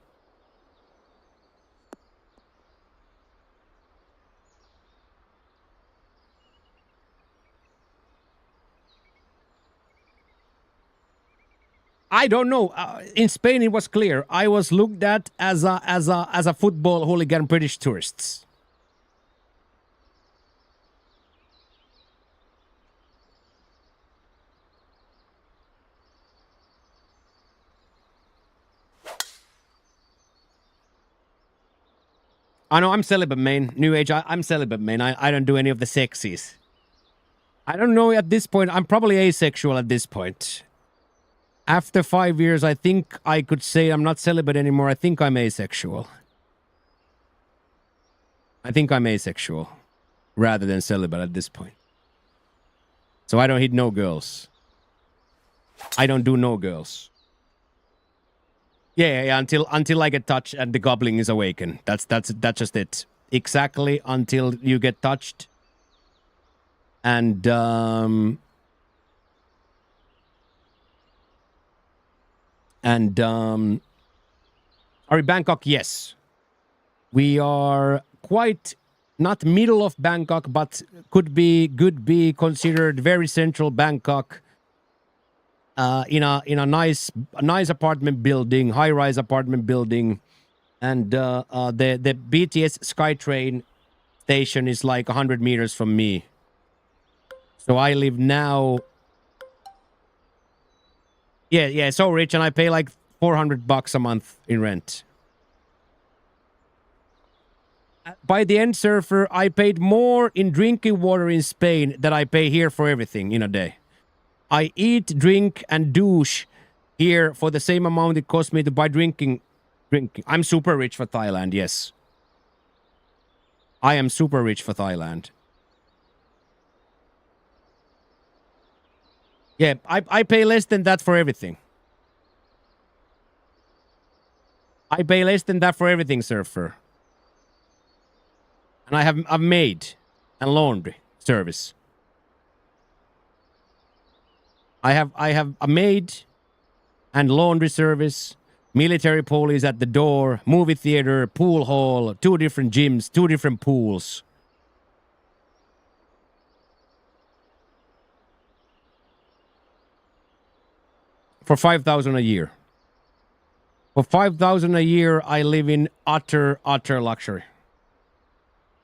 I don't know. In Spain, it was clear. I was looked at as a football hooligan British tourists. I know I'm celibate, man. New Age, I'm celibate, man. I don't do any of the sexies. I don't know at this point. I'm probably asexual at this point. After 5 years, I think I could say I'm not celibate anymore. I think I'm asexual. I think I'm asexual rather than celibate at this point. So I don't hit no girls. I don't do no girls. Yeah. Until I get touched and the goblin is awakened. That's just it. Exactly until you get touched. And are we Bangkok? Yes. We are quite not middle of Bangkok, but could be considered very central Bangkok. In a nice apartment building, high-rise apartment building, and the BTS SkyTrain station is like 100 meters from me. So I live now. Yeah, so rich, and I pay like $400 a month in rent. By the end, Surfer, I paid more in drinking water in Spain than I pay here for everything in a day. I eat, drink, and douche here for the same amount it cost me to buy drinking. I'm super rich for Thailand, yes. I am super rich for Thailand. Yeah, I pay less than that for everything. I pay less than that for everything, Surfer. And I have a maid and laundry service. I have a maid and laundry service, military police at the door, movie theater, pool hall, 2 different gyms, 2 different pools. For 5,000 a year. For 5,000 a year, I live in utter luxury.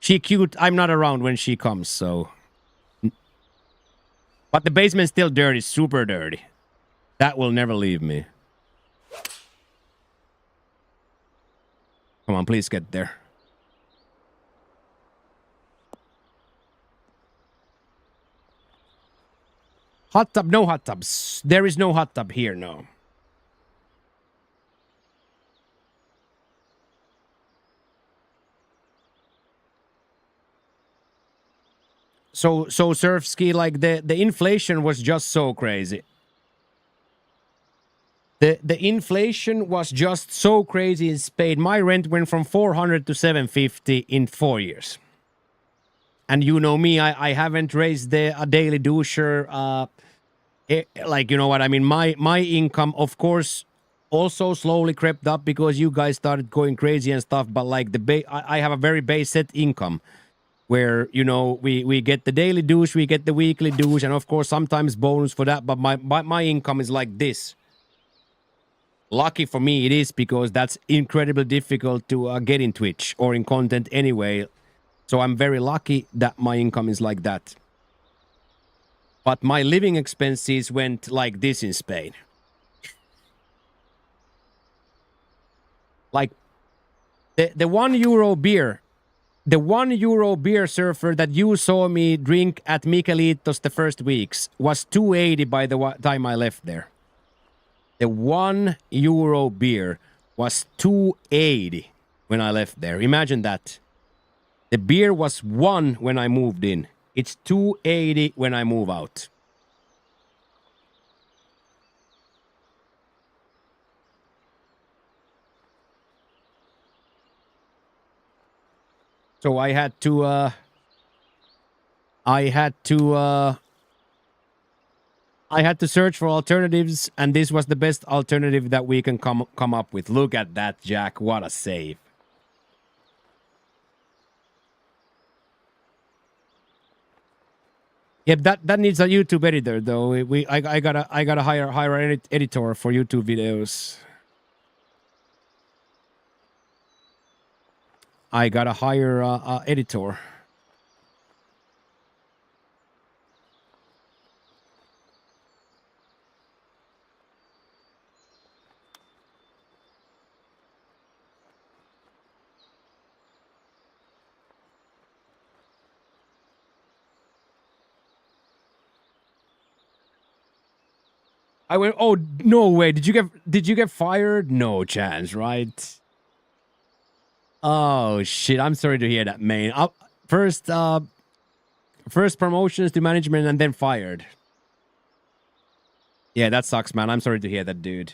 She cute. I'm not around when she comes, so. But the basement's still dirty, super dirty. That will never leave me. Come on, please get there. Hot tub, no hot tubs. There is no hot tub here, no. So surf ski, like the inflation was just so crazy. The inflation was just so crazy in Spain. My rent went from 400 to 750 in 4 years. And you know me, I haven't raised a daily doucher. Like, you know what I mean? My income, of course, also slowly crept up because you guys started going crazy and stuff. But like I have a very base set income. Where, you know, we get the daily douche, we get the weekly douche, and of course sometimes bonus for that, but my income is like this. Lucky for me it is, because that's incredibly difficult to get in Twitch or in content anyway. So I'm very lucky that my income is like that. But my living expenses went like this in Spain. Like the €1 beer. The €1 beer, Surfer, that you saw me drink at Michelitos the first weeks was 280 by the time I left there. The €1 beer was 280 when I left there. Imagine that. The beer was 1 when I moved in. It's 280 when I move out. So I had to search for alternatives, and this was the best alternative that we can come up with. Look at that, Jack. What a save. Yeah, that needs a YouTube editor though. I gotta hire an editor for YouTube videos. I gotta hire a editor. I went, oh no way! Did you get fired? No chance, right? Oh shit! I'm sorry to hear that, man. First promotions to management and then fired. Yeah, that sucks, man. I'm sorry to hear that, dude.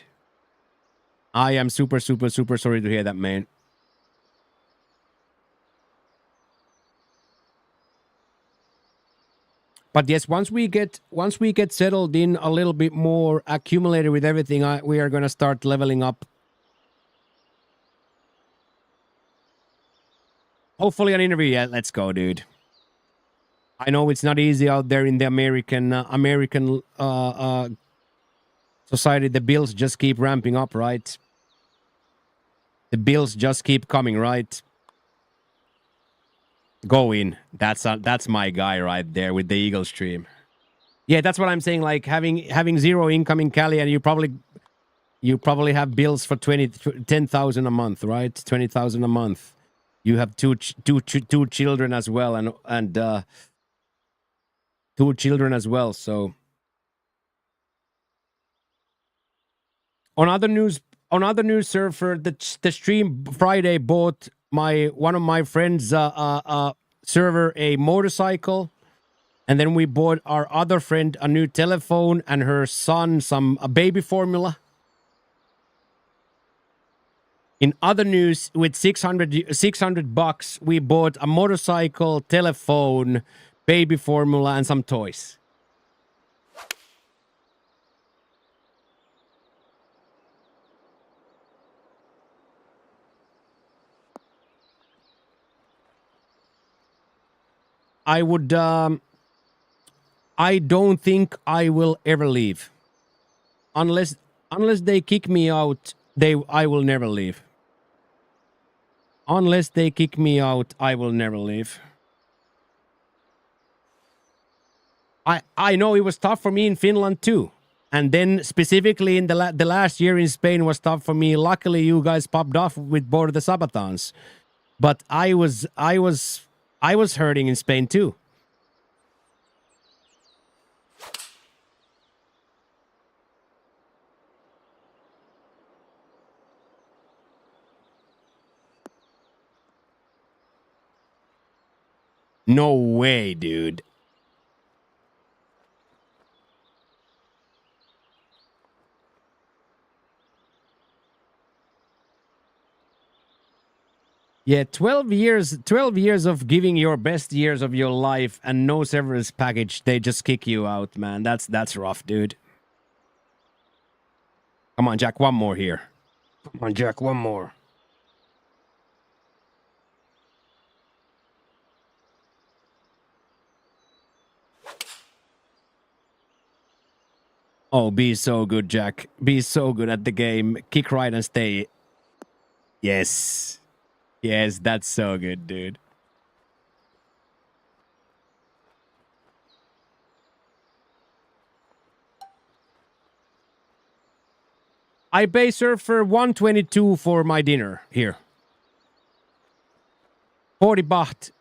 I am super sorry to hear that, man. But yes, once we get settled in a little bit more, accumulated with everything, we are gonna start leveling up. Hopefully an interview. Yeah, let's go, dude. I know it's not easy out there in the American society. The bills just keep ramping up, right? The bills just keep coming, right? Go in. That's my guy right there with the Eagle stream. Yeah, that's what I'm saying. Like having zero income in Cali, and you probably have bills for 10,000 a month, right? 20,000 a month. You have two children as well, and two children as well. So on other news, Surfer, the stream Friday bought one of my friends' server a motorcycle, and then we bought our other friend a new telephone and her son a baby formula. In other news, with $600, we bought a motorcycle, telephone, baby formula, and some toys. I don't think I will ever leave. Unless they kick me out, I will never leave. Unless they kick me out, I will never leave. I know it was tough for me in Finland too. And then specifically in the last year in Spain was tough for me. Luckily you guys popped off with both of the Sabathons. But I was hurting in Spain too. No way, dude. Yeah, 12 years of giving your best years of your life and no severance package, they just kick you out, man. That's rough, dude. Come on, Jack, one more here. Come on, Jack, one more. Oh, be so good, Jack. Be so good at the game. Kick right and stay. Yes. Yes, that's so good, dude. I pay Surfer 122 for my dinner here. 40 baht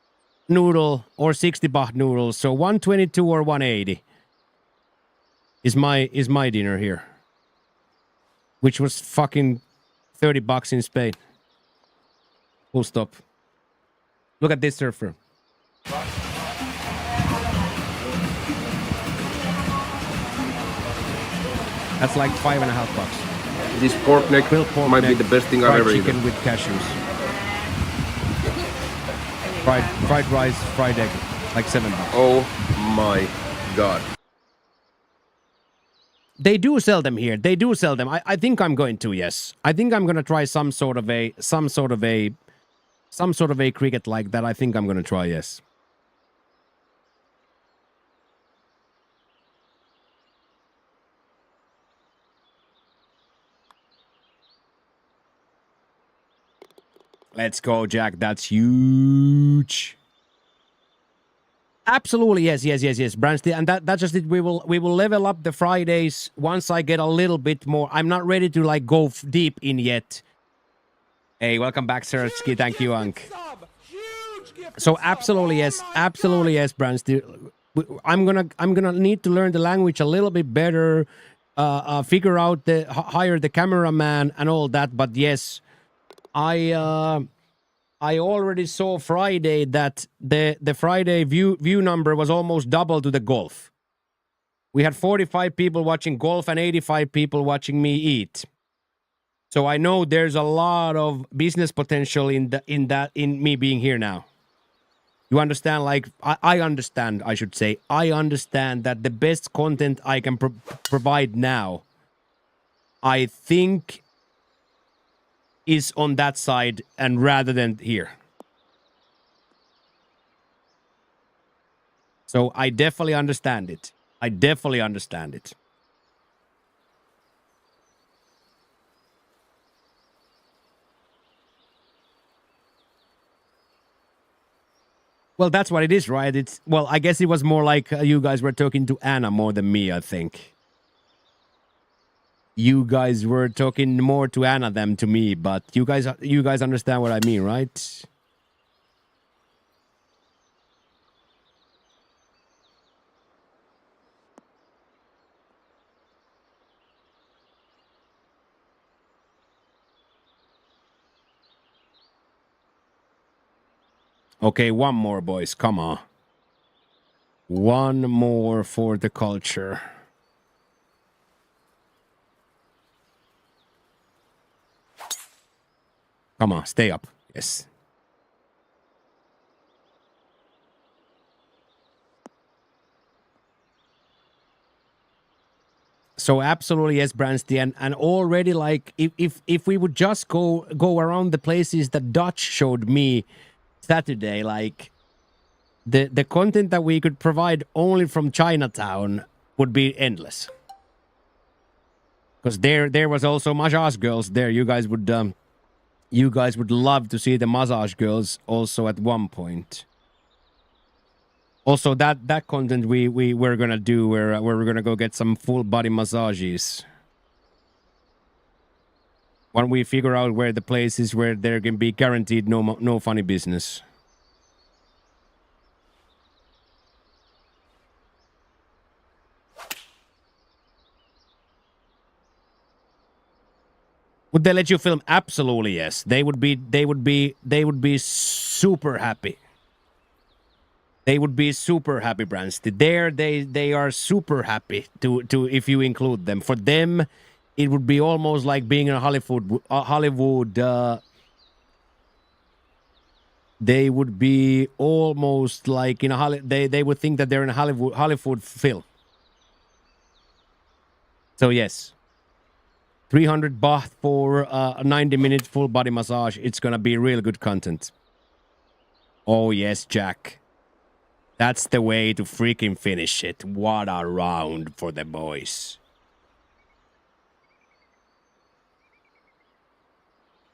noodle or 60 baht noodles. So 122 or 180 is my dinner here. Which was fucking $30 in Spain. Full stop. Look at this, Surfer. That's like $5.50. This pork neck might be the best thing I've ever eaten. Fried chicken with cashews. Fried rice, fried egg. Like $7. Oh my god. They do sell them here. They do sell them. I think I'm going to, yes. I think I'm gonna try some sort of a cricket like that. I think I'm gonna try, yes. Let's go, Jack. That's huge. Absolutely, yes, Bransty, and that's just it. We will level up the Fridays once I get a little bit more. I'm not ready to like go deep in yet. Hey, welcome back, Sersky. Thank you, Ank. So absolutely yes, Bransty. I'm gonna need to learn the language a little bit better, figure out hire the cameraman and all that. But yes, I I already saw Friday that the Friday view number was almost double to the golf. We had 45 people watching golf and 85 people watching me eat. So I know there's a lot of business potential in me being here now. You understand? Like I understand. I should say I understand that the best content I can provide now, I think, is on that side and rather than here. So I definitely understand it. I definitely understand it. Well, that's what it is, right? It's, well, I guess it was more like you guys were talking to Anna more than me, I think. You guys were talking more to Anna than to me, but you guys understand what I mean, right? Okay, one more, boys. Come on. One more for the culture. Come on, stay up. Yes. So absolutely yes, Bransty, and already like if we would just go around the places that Dutch showed me Saturday, like the content that we could provide only from Chinatown would be endless. Because there was also massage girls there. You guys would love to see the massage girls also at one point. Also, that content we were gonna do where we're gonna go get some full body massages. When we figure out where the place is where there can be guaranteed no funny business. Would they let you film? Absolutely yes. They would be super happy. They would be super happy, Bransty. There, they are super happy to if you include them. For them, it would be almost like being in a Hollywood. They would be almost like in a they would think that they're in a Hollywood film. So yes, 300 baht for a 90-minute full body massage. It's gonna be real good content. Oh yes, Jack. That's the way to freaking finish it. What a round for the boys.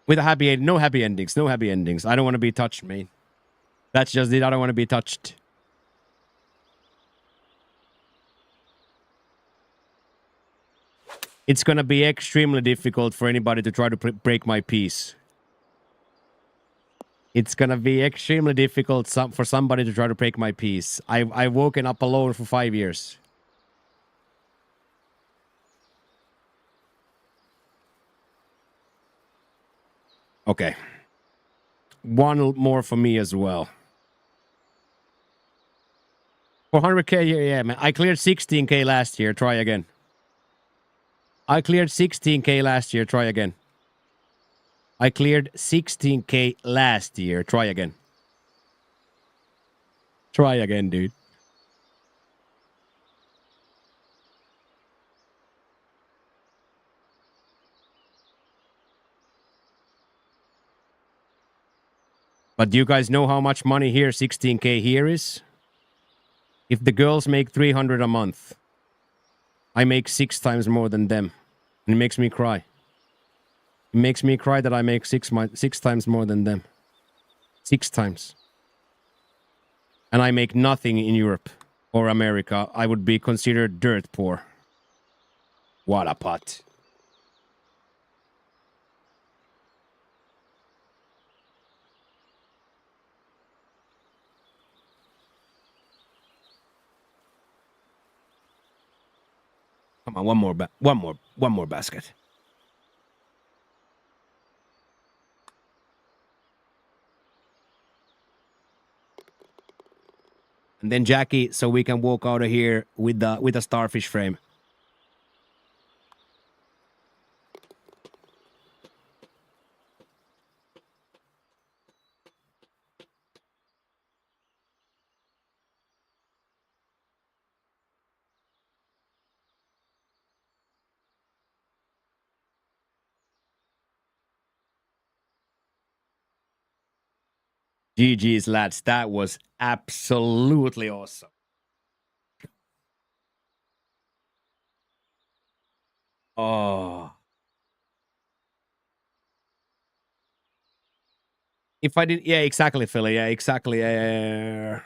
With a happy end, no happy endings, no happy endings. I don't want to be touched, mate. That's just it. I don't want to be touched. It's gonna be extremely difficult for anybody to try to break my peace. It's gonna be extremely difficult for somebody to try to break my peace. I've woken up alone for 5 years. Okay. One more for me as well. 400k, yeah, man. I cleared 16k last year. Try again. I cleared 16k last year. Try again. I cleared 16k last year. Try again. Try again, dude. But do you guys know how much money here 16k here is? If the girls make 300 a month, I make 6 times more than them. And it makes me cry. It makes me cry that I make 6 times more than them. 6 times. And I make nothing in Europe or America. I would be considered dirt poor. What a pot. Come on, one more basket. And then Jackie, so we can walk out of here with the starfish frame. GG's, lads. That was absolutely awesome. Oh. If I didn't... Yeah, exactly, Philly. Yeah, exactly. And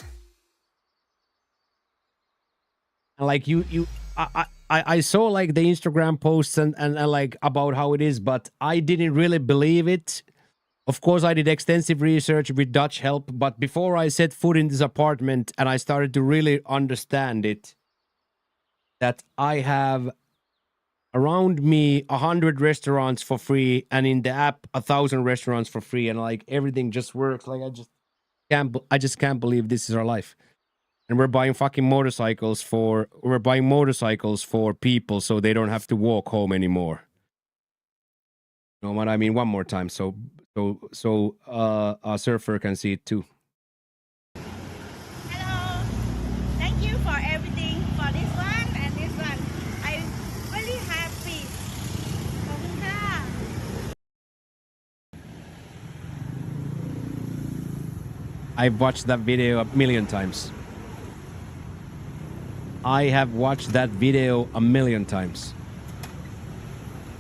like I saw like the Instagram posts and like about how it is, but I didn't really believe it. Of course, I did extensive research with Dutch help, but before I set foot in this apartment and I started to really understand it, that I have around me 100 restaurants for free, and in the app 1,000 restaurants for free, and like everything just works. Like I just can't believe this is our life. And we're buying fucking motorcycles for people so they don't have to walk home anymore. You know what I mean? One more time, so a surfer can see it too. Hello. Thank you for everything for this one and this one. I'm really happy. ขอบคุณค่ะ I've watched that video a million times. I have watched that video a million times.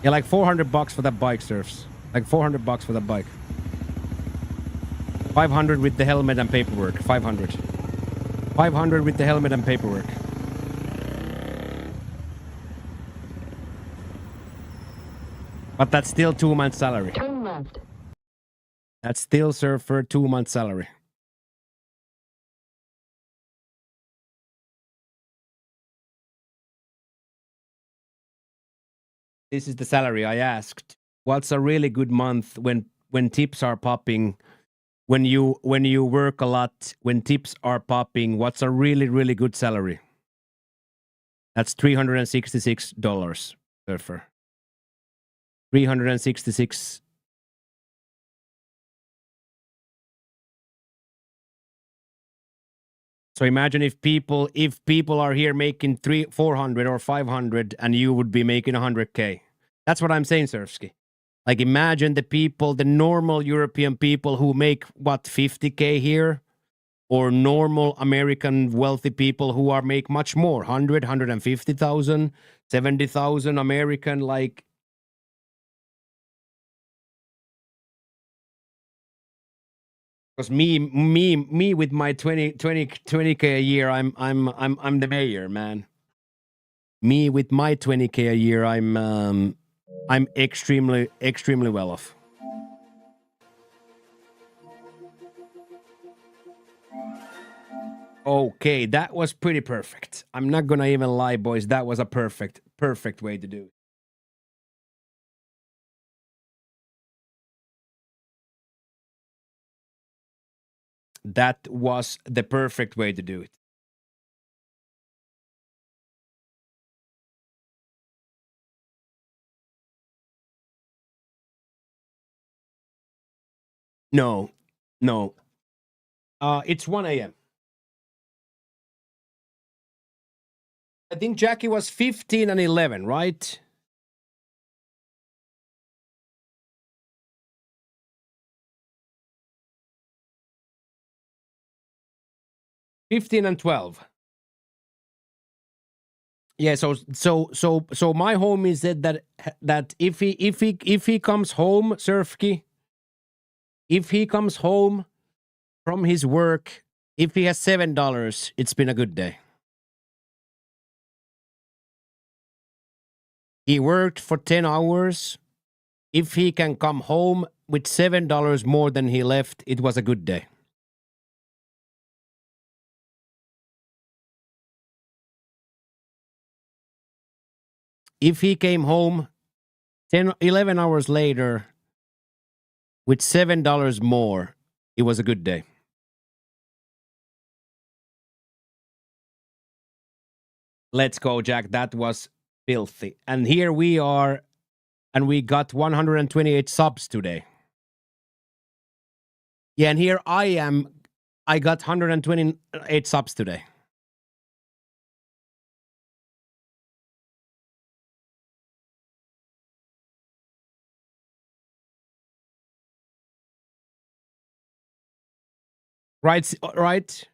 Yeah, like $400 for that bike, Surfs. Like $400 for that bike. 500 with the helmet and paperwork. 500. 500 with the helmet and paperwork. But that's still 2 months' salary. Turn left. That's still, Surfer, 2 months' salary. This is the salary I asked. What's a really good month when tips are popping? When you work a lot, when tips are popping, what's a really, really good salary? That's $366, Surfer. 366. So imagine if people are here making 400 or 500 and you would be making 100K. That's what I'm saying, Surfsky. Like imagine the normal European people who make what, 50K here, or normal American wealthy people who make much more, 100, 150,000, 70,000 American, like. Because me with my 20K a year, I'm the mayor, man. Me with my 20K a year, I'm extremely well off. Okay, that was pretty perfect. I'm not gonna even lie, boys. That was a perfect way to do it. That was the perfect way to do it. No. It's 1 a.m. I think Jackie was 15 and 11, right? $15 and $12. Yeah, so my homie said that if he comes home, Surfky, if he comes home from his work, if he has $7, it's been a good day. He worked for 10 hours. If he can come home with $7 more than he left, it was a good day. If he came home 11 hours later with $7 more, it was a good day. Let's go, Jack. That was filthy. And here we are, and we got 128 subs today. Yeah, and here I am. I got 128 subs today. Right, right.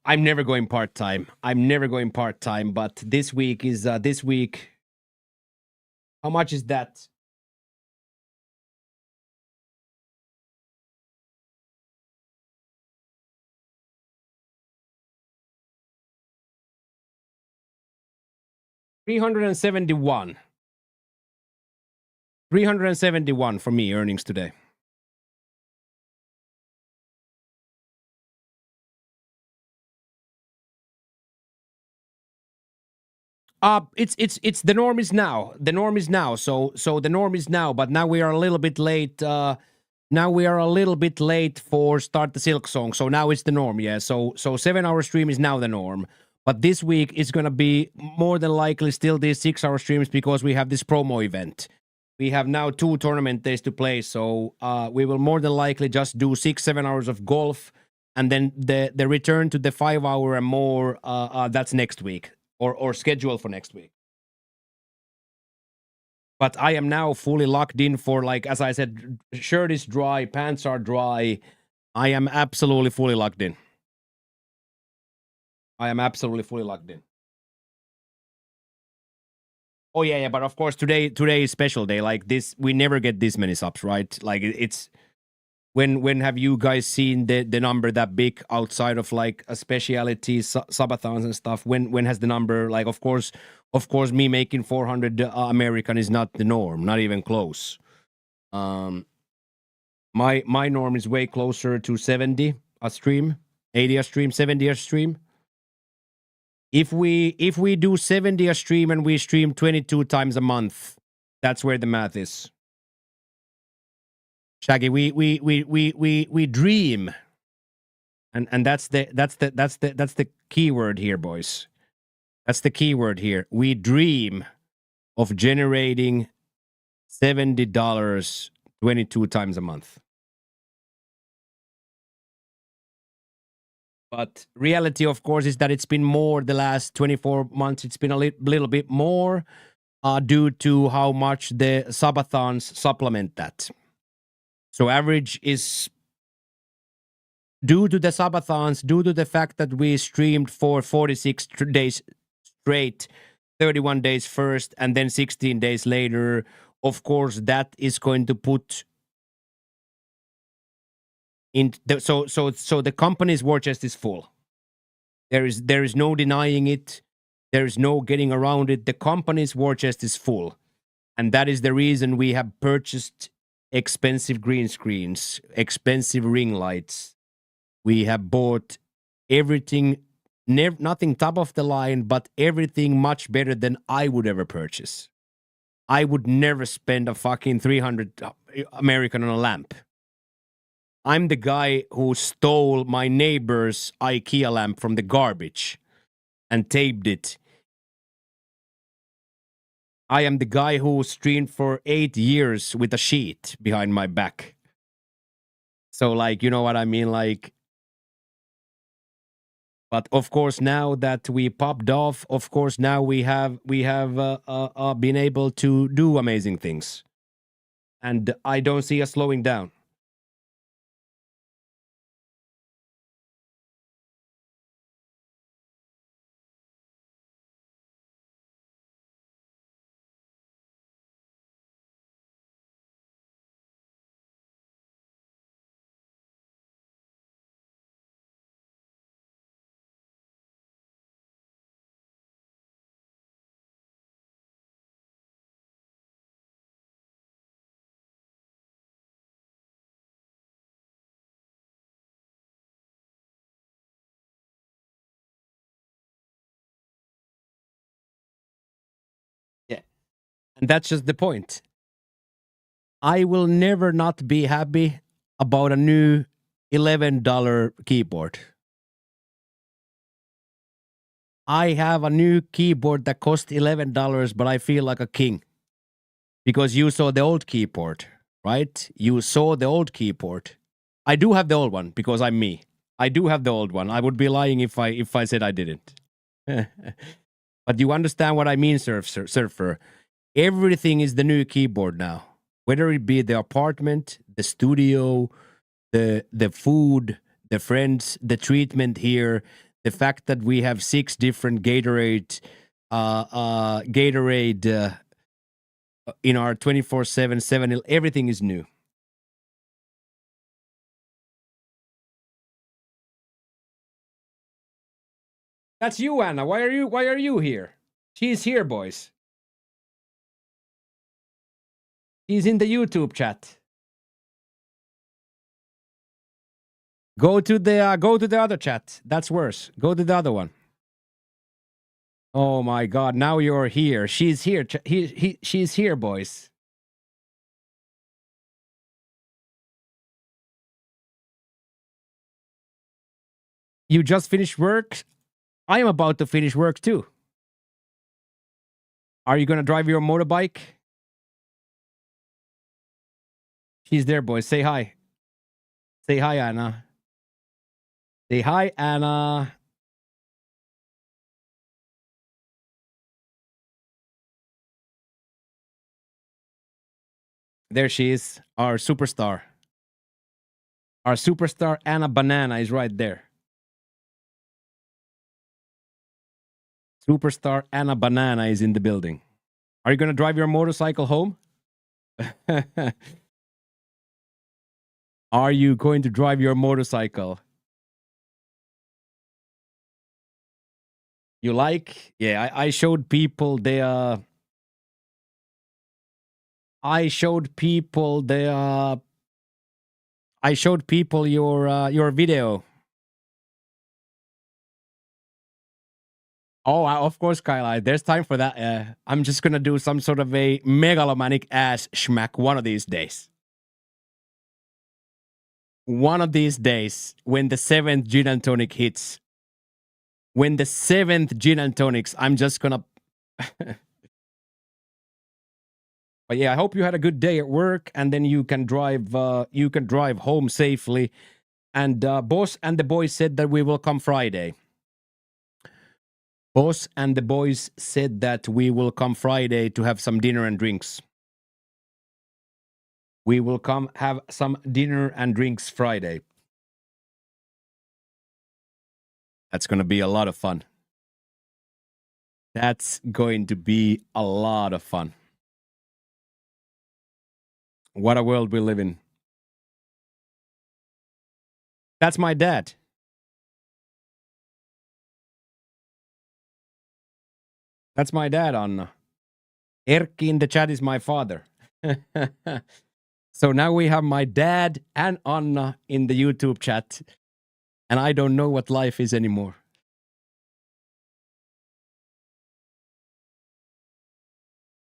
I'm never going part-time. I'm never going part-time, but this week is this week. How much is that? $371. 371 for me earnings today. It's the norm is now. The norm is now. So the norm is now, but now we are a little bit late. Now we are a little bit late for Start the Silk Song. So now it's the norm, yeah. So 7-hour stream is now the norm. But this week is gonna be more than likely still these 6-hour streams because we have this promo event. We have now 2 tournament days to play, so we will more than likely just do 6-7 hours of golf, and then the return to the 5-hour and more. That's next week. Or schedule for next week. But I am now fully locked in for, like, as I said, shirt is dry, pants are dry. I am absolutely fully locked in. I am absolutely fully locked in. Oh yeah, but of course today is special day. Like this, we never get this many subs, right? Like it's when have you guys seen the number that big outside of like a specialty subathons and stuff? When has the number, like, of course me making 400 American is not the norm, not even close. My norm is way closer to 70 a stream, 80 a stream, 70 a stream. If we do 70 a stream and we stream 22 times a month, that's where the math is. Shaggy, we dream, and that's the key word here, boys. That's the key word here. We dream of generating $70 22 times a month. But reality, of course, is that it's been more the last 24 months. It's been a little bit more due to how much the subathons supplement that. So average is due to the subathons, due to the fact that we streamed for 46 days straight, 31 days first, and then 16 days later. Of course, that is going to put in the, so the company's war chest is full. There is no denying it. There is no getting around it. The company's war chest is full, and that is the reason we have purchased expensive green screens, expensive ring lights. We have bought everything, nothing top of the line, but everything much better than I would ever purchase. I would never spend a fucking 300 American on a lamp. I'm the guy who stole my neighbor's IKEA lamp from the garbage and taped it. I am the guy who streamed for 8 years with a sheet behind my back. So, like, you know what I mean? Like, but of course, now that we popped off, of course, now we have been able to do amazing things. And I don't see us slowing down. Yeah. And that's just the point. I will never not be happy about a new $11 keyboard. I have a new keyboard that cost $11, but I feel like a king. Because you saw the old keyboard, right? You saw the old keyboard. I do have the old one because I'm me. I do have the old one. I would be lying if I said I didn't. But you understand what I mean, Surfer. Everything is the new keyboard now. Whether it be the apartment, the studio, the food, the friends, the treatment here, the fact that we have 6 different Gatorade in our 24/7 everything is new. That's you, Anna. Why are you here? She's here, boys. She's in the YouTube chat. Go to the other chat. That's worse. Go to the other one. Oh my God! Now you're here. She's here. She's here, boys. You just finished work. I am about to finish work too. Are you gonna drive your motorbike? She's there, boys. Say hi. Say hi, Anna. Say hi, Anna. There she is, our superstar. Our superstar Anna Banana is right there. Superstar Anna Banana is in the building. Are you going to drive your motorcycle home? Are you going to drive your motorcycle? You like? Yeah, I showed people the I showed people your video. Oh, of course, Kyle. There's time for that. I'm just gonna do some sort of a megalomaniac ass schmack one of these days. One of these days, when the 7th gin and tonic hits. When the 7th gin and tonics, I'm just gonna... But yeah, I hope you had a good day at work, and then you can drive home safely. And boss and the boys said that we will come Friday. Boss and the boys said that we will come Friday to have some dinner and drinks. We will come have some dinner and drinks Friday. That's going to be a lot of fun. That's going to be a lot of fun. What a world we live in. That's my dad. That's my dad, Anna. Erkki in the chat is my father. So now we have my dad and Anna in the YouTube chat. And I don't know what life is anymore.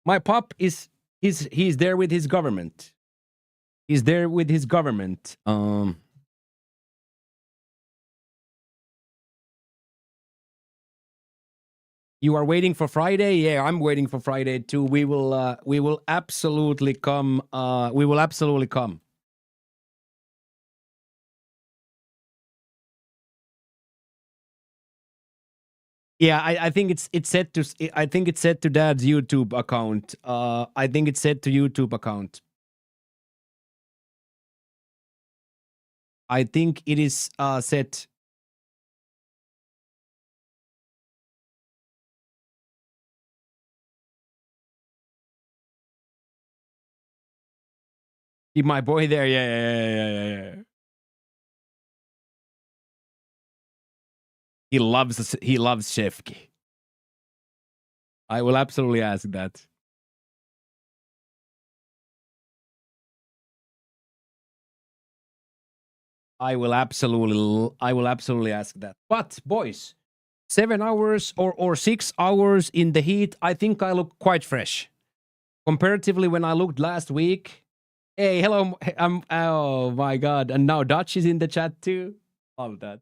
My pop is he's there with his government. He's there with his government. You are waiting for Friday? Yeah, I'm waiting for Friday too. We will absolutely come. We will absolutely come. Yeah, I think it's set to. I think it's set to Dad's YouTube account. I think it's set to YouTube account. I think it is set. See my boy there. Yeah. He loves Shefki. I will absolutely ask that. I will absolutely ask that. But boys, 7 hours or 6 hours in the heat, I think I look quite fresh. Comparatively when I looked last week, Hey, hello. Oh my God. And now Dutch is in the chat too. Love that.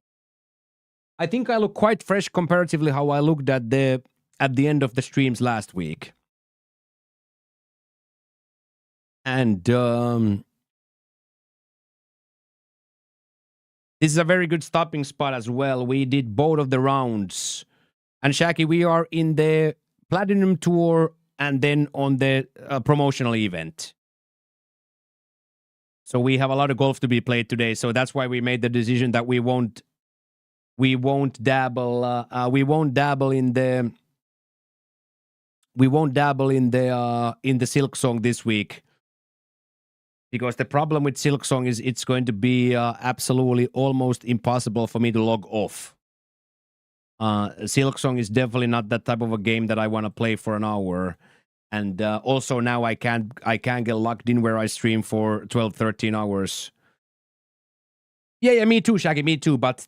I think I look quite fresh comparatively how I looked at the end of the streams last week. And this is a very good stopping spot as well. We did both of the rounds. And Shaki, we are in the Platinum Tour and then on the promotional event. So we have a lot of golf to be played today. So that's why we made the decision that we won't dabble in the Silk Song this week. Because the problem with Silk Song is it's going to be absolutely almost impossible for me to log off. Silk Song is definitely not that type of a game that I want to play for an hour. And also now I can't get locked in where I stream for 12, 13 hours. Yeah, me too, Shaggy, me too. But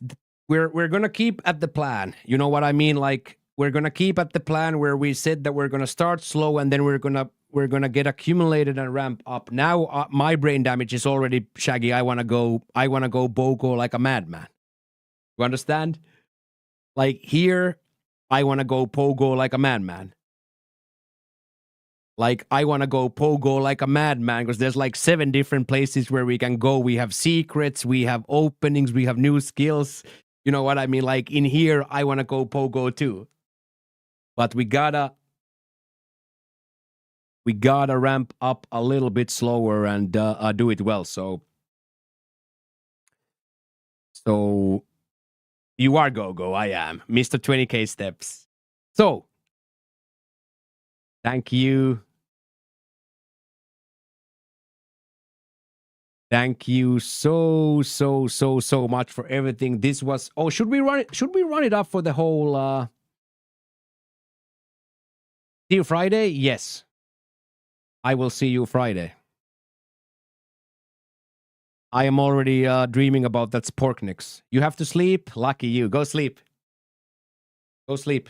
we're gonna keep at the plan. You know what I mean? Like we're gonna keep at the plan where we said that we're gonna start slow and then we're gonna get accumulated and ramp up. Now my brain damage is already Shaggy. I wanna go BOGO like a madman. You understand? Like here, I wanna go pogo like a madman. Like, I want to go pogo like a madman because there's like 7 different places where we can go. We have secrets, we have openings, we have new skills. You know what I mean? Like, in here, I want to go pogo too. But we gotta ramp up a little bit slower and do it well. So you are go. I am. Mr. 20K steps. So, thank you. Thank you so much for everything. This was should we run it up for the whole see you Friday? Yes. I will see you Friday. I am already dreaming about that Sporknix. You have to sleep? Lucky you. Go sleep. Go sleep.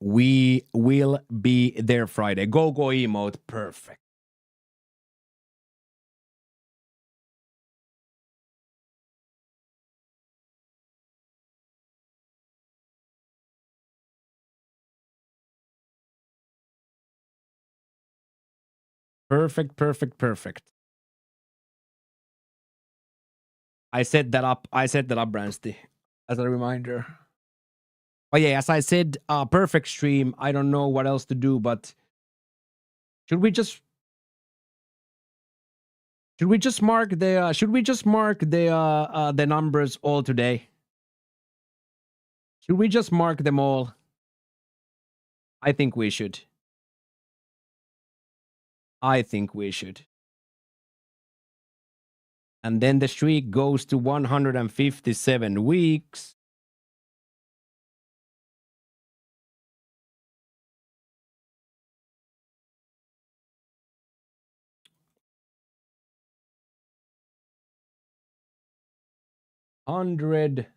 We will be there Friday. Go emote. Perfect. Perfect. I set that up, Bransty, as a reminder. Oh yeah, as I said, perfect stream. I don't know what else to do, but should we just mark the the numbers all today? Should we just mark them all? I think we should. And then the streak goes to 157 weeks. Hundred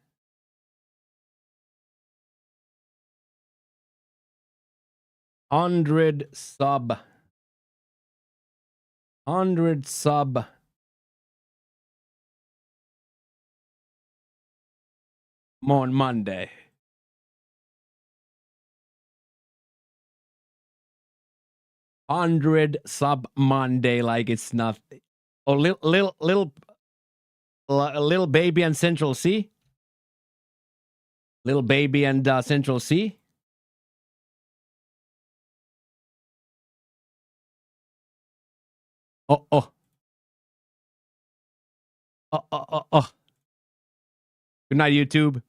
sub on Monday. Sub Monday, like it's nothing. Oh, little baby and Central C. Little baby and Central C. Oh. Good night, YouTube.